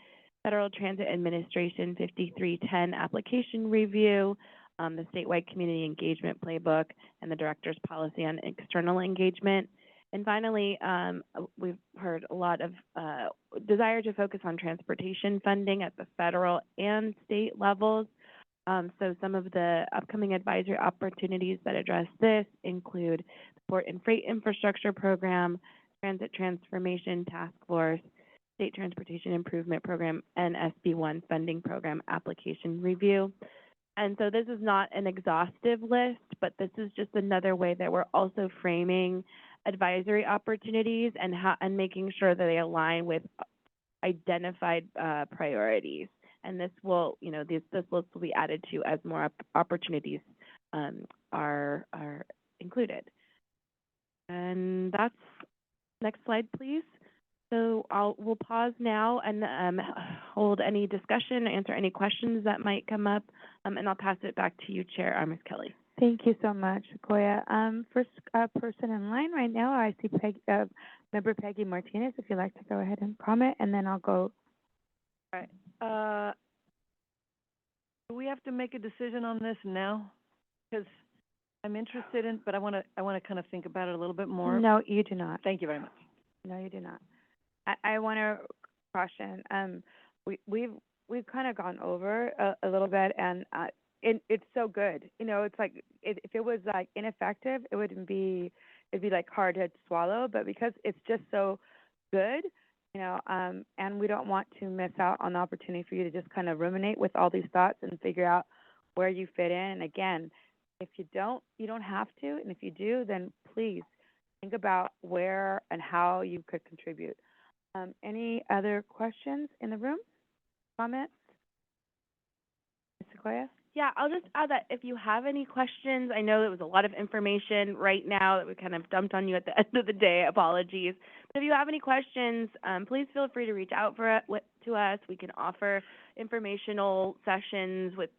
Federal Transit Administration 5310 application review, the statewide community engagement playbook, and the director's policy on external engagement. And finally, we've heard a lot of desire to focus on transportation funding at the federal and state levels. So some of the upcoming advisory opportunities that address this include the Port and Freight Infrastructure Program, Transit Transformation Task Force, State Transportation Improvement Program, and SB1 Funding Program application review. And so this is not an exhaustive list, but this is just another way that we're also framing advisory opportunities and making sure that they align with identified priorities. And this will, this list will be added to as more opportunities are included. And that's, next slide, please. So we'll pause now and hold any discussion, answer any questions that might come up, and I'll pass it back to you, Chair Ms. Kelly. Thank you so much, Sequoia. First person in line right now, I see Member Peggy Martinez. If you'd like to go ahead and comment, and then I'll go. All right. Do we have to make a decision on this now? Because I'm interested in, but I want to kind of think about it a little bit more. No, you do not. Thank you very much. No, you do not. I want to caution. We've kind of gone over a little bit, and it's so good. It's like if it was like ineffective, it'd be like hard to swallow. But because it's just so good, and we don't want to miss out on the opportunity for you to just kind of ruminate with all these thoughts and figure out where you fit in. And again, if you don't have to, and if you do, then please think about where and how you could contribute. Any other questions in the room? Comments? Ms. Sequoia? Yeah, I'll just add that if you have any questions, I know there was a lot of information right now that we kind of dumped on you at the end of the day. Apologies. But if you have any questions, please feel free to reach out to us. We can offer informational sessions with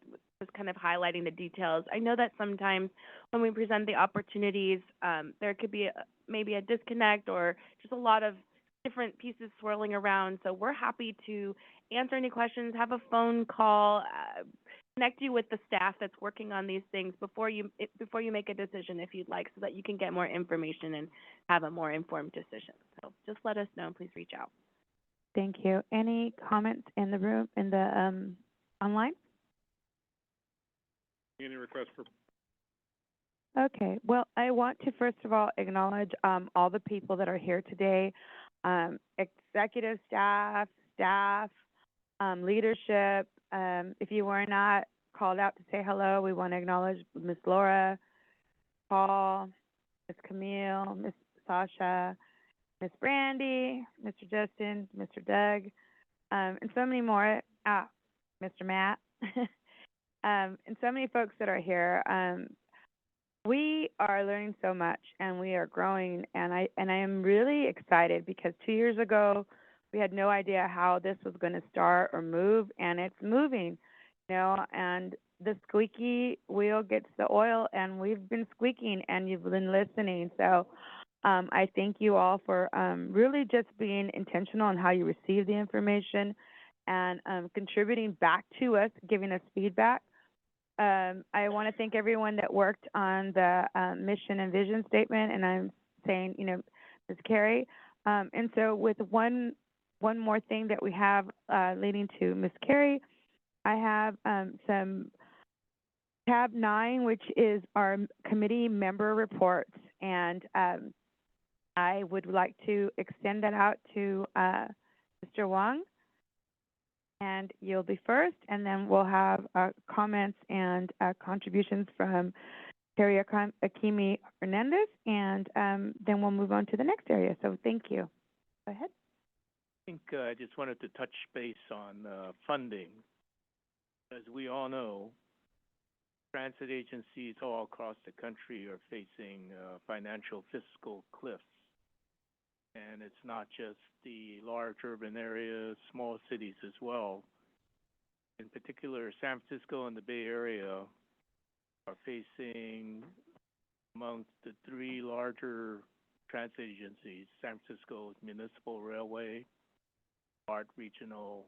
just kind of highlighting the details. I know that sometimes when we present the opportunities, there could be maybe a disconnect or just a lot of different pieces swirling around. So we're happy to answer any questions, have a phone call, connect you with the staff that's working on these things before you make a decision if you'd like, so that you can get more information and have a more informed decision. So just let us know. Please reach out. Thank you. Any comments in the room, in the online? Any requests for? Okay. Well, I want to first of all acknowledge all the people that are here today, executive staff, leadership. If you were not called out to say hello, we want to acknowledge Ms. Laura, Paul, Ms. Camille, Ms. Sasha, Ms. Brandy, Mr. Justin, Mr. Doug, and so many more, Mr. Matt, and so many folks that are here. We are learning so much, and we are growing, and I am really excited because 2 years ago, we had no idea how this was going to start or move, and it's moving, and the squeaky wheel gets the oil, and we've been squeaking, and you've been listening. So I thank you all for really just being intentional on how you receive the information and contributing back to us, giving us feedback. I want to thank everyone that worked on the mission and vision statement, and I'm saying, Ms. Carey. And so with one more thing that we have leading to Ms. Carey, I have some tab 9, which is our committee member reports, and I would like to extend that out to Mr. Wong, and you'll be first, and then we'll have comments and contributions from Terry Akimi Hernandez, and then we'll move on to the next area. So thank you. Go ahead. I think I just wanted to touch base on funding. As we all know, transit agencies all across the country are facing financial fiscal cliffs. And it's not just the large urban areas, small cities as well. In particular, San Francisco and the Bay Area are facing amongst the 3 larger transit agencies, San Francisco's Municipal Railway, BART regional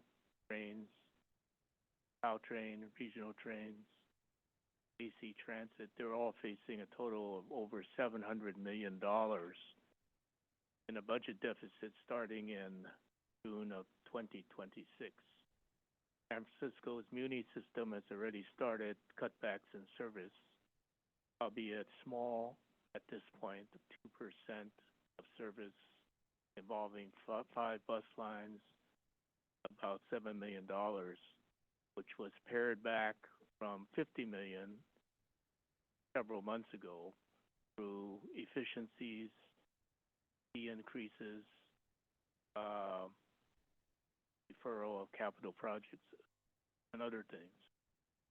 trains, Caltrain regional trains, AC Transit, they're all facing a total of over $700 million in a budget deficit starting in June of 2026. San Francisco's Muni system has already started cutbacks in service, albeit small at this point, 2% of service involving 5 bus lines, about $7 million, which was pared back from $50 million several months ago through efficiencies, fee increases, deferral of capital projects, and other things.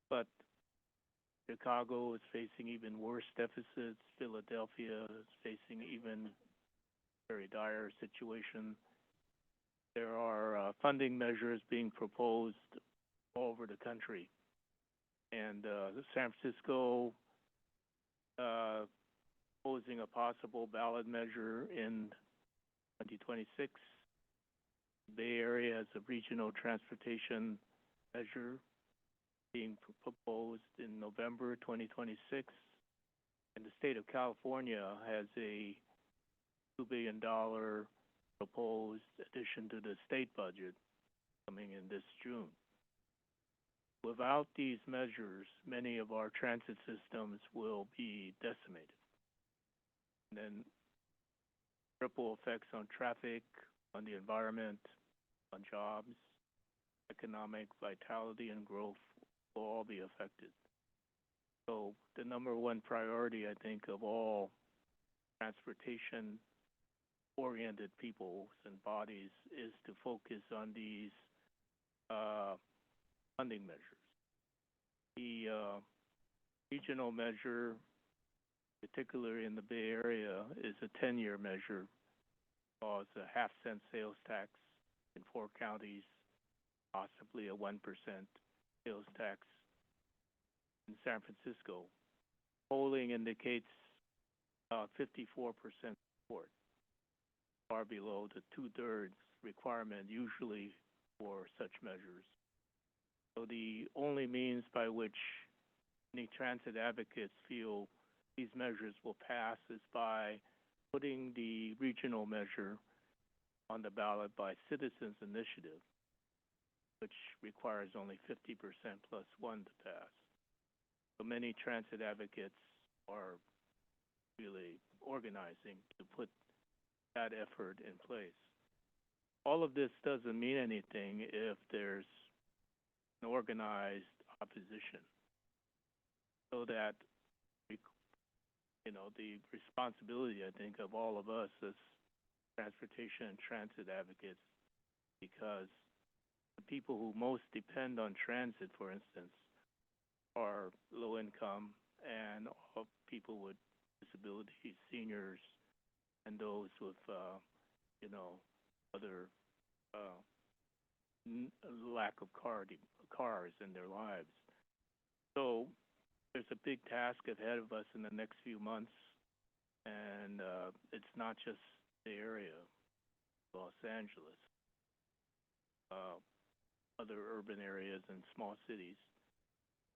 But Chicago is facing even worse deficits. Philadelphia is facing even very dire situation. There are funding measures being proposed all over the country. And San Francisco posing a possible ballot measure in 2026. Bay Area has a regional transportation measure being proposed in November 2026. And the state of California has a $2 billion proposed addition to the state budget coming in this June. Without these measures, many of our transit systems will be decimated. And then ripple effects on traffic, on the environment, on jobs, economic vitality and growth will all be affected. So the number one priority, I think, of all transportation-oriented peoples and bodies is to focus on these funding measures. The regional measure, particularly in the Bay Area, is a 10-year measure, cause a half-cent sales tax in 4 counties, possibly a 1% sales tax in San Francisco. Polling indicates 54% support, far below the 2/3 requirement usually for such measures. So the only means by which any transit advocates feel these measures will pass is by putting the regional measure on the ballot by citizens' initiative, which requires only 50% plus 1 to pass. So many transit advocates are really organizing to put that effort in place. All of this doesn't mean anything if there's an organized opposition, so that the responsibility, I think, of all of us as transportation and transit advocates, because the people who most depend on transit, for instance, are low income and all people with disabilities, seniors, and those with, other lack of cars in their lives. So there's a big task ahead of us in the next few months, and it's not just the area, Los Angeles, other urban areas and small cities,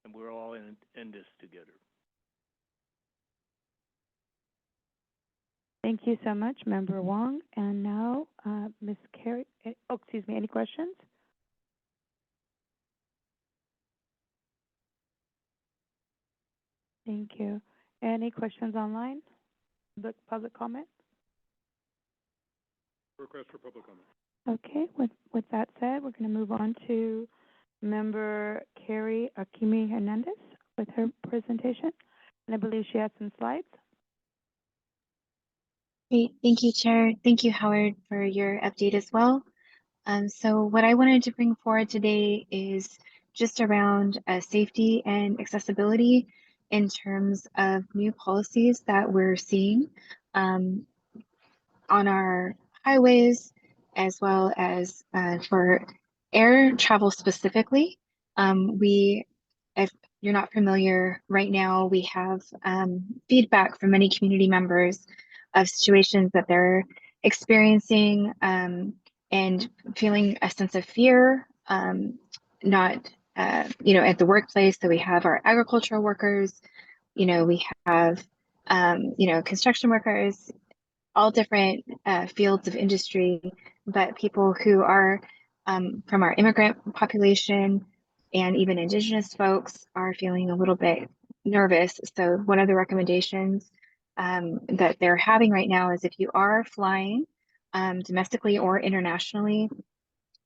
and we're all in this together. Thank you so much, Member Wong. And now, Ms. Carey, any questions? Thank you. Any questions online? Public comment? Request for public comment. Okay, with that said, we're going to move on to Member Carrie Akimi Hernandez with her presentation. And I believe she has some slides. Great. Thank you, Chair. Thank you, Howard, for your update as well. So what I wanted to bring forward today is just around safety and accessibility in terms of new policies that we're seeing on our highways, as well as for air travel specifically. If you're not familiar, right now we have feedback from many community members of situations that they're experiencing and feeling a sense of fear, not, at the workplace. So we have our agricultural workers, we have, construction workers, all different fields of industry, but people who are from our immigrant population and even indigenous folks are feeling a little bit nervous. So one of the recommendations that they're having right now is if you are flying domestically or internationally,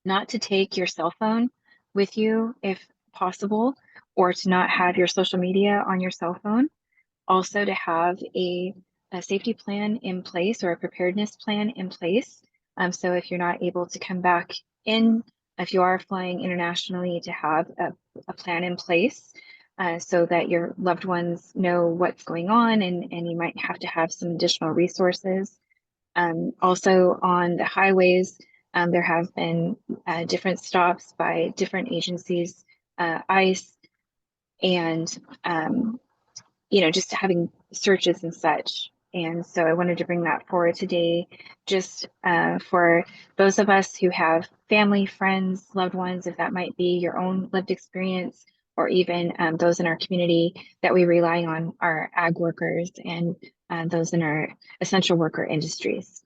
not to take your cell phone with you if possible, or to not have your social media on your cell phone. Also to have a safety plan in place or a preparedness plan in place. So if you're not able to come back in, if you are flying internationally, to have a plan in place so that your loved ones know what's going on, and you might have to have some additional resources. Also on the highways, there have been different stops by different agencies, ICE, and just having searches and such. And so I wanted to bring that forward today, just for those of us who have family, friends, loved ones, if that might be your own lived experience, or even those in our community that we rely on, our ag workers and those in our essential worker industries.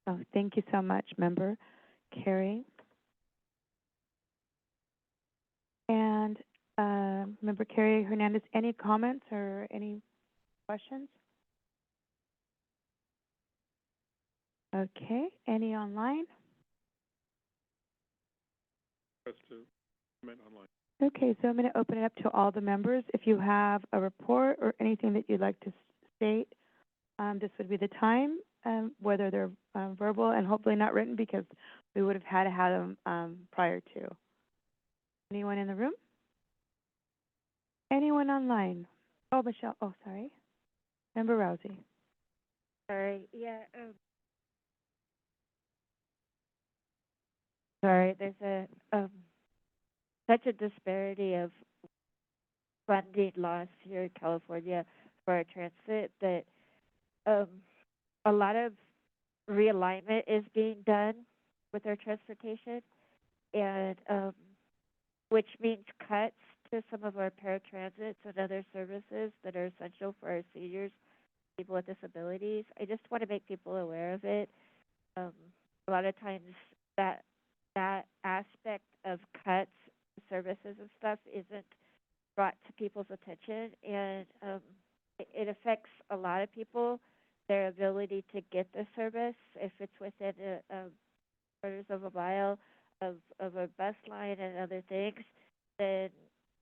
Oh, thank you so much, Member Carrie. And Member Carrie Hernandez, any comments or any questions? Okay, any online? Just to comment online. Okay, so I'm going to open it up to all the members. If you have a report or anything that you'd like to state, this would be the time, whether they're verbal and hopefully not written, because we would have had to have them prior to. Anyone in the room? Anyone online? Oh, Michelle. Oh, sorry. Member Rousey. Sorry, yeah. Sorry, there's such a disparity of funding loss here in California for our transit that a lot of realignment is being done with our transportation, and which means cuts to some of our paratransit and other services that are essential for our seniors, people with disabilities. I just want to make people aware of it. A lot of times that aspect of cuts, services and stuff isn't brought to people's attention, and it affects a lot of people, their ability to get the service if it's within a quarters of a mile of a bus line and other things. Then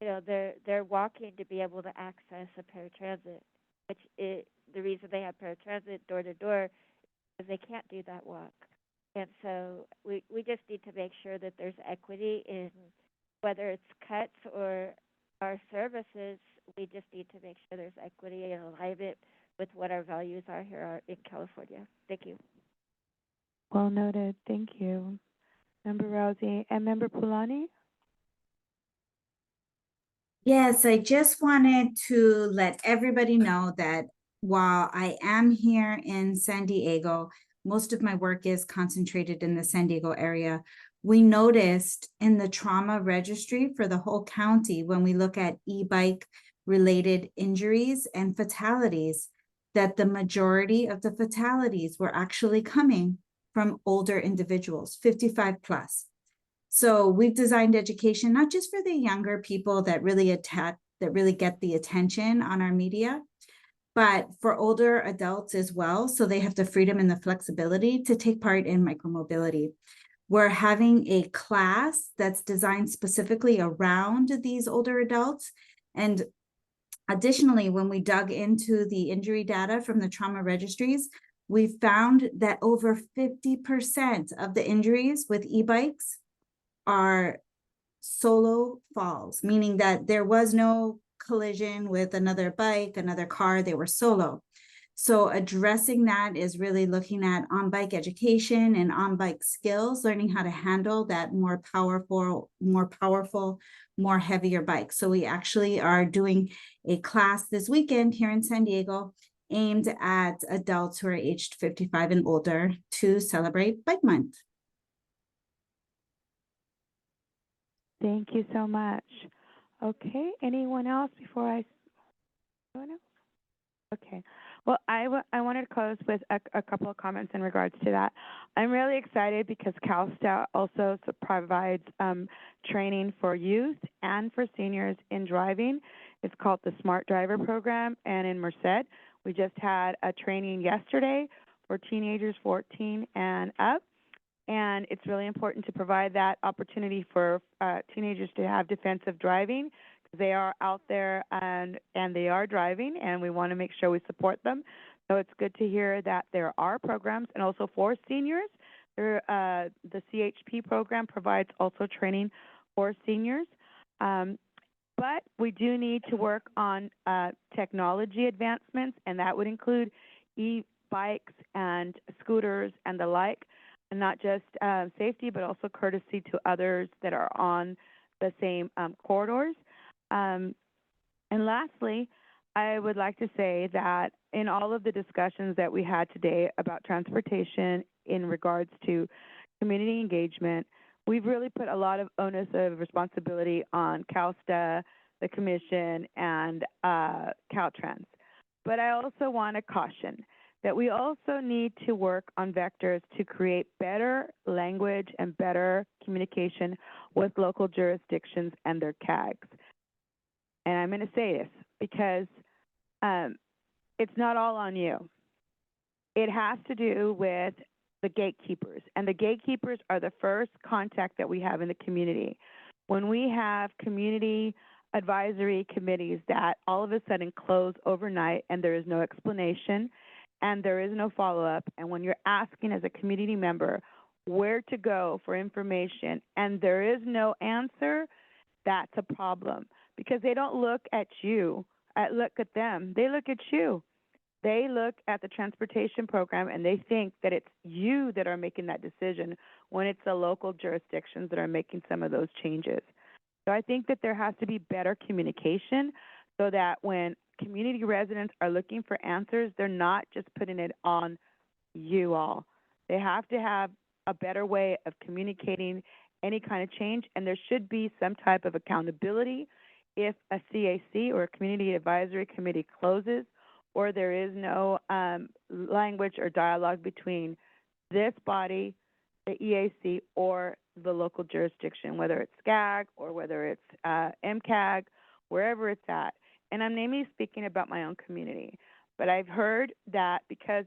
they're walking to be able to access a paratransit, the reason they have paratransit door to door is they can't do that walk. And so we just need to make sure that there's equity in whether it's cuts or our services. We just need to make sure there's equity and alignment with what our values are here in California. Thank you. Well noted. Thank you. Member Rousey and Member Pulani. Yes, I just wanted to let everybody know that while I am here in San Diego, most of my work is concentrated in the San Diego area. We noticed in the trauma registry for the whole county, when we look at e-bike related injuries and fatalities, that the majority of the fatalities were actually coming from older individuals, 55 plus. So we've designed education, not just for the younger people that really get the attention on our media, but for older adults as well. So they have the freedom and the flexibility to take part in micromobility. We're having a class that's designed specifically around these older adults. And additionally, when we dug into the injury data from the trauma registries, we found that over 50% of the injuries with e-bikes are solo falls, meaning that there was no collision with another bike, another car, they were solo. So addressing that is really looking at on-bike education and on-bike skills, learning how to handle that more powerful, more heavier bike. So we actually are doing a class this weekend here in San Diego aimed at adults who are aged 55 and older to celebrate Bike Month. Thank you so much. Okay, anyone else before I? Okay. Well, I wanted to close with a couple of comments in regards to that. I'm really excited because CalSTA also provides training for youth and for seniors in driving. It's called the Smart Driver Program, and in Merced, we just had a training yesterday for teenagers 14 and up. And it's really important to provide that opportunity for teenagers to have defensive driving. They are out there and they are driving, and we want to make sure we support them. So it's good to hear that there are programs, and also for seniors, the CHP program provides also training for seniors. But we do need to work on technology advancements, and that would include e-bikes and scooters and the like, and not just safety, but also courtesy to others that are on the same corridors. And lastly, I would like to say that in all of the discussions that we had today about transportation in regards to community engagement, we've really put a lot of onus of responsibility on CalSTA, the Commission, and Caltrans. But I also want to caution that we also need to work on vectors to create better language and better communication with local jurisdictions and their CAGs. And I'm going to say this because it's not all on you. It has to do with the gatekeepers, and the gatekeepers are the first contact that we have in the community. When we have community advisory committees that all of a sudden close overnight and there is no explanation and there is no follow-up, and when you're asking as a community member where to go for information and there is no answer, that's a problem, because they don't look at you, look at them. They look at you. They look at the transportation program and they think that it's you that are making that decision when it's the local jurisdictions that are making some of those changes. So I think that there has to be better communication so that when community residents are looking for answers, they're not just putting it on you all. They have to have a better way of communicating any kind of change, and there should be some type of accountability if a CAC or a community advisory committee closes or there is no language or dialogue between this body, the EAC, or the local jurisdiction, whether it's SCAG or whether it's MCAG, wherever it's at. And I'm mainly speaking about my own community. But I've heard that because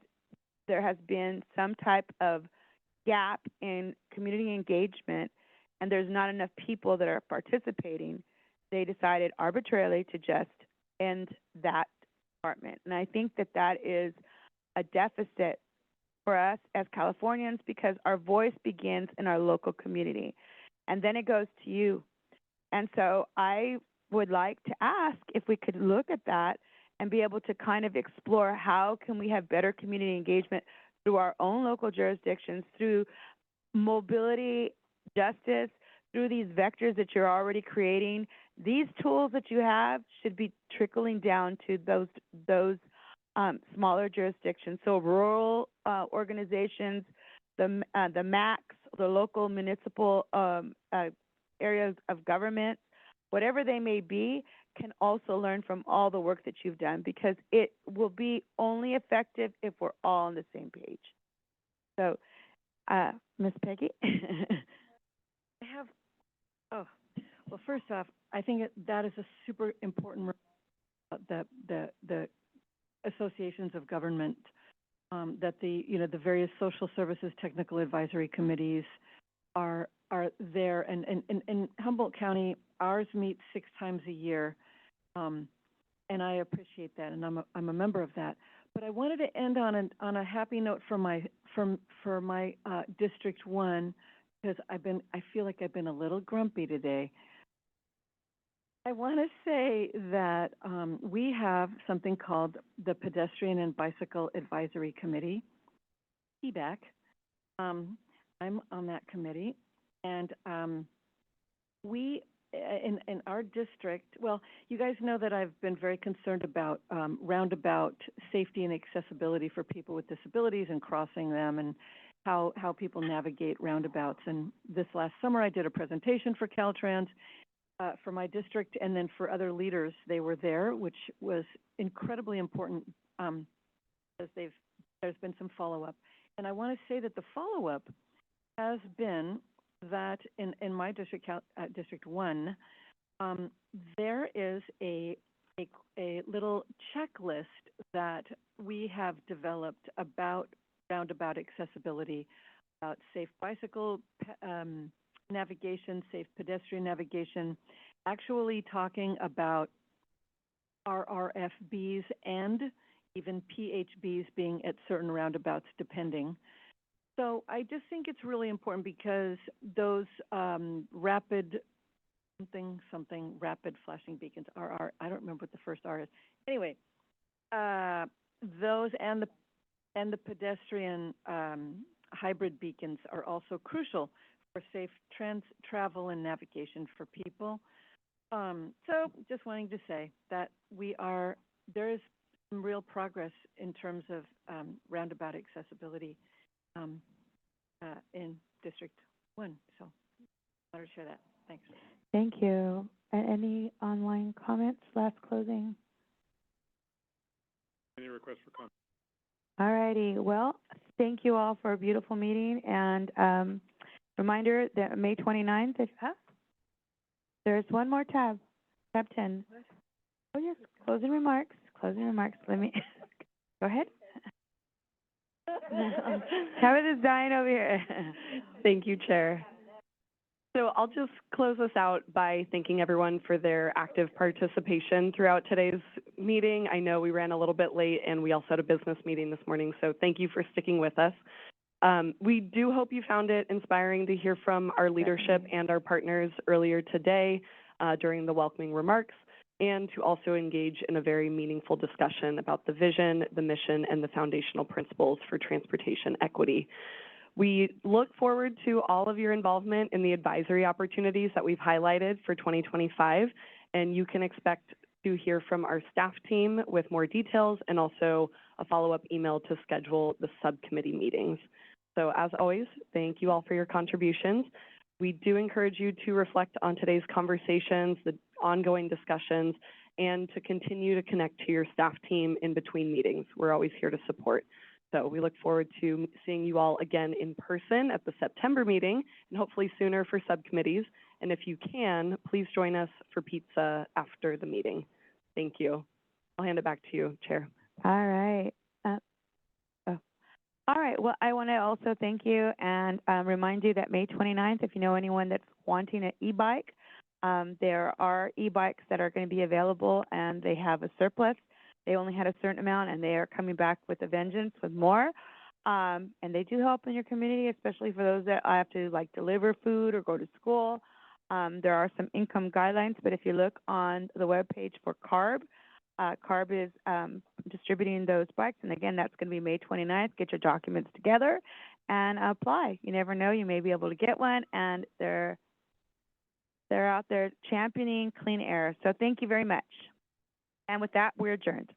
there has been some type of gap in community engagement and there's not enough people that are participating, they decided arbitrarily to just end that department. And I think that that is a deficit for us as Californians because our voice begins in our local community and then it goes to you. And so I would like to ask if we could look at that and be able to kind of explore how can we have better community engagement through our own local jurisdictions, through mobility, justice, through these vectors that you're already creating. These tools that you have should be trickling down to those smaller jurisdictions. So rural organizations, the MACs, the local municipal areas of government, whatever they may be, can also learn from all the work that you've done, because it will be only effective if we're all on the same page. So, Ms. Peggy? I have, well, first off, I think that is a super important the associations of government, that the various social services technical advisory committees are there, and in Humboldt County, ours meets 6 times a year, and I appreciate that, and I'm a member of that. But I wanted to end on a happy note for my District 1, because I feel like I've been a little grumpy today. I want to say that we have something called the Pedestrian and Bicycle Advisory Committee, PBAC. I'm on that committee, and we, in our district, well, you guys know that I've been very concerned about roundabout safety and accessibility for people with disabilities and crossing them, and how people navigate roundabouts. And this last summer, I did a presentation for Caltrans for my district, and then for other leaders, they were there, which was incredibly important because there's been some follow-up. And I want to say that the follow-up has been that in my district, District 1, there is a little checklist that we have developed about roundabout accessibility, about safe bicycle navigation, safe pedestrian navigation, actually talking about RRFBs and even PHBs being at certain roundabouts depending. So I just think it's really important because those rapid rapid flashing beacons, RR, I don't remember what the first R is. Anyway, those and the pedestrian hybrid beacons are also crucial for safe travel and navigation for people. So just wanting to say that there is some real progress in terms of roundabout accessibility in District 1. So I wanted to share that. Thanks. Thank you. Any online comments, last closing? Any requests for comment? All righty. Well, thank you all for a beautiful meeting. And reminder that May 29th, there's one more tab 10. Oh, yes, closing remarks. Let me, go ahead. Tabitha's dying over here. Thank you, Chair. So I'll just close us out by thanking everyone for their active participation throughout today's meeting. I know we ran a little bit late and we also had a business meeting this morning, so thank you for sticking with us. We do hope you found it inspiring to hear from our leadership and our partners earlier today during the welcoming remarks, and to also engage in a very meaningful discussion about the vision, the mission, and the foundational principles for transportation equity. We look forward to all of your involvement in the advisory opportunities that we've highlighted for 2025, and you can expect to hear from our staff team with more details and also a follow-up email to schedule the subcommittee meetings. So as always, thank you all for your contributions. We do encourage you to reflect on today's conversations, the ongoing discussions, and to continue to connect to your staff team in between meetings. We're always here to support. So we look forward to seeing you all again in person at the September meeting, and hopefully sooner for subcommittees. And if you can, please join us for pizza after the meeting. Thank you. I'll hand it back to you, Chair. All right. All right. Well, I want to also thank you and remind you that May 29th, if you know anyone that's wanting an e-bike, there are e-bikes that are going to be available, and they have a surplus. They only had a certain amount, and they are coming back with a vengeance with more. And they do help in your community, especially for those that have to deliver food or go to school. There are some income guidelines, but if you look on the webpage for CARB, CARB is distributing those bikes. And again, that's going to be May 29th. Get your documents together and apply. You never know, you may be able to get one, and they're out there championing clean air. So thank you very much. And with that, we're adjourned.